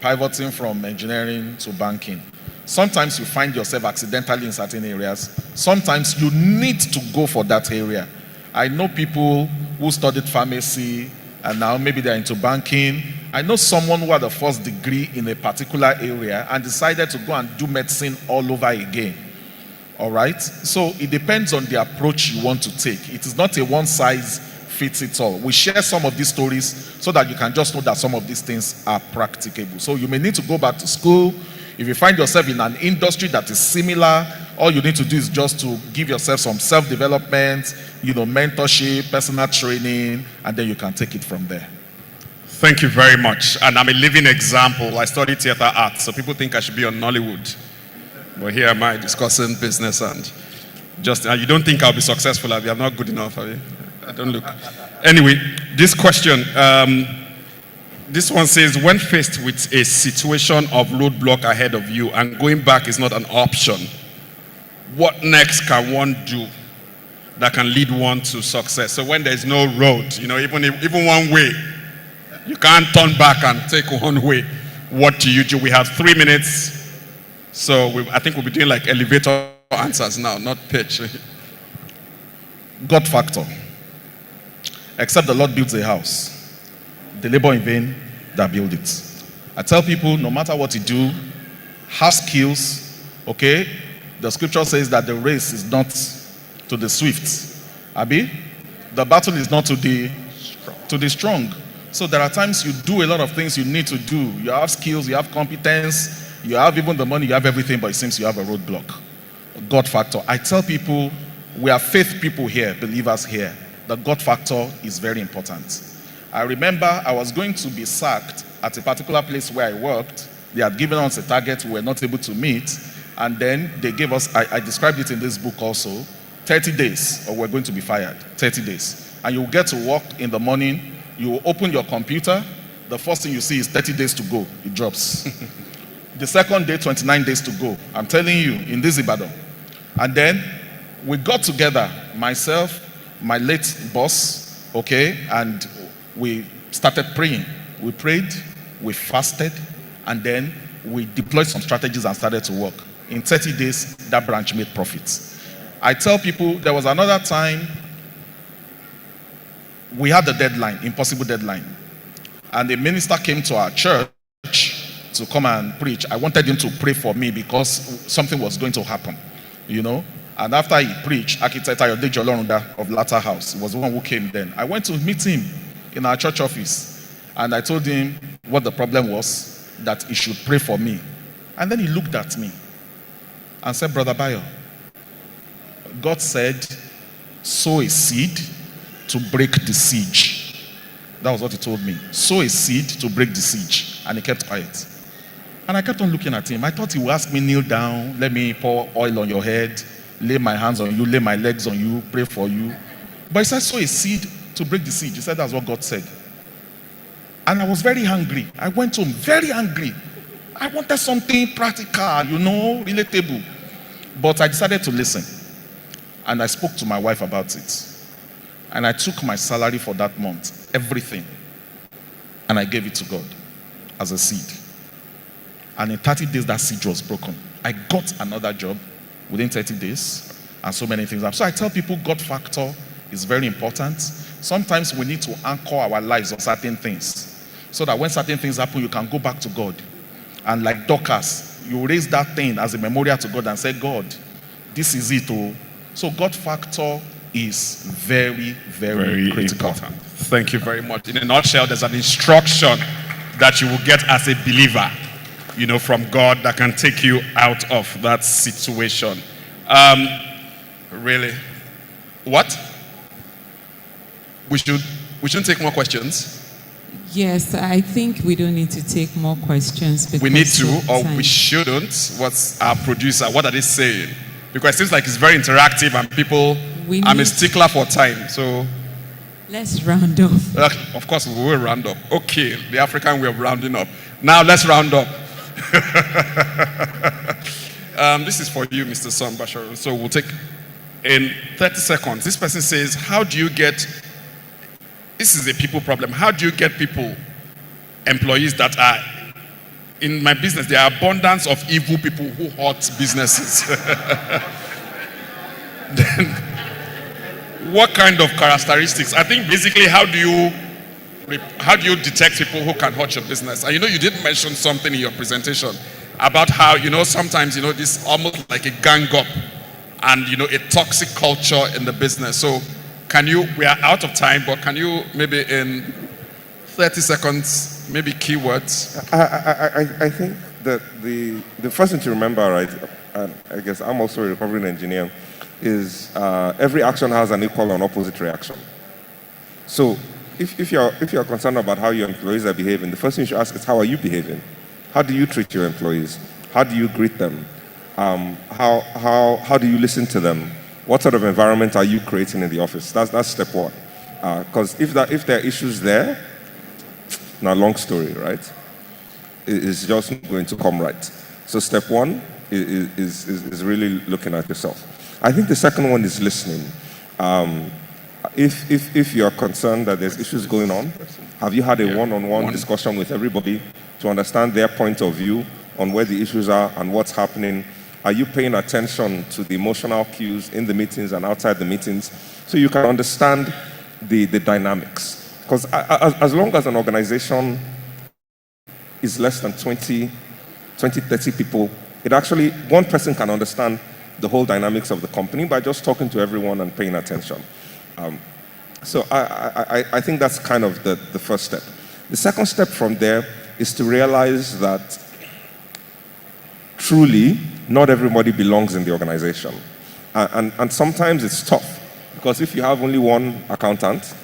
pivoting from engineering to banking. Sometimes you find yourself accidentally in certain areas. Sometimes you need to go for that area. I know people who studied pharmacy and now maybe they're into banking. I know someone who had a first degree in a particular area and decided to go and do medicine all over again. All right? So it depends on the approach you want to take. It is not a one size fits it all. We share some of these stories so that you can just know that some of these things are practicable. So you may need to go back to school. If you find yourself in an industry that is similar, all you need to do is just to give yourself some self-development, mentorship, personal training, and then you can take it from there. Thank you very much. And I'm a living example. I studied theater arts, so people think I should be on Nollywood. But here am I discussing business and you don't think I'll be successful, I'm not good enough. I don't look. Anyway, this question, this one says, when faced with a situation of roadblock ahead of you and going back is not an option, what next can one do that can lead one to success? So when there's no road, even one way, you can't turn back and take one way. What do you do? We have 3 minutes. So I think we'll be doing like elevator answers now, not pitch. God factor. Except the Lord builds a house, they labor in vain that build it. I tell people, no matter what you do, have skills, okay? The scripture says that the race is not to the swift. Abi? The battle is not to the strong. So there are times you do a lot of things you need to do. You have skills, you have competence, you have even the money, you have everything, but it seems you have a roadblock. God factor. I tell people, we are faith people here, believers here. The God factor is very important. I remember I was going to be sacked at a particular place where I worked. They had given us a target we were not able to meet. And then they gave us, I described it in this book also, 30 days, or we're going to be fired, 30 days. And you'll get to work in the morning, you open your computer, the first thing you see is 30 days to go, it drops. The second day, 29 days to go. I'm telling you, in this Ibadan. And then we got together, myself, my late boss, okay, and we started praying. We prayed, we fasted, and then we deployed some strategies and started to work. In 30 days, that branch made profits. I tell people, there was another time we had a deadline, impossible deadline. And the minister came to our church to come and preach. I wanted him to pray for me because something was going to happen, And after he preached, architect Adebayo of Latter House was the one who came then. I went to meet him in our church office, and I told him what the problem was, that he should pray for me. And then he looked at me and said, Brother Bayo, God said, sow a seed to break the siege. That was what he told me. Sow a seed to break the siege. And he kept quiet. And I kept on looking at him. I thought he would ask me, kneel down, let me pour oil on your head, lay my hands on you, lay my legs on you, pray for you. But he said, sow a seed to break the siege. He said, that's what God said. And I was very hungry. I went home very angry. I wanted something practical, relatable. But I decided to listen. And I spoke to my wife about it. And I took my salary for that month, everything. And I gave it to God as a seed. And in 30 days, that seed was broken. I got another job within 30 days. and so many things. So I tell people God factor is very important. Sometimes we need to anchor our lives on certain things so that when certain things happen, you can go back to God. And like Dorcas, you raise that thing as a memorial to God and say, God, this is it. Oh. So God factor is very, very critical. Important. Thank you very much. In a nutshell, there's an instruction that you will get as a believer, from God that can take you out of that situation. Really? What? We shouldn't take more questions? Yes, I think we don't need to take more questions. We need to, or we shouldn't. What's our producer? What are they saying? Because it seems like it's very interactive and people, I'm a stickler for time, so. Let's round up. Of course, we will round up. Okay, the African way of rounding up. Now let's round up. This is for you, Mr. Sun-Basaorun. So we'll take in 30 seconds. This person says, how do you get, this is a people problem. How do you get people, employees that are, in my business, there are abundance of evil people who hurt businesses. Then, what kind of characteristics? I think basically, how do you detect people who can hurt your business? And you did mention something in your presentation about how, sometimes, this almost like a gang up and, a toxic culture in the business. So we are out of time, but can you maybe in 30 seconds, maybe keywords? I think that the first thing to remember, right, and I guess I'm also a recovering engineer, is every action has an equal and opposite reaction. So if you're concerned about how your employees are behaving, the first thing you should ask is, how are you behaving? How do you treat your employees? How do you greet them? How do you listen to them? What sort of environment are you creating in the office? That's step one. Because if there are issues there, now long story, right? It's just not going to come right. So step one is really looking at yourself. I think the second one is listening. If you're concerned that there's issues going on, have you had a one-on-one discussion with everybody to understand their point of view on where the issues are and what's happening? Are you paying attention to the emotional cues in the meetings and outside the meetings so you can understand the dynamics? Because as long as an organization is less than 20, 30 people, one person can understand the whole dynamics of the company by just talking to everyone and paying attention. So I think that's kind of the first step. The second step from there is to realize that truly not everybody belongs in the organization. And sometimes it's tough because if you have only one accountant,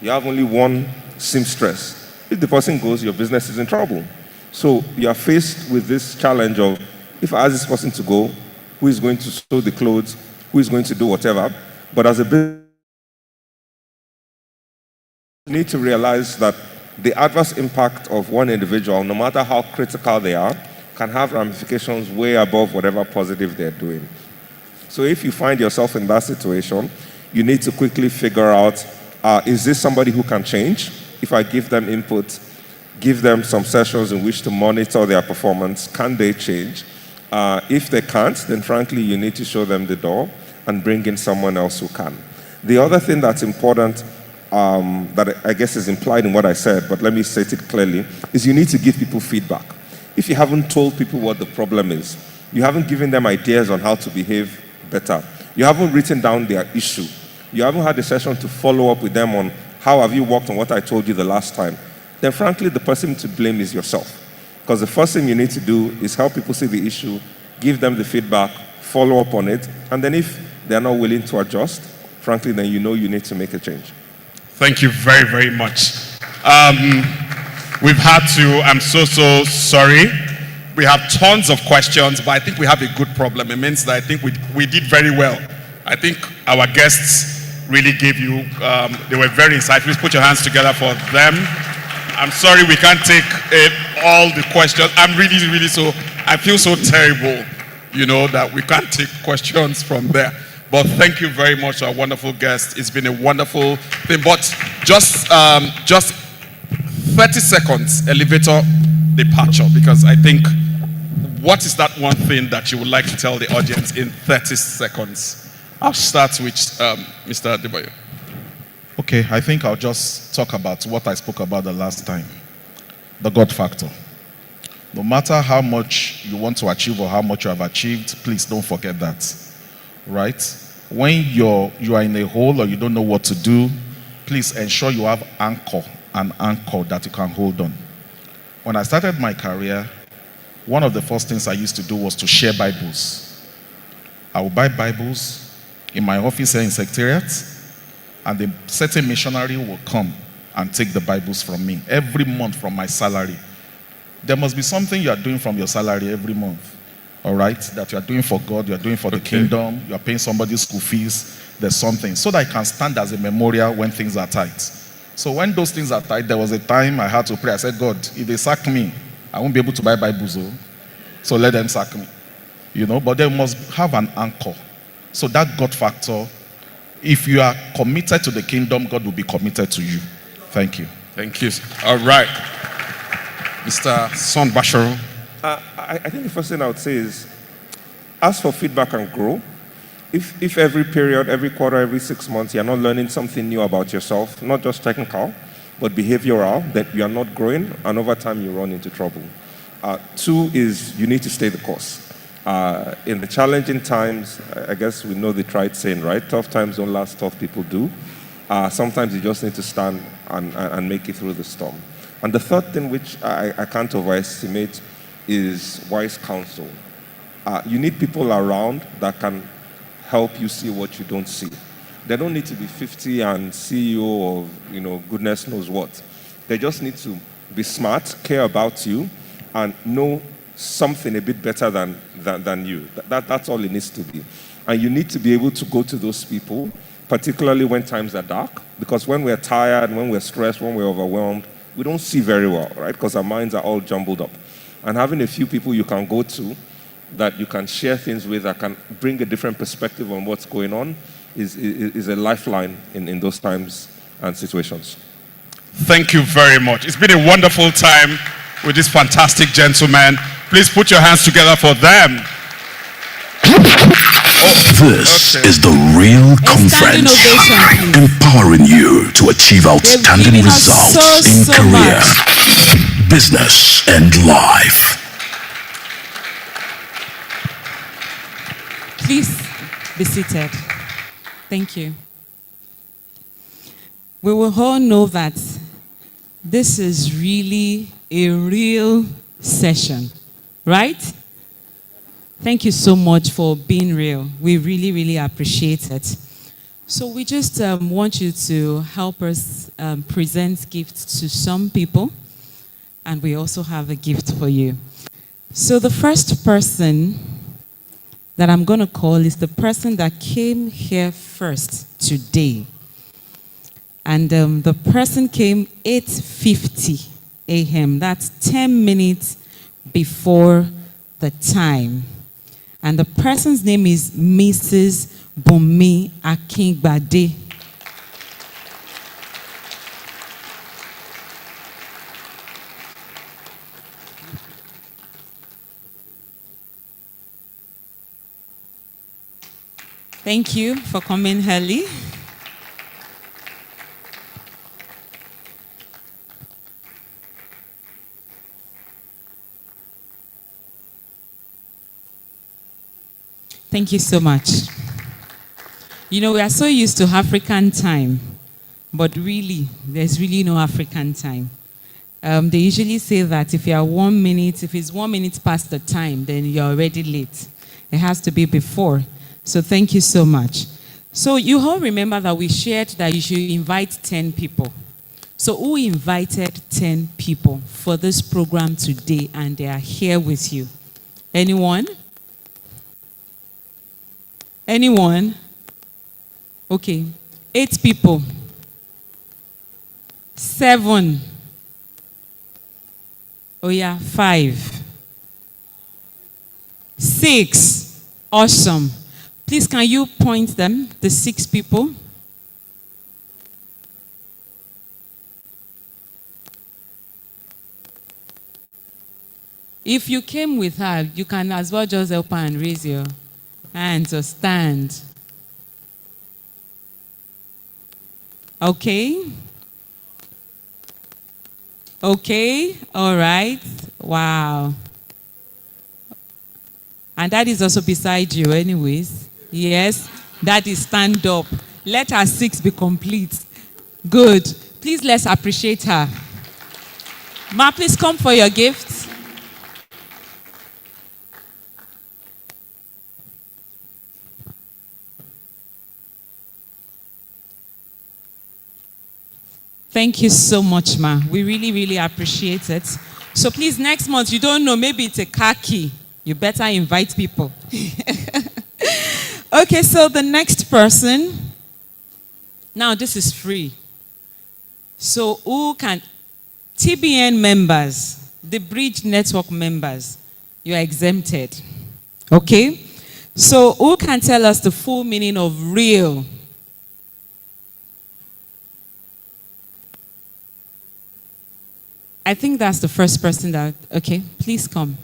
you have only one seamstress, if the person goes, your business is in trouble. So you are faced with this challenge of, if I ask this person to go, who is going to sew the clothes, who is going to do whatever. But as a business, you need to realize that the adverse impact of one individual, no matter how critical they are, can have ramifications way above whatever positive they're doing. So if you find yourself in that situation, you need to quickly figure out, is this somebody who can change? If I give them input, give them some sessions in which to monitor their performance, can they change? If they can't, then frankly, you need to show them the door and bring in someone else who can. The other thing that's important, that I guess is implied in what I said, but let me state it clearly, is you need to give people feedback. If you haven't told people what the problem is, you haven't given them ideas on how to behave better, you haven't written down their issue, you haven't had a session to follow up with them on how have you worked on what I told you the last time, then frankly, the person to blame is yourself. Because the first thing you need to do is help people see the issue, give them the feedback, follow up on it, and then if they're not willing to adjust, frankly, then you know you need to make a change. Thank you very, very much. We've had to, I'm so sorry. We have tons of questions, but I think we have a good problem. It means that I think we did very well. I think our guests really gave you, they were very insightful. Please put your hands together for them. I'm sorry we can't take all the questions. I'm really I feel so terrible, that we can't take questions from there. But thank you very much, our wonderful guest. It's been a wonderful thing. But just 30 seconds elevator departure, because I think, what is that one thing that you would like to tell the audience in 30 seconds? I'll start with Mr. Adebayo. Okay, I think I'll just talk about what I spoke about the last time. The God factor. No matter how much you want to achieve or how much you have achieved, please don't forget that. Right? When you are in a hole or you don't know what to do, please ensure you have an anchor that you can hold on. When I started my career, one of the first things I used to do was to share Bibles. I would buy Bibles in my office here in Secretariat, and a certain missionary will come and take the Bibles from me every month from my salary. There must be something you are doing from your salary every month, all right? That you are doing for God, you are doing for the kingdom, you are paying somebody's school fees, there's something. So that I can stand as a memorial when things are tight. So when those things are tight, there was a time I had to pray. I said, God, if they sack me, I won't be able to buy Bibles, so let them sack me. But they must have an anchor. So that God factor, if you are committed to the kingdom, God will be committed to you. Thank you. Thank you. All right. Mr. Sun-Basaorun. I think the first thing I would say is ask for feedback and grow. If every period, every quarter, every 6 months, you're not learning something new about yourself, not just technical, but behavioral, that you are not growing, and over time you run into trouble. 2 is you need to stay the course. In the challenging times, I guess we know the trite saying, right? Tough times don't last, tough people do. Sometimes you just need to stand and make it through the storm. And the third thing, which I can't overestimate, is wise counsel. You need people around that can help you see what you don't see. They don't need to be 50 and CEO of, goodness knows what. They just need to be smart, care about you, and know something a bit better than you. That's all it needs to be. And you need to be able to go to those people, particularly when times are dark, because when we're tired, when we're stressed, when we're overwhelmed, we don't see very well, right? Because our minds are all jumbled up. And having a few people you can go to that you can share things with, that can bring a different perspective on what's going on, is a lifeline in those times and situations. Thank you very much. It's been a wonderful time with this fantastic gentleman. Please put your hands together for them. This is the real conference, empowering you to achieve outstanding results in career, business, and life. Please be seated. Thank you. We will all know that this is really a real session, right? Thank you so much for being real. We really, really appreciate it. So we just want you to help us present gifts to some people, and we also have a gift for you. So the first person that I'm going to call is the person that came here first today. And the person came 8:50 a.m. That's 10 minutes before the time. And the person's name is Mrs. Bumi Akingbade. Thank you for coming early. Thank you so much. We are so used to African time, but really, there's really no African time. They usually say that if it's 1 minute past the time, then you're already late. It has to be before. So thank you so much. So you all remember that we shared that you should invite 10 people. So who invited 10 people for this program today, and they are here with you? Anyone? Anyone? Okay. 8 people. 7. Oh yeah, 5. 6. Awesome. Please, can you point them, the 6 people? If you came with her, you can as well just help her and raise your hands or stand. Okay. Okay. All right. Wow. And that is also beside you, anyways. Yes. That is stand up. Let her 6 be complete. Good. Please let's appreciate her. Ma, please come for your gift. Thank you so much, Ma. We really, really appreciate it. So please, next month, you don't know, maybe it's a car key. You better invite people. Okay, so the next person. Now, this is free. So who can, TBN members, the Bridge Network members, you are exempted. Okay? So who can tell us the full meaning of real? I think that's the first person that, okay, please come.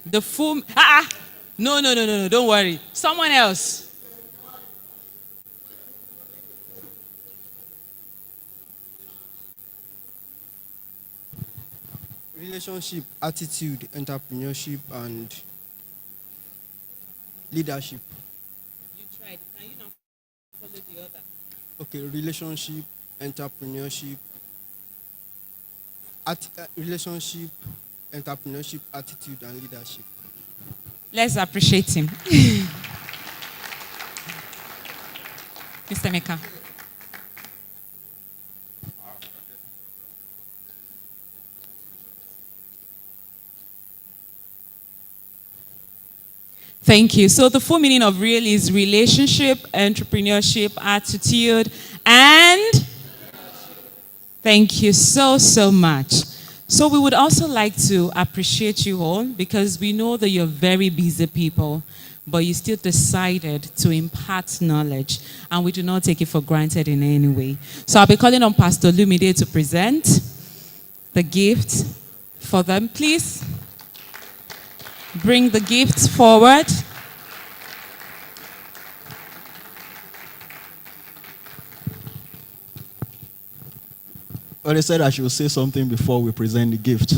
The full, no, don't worry. Someone else. Relationship, attitude, entrepreneurship, and leadership. You tried. Can you now follow the other? Okay, relationship, entrepreneurship, relationship, entrepreneurship, attitude, and leadership. Let's appreciate him. Mr. Emeka. Thank you. So the full meaning of real is relationship, entrepreneurship, attitude, and thank you so, so much. So we would also like to appreciate you all because we know that you're very busy people, but you still decided to impart knowledge, and we do not take it for granted in any way. So I'll be calling on Pastor Lumide to present the gift for them. Please bring the gifts forward. Well, they said I should say something before we present the gift.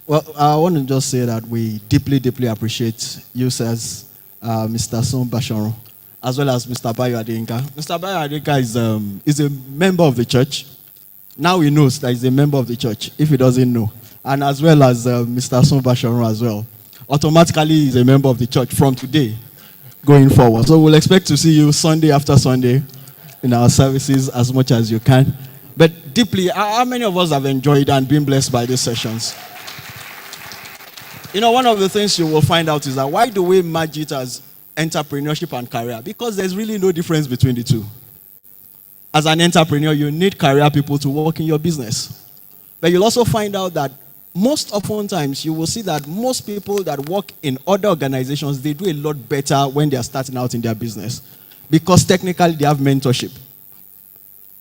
Well, I want to just say that we deeply, deeply appreciate you, sirs, Mr. Sun-Basaorun, as well as Mr. Bayo Adeyinka. Mr. Bayo Adeyinka is a member of the church. Now he knows that he's a member of the church, if he doesn't know. And as well as Mr. Sun-Basaorun as well. Automatically, he's a member of the church from today going forward. So we'll expect to see you Sunday after Sunday in our services as much as you can. But deeply, how many of us have enjoyed and been blessed by these sessions? You know, one of the things you will find out is that why do we merge it as entrepreneurship and career? Because there's really no difference between the two. As an entrepreneur, you need career people to work in your business. But you'll also find out that most often times you will see that most people that work in other organizations, they do a lot better when they are starting out in their business. Because technically they have mentorship.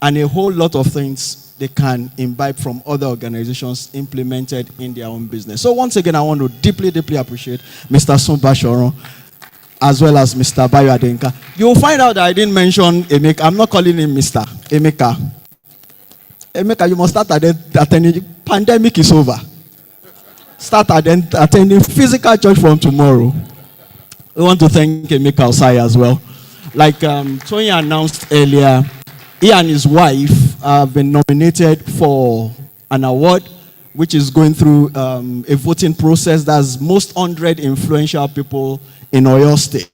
And a whole lot of things they can imbibe from other organizations implemented in their own business. So once again, I want to deeply, deeply appreciate Mr. Sun-Basaorun as well as Mr. Bayo Adeyinka. You will find out that I didn't mention Emeka. I'm not calling him Mr. Emeka. Emeka, you must start attending. Pandemic is over. Start attending physical church from tomorrow. We want to thank Emeka Ossai as well. Like Tony announced earlier, he and his wife have been nominated for an award, which is going through a voting process. That's most 100 influential people in Oyo State.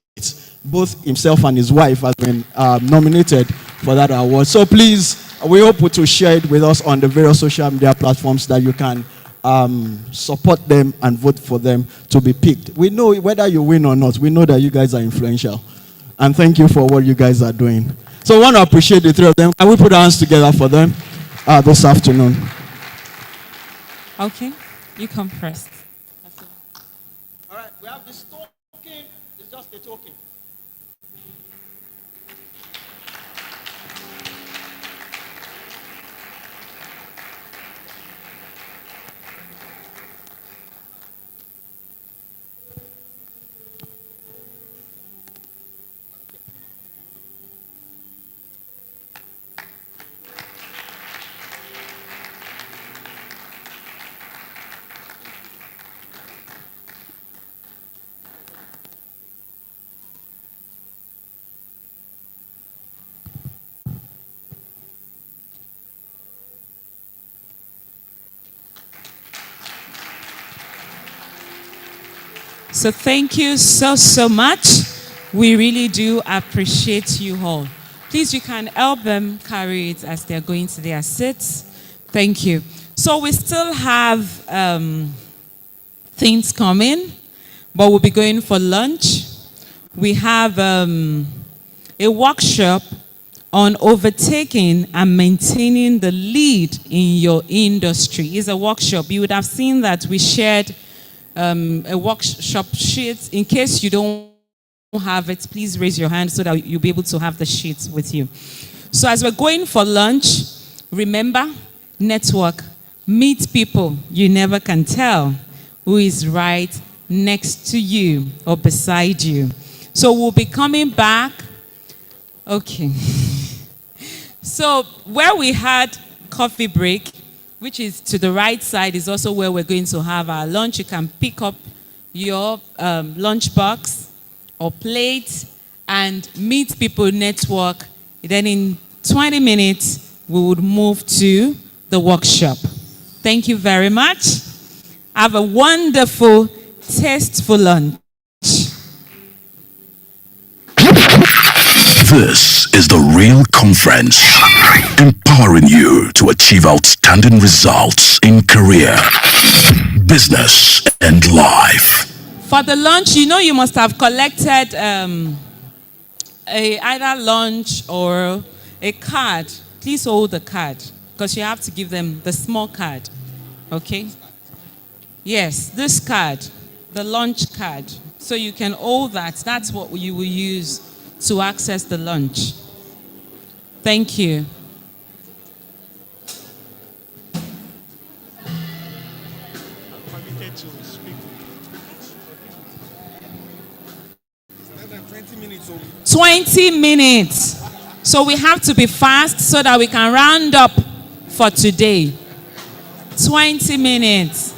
Both himself and his wife have been nominated for that award. So please, we hope to share it with us on the various social media platforms that you can support them and vote for them to be picked. We know whether you win or not, we know that you guys are influential. And thank you for what you guys are doing. So I want to appreciate the three of them. Can we put our hands together for them this afternoon? Okay, you come first. All right, we have this token. It's just a token. So thank you so much. We really do appreciate you all. Please, you can help them carry it as they're going to their seats. Thank you. So we still have things coming, but we'll be going for lunch. We have a workshop on overtaking and maintaining the lead in your industry. It's a workshop. You would have seen that we shared a workshop sheet. In case you don't have it, please raise your hand so that you'll be able to have the sheets with you. So as we're going for lunch, remember, network, meet people you never can tell who is right next to you or beside you. So we'll be coming back. Okay. So where we had coffee break, which is to the right side, is also where we're going to have our lunch. You can pick up your lunch box or plate and meet people, network. Then in 20 minutes, we would move to the workshop. Thank you very much. Have a wonderful, tasteful lunch. This is the R.E.A.L Conference, empowering you to achieve outstanding results in career, business, and life. For the lunch, you know you must have collected either lunch or a card. Please hold the card because you have to give them the small card. Okay? Yes, this card, the lunch card. So you can hold that. That's what you will use to access the lunch. Thank you. Permitted to speak. 20 minutes. So we have to be fast so that we can round up for today. 20 minutes.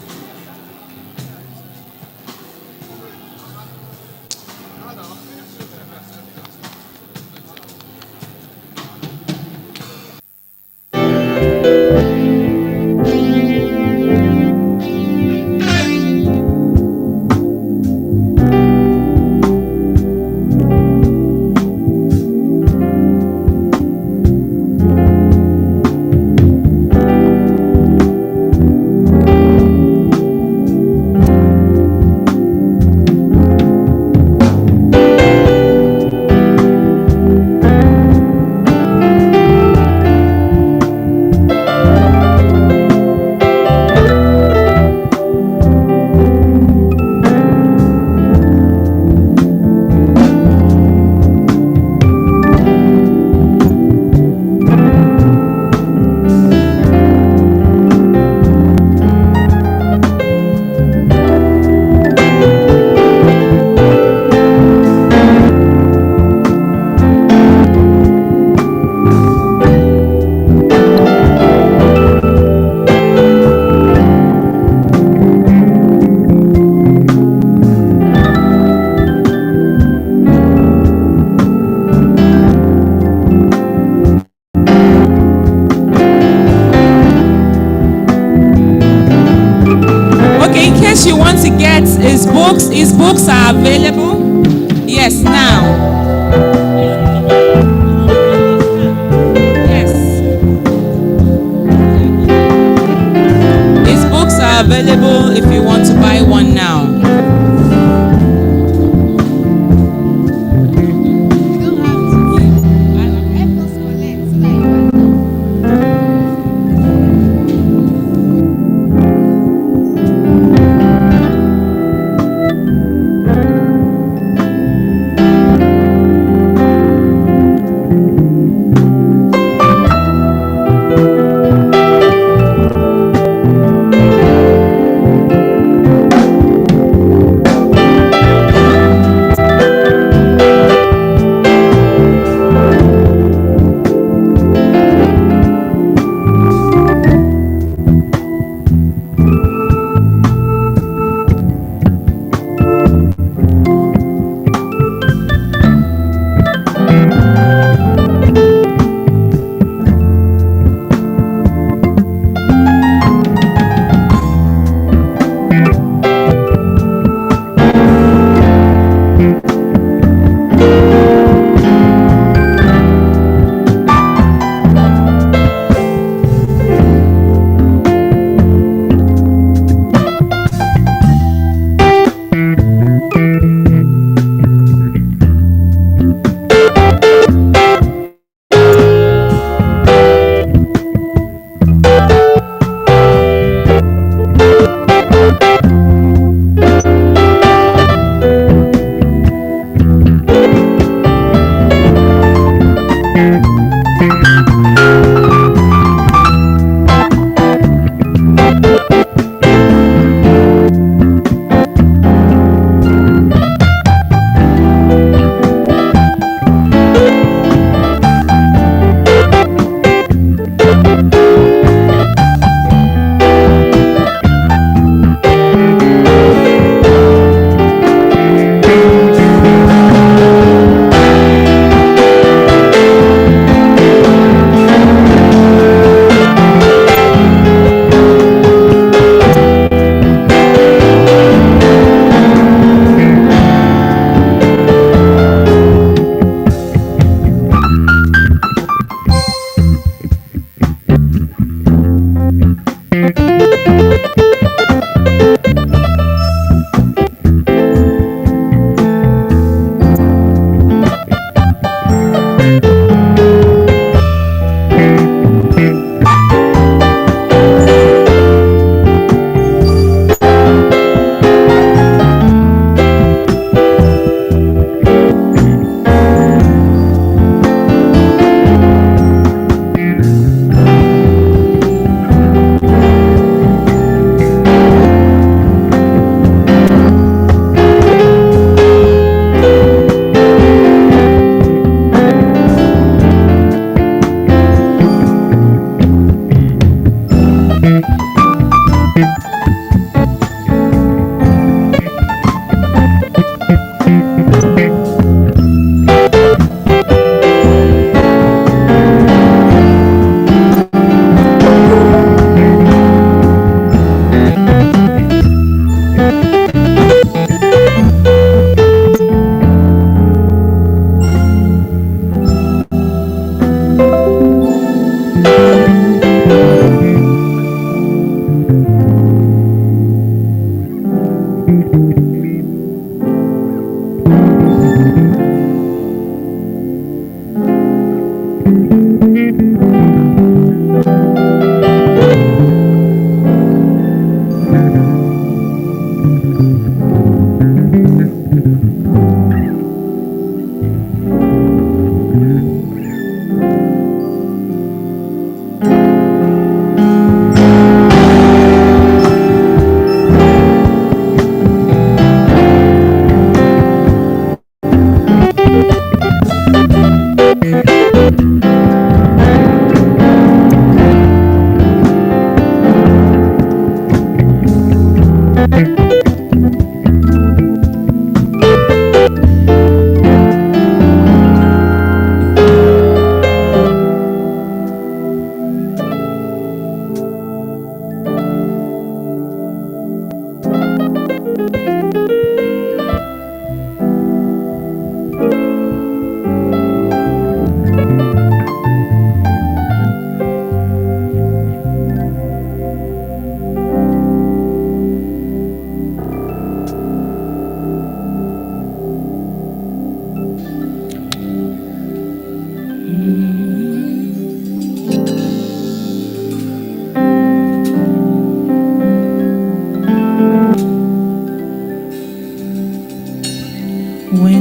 When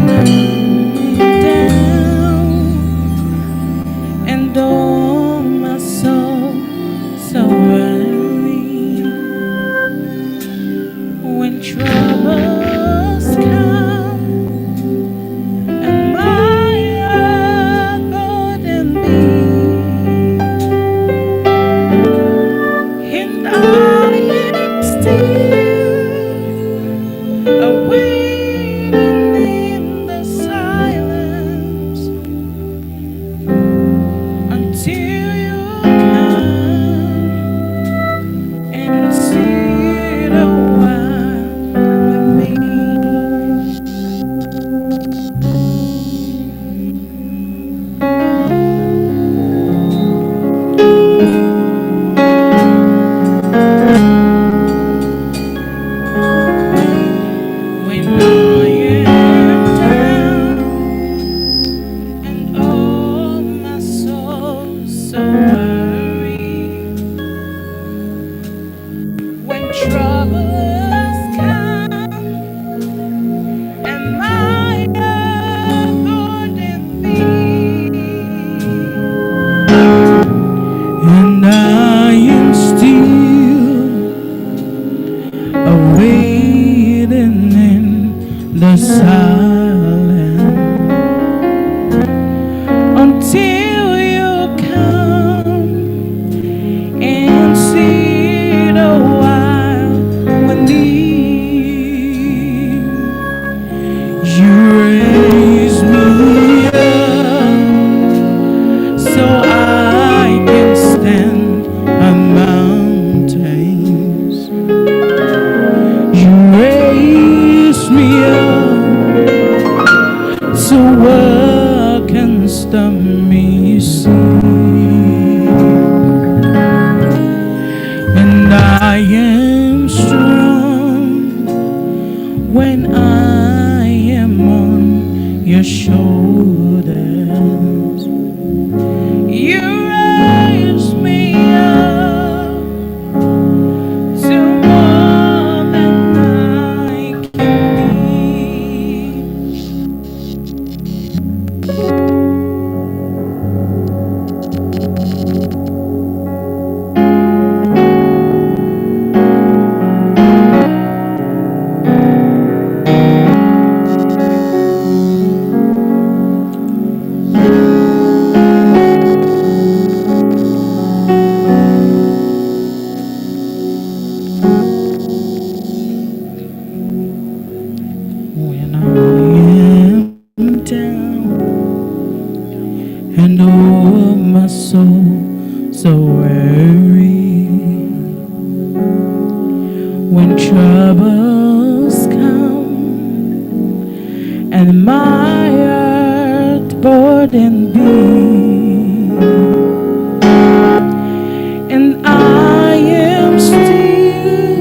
I'm down and oh my soul so weary, when troubles come and my heart burden me, and I am still awaiting in the silence until you come and sit a while with me. When I am down and oh my soul so worried, when troubles come and my heart burden me, and I am still awaiting in the silence until you come and sit a while with me. You raise me up so I can stand on mountains. You raise me up so what can stop me, you see. And I am strong when I am on your shoulders. You raise me up to more than I can when I am down and oh my soul so weary, when troubles come and my heart burden be, and I am still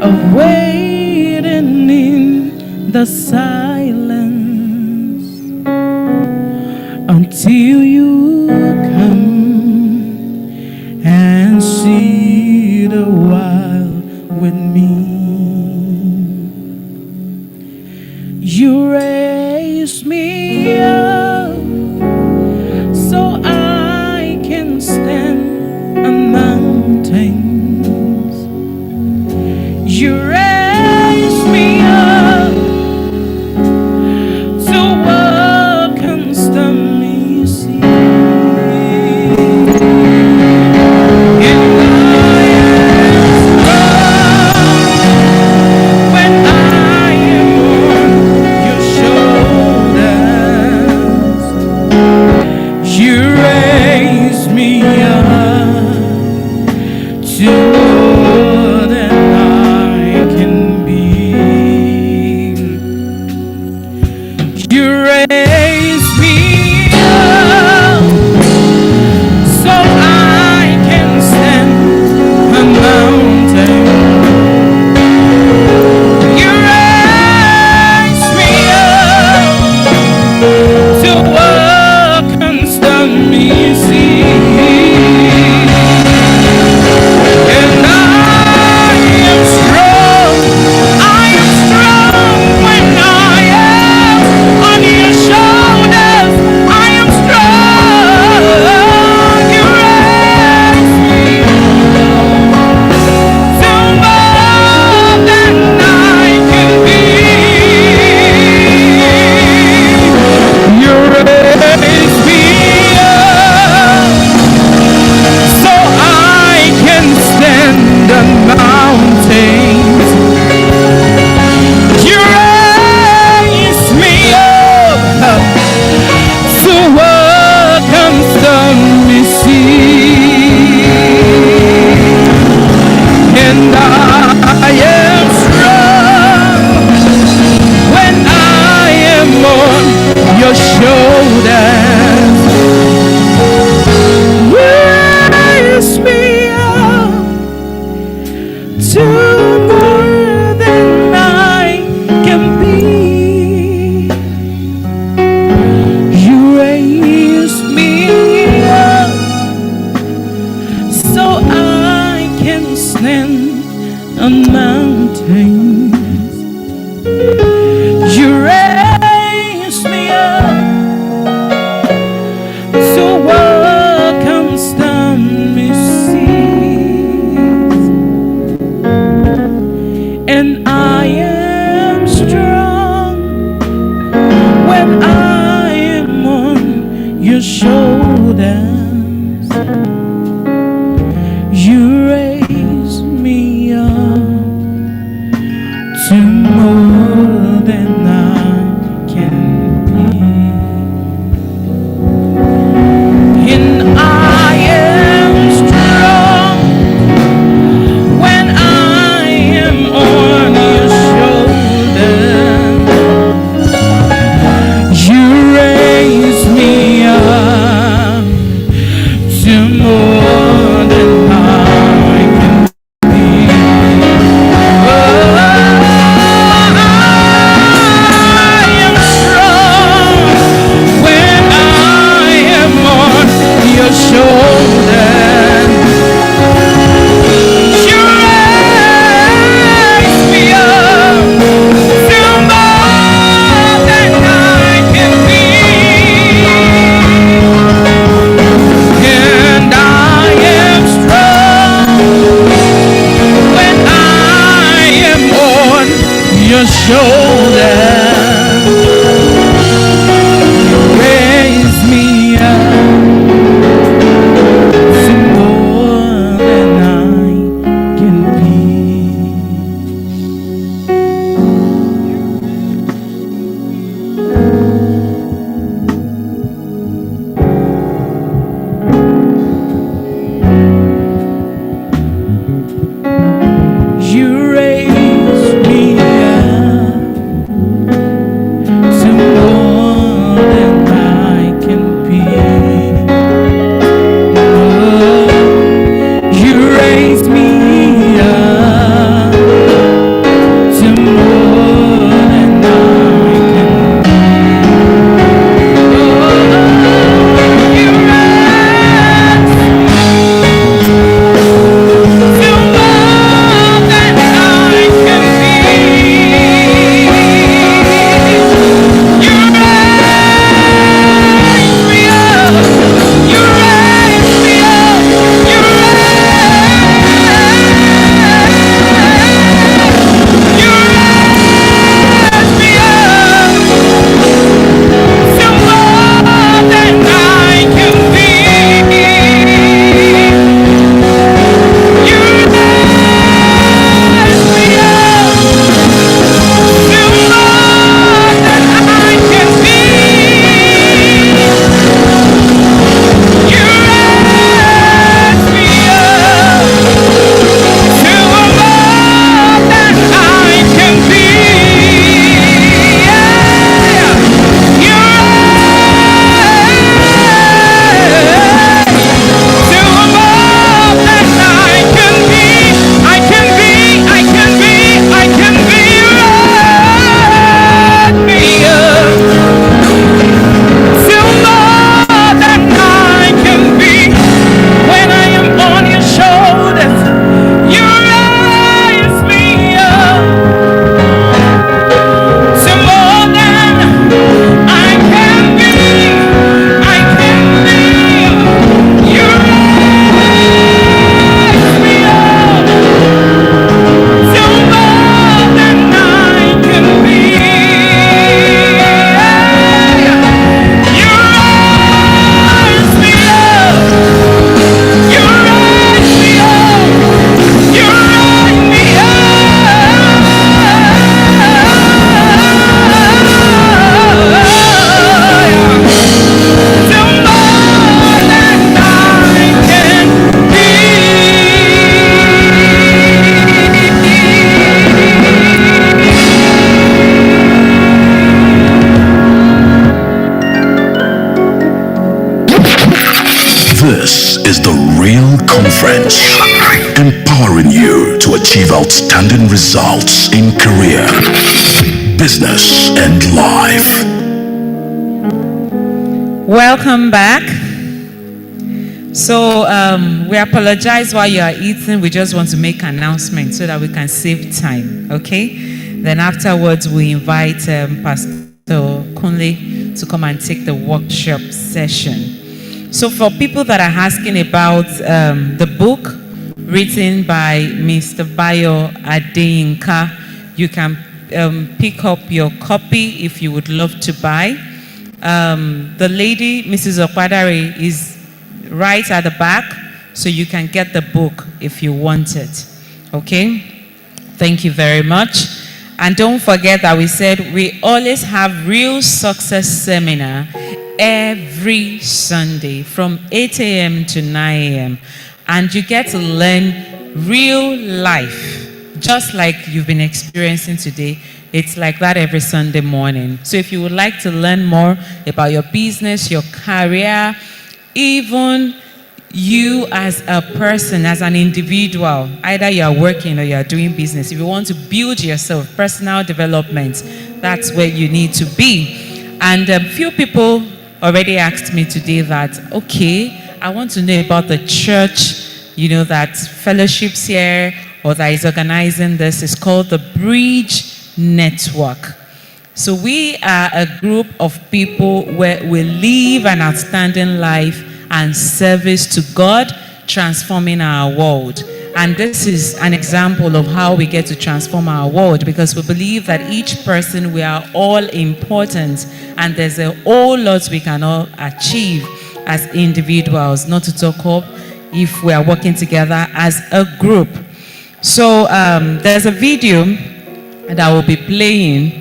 awaiting in the silence until you come and sit a while with me. You raise me up so I can stand on mountains. You raise me up so what can stop me, you see. And I am strong when I am on your shoulders. You raise me up so I can stand a mountain. You raise me up to walk on stormy seas. And I am strong when I am on your shoulders. I am strong. You raise me to more than I can be. You raise me up so I can stand the mountains. You raise me up to walk on stormy seas. And I am strong when I am on your shoulders. Raise me up to more than I can be. You raise me up so I can stand on mountains. You raise me up to walk on stormy seas. And I am strong when I am on your shoulders. You raise me up to more than I can be. And I am strong when I am on your shoulders. You raise me up This is the R.E.A.L Conference, empowering you to achieve outstanding results in career, business, and life. Welcome back. So we apologize while you are eating. We just want to make an announcement so that we can save time, okay? Then afterwards, we invite Pastor Kunle to come and take the workshop session. So for people that are asking about the book written by Mr. Bayo Adeyinka, you can pick up your copy if you would love to buy. The lady, Mrs. Okwadare, is right at the back, so you can get the book if you want it. Okay? Thank you very much. And don't forget that we said we always have Real Success Seminar every Sunday from 8 a.m. to 9 a.m. And you get to learn real life, just like you've been experiencing today. It's like that every Sunday morning. So if you would like to learn more about your business, your career, even you as a person, as an individual, either you are working or you are doing business, if you want to build yourself, personal development, that's where you need to be. And a few people already asked me today that, okay, I want to know about the church, you know, that fellowships here or that is organizing this. It's called the Bridge Network. So we are a group of people where we live an outstanding life and service to God, transforming our world. And this is an example of how we get to transform our world, because we believe that each person, we are all important, and there's a whole lot we can all achieve as individuals, not to talk of if we are working together as a group. So there's a video that will be playing,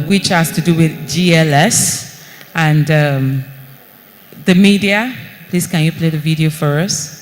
which has to do with GLS and the media. Please, can you play the video for us?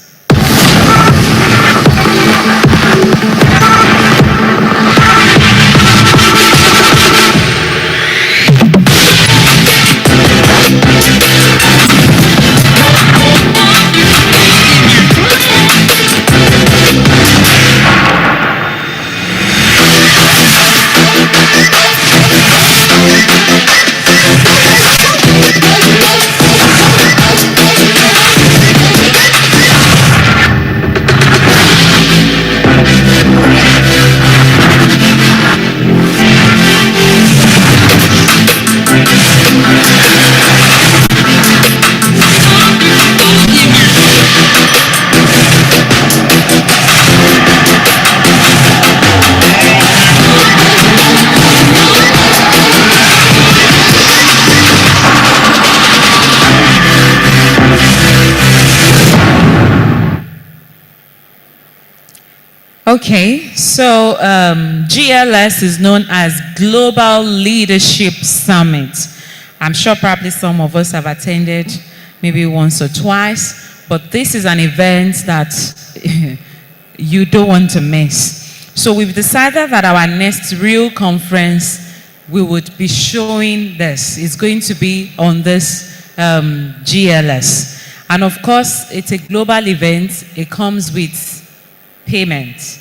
Okay, so GLS is known as Global Leadership Summit. I'm sure probably some of us have attended maybe once or twice, but this is an event that you don't want to miss. So we've decided that our next real conference, we would be showing this. It's going to be on this GLS. And of course, it's a global event. It comes with payment,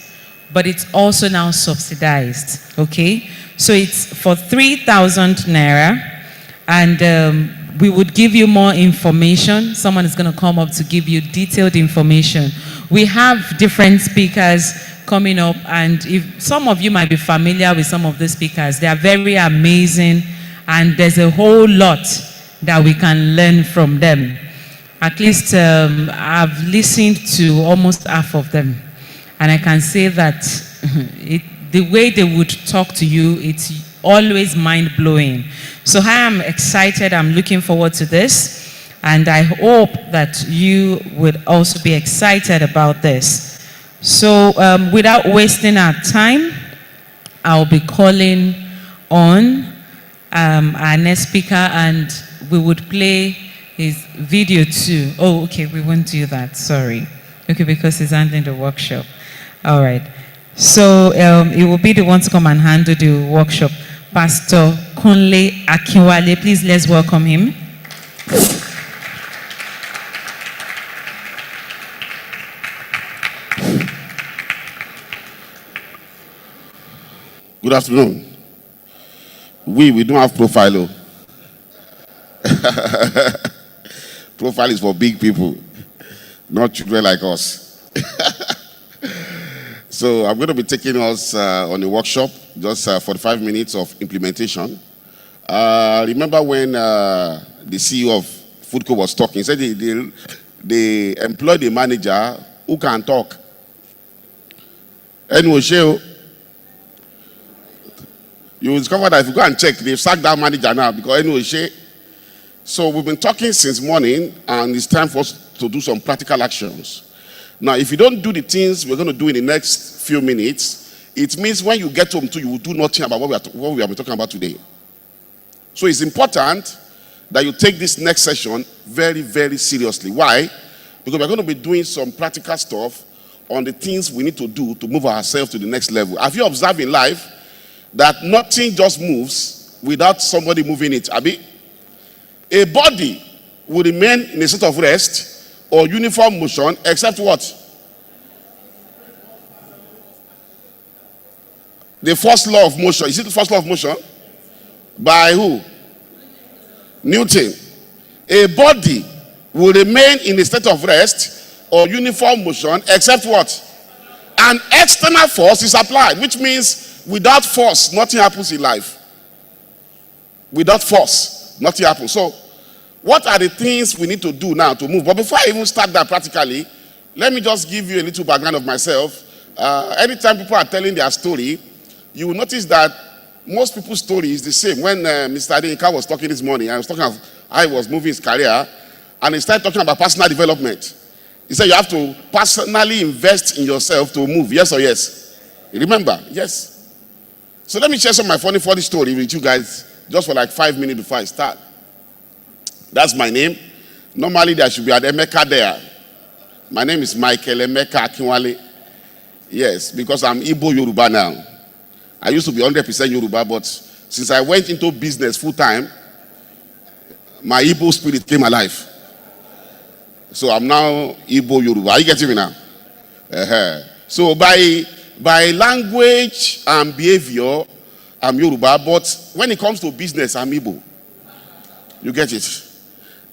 but it's also now subsidized, okay? So it's for 3,000 Naira, and we would give you more information. Someone is gonna come up to give you detailed information. We have different speakers coming up, and if some of you might be familiar with some of the speakers, they are very amazing, and there's a whole lot that we can learn from them. At least I've listened to almost half of them. And I can say that the way they would talk to you, it's always mind-blowing. So I am excited. I'm looking forward to this. And I hope that you would also be excited about this. So without wasting our time, I'll be calling on our next speaker, and we would play his video too. Oh, okay, we won't do that, sorry. Okay, because he's handling the workshop. All right. So it will be the one to come and handle the workshop. Pastor Kunle Akinwale, please let's welcome him. Good afternoon. We don't have profile. Profile is for big people, not children like us. So I'm going to be taking us on a workshop, just 45 minutes of implementation. Remember when the CEO of Foodco was talking, he said they employed a manager who can talk. Anyway, you will discover that if you go and check, they've sacked that manager now because anyway, so we've been talking since morning, and it's time for us to do some practical actions. Now, if you don't do the things we're going to do in the next few minutes, it means when you get home too, you will do nothing about what we have been talking about today. So it's important that you take this next session very, very seriously. Why? Because we're going to be doing some practical stuff on the things we need to do to move ourselves to the next level. Have you observed in life that nothing just moves without somebody moving it? Abi? A body will remain in a state of rest or uniform motion except what? The first law of motion. Is it the first law of motion? By who? Newton. A body will remain in a state of rest or uniform motion except what? An external force is applied, which means without force, nothing happens in life. Without force, nothing happens. So, what are the things we need to do now to move? But before I even start that practically, let me just give you a little background of myself. Anytime people are telling their story, you will notice that most people's story is the same. When Mr. Adeyinka was talking this morning, I was talking of how he was moving his career, and he started talking about personal development. He said you have to personally invest in yourself to move. Yes or yes? You remember? Yes. So let me share some of my funny story with you guys just for like 5 minutes before I start. That's my name. Normally there should be an Emeka there. My name is Michael Emeka Akinwale. Yes, because I'm Igbo Yoruba now. I used to be 100% Yoruba, but since I went into business full time, my Igbo spirit came alive. So I'm now Igbo Yoruba. Are you getting me now? So by language and behavior, I'm Yoruba, but when it comes to business, I'm Igbo. You get it?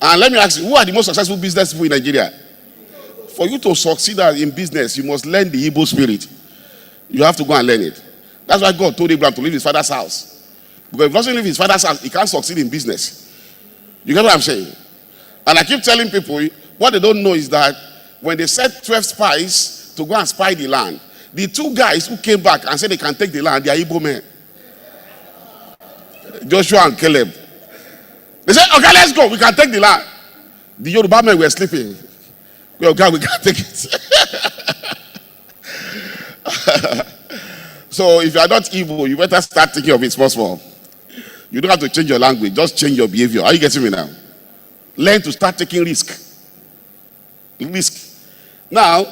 And let me ask you, who are the most successful business people in Nigeria? For you to succeed in business, you must learn the Igbo spirit. You have to go and learn it. That's why God told Abraham to leave his father's house. Because if he doesn't leave his father's house, he can't succeed in business. You get what I'm saying? And I keep telling people, what they don't know is that when they sent 12 spies to go and spy the land, the 2 guys who came back and said they can take the land, they are Igbo men. Joshua and Caleb. They said, okay, let's go. We can take the land. The Yoruba men were sleeping. Okay, we can take it. So if you are not evil, you better start thinking of it small. You don't have to change your language. Just change your behavior. Are you getting me now? Learn to start taking risk. Now,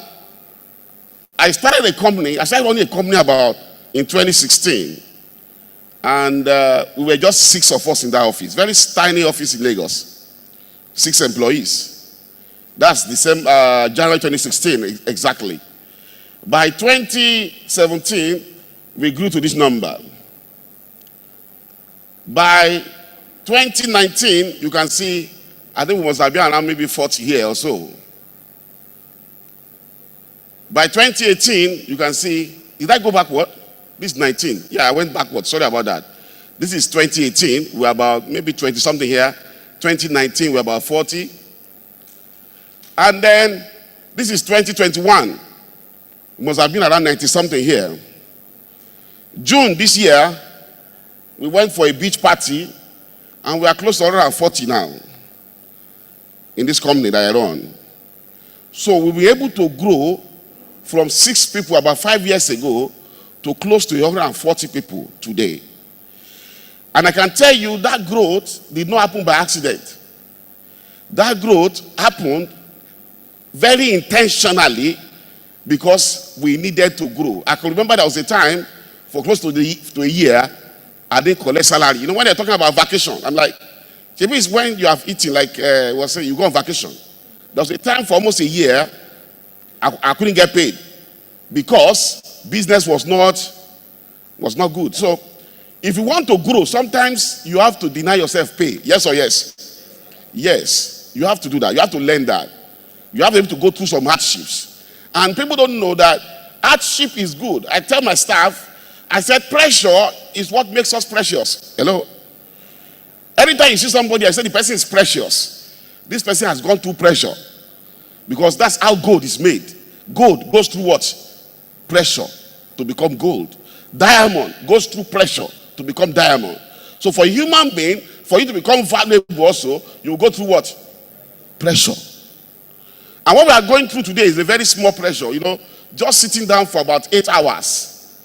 I started running a company about in 2016. And we were just 6 of us in that office. Very tiny office in Lagos. 6 employees. That's December, January 2016, exactly. By 2017, we grew to this number. By 2019, you can see, I think we must have been around maybe 40 here or so. By 2018, you can see, did I go backward? This is 19. Yeah, I went backward. Sorry about that. This is 2018. We're about maybe 20 something here. 2019, we're about 40. And then this is 2021. We must have been around 90 something here. June this year, we went for a beach party, and we are close to 140 now in this company that I run. So we'll be able to grow from 6 people about 5 years ago to close to 140 people today. And I can tell you that growth did not happen by accident. That growth happened very intentionally because we needed to grow. I can remember there was a time for close to a year, I didn't collect salary. You know, when they're talking about vacation, I'm like, maybe it's when you have eaten, like was saying, you go on vacation. There was a time for almost a year, I couldn't get paid because business was not was not good. So if you want to grow, sometimes you have to deny yourself pay. Yes or yes? Yes, you have to do that. You have to learn that. You have to go through some hardships. And people don't know that hardship is good. I tell my staff, I said pressure is what makes us precious. Hello? Anytime you see somebody, I say the person is precious. This person has gone through pressure. Because that's how gold is made. Gold goes through what? Pressure to become gold. Diamond goes through pressure to become diamond. So for a human being, for you to become valuable also, you will go through what? Pressure. And what we are going through today is a very small pressure. You know, just sitting down for about 8 hours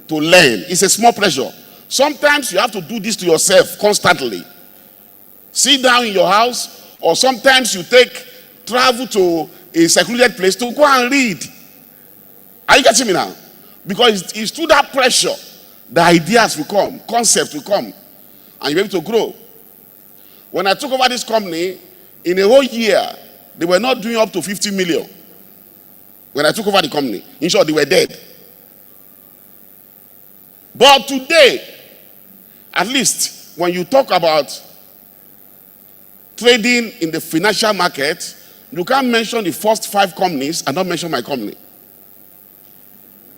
to learn. It's a small pressure. Sometimes you have to do this to yourself constantly. Sit down in your house, or sometimes you travel to a secluded place to go and read. Are you getting me now? Because it's through that pressure the ideas will come, concepts will come, and you're able to grow. When I took over this company, in a whole year, they were not doing up to 50 million. When I took over the company, in short, they were dead. But today, at least when you talk about trading in the financial market, you can't mention the first 5 companies and not mention my company.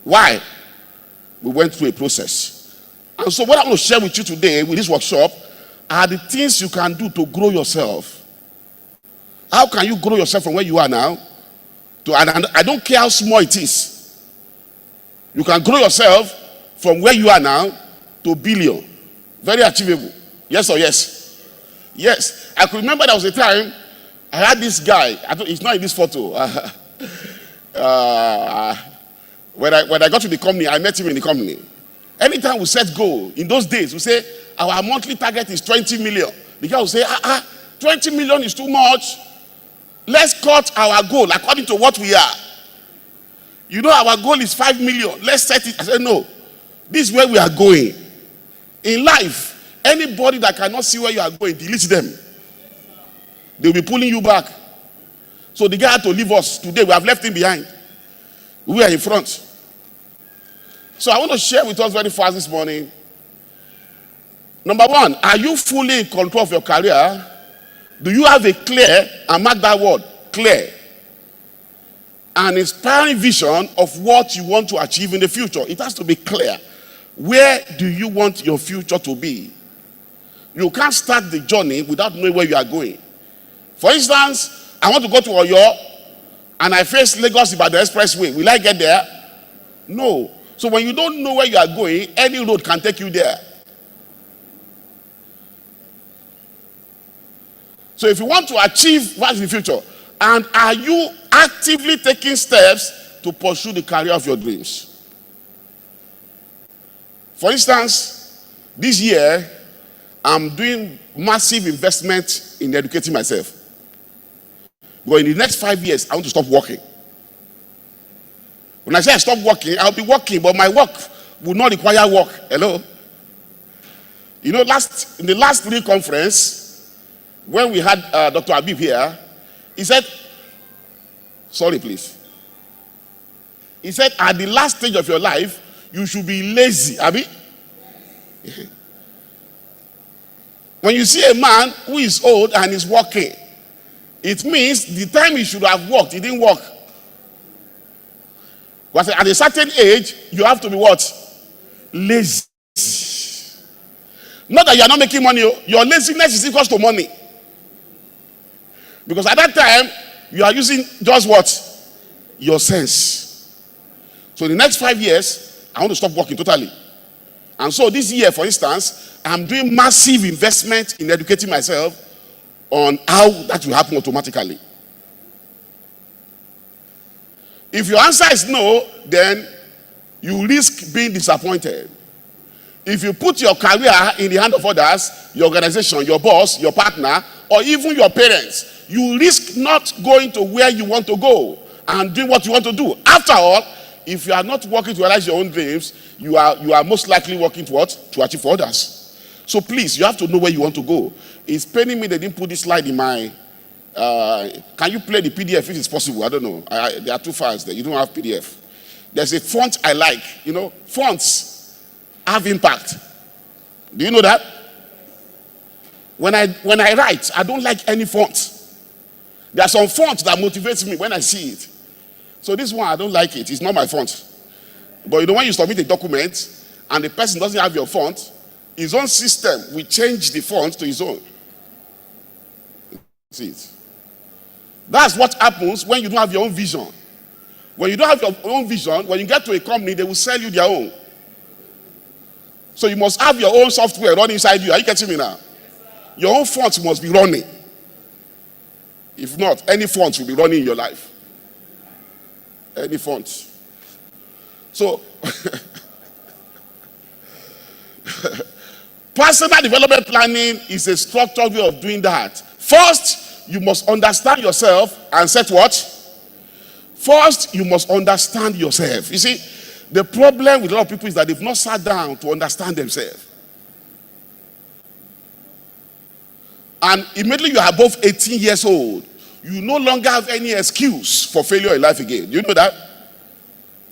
Why? We went through a process. And so what I'm going to share with you today with this workshop are the things you can do to grow yourself. How can you grow yourself from where you are now? And I don't care how small it is. You can grow yourself from where you are now to billion. Very achievable. Yes or yes? Yes. I could remember there was a time I had this guy. He's not in this photo. When I got to the company, I met him in the company. Anytime we set goal, in those days, we say our monthly target is 20 million. The guy will say, 20 million is too much. Let's cut our goal according to what we are. You know, our goal is 5 million. Let's set it. I said, no. This is where we are going. In life, anybody that cannot see where you are going, delete them. They'll be pulling you back. So the guy had to leave us. Today, we have left him behind. We are in front. So I want to share with us very fast this morning. Number 1, are you fully in control of your career? Do you have a clear, and mark that word, clear, an inspiring vision of what you want to achieve in the future? It has to be clear. Where do you want your future to be? You can't start the journey without knowing where you are going. For instance, I want to go to Oyo, and I face Lagos by the expressway. Will I get there? No. So when you don't know where you are going, any road can take you there. So if you want to achieve what's in the future, and are you actively taking steps to pursue the career of your dreams? For instance, this year, I'm doing massive investment in educating myself. But in the next 5 years, I want to stop working. When I say I stop working, I'll be working, but my work will not require work. Hello? You know, in the last R.E.A.L conference, when we had Dr. Habib here, he said, sorry please. He said, at the last stage of your life, you should be lazy. Abi? When you see a man who is old and is working, it means the time he should have worked, he didn't work. But at a certain age, you have to be what? Lazy. Not that you are not making money. Your laziness is equal to money. Because at that time, you are using just what? Your sense. So in the next 5 years, I want to stop working totally. And so this year, for instance, I'm doing massive investment in educating myself on how that will happen automatically. If your answer is no, then you risk being disappointed. If you put your career in the hand of others, your organization, your boss, your partner, or even your parents, you risk not going to where you want to go and doing what you want to do. After all, if you are not working to realize your own dreams, you are most likely working to what? To achieve for others. So please, you have to know where you want to go. It's paining me they didn't put this slide in my... can you play the PDF if it's possible? I don't know. There are 2 files there. You don't have PDF. There's a font I like. You know, fonts. have impact. Do you know that? When I write, I don't like any font. There are some fonts that motivates me when I see it. So this one, I don't like it. It's not my font. But you know, when you submit a document and the person doesn't have your font, his own system will change the font to his own. See it. That's what happens when you don't have your own vision. When you don't have your own vision, when you get to a company, they will sell you their own. So you must have your own software running inside you. Are you getting me now? Your own font must be running. If not, any font will be running in your life. Any font. So, personal development planning is a structured way of doing that. First, you must understand yourself and set what? First, you must understand yourself. You see, the problem with a lot of people is that they've not sat down to understand themselves. And immediately you are above 18 years old, you no longer have any excuse for failure in life again. You know that?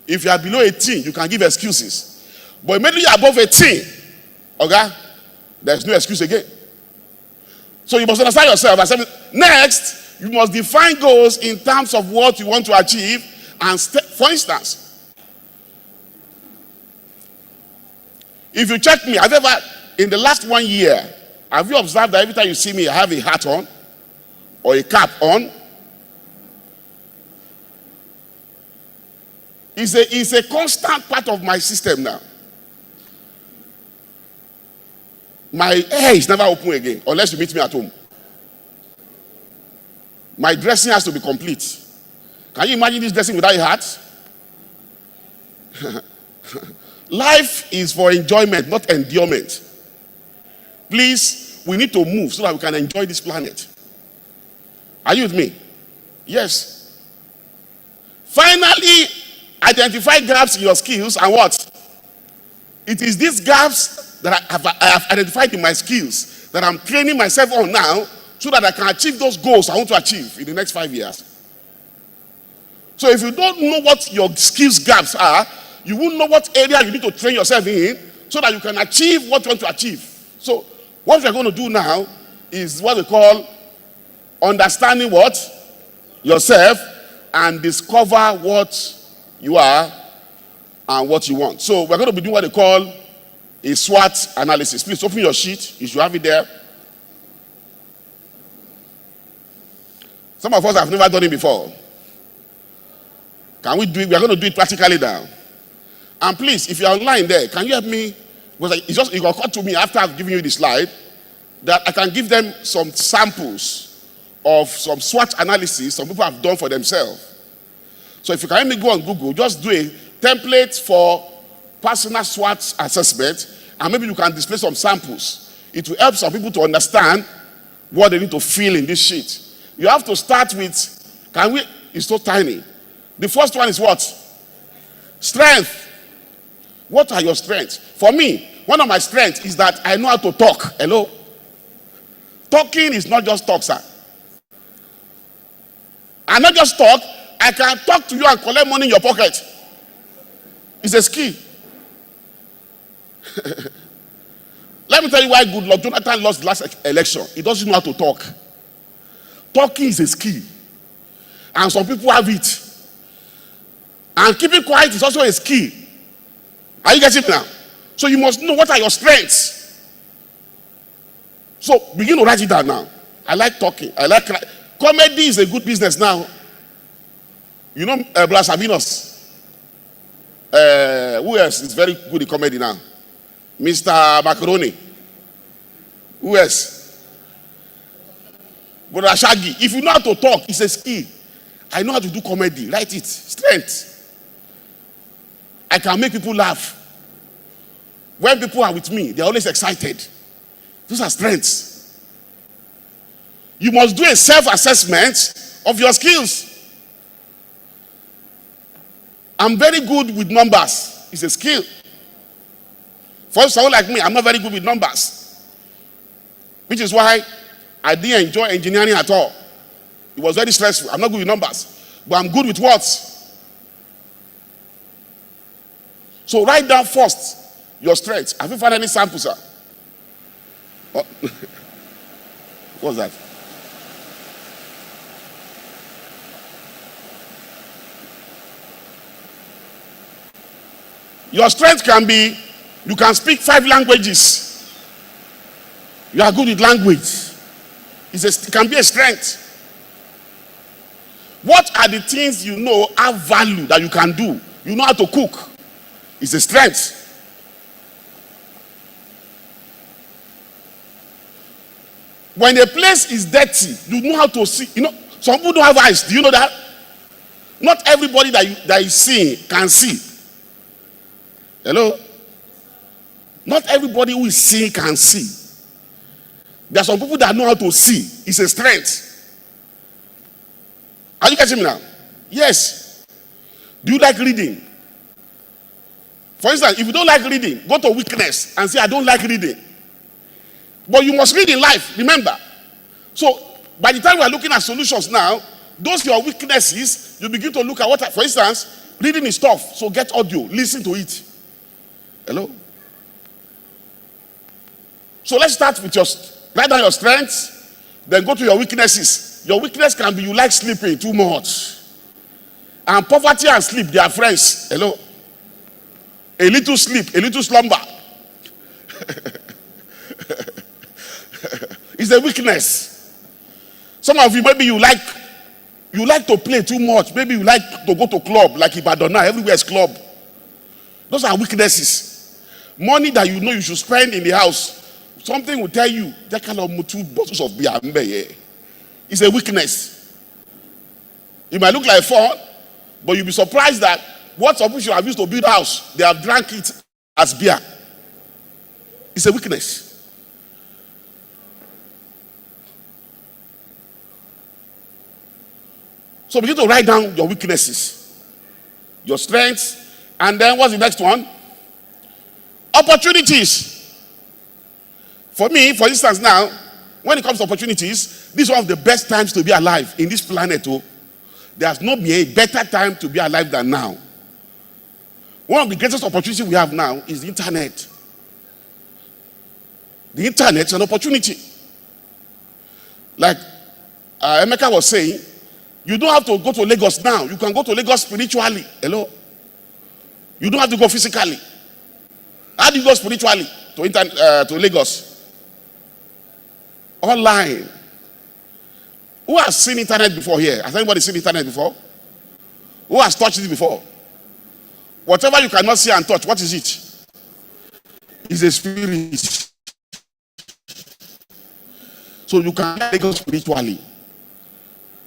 If you are below 18, you can give excuses. But immediately you are above 18, okay, there's no excuse again. So you must understand yourself. Next, you must define goals in terms of what you want to achieve. And for instance, if you check me, have you ever, in the last 1 year, have you observed that every time you see me, I have a hat on or a cap on? It's a constant part of my system now. My hair is never open again unless you meet me at home. My dressing has to be complete. Can you imagine this dressing without a hat? Life is for enjoyment, not endurement. Please, we need to move so that we can enjoy this planet. Are you with me? Yes. Finally, identify gaps in your skills and what? It is these gaps that I have identified in my skills that I'm training myself on now so that I can achieve those goals I want to achieve in the next 5 years. So if you don't know what your skills gaps are, you won't know what area you need to train yourself in so that you can achieve what you want to achieve. So what we're going to do now is what we call understanding what? Yourself, and discover what you are and what you want. So we're going to be doing what they call a SWOT analysis. Please open your sheet. You should have it there. Some of us have never done it before. Can we do it? We are going to do it practically now. And please, if you're online there, can you help me? Because it will occur to me after I've given you the slide that I can give them some samples of some SWOT analysis some people have done for themselves. So if you can help me go on Google, just do a template for personal SWOT assessment, and maybe you can display some samples. It will help some people to understand what they need to fill in this sheet. You have to start with, it's so tiny. The first one is what? Strength. What are your strengths? For me, one of my strengths is that I know how to talk. Hello? Talking is not just talk, sir. I not just talk, I can talk to you and collect money in your pocket. It's a skill. Let me tell you why Goodluck Jonathan lost the last election. He doesn't know how to talk. Talking is a skill. And some people have it. And keeping quiet is also a skill. Are you getting it now? So you must know what are your strengths. So begin to write it down now. I like talking. Comedy is a good business now. You know Blas Abinos. Who else is very good in comedy now? Mr. Macaroni. Who else? Brother Shaggy. If you know how to talk, it's a skill. I know how to do comedy. Write it. Strength. I can make people laugh. When people are with me, they're always excited. Those are strengths. You must do a self-assessment of your skills. I'm very good with numbers. It's a skill. For someone like me, I'm not very good with numbers. Which is why I didn't enjoy engineering at all. It was very stressful. I'm not good with numbers. But I'm good with words. So write down first Your strength. Have you found any sample, sir? Oh. What's that? Your strength can be, you can speak 5 languages. You are good with language. It can be a strength. What are the things you know have value that you can do? You know how to cook. It's a strength. When a place is dirty, you know how to see. You know, some people don't have eyes. Do you know that? Not everybody that is seeing can see. Hello? Not everybody who is seeing can see. There are some people that know how to see. It's a strength. Are you catching me now? Yes. Do you like reading? For instance, if you don't like reading, go to weakness and say, I don't like reading. But you must read in life, remember. So, by the time we are looking at solutions now, those your weaknesses, you begin to look at what, for instance, reading is tough. So get audio, listen to it. Hello? So let's start with write down your strengths, then go to your weaknesses. Your weakness can be you like sleeping too much. And poverty and sleep, they are friends. Hello? A little sleep, a little slumber. It's a weakness. Some of you, maybe you like to play too much. Maybe you like to go to club, like Ibadan now, everywhere is club. Those are weaknesses. Money that you know you should spend in the house. Something will tell you, that kind of 2 bottles of beer. It's a weakness. It might look like fun, but you'll be surprised that what some people should have used to build a house, they have drank it as beer. It's a weakness. So begin to write down your weaknesses, your strengths, and then what's the next one? Opportunities. For me, for instance now, when it comes to opportunities, this is one of the best times to be alive in this planet. Oh, there's not been a better time to be alive than now. One of the greatest opportunities we have now is the internet. The internet is an opportunity. Like Emeka was saying, you don't have to go to Lagos now. You can go to Lagos spiritually. Hello? You don't have to go physically. How do you go spiritually to Lagos? Online. Who has seen internet before here? Has anybody seen internet before? Who has touched it before? Whatever you cannot see and touch, what is it? It's a spirit. So you can go spiritually.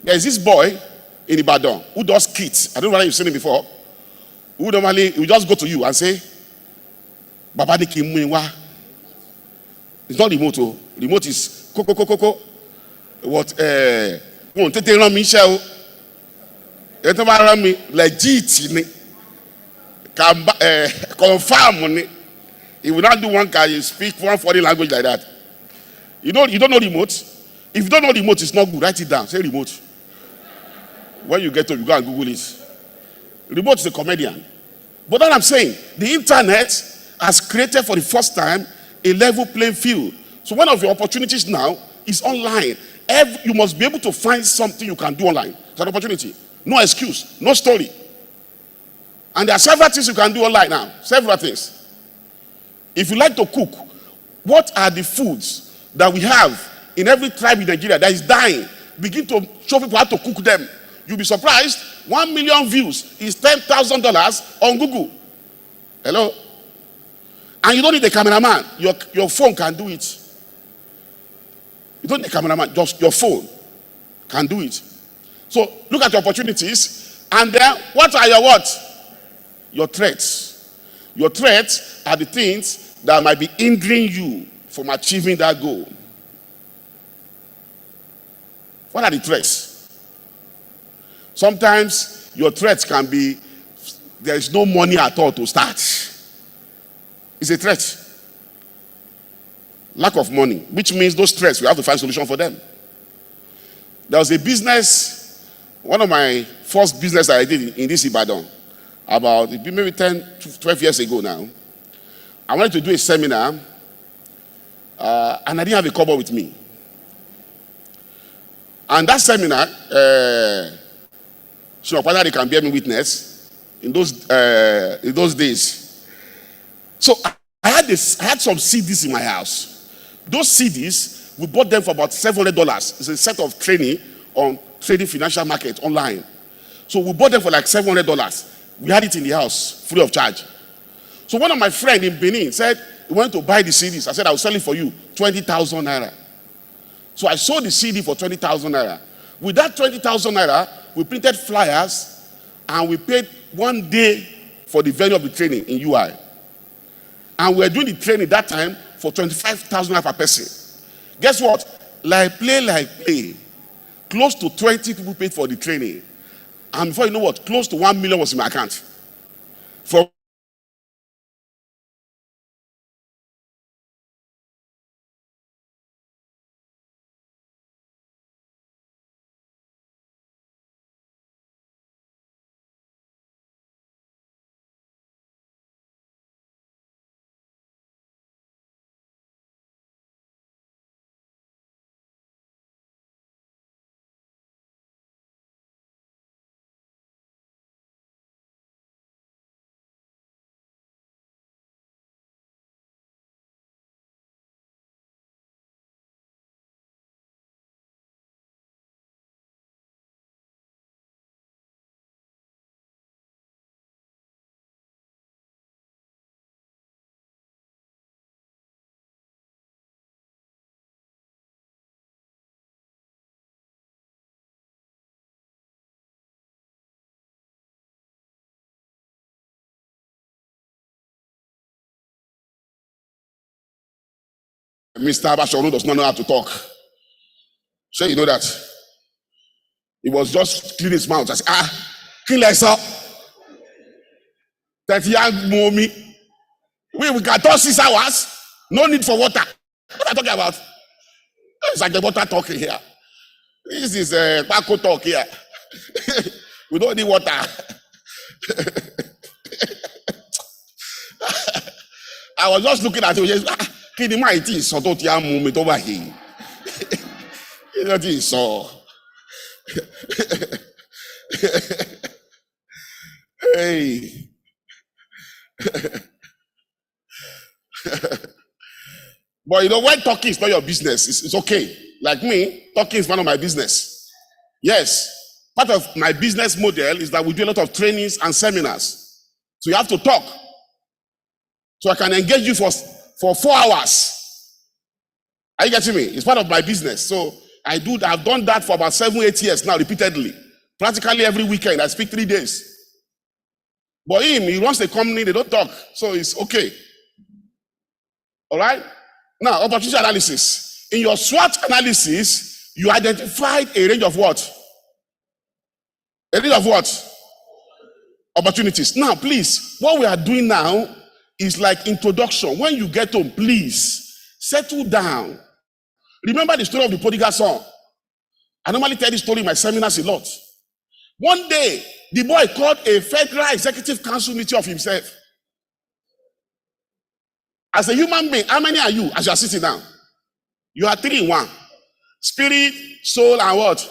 There's this boy in Ibadan who does kits. I don't know whether you've seen him before. Who normally will just go to you and say, Baba de Kimwa. It's not remote. Oh. Remote is koko. What won't take on me shell. It around me legit confirm. He will not do one guy speak one foreign language like that. You don't know remote? If you don't know remote, it's not good. Write it down. Say remote. When you get to, you go and Google it. Remote is a comedian. But what I'm saying, the internet has created for the first time a level playing field. So one of your opportunities now is online. You must be able to find something you can do online. It's an opportunity. No excuse, no story. And there are several things you can do online now. Several things. If you like to cook, what are the foods that we have in every tribe in Nigeria that is dying? Begin to show people how to cook them. You'll be surprised. 1 million views is $10,000 on Google. Hello? And you don't need a cameraman. Your phone can do it. You don't need a cameraman. Just your phone can do it. So look at your opportunities. And then what are your what? Your threats. Your threats are the things that might be hindering you from achieving that goal. What are the threats? Sometimes your threats can be there is no money at all to start. It's a threat. Lack of money, which means those threats, we have to find a solution for them. There was a business, one of my first business that I did in this Ibadan, about maybe 10 to 12 years ago now. I wanted to do a seminar, and I didn't have a cover with me. And that seminar, so whether they can bear me witness in those days. So I had some CDs in my house. Those CDs, we bought them for about $700. It's a set of training on trading financial market online. So we bought them for like $700. We had it in the house, free of charge. So one of my friends in Benin said he wanted to buy the CDs. I said, I'll sell it for you, 20,000 naira. So I sold the CD for 20,000 naira. With that 20,000 naira, we printed flyers and we paid 1 day for the venue of the training in UI. And we were doing the training that time for 25,000 naira per person. Guess what? Like play. Close to 20 people paid for the training. And before you know what, close to 1 million was in my account. From Mr. Adebayo does not know how to talk. So you know that. He was just cleaning his mouth. I said, clean yourself. That young mommy. We can talk 6 hours. No need for water. What are you talking about? It's like the water talking here. This is Paco talk here. We don't need water. I was just looking at him. Kí ni máa tí sọ tó ti á mú mi tó bá yìí? Kí ló ti sọ? Hey. But you know, when talking is not your business, it's okay. Like me, talking is one of my business. Yes. Part of my business model is that we do a lot of trainings and seminars. So you have to talk. So I can engage you for 4 hours. Are you getting me? It's part of my business. So I've done that for about 7-8 years now, repeatedly. Practically every weekend, I speak 3 days. But he runs the company, they don't talk. So it's okay. All right? Now, opportunity analysis. In your SWOT analysis, you identified a range of what? A range of what? Opportunities. Now, please, what we are doing now is like introduction. When you get home, please settle down. Remember the story of the prodigal son. I normally tell this story in my seminars a lot. One day, the boy called a federal executive council meeting of himself. As a human being, how many are you as you are sitting down? You are 3 in 1. Spirit, soul, and what?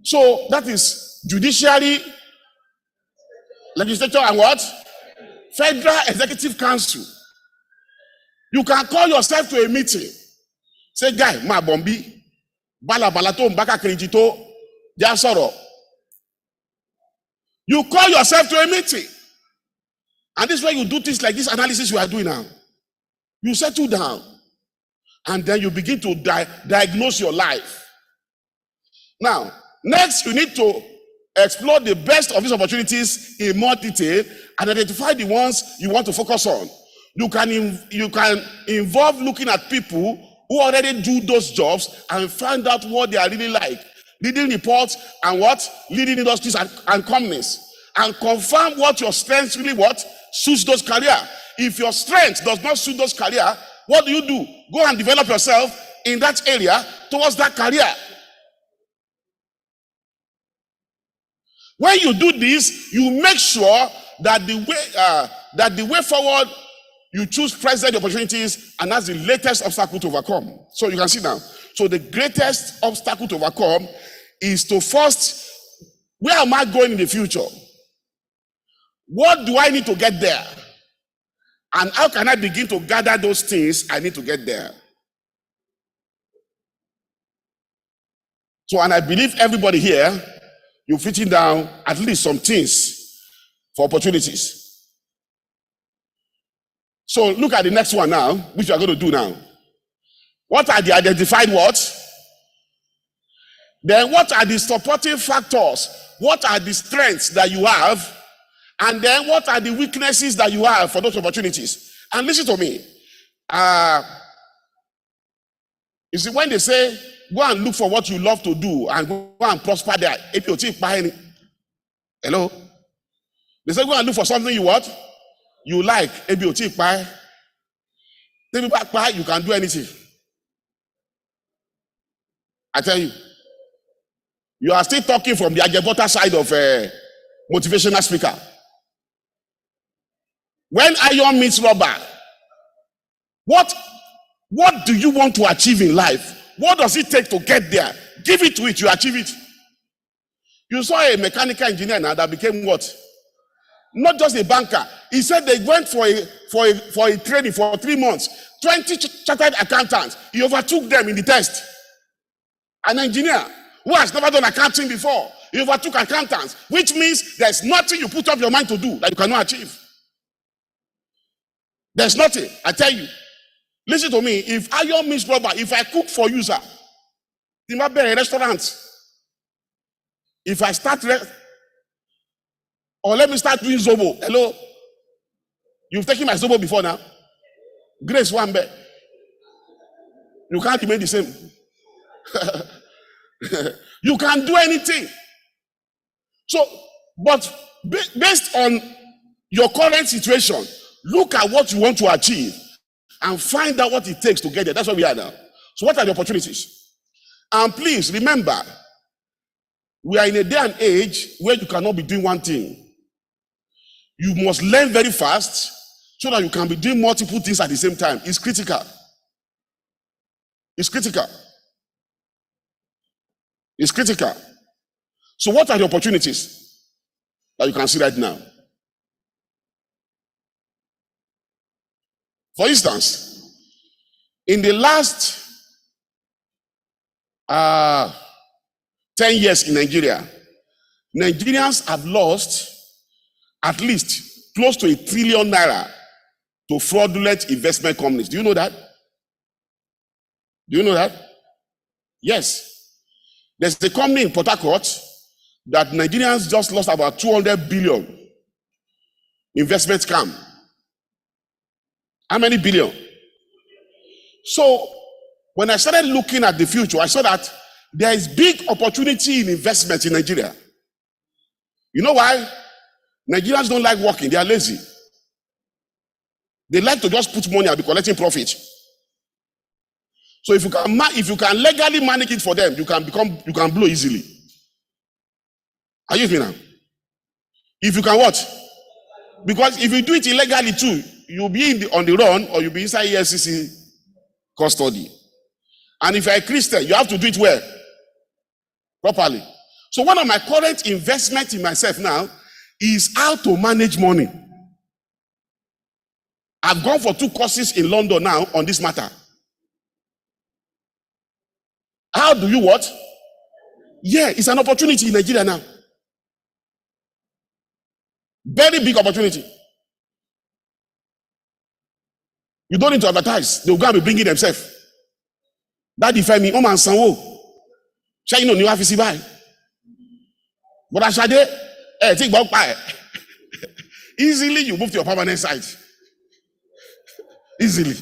So that is judiciary, legislature, and what? Federal Executive Council. You can call yourself to a meeting. Say, guy, ma bombi, bala balato mbaka krijito, jasoro. You call yourself to a meeting. And this is why you do things like this analysis you are doing now. You settle down. And then you begin to diagnose your life. Now, next you need to explore the best of these opportunities in more detail and identify the ones you want to focus on. You can involve looking at people who already do those jobs and find out what they are really like. Leading reports and what? Leading industries and companies. And confirm what your strengths really what? Suits those career. If your strength does not suit those career, what do? Go and develop yourself in that area towards that career. When you do this, you make sure that the way forward You choose present opportunities, and that's the latest obstacle to overcome. So you can see now. So the greatest obstacle to overcome is to first, where am I going in the future? What do I need to get there? And how can I begin to gather those things I need to get there? So, and I believe everybody here, you've written down at least some things for opportunities. So look at the next one now, which we are going to do now. What are the identified what? Then what are the supporting factors? What are the strengths that you have? And then what are the weaknesses that you have for those opportunities? And listen to me. You see, when they say, go and look for what you love to do and go and prosper there. Hello? They say, go and look for something you what? You like. You can do anything. I tell you. You are still talking from the Ajebota side of a motivational speaker. When iron meets rubber, what do you want to achieve in life? What does it take to get there? Give it to it, you achieve it. You saw a mechanical engineer now that became what? Not just a banker. He said they went for a training for 3 months. 20 chartered accountants. He overtook them in the test. An engineer who has never done accounting before. He overtook accountants, which means there's nothing you put up your mind to do that you cannot achieve. There's nothing, I tell you. Listen to me. If iron means rubber, if I cook for you, sir, in my restaurant, if I start, or let me start doing Zobo. Hello? You've taken my Zobo before now? Grace Wambe. You can't remain the same. You can do anything. So, but based on your current situation, look at what you want to achieve and find out what it takes to get there. That's what we are now. So what are the opportunities? And please remember, we are in a day and age where you cannot be doing one thing. You must learn very fast so that you can be doing multiple things at the same time. It's critical. It's critical. It's critical. So what are the opportunities that you can see right now? For instance, in the last 10 years in Nigeria, Nigerians have lost at least close to ₦1 trillion to fraudulent investment companies. Do you know that? Do you know that? Yes. There's a company in Port Harcourt that Nigerians just lost about 200 billion investment scam. How many billion? So when I started looking at the future, I saw that there is big opportunity in investment in Nigeria. You know why? Nigerians don't like working, they are lazy. They like to just put money and be collecting profit. So if you can legally manage it for them, you can blow easily. Are you with me now? If you can what? Because if you do it illegally too, you'll be on the run or you'll be inside EFCC custody. And if you're a Christian, you have to do it well, properly. So one of my current investments in myself now is how to manage money. I've gone for 2 courses in London now on this matter. How do you what? Yeah, it's an opportunity in Nigeria now. Very big opportunity. You don't need to advertise. They'll go and be bringing themselves. That define me. Man, sanwo. Shall you know new office buy? But I shall take back buy. Easily you move to your permanent site. Easily.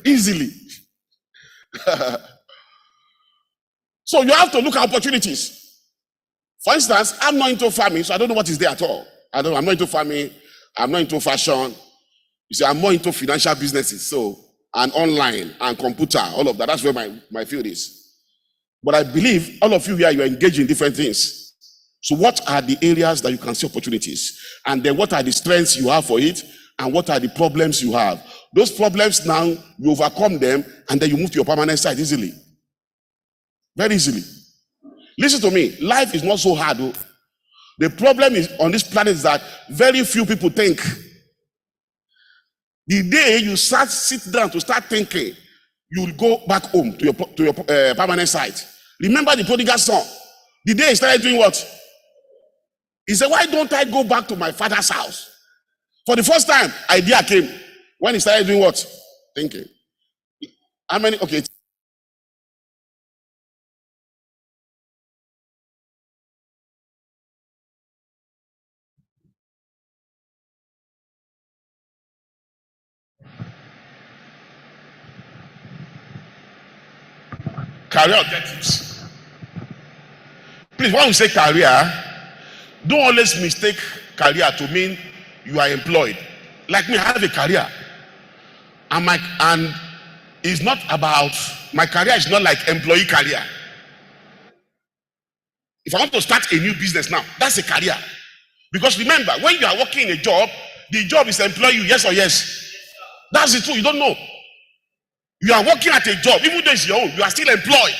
Easily. So you have to look at opportunities. For instance, I'm not into farming, so I don't know what is there at all. I'm not into farming. I'm not into fashion. You see, I'm more into financial businesses, so, and online and computer, all of that. That's where my field is. But I believe all of you here, you are engaged in different things. So what are the areas that you can see opportunities? And then what are the strengths you have for it? And what are the problems you have? Those problems now, you overcome them, and then you move to your permanent site easily. Very easily. Listen to me, life is not so hard. Though. The problem is on this planet is that very few people think. The day you sit down to start thinking, you will go back home to your permanent site. Remember the prodigal son. The day he started doing what? He said, why don't I go back to my father's house? For the first time, idea came. When he started doing what? Thinking. How many? Okay. Career objectives. Please, when we say career, don't always mistake career to mean you are employed. Like me, I have a career. And it's not about, my career is not like employee career. If I want to start a new business now, that's a career. Because remember, when you are working in a job, the job is employ you, yes or yes? That's the truth, you don't know. You are working at a job, even though it's your own, you are still employed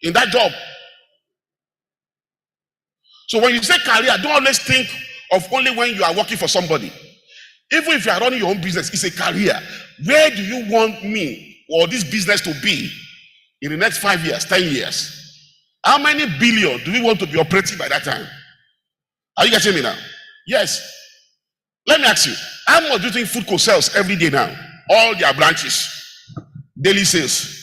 in that job. So when you say career, don't always think of only when you are working for somebody. Even if you are running your own business, it's a career. Where do you want me or this business to be in the next 5 years, 10 years? How many billion do we want to be operating by that time? Are you getting me now? Yes. Let me ask you, how much do you think Foodco sells every day now? All their branches, daily sales.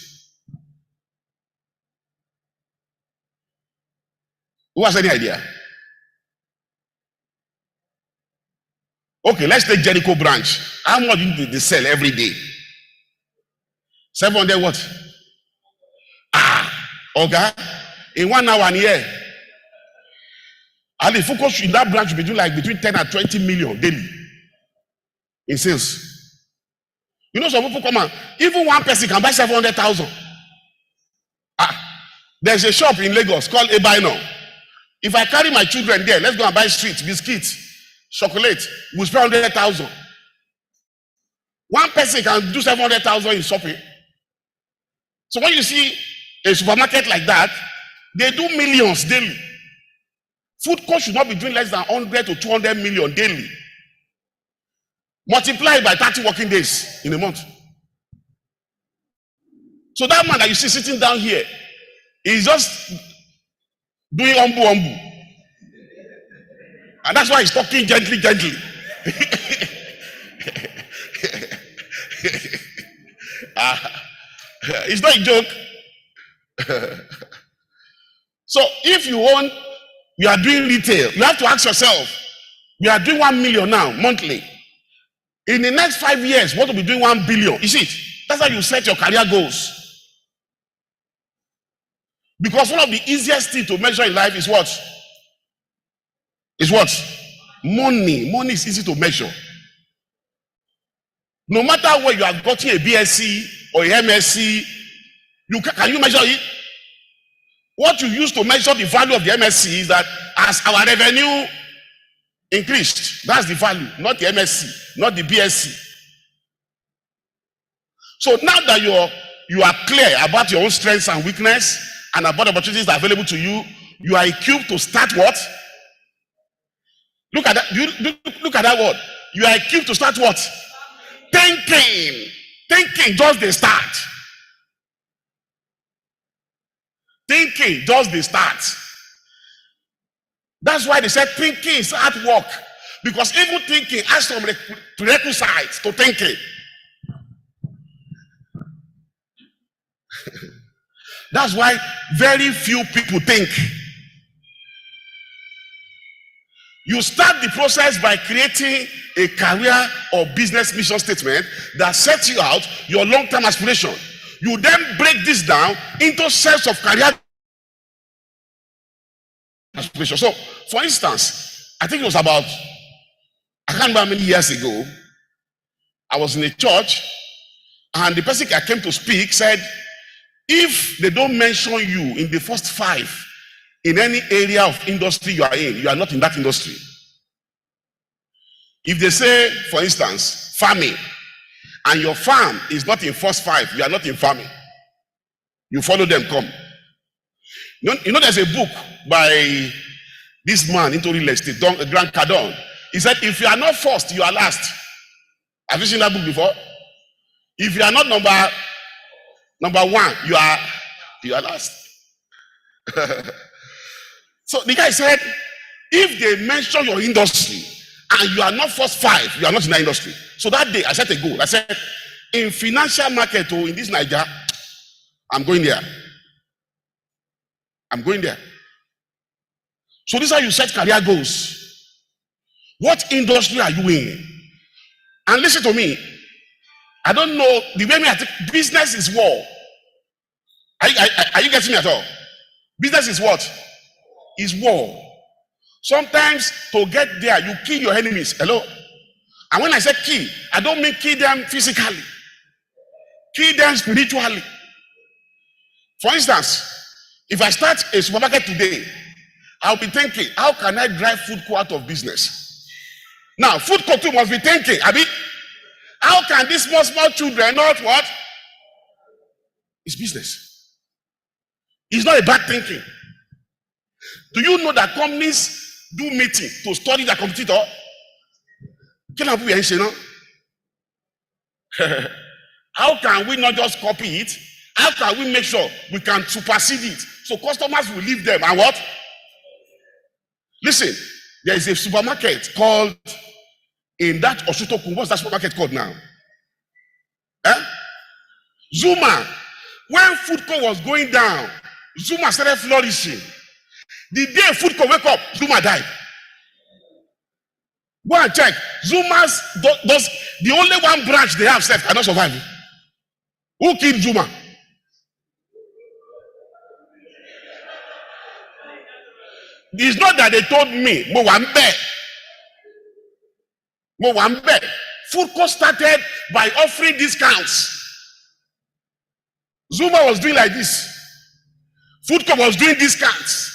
Who has any idea? Okay, let's take Jericho branch. How much do they sell every day? 700 what? Okay. In 1 hour and a year. And the focus in that branch will be doing like between 10 and 20 million daily in sales. You know, some people come out, even one person can buy 700,000. There's a shop in Lagos called Adebayo. If I carry my children there, let's go and buy street biscuits, chocolate, we'll spend 100,000. One person can do 700,000 in shopping. So when you see a supermarket like that, they do millions daily. Food cost should not be doing less than 100 to 200 million daily. Multiplied by 30 working days in a month. So that man that you see sitting down here is just doing umbu. And that's why he's talking gently. It's not a joke. So if you are doing retail, you have to ask yourself, you are doing 1 million now monthly. In the next 5 years, what will be doing 1 billion? Is it? That's how you set your career goals. Because one of the easiest things to measure in life is what? Is what? Money. Money is easy to measure. No matter where you have gotten a BSc or a MSc, can you measure it? What you use to measure the value of the MSc is that as our revenue increased, that's the value, not the MSc, not the BSc. So now that you are clear about your own strengths and weakness and about opportunities that are available to you, you are equipped to start what? Look at that. Look at that word. You are equipped to start what? Thinking. Thinking just the start. Thinking just the start. That's why they said thinking is hard work. Because even thinking has some prerequisites to thinking. That's why very few people think. You start the process by creating a career or business mission statement that sets you out your long-term aspiration. You then break this down into sets of career aspiration. So, for instance, I think it was about, I can't remember how many years ago, I was in a church and the person I came to speak said, if they don't mention you in the first 5 in any area of industry you are in, you are not in that industry. If they say, for instance, farming, and your farm is not in first five, you are not in farming. You follow them, come. You know there's a book by this man into real estate, Grant Cardone. He said, if you are not first, you are last. Have you seen that book before? If you are not number one, you are last. So the guy said, if they mention your industry and you are not first five, you are not in that industry. So that day I set a goal. I said, in financial market or in this Niger, I'm going there. I'm going there. So this is how you set career goals. What industry are you in? And listen to me. I don't know the way I think business is war. Are you getting me at all? Business is what? Is war. Sometimes to get there, you kill your enemies. Hello? And when I say kill, I don't mean kill them physically. Kill them spiritually. For instance, if I start a supermarket today, I'll be thinking, how can I drive food co out of business? Now, food co too must be thinking, Abi, how can these small children not what? It's business. It's not a bad thinking. Do you know that companies do meeting to study their competitor? How can we not just copy it? How can we make sure we can supersede it? So customers will leave them and what? Listen, there is a supermarket called in that Oshutoku. What's that supermarket called now? Zuma. When Foodco was going down, Zuma started flourishing. The day Foodco wake up, Zuma died. Go and check. Zuma's does the only one branch they have left cannot survive. Who killed Zuma? It's not that they told me, Mwambe. Foodco started by offering discounts. Zuma was doing like this. Foodco was doing discounts.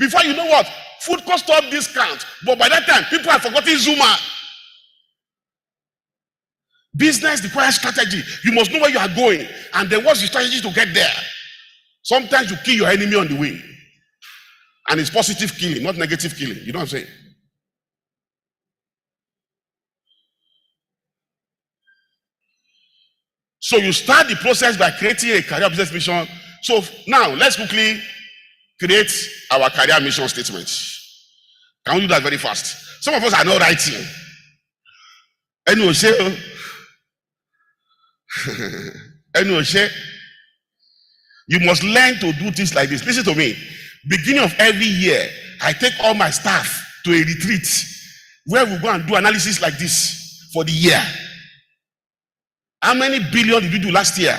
Before you know what, Foodco stopped discounts. But by that time, people have forgotten Zuma. Business requires strategy. You must know where you are going. And then what's the strategy to get there? Sometimes you kill your enemy on the way. And it's positive killing, not negative killing. You know what I'm saying? So you start the process by creating a career business mission. So now let's quickly create our career mission statement. Can we do that very fast? Some of us are not writing. Anyway, you must learn to do things like this. Listen to me. Beginning of every year, I take all my staff to a retreat where we go and do analysis like this for the year. How many billion did we do last year?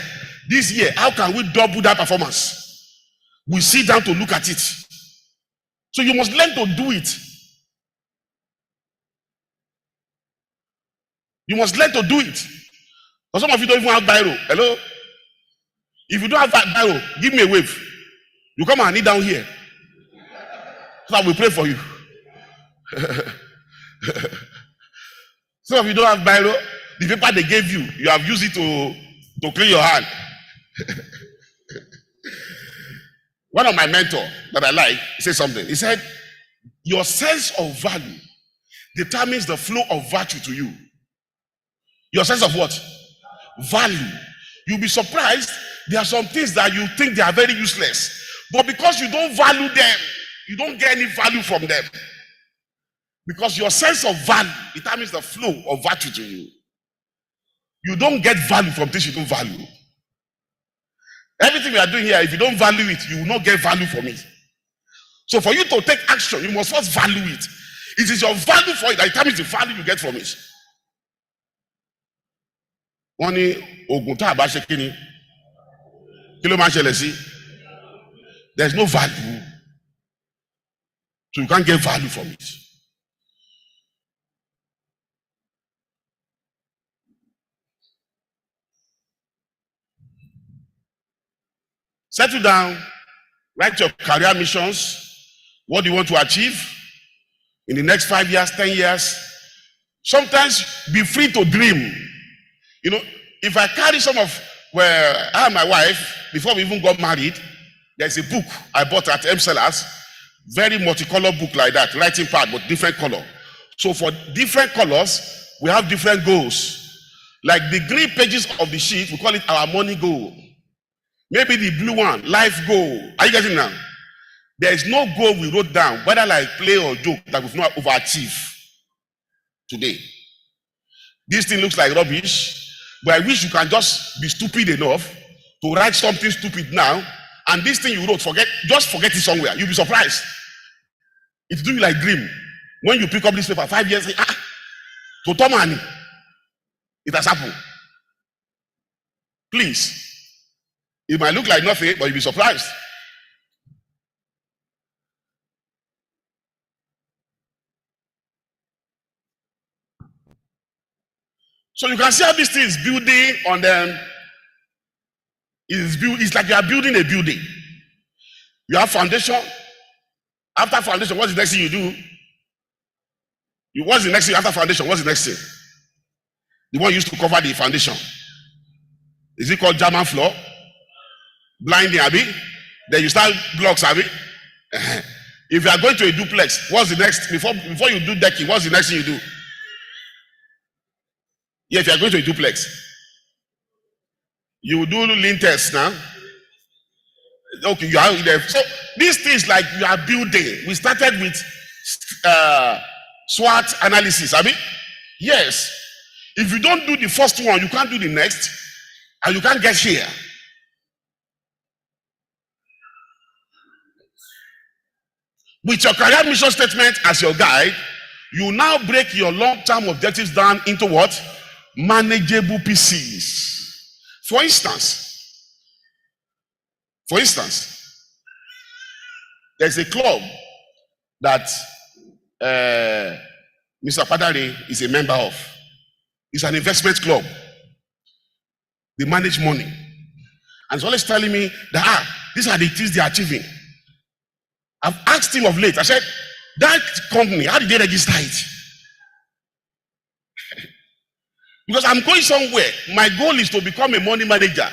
This year, how can we double that performance? We sit down to look at it. So you must learn to do it. You must learn to do it. But some of you don't even have biro. Hello? If you don't have that biro, give me a wave. You come and kneel down here. So I will pray for you. Some of you don't have biro. The paper they gave you, you have used it to clean your hand. One of my mentors that I like said something. He said, your sense of value determines the flow of virtue to you. Your sense of what? Value. You'll be surprised. There are some things that you think they are very useless. But because you don't value them, you don't get any value from them. Because your sense of value determines the flow of virtue to you. You don't get value from things you don't value. Everything we are doing here, if you don't value it, you will not get value from it. So for you to take action, you must first value it. It is your value for it that determines the value you get from it. Wọ́n ní oògùn tá a bá ṣe kí ni? Kí ló máa ń ṣẹlẹ̀ sí? There is no value. So you can't get value from it. Settle down Write your career missions. What do you want to achieve in the next 5 years, 10 years? Sometimes be free to dream. You know, if I carry some of where I and my wife, before we even got married, there's a book I bought at M Sellers, very multicolor book like that, writing pad, but different color. So for different colors, we have different goals. Like the green pages of the sheet, we call it our money goal. Maybe the blue one, life goal. Are you getting it now? There is no goal we wrote down, whether like play or joke, that we've not overachieved today. This thing looks like rubbish, but I wish you can just be stupid enough to write something stupid now, and this thing you wrote, just forget it somewhere. You'll be surprised. It's doing like dream. When you pick up this paper 5 years, to Tomani, it has happened. Please. It might look like nothing, but you'll be surprised. So you can see how this thing is building on them. It's like you are building a building. You have foundation. After foundation, what's the next thing you do? What's the next thing after foundation? What's the next thing? The one used to cover the foundation. Is it called German floor? Blinding, Abi? Then you start blocks, Abi? If you are going to a duplex, what's the next? Before you do decking, what's the next thing you do? Yeah, if you are going to a duplex, you will do lintels now. Okay, you are there. So these things like you are building. We started with SWOT analysis, Abi? Yes. If you don't do the first one, you can't do the next, and you can't get here. With your career mission statement as your guide, you now break your long-term objectives down into what? Manageable pieces. For instance, there's a club that Mr. Padare is a member of. It's an investment club. They manage money. And he's always telling me that, these are the things they are achieving. I've asked him of late, I said, that company, how did they register it? Because I'm going somewhere. My goal is to become a money manager.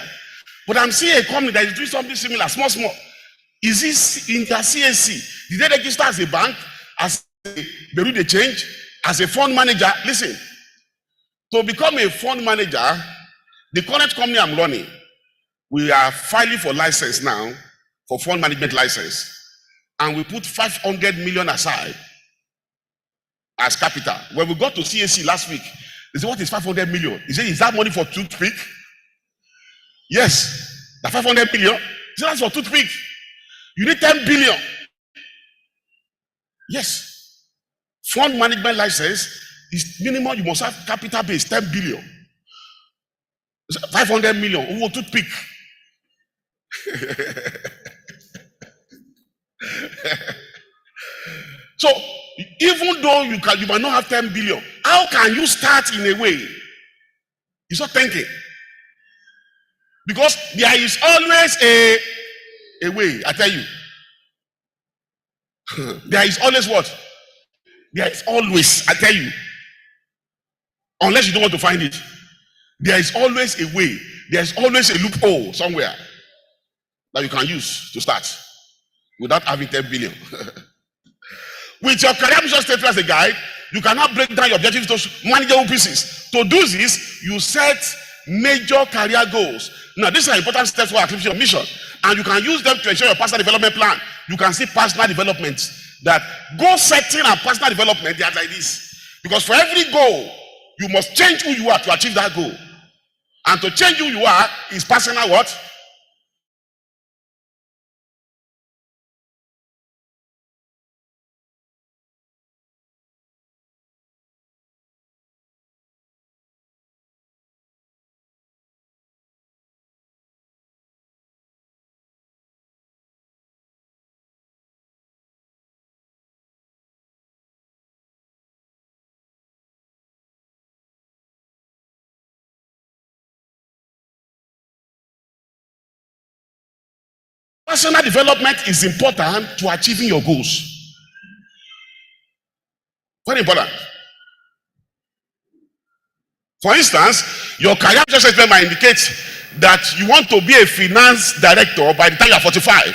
But I'm seeing a company that is doing something similar, small. Is this in their CSC? Did they register as a bank, as a Bureau de Change, as a fund manager? Listen, to become a fund manager, the current company I'm running, we are filing for license now, for fund management license. And we put 500 million aside as capital. When we got to CAC last week, they said, what is 500 million? He said, is that money for toothpick? Yes. The 500 million? He said, that's for toothpick. You need 10 billion. Yes. Fund management license is minimum, you must have capital base, 10 billion. 500 million, who will toothpick? So, even though you might not have 10 billion, how can you start in a way? You're not thinking. Because there is always a way, I tell you. There is always what? There is always, I tell you. Unless you don't want to find it. There is always a way. There is always a loophole somewhere that you can use to start without having 10 billion. With your career mission statement as a guide, you cannot break down your objectives to manageable pieces. To do this, you set major career goals. Now, these are important steps for achieving your mission, and you can use them to ensure your personal development plan. You can see personal development, that goal setting and personal development, they are like this. Because for every goal, you must change who you are to achieve that goal. And to change who you are is personal what? Personal development is important to achieving your goals. Very important. For instance, your career assessment might indicate that you want to be a finance director by the time you are 45.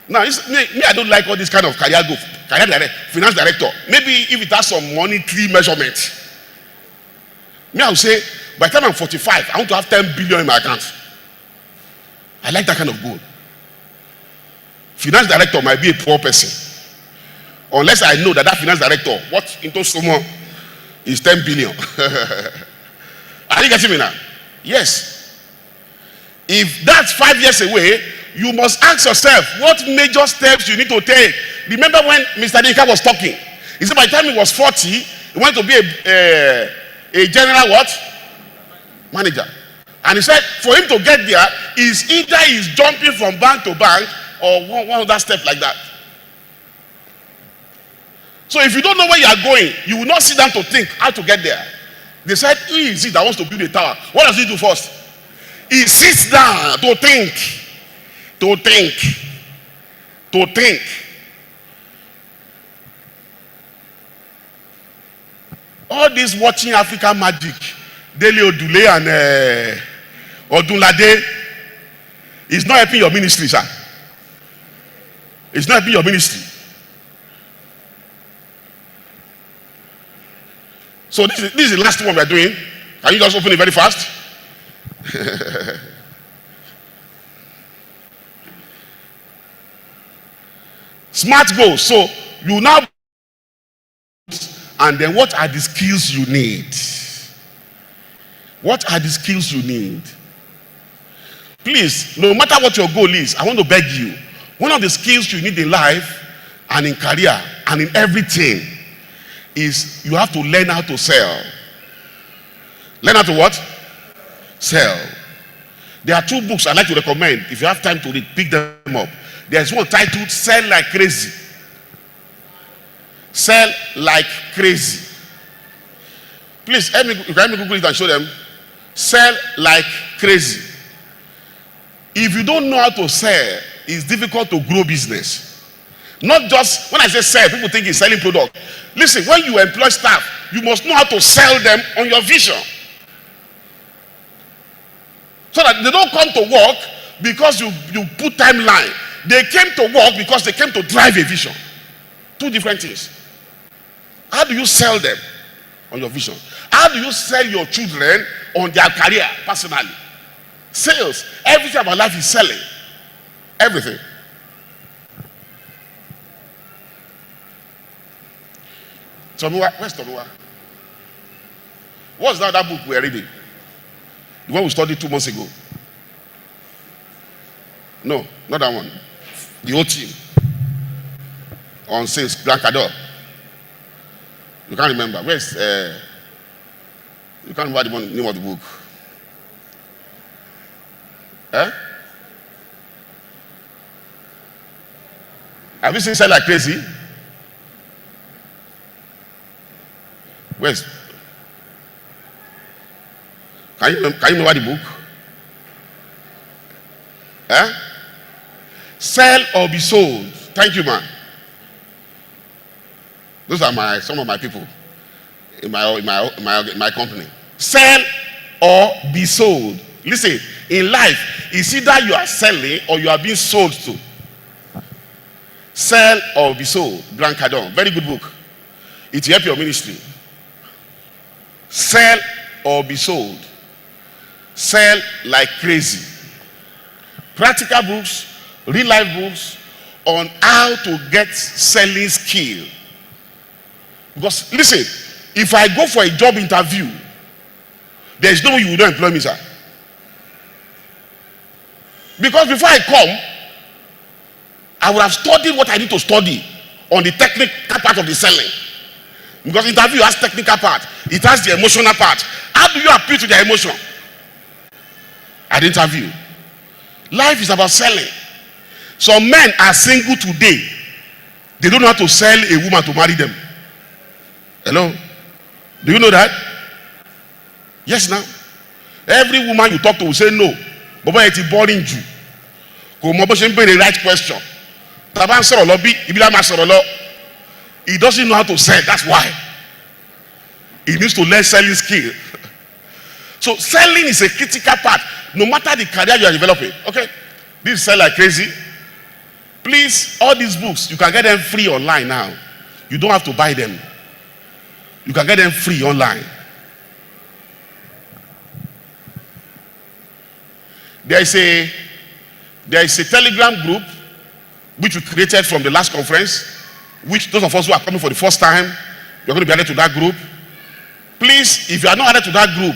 Now, me, I don't like all this kind of career goal. Finance director. Maybe if it has some monetary measurement. Me, I would say, by the time I'm 45, I want to have 10 billion in my account. I like that kind of goal. Finance director might be a poor person. Unless I know that finance director, what into sumo is 10 billion. Are you getting me now? Yes. If that's 5 years away, you must ask yourself what major steps you need to take. Remember when Mr. Adeyinka was talking? He said by the time he was 40, he wanted to be a general what? Manager. And he said for him to get there is either he's jumping from bank to bank or one other step like that. So if you don't know where you are going, you will not sit down to think how to get there. They said, who is it that wants to build a tower? What does he do first? He sits down to think. To think. To think. All this watching African magic, Dele Odule and Odunlade, is not helping your ministry, sir. It's not helping your ministry. So this is the last one we are doing. Can you just open it very fast? Smart goals. So you now, and then what are the skills you need? What are the skills you need? Please, no matter what your goal is, I want to beg you, one of the skills you need in life and in career and in everything is you have to learn how to sell. Learn how to what? Sell. There are 2 books I'd like to recommend. If you have time to read, pick them up. There's one titled Sell Like Crazy. Sell Like Crazy. Please, help me Google it and show them. Sell Like Crazy. If you don't know how to sell, it's difficult to grow business. Not just, when I say sell, people think it's selling product. Listen, when you employ staff, you must know how to sell them on your vision. So that they don't come to work because you put timeline. They came to work because they came to drive a vision. 2 different things. How do you sell them on your vision? How do you sell your children on their career personally? Sales. Everything about life is selling. Everything. Tomiwa, where's Tomiwa? What's that book we're reading? The one we studied 2 months ago. No, not that one. The whole team. On sales, Blancador. You can't remember. Where's you can't remember the name of the book. Eh? Have you seen Sell Like Crazy? Where's? Can you remember the book? Eh? Sell or be sold. Thank you, man. Those are some of my people in my company. Sell or be sold. Listen, in life, it's either you are selling or you are being sold to. Sell or be sold. Blancadon. Very good book. It will help your ministry. Sell or be sold. Sell like crazy. Practical books, real life books on how to get selling skill. Because listen, if I go for a job interview, there is no way you will not employ me, sir. Because before I come, I would have studied what I need to study on the technical part of the selling. Because interview has technical part, it has the emotional part. How do you appeal to their emotion at the interview? Life is about selling. Some men are single today. They don't know how to sell a woman to marry them. Hello? Do you know that? Yes, now. Every woman you talk to will say no. But it's boring you. Kò mọ bó ṣe ń béèrè right question. Tàbá ń sọ̀rọ̀ lọ bí ibi lá máa sọ̀rọ̀ lọ. He doesn't know how to sell, that's why. He needs to learn selling skill. So selling is a critical part, no matter the career you are developing. Okay, this sell like crazy. Please, all these books, you can get them free online now. You don't have to buy them. You can get them free online. There is a Telegram group which we created from the last conference, which those of us who are coming for the first time, you're going to be added to that group. Please, if you are not added to that group,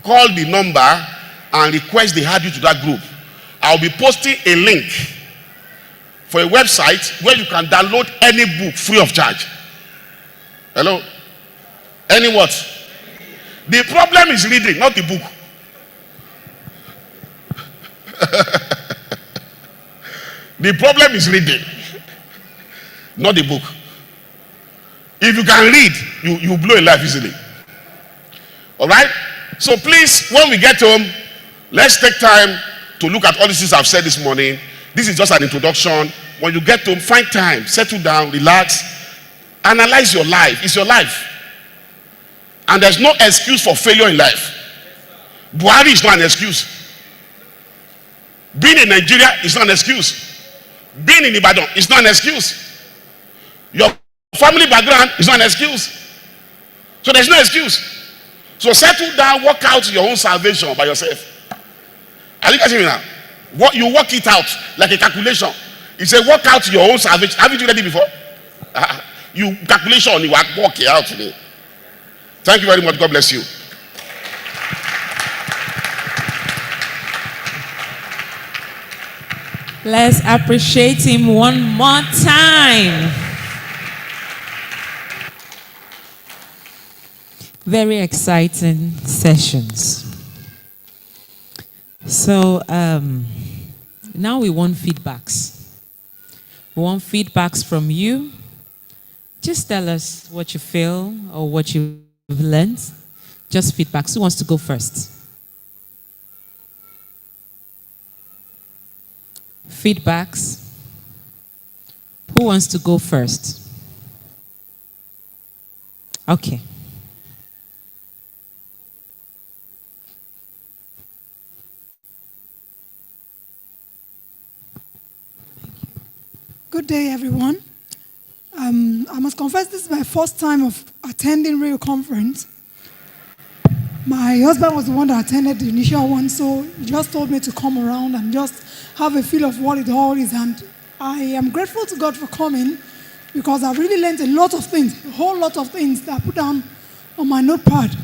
call the number and request they add you to that group. I'll be posting a link for a website where you can download any book free of charge. Hello? Any what? The problem is reading, not the book. The problem is reading, not the book. If you can read, you blow a life easily. All right? So please, when we get home, let's take time to look at all the things I've said this morning. This is just an introduction. When you get home, find time, settle down, relax, analyze your life. It's your life. And there's no excuse for failure in life. Buhari is not an excuse. Being in Nigeria is not an excuse. Being in Ibadan is not an excuse. Your family background is not an excuse. So there's no excuse. So settle down, work out your own salvation by yourself. Are you catching me now? You work it out like a calculation. It's a work out your own salvation. Haven't you read it before? You calculation, you work it out today. Thank you very much. God bless you. Let's appreciate him one more time. Very exciting sessions. So now we want feedbacks. We want feedbacks from you. Just tell us what you feel or what you've learned. Just feedbacks. Who wants to go first? Feedbacks. Who wants to go first? Okay. Good day, everyone. I must confess this is my first time of attending R.E.A.L conference. My husband was the one that attended the initial one, so he just told me to come around and just have a feel of what it all is. And I am grateful to God for coming because I've really learned a lot of things, a whole lot of things that I put down on my notepad.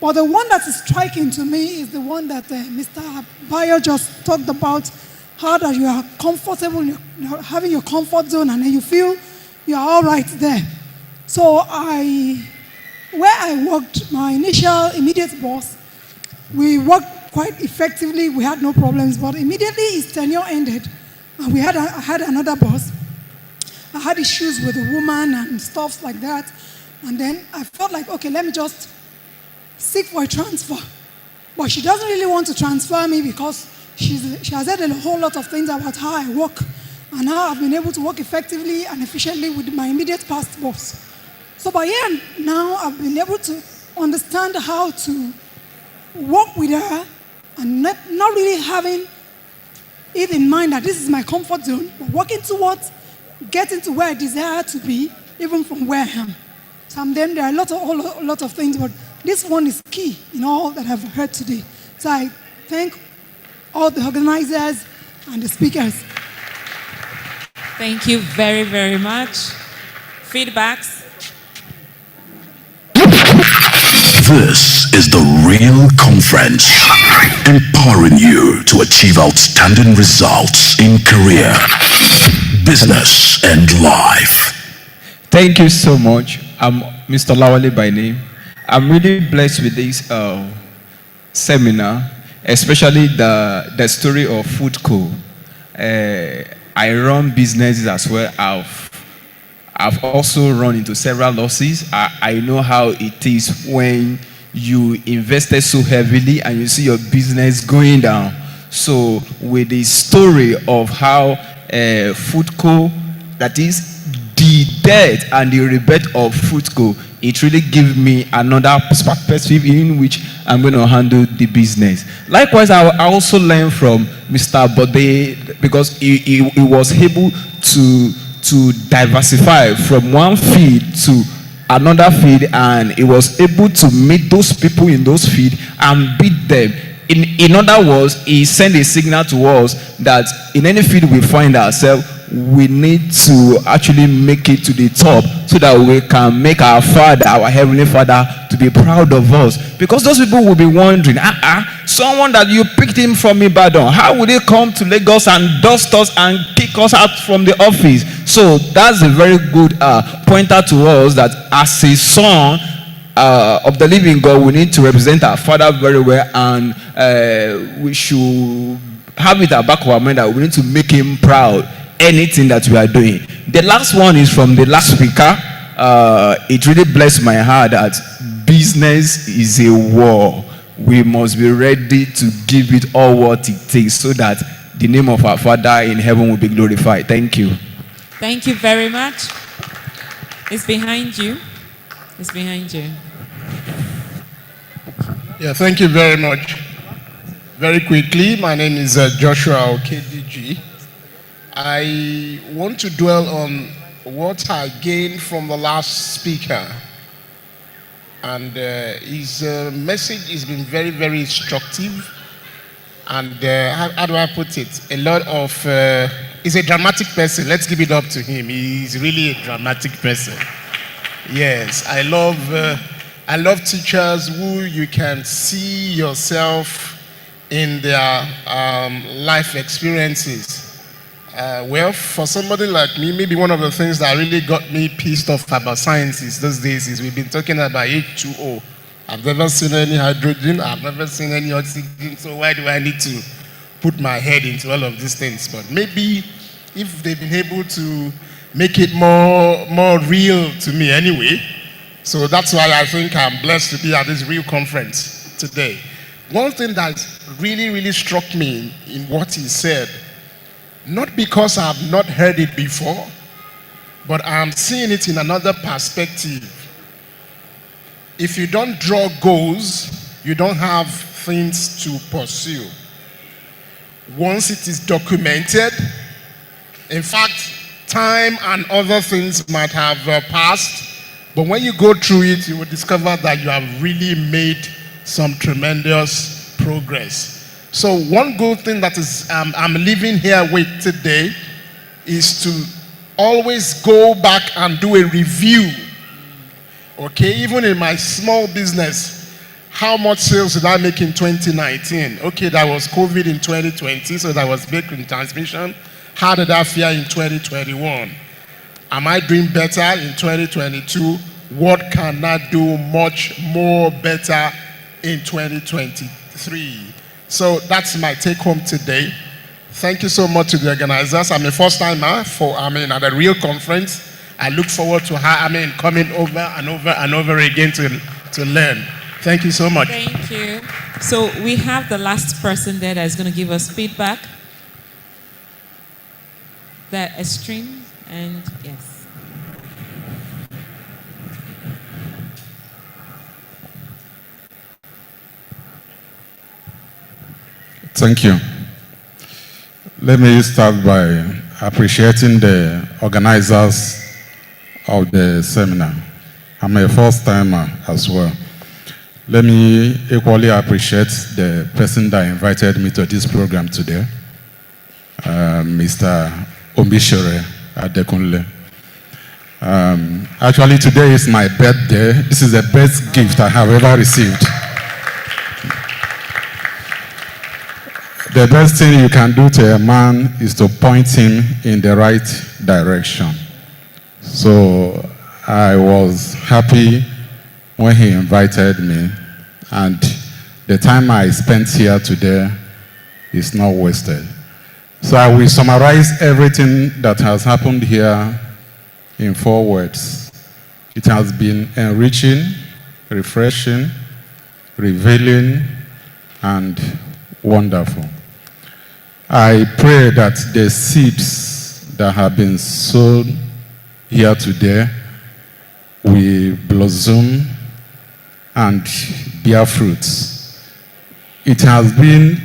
But the one that is striking to me is the one that Mr. Adebayo just talked about, how that you are comfortable, you're having your comfort zone, and then you feel you're all right there. So where I worked, my initial immediate boss, we worked quite effectively, we had no problems, but immediately his tenure ended, and I had another boss. I had issues with a woman and stuff like that, and then I felt like, okay, let me just seek for a transfer. But she doesn't really want to transfer me because she has heard a whole lot of things about how I work and how I've been able to work effectively and efficiently with my immediate past boss. So by here now, I've been able to understand how to work with her and not really having it in mind that this is my comfort zone, but working towards getting to where I desire to be, even from where I am. Some of them, there are a lot of things, but this one is key in all that I've heard today. So I thank all the organizers and the speakers. Thank you very, very much. Feedbacks? This is the R.E.A.L Conference, empowering you to achieve outstanding results in career, business, and life. Thank you so much. I'm Mr. Lawale by name. I'm really blessed with this seminar, especially the story of Food Co. I run businesses as well. I've also run into several losses. I know how it is when you invested so heavily and you see your business going down. So with the story of how Foodco, that is the death and the rebirth of Foodco, it really gives me another perspective in which I'm going to handle the business. Likewise, I also learned from Mr. Bode, because he was able to diversify from one field to another field, and he was able to meet those people in those fields and beat them. In other words, he sent a signal to us that in any field we find ourselves, we need to actually make it to the top so that we can make our Father, our Heavenly Father, to be proud of us. Because those people will be wondering, someone that you picked him from Ibadan, how would he come to Lagos and dust us and kick us out from the office? So that's a very good pointer to us that as a son of the living God, we need to represent our Father very well, and we should have it at the back of our mind that we need to make him proud anything that we are doing. The last one is from the last speaker. It really blessed my heart that business is a war. We must be ready to give it all what it takes so that the name of our Father in heaven will be glorified. Thank you. Thank you very much. It's behind you. It's behind you. Yeah, thank you very much. Very quickly, my name is Joshua OKDG. I want to dwell on what I gained from the last speaker. And his message has been very, very instructive. And how do I put it? A lot of, he's a dramatic person. Let's give it up to him. He's really a dramatic person. Yes, I love teachers who you can see yourself in their life experiences. Well, for somebody like me, maybe one of the things that really got me pissed off about science those days is we've been talking about H2O. I've never seen any hydrogen, I've never seen any oxygen, so why do I need to put my head into all of these things? But maybe if they've been able to make it more real to me anyway, so that's why I think I'm blessed to be at this R.E.A.L conference today. One thing that really, really struck me in what he said, not because I've not heard it before, but I'm seeing it in another perspective. If you don't draw goals, you don't have things to pursue. Once it is documented, in fact, time and other things might have passed, but when you go through it, you will discover that you have really made some tremendous progress. So one good thing that is I'm living here with today is to always go back and do a review. Okay, even in my small business, how much sales did I make in 2019? Okay, that was COVID in 2020, so that was bakery transmission. How did I fare in 2021? Am I doing better in 2022? What can I do much more better in 2023? So that's my take home today. Thank you so much to the organizers. I'm a first timer at the R.E.A.L conference. I look forward to coming over and over and over again to learn. Thank you so much. Thank you. So we have the last person there that is going to give us feedback. The extreme, and yes. Thank you. Let me start by appreciating the organizers of the seminar. I'm a first timer as well. Let me equally appreciate the person that invited me to this program today, Mr. Ombishere Adekunle. Actually, today is my birthday. This is the best gift I have ever received. The best thing you can do to a man is to point him in the right direction. So I was happy when he invited me, and the time I spent here today is not wasted. So I will summarize everything that has happened here in 4 words. It has been enriching, refreshing, revealing, and wonderful. I pray that the seeds that have been sown here today will blossom and bear fruits. It has been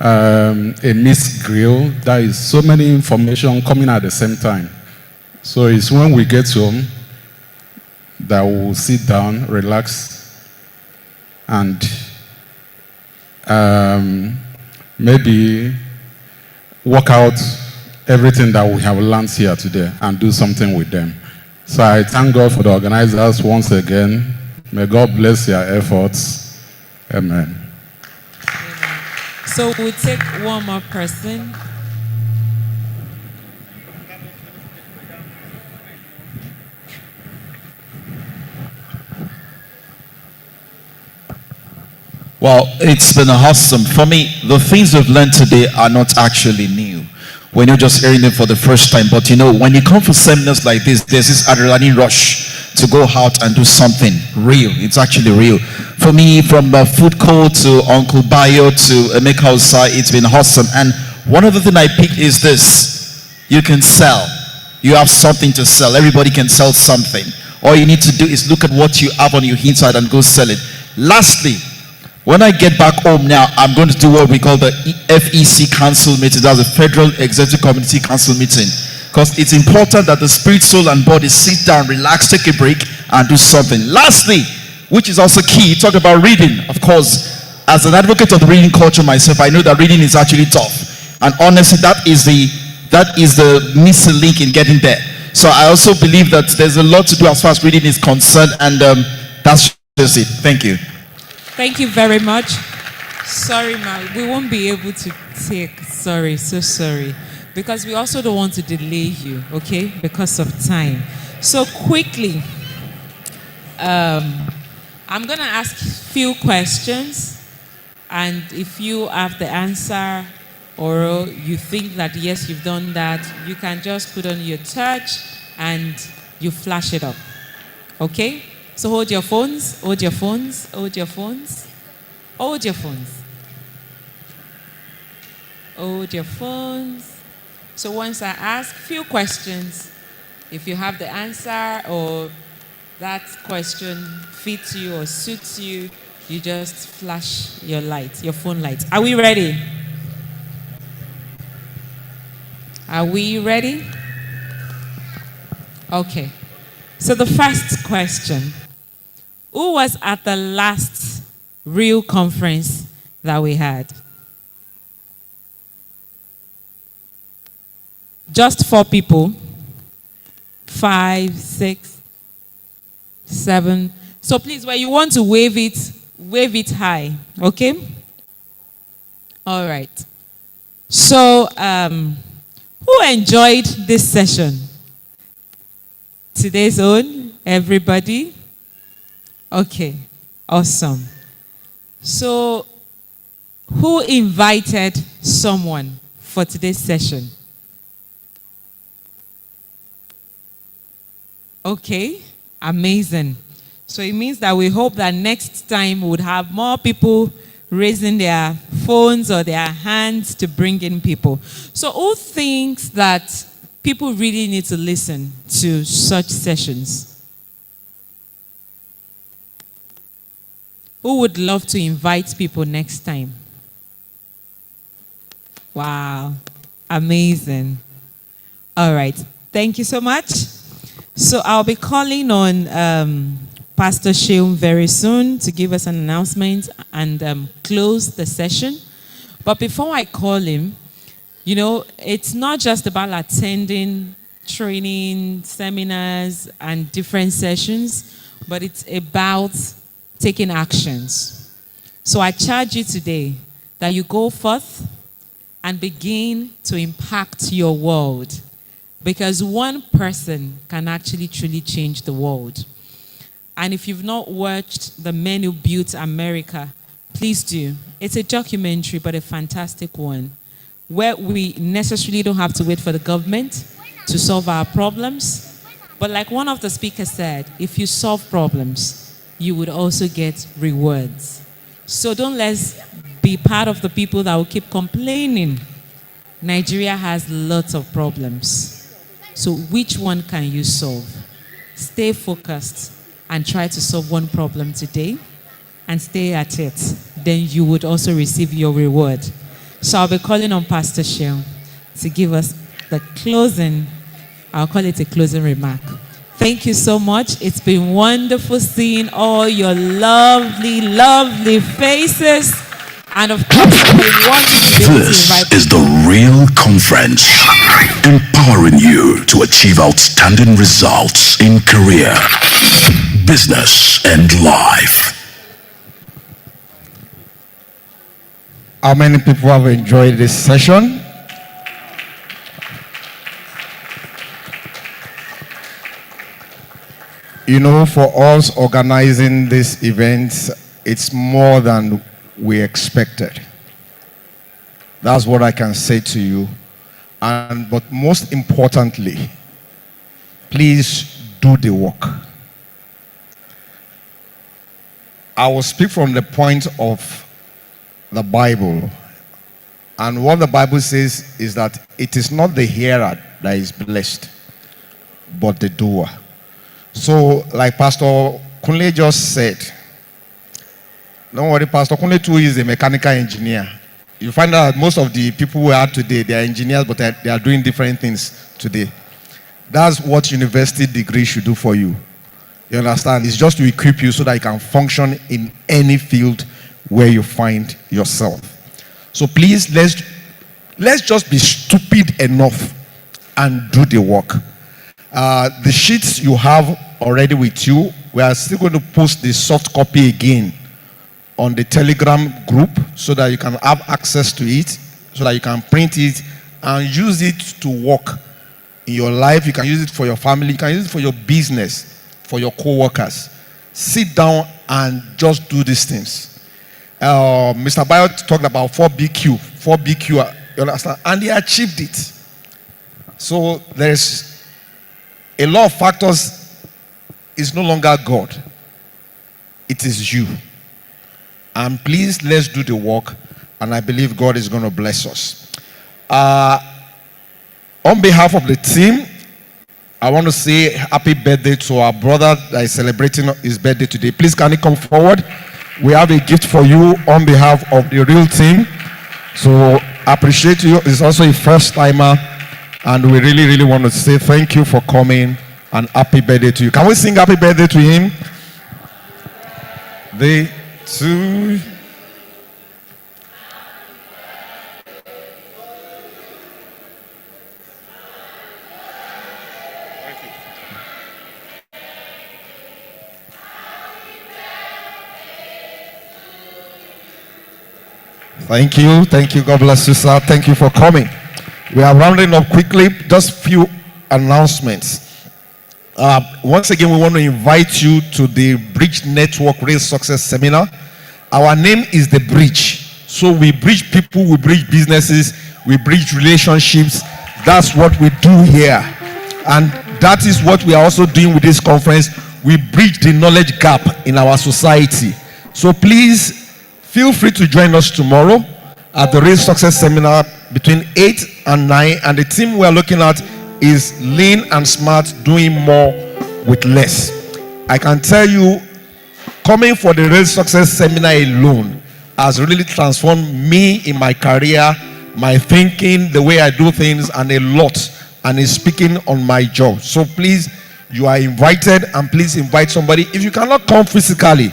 a mixed grill. There is so many information coming at the same time. So it's when we get home that we'll sit down, relax, and maybe work out everything that we have learned here today and do something with them. So I thank God for the organizers once again. May God bless your efforts. Amen. So we'll take one more person. Well, it's been awesome. For me, the things we've learned today are not actually new. We're not just hearing them for the first time, but you know, when you come for seminars like this, there's this adrenaline rush to go out and do something real. It's actually real. For me, from Food Co to Uncle Bayo to Emeka Ossai, it's been awesome. And one of the things I picked is this: you can sell. You have something to sell. Everybody can sell something. All you need to do is look at what you have on your inside and go sell it. Lastly, when I get back home now, I'm going to do what we call the FEC Council meeting. That's the Federal Executive Committee Council meeting. Because it's important that the spirit, soul, and body sit down, relax, take a break, and do something. Lastly, which is also key, talk about reading. Of course, as an advocate of the reading culture myself, I know that reading is actually tough. And honestly, that is the missing link in getting there. So I also believe that there's a lot to do as far as reading is concerned, and that's just it. Thank you. Thank you very much. Sorry, ma, we won't be able to take, sorry, so sorry. Because we also don't want to delay you, okay? Because of time. So quickly, I'm gonna ask a few questions, and if you have the answer or you think that yes, you've done that, you can just put on your touch and you flash it up, okay? So hold your phones, hold your phones, hold your phones, hold your phones. Hold your phones. So once I ask few questions, if you have the answer or that question fits you or suits you, you just flash your light, your phone light. Are we ready? Are we ready? Okay. So the first question. Who was at the last R.E.A.L conference that we had? Just 4 people. 5, 6, 7. So please, when you want to wave it high. Okay? All right. So, who enjoyed this session? Today's own? Everybody? Okay, awesome. So, who invited someone for today's session? Okay, amazing. So it means that we hope that next time we would have more people raising their phones or their hands to bring in people. So who thinks that people really need to listen to such sessions? Who would love to invite people next time? Wow, amazing. All right, thank you so much. So I'll be calling on Pastor Sheung very soon to give us an announcement and close the session. But before I call him, you know, it's not just about attending training, seminars, and different sessions, but it's about taking actions. So I charge you today that you go forth and begin to impact your world, because one person can actually truly change the world. And if you've not watched The Men Who Built America, please do. It's a documentary, but a fantastic one, where we necessarily don't have to wait for the government to solve our problems. But like one of the speakers said, if you solve problems, you would also get rewards. So don't let's be part of the people that will keep complaining Nigeria has lots of problems. So which one can you solve? Stay focused and try to solve one problem today and stay at it. Then you would also receive your reward. So I'll be calling on Pastor Sheil to give us the closing, I'll call it a closing remark. Thank you so much. It's been wonderful seeing all your lovely, lovely faces. And of course, we want to be able to This invite is the R.E.A.L Conference, empowering you to achieve outstanding results in career, business, and life. How many people have enjoyed this session? You know, for us organizing this event, it's more than we expected. That's what I can say to you. But most importantly, please do the work. I will speak from the point of the Bible. And what the Bible says is that it is not the hearer that is blessed, but the doer. So, like Pastor Kunle just said, don't worry, Pastor Kunle too is a mechanical engineer. You find out that most of the people we are today, they are engineers, but they are doing different things today. That's what university degree should do for you. You understand? It's just to equip you so that you can function in any field where you find yourself. So please, let's just be stupid enough and do the work. The sheets you have already with you, we are still going to post the soft copy again on the Telegram group so that you can have access to it, so that you can print it and use it to work in your life. You can use it for your family, you can use it for your business, for your co-workers. Sit down and just do these things. Mr. Bayo talked about 4BQ, you understand? And he achieved it. So there's a lot of factors. Is no longer God. It is you. And please, let's do the work. And I believe God is going to bless us. On behalf of the team, I want to say happy birthday to our brother that is celebrating his birthday today. Please, can you come forward? We have a gift for you on behalf of the R.E.A.L team. So I appreciate you. It's also a first timer. And we really, really want to say thank you for coming. And happy birthday to you. Can we sing happy birthday to him? The two. Thank you. Thank you. God bless you, sir. Thank you for coming. We are rounding up quickly. Just few announcements. Once again, we want to invite you to the Bridge Network R.E.A.L Success Seminar. Our name is The Bridge. So we bridge people, we bridge businesses, we bridge relationships. That's what we do here. And that is what we are also doing with this conference. We bridge the knowledge gap in our society. So please feel free to join us tomorrow at the R.E.A.L Success Seminar between 8 and 9. And the theme we are looking at is lean and smart, doing more with less. I can tell you, coming for the R.E.A.L Success Seminar alone has really transformed me in my career, my thinking, the way I do things, and a lot, and is speaking on my job. So please, you are invited, and please invite somebody. If you cannot come physically,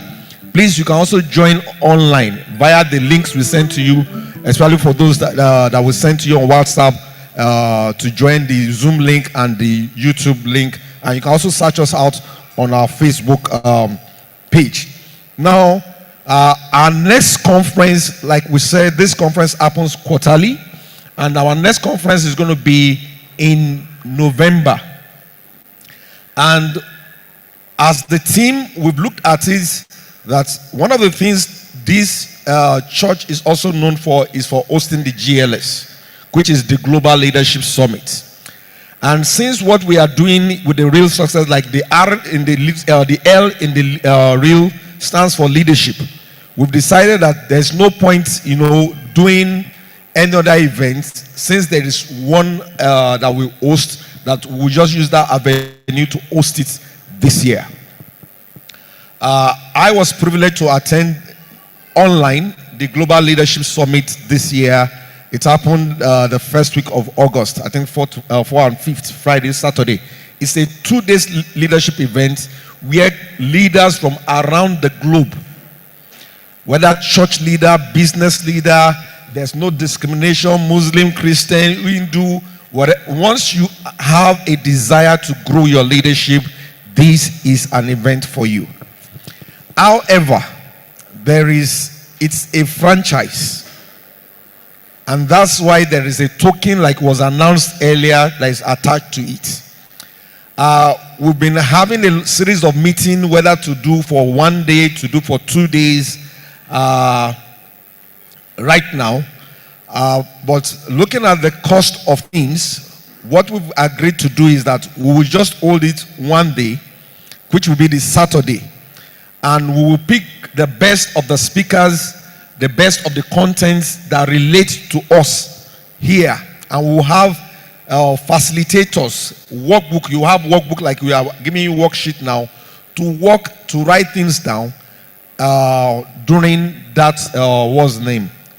please, you can also join online via the links we send to you, especially for those that we send to you on WhatsApp. To join the Zoom link and the YouTube link, and you can also search us out on our Facebook page. Now, our next conference, like we said, this conference happens quarterly, and our next conference is going to be in November. And as the team, we've looked at is that one of the things this church is also known for is for hosting the GLS, which is the Global Leadership Summit. And since what we are doing with the R.E.A.L Success, like the R in the L in the R.E.A.L stands for leadership, we've decided that there's no point, doing any other event, since there is one that we host, that we'll just use that avenue to host it this year. I was privileged to attend online the Global Leadership Summit this year. It happened the first week of August, I think 4th and 5th, Friday, Saturday. It's a 2-day leadership event where leaders from around the globe, whether church leader, business leader, there's no discrimination, Muslim, Christian, Hindu, whatever. Once you have a desire to grow your leadership, this is an event for you. However, it's a franchise. And that's why there is a token, like was announced earlier, that is attached to it. We've been having a series of meetings, whether to do for 1 day, to do for 2 days, right now. But looking at the cost of things, what we've agreed to do is that we will just hold it 1 day, which will be the Saturday. And we will pick the best of the speakers, the best of the contents that relate to us here. And we will have facilitators, workbook. You have workbook like we are giving you worksheet now to write things down during that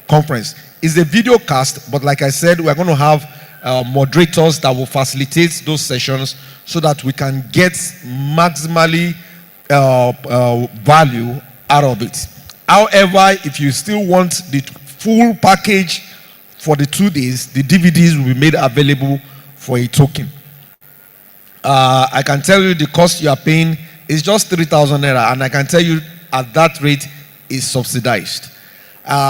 conference. It's a video cast, but like I said, we're going to have moderators that will facilitate those sessions so that we can get maximally value out of it. However, if you still want the full package for the 2 days, the DVDs will be made available for a token. I can tell you the cost you are paying is just 3,000 naira, and I can tell you at that rate is subsidized.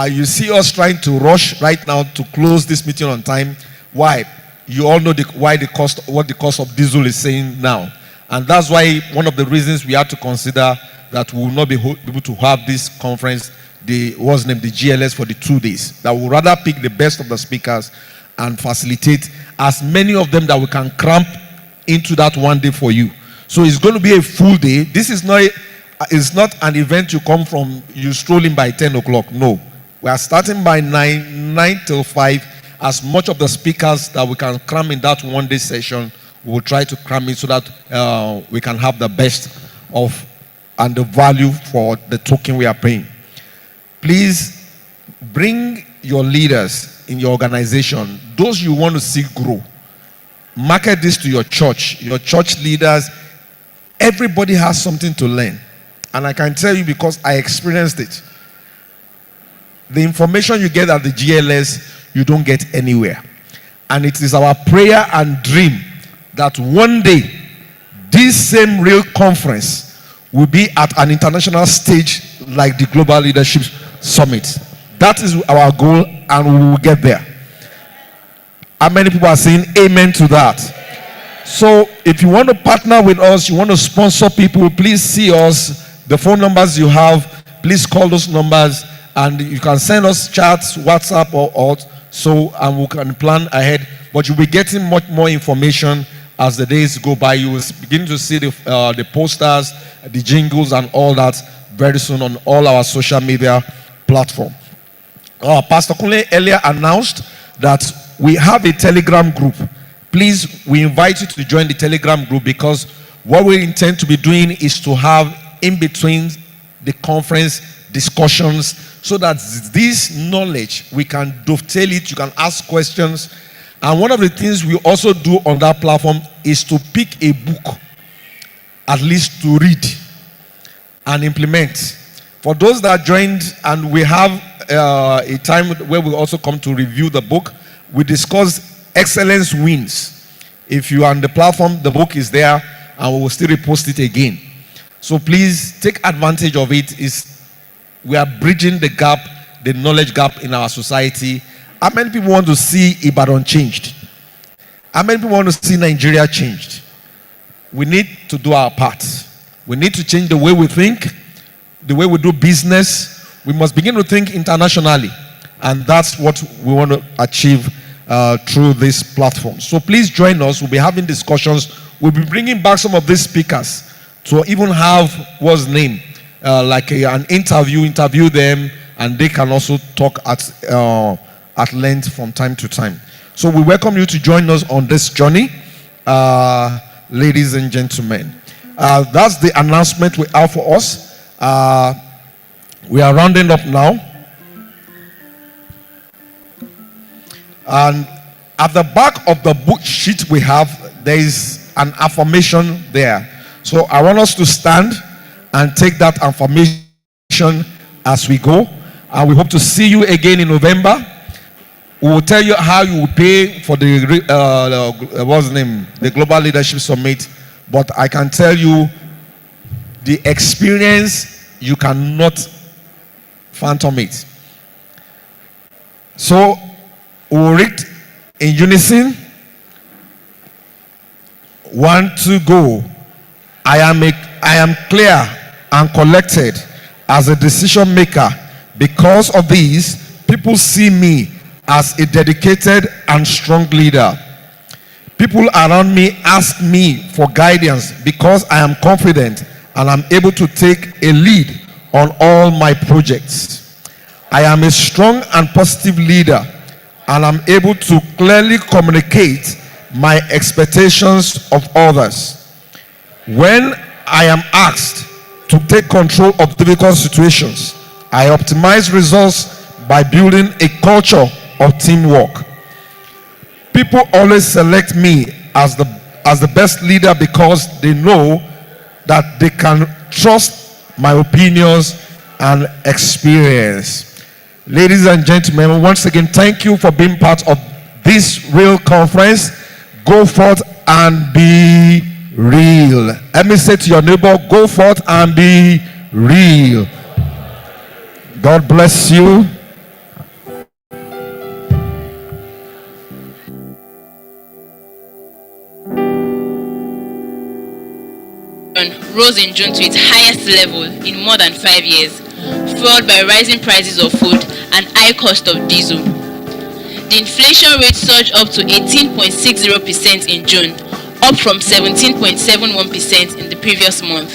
You see us trying to rush right now to close this meeting on time. Why? You all know what the cost of diesel is saying now. And that's why one of the reasons we had to consider that we will not be able to have this conference, the GLS, for the 2 days. That we'll rather pick the best of the speakers and facilitate as many of them that we can cramp into that 1 day for you. So it's going to be a full day. This is not an event you come from, you stroll in by 10 o'clock. No. We are starting by 9 till 5. As much of the speakers that we can cram in that 1 day session, we will try to cram in so that we can have the best of and the value for the token we are paying. Please bring your leaders in your organization, those you want to see grow. Market this to your church leaders. Everybody has something to learn. And I can tell you because I experienced it. The information you get at the GLS, you don't get anywhere. And it is our prayer and dream that one day, this same R.E.A.L conference will be at an international stage like the Global Leadership Summit. That is our goal, and we will get there. How many people are saying amen to that? So if you want to partner with us, you want to sponsor people, please see us. The phone numbers you have, please call those numbers, and you can send us chats, WhatsApp, or so, and we can plan ahead. But you'll be getting much more information as the days go by. You will begin to see the posters, the jingles, and all that very soon on all our social media platforms. Pastor Kunle earlier announced that we have a Telegram group. Please, we invite you to join the Telegram group, because what we intend to be doing is to have in between the conference discussions, so that this knowledge, we can dovetail it, you can ask questions. And one of the things we also do on that platform is to pick a book, at least to read and implement. For those that joined, and we have a time where we also come to review the book, we discuss excellence wins. If you are on the platform, the book is there, and we will still repost it again. So please take advantage of it. We are bridging the gap, the knowledge gap in our society. How many people want to see Ibadan changed? How many people want to see Nigeria changed? We need to do our part. We need to change the way we think, the way we do business. We must begin to think internationally. And that's what we want to achieve through this platform. So please join us. We'll be having discussions. We'll be bringing back some of these speakers to even have, like an interview them, and they can also talk at at length from time to time. So we welcome you to join us on this journey, ladies and gentlemen. That's the announcement we have for us. We are rounding up now. And at the back of the book sheet we have, there is an affirmation there. So I want us to stand and take that affirmation as we go. And we hope to see you again in November. We will tell you how you will pay for the what's the name? The Global Leadership Summit. But I can tell you the experience, you cannot phantom it. So we'll read in unison. 1, 2, go. I am clear and collected as a decision maker. Because of these, people see me as a dedicated and strong leader. People around me ask me for guidance because I am confident and I'm able to take a lead on all my projects. I am a strong and positive leader, and I'm able to clearly communicate my expectations of others. When I am asked to take control of difficult situations, I optimize results by building a culture of teamwork. People always select me as the best leader because they know that they can trust my opinions and experience. Ladies and gentlemen, once again, thank you for being part of this R.E.A.L conference. Go forth and be real. Let me say to your neighbor, go forth and be real. God bless you. Rose in June to its highest level in more than 5 years, fueled by rising prices of food and high cost of diesel. The inflation rate surged up to 18.60% in June, up from 17.71% in the previous month,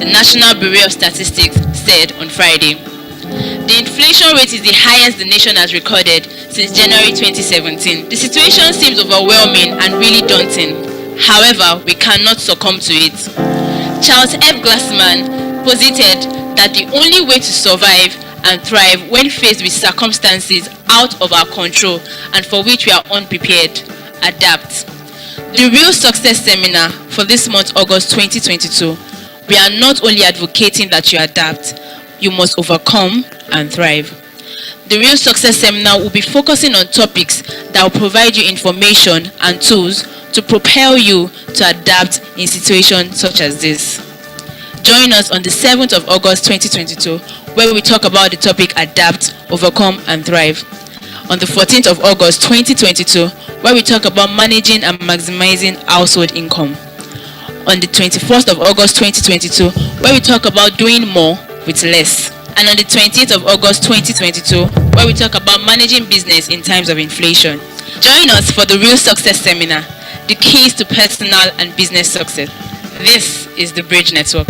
the National Bureau of Statistics said on Friday. The inflation rate is the highest the nation has recorded since January 2017. The situation seems overwhelming and really daunting. However, we cannot succumb to it. Charles F. Glassman posited that the only way to survive and thrive when faced with circumstances out of our control and for which we are unprepared, adapt. The R.E.A.L Success Seminar for this month, August 2022, we are not only advocating that you adapt, you must overcome and thrive. The R.E.A.L Success Seminar will be focusing on topics that will provide you information and tools to propel you to adapt in situations such as this. Join us on the 7th of August 2022, where we talk about the topic Adapt, Overcome and Thrive. On the 14th of August 2022, where we talk about managing and maximizing household income. On the 21st of August 2022, where we talk about doing more with less. And on the 20th of August 2022, where we talk about managing business in times of inflation. Join us for the R.E.A.L Success Seminar, the keys to personal and business success. This is the Bridge Network.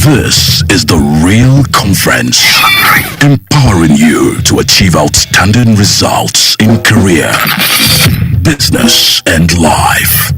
This is the R.E.A.L Conference, empowering you to achieve outstanding results in career, business, and life.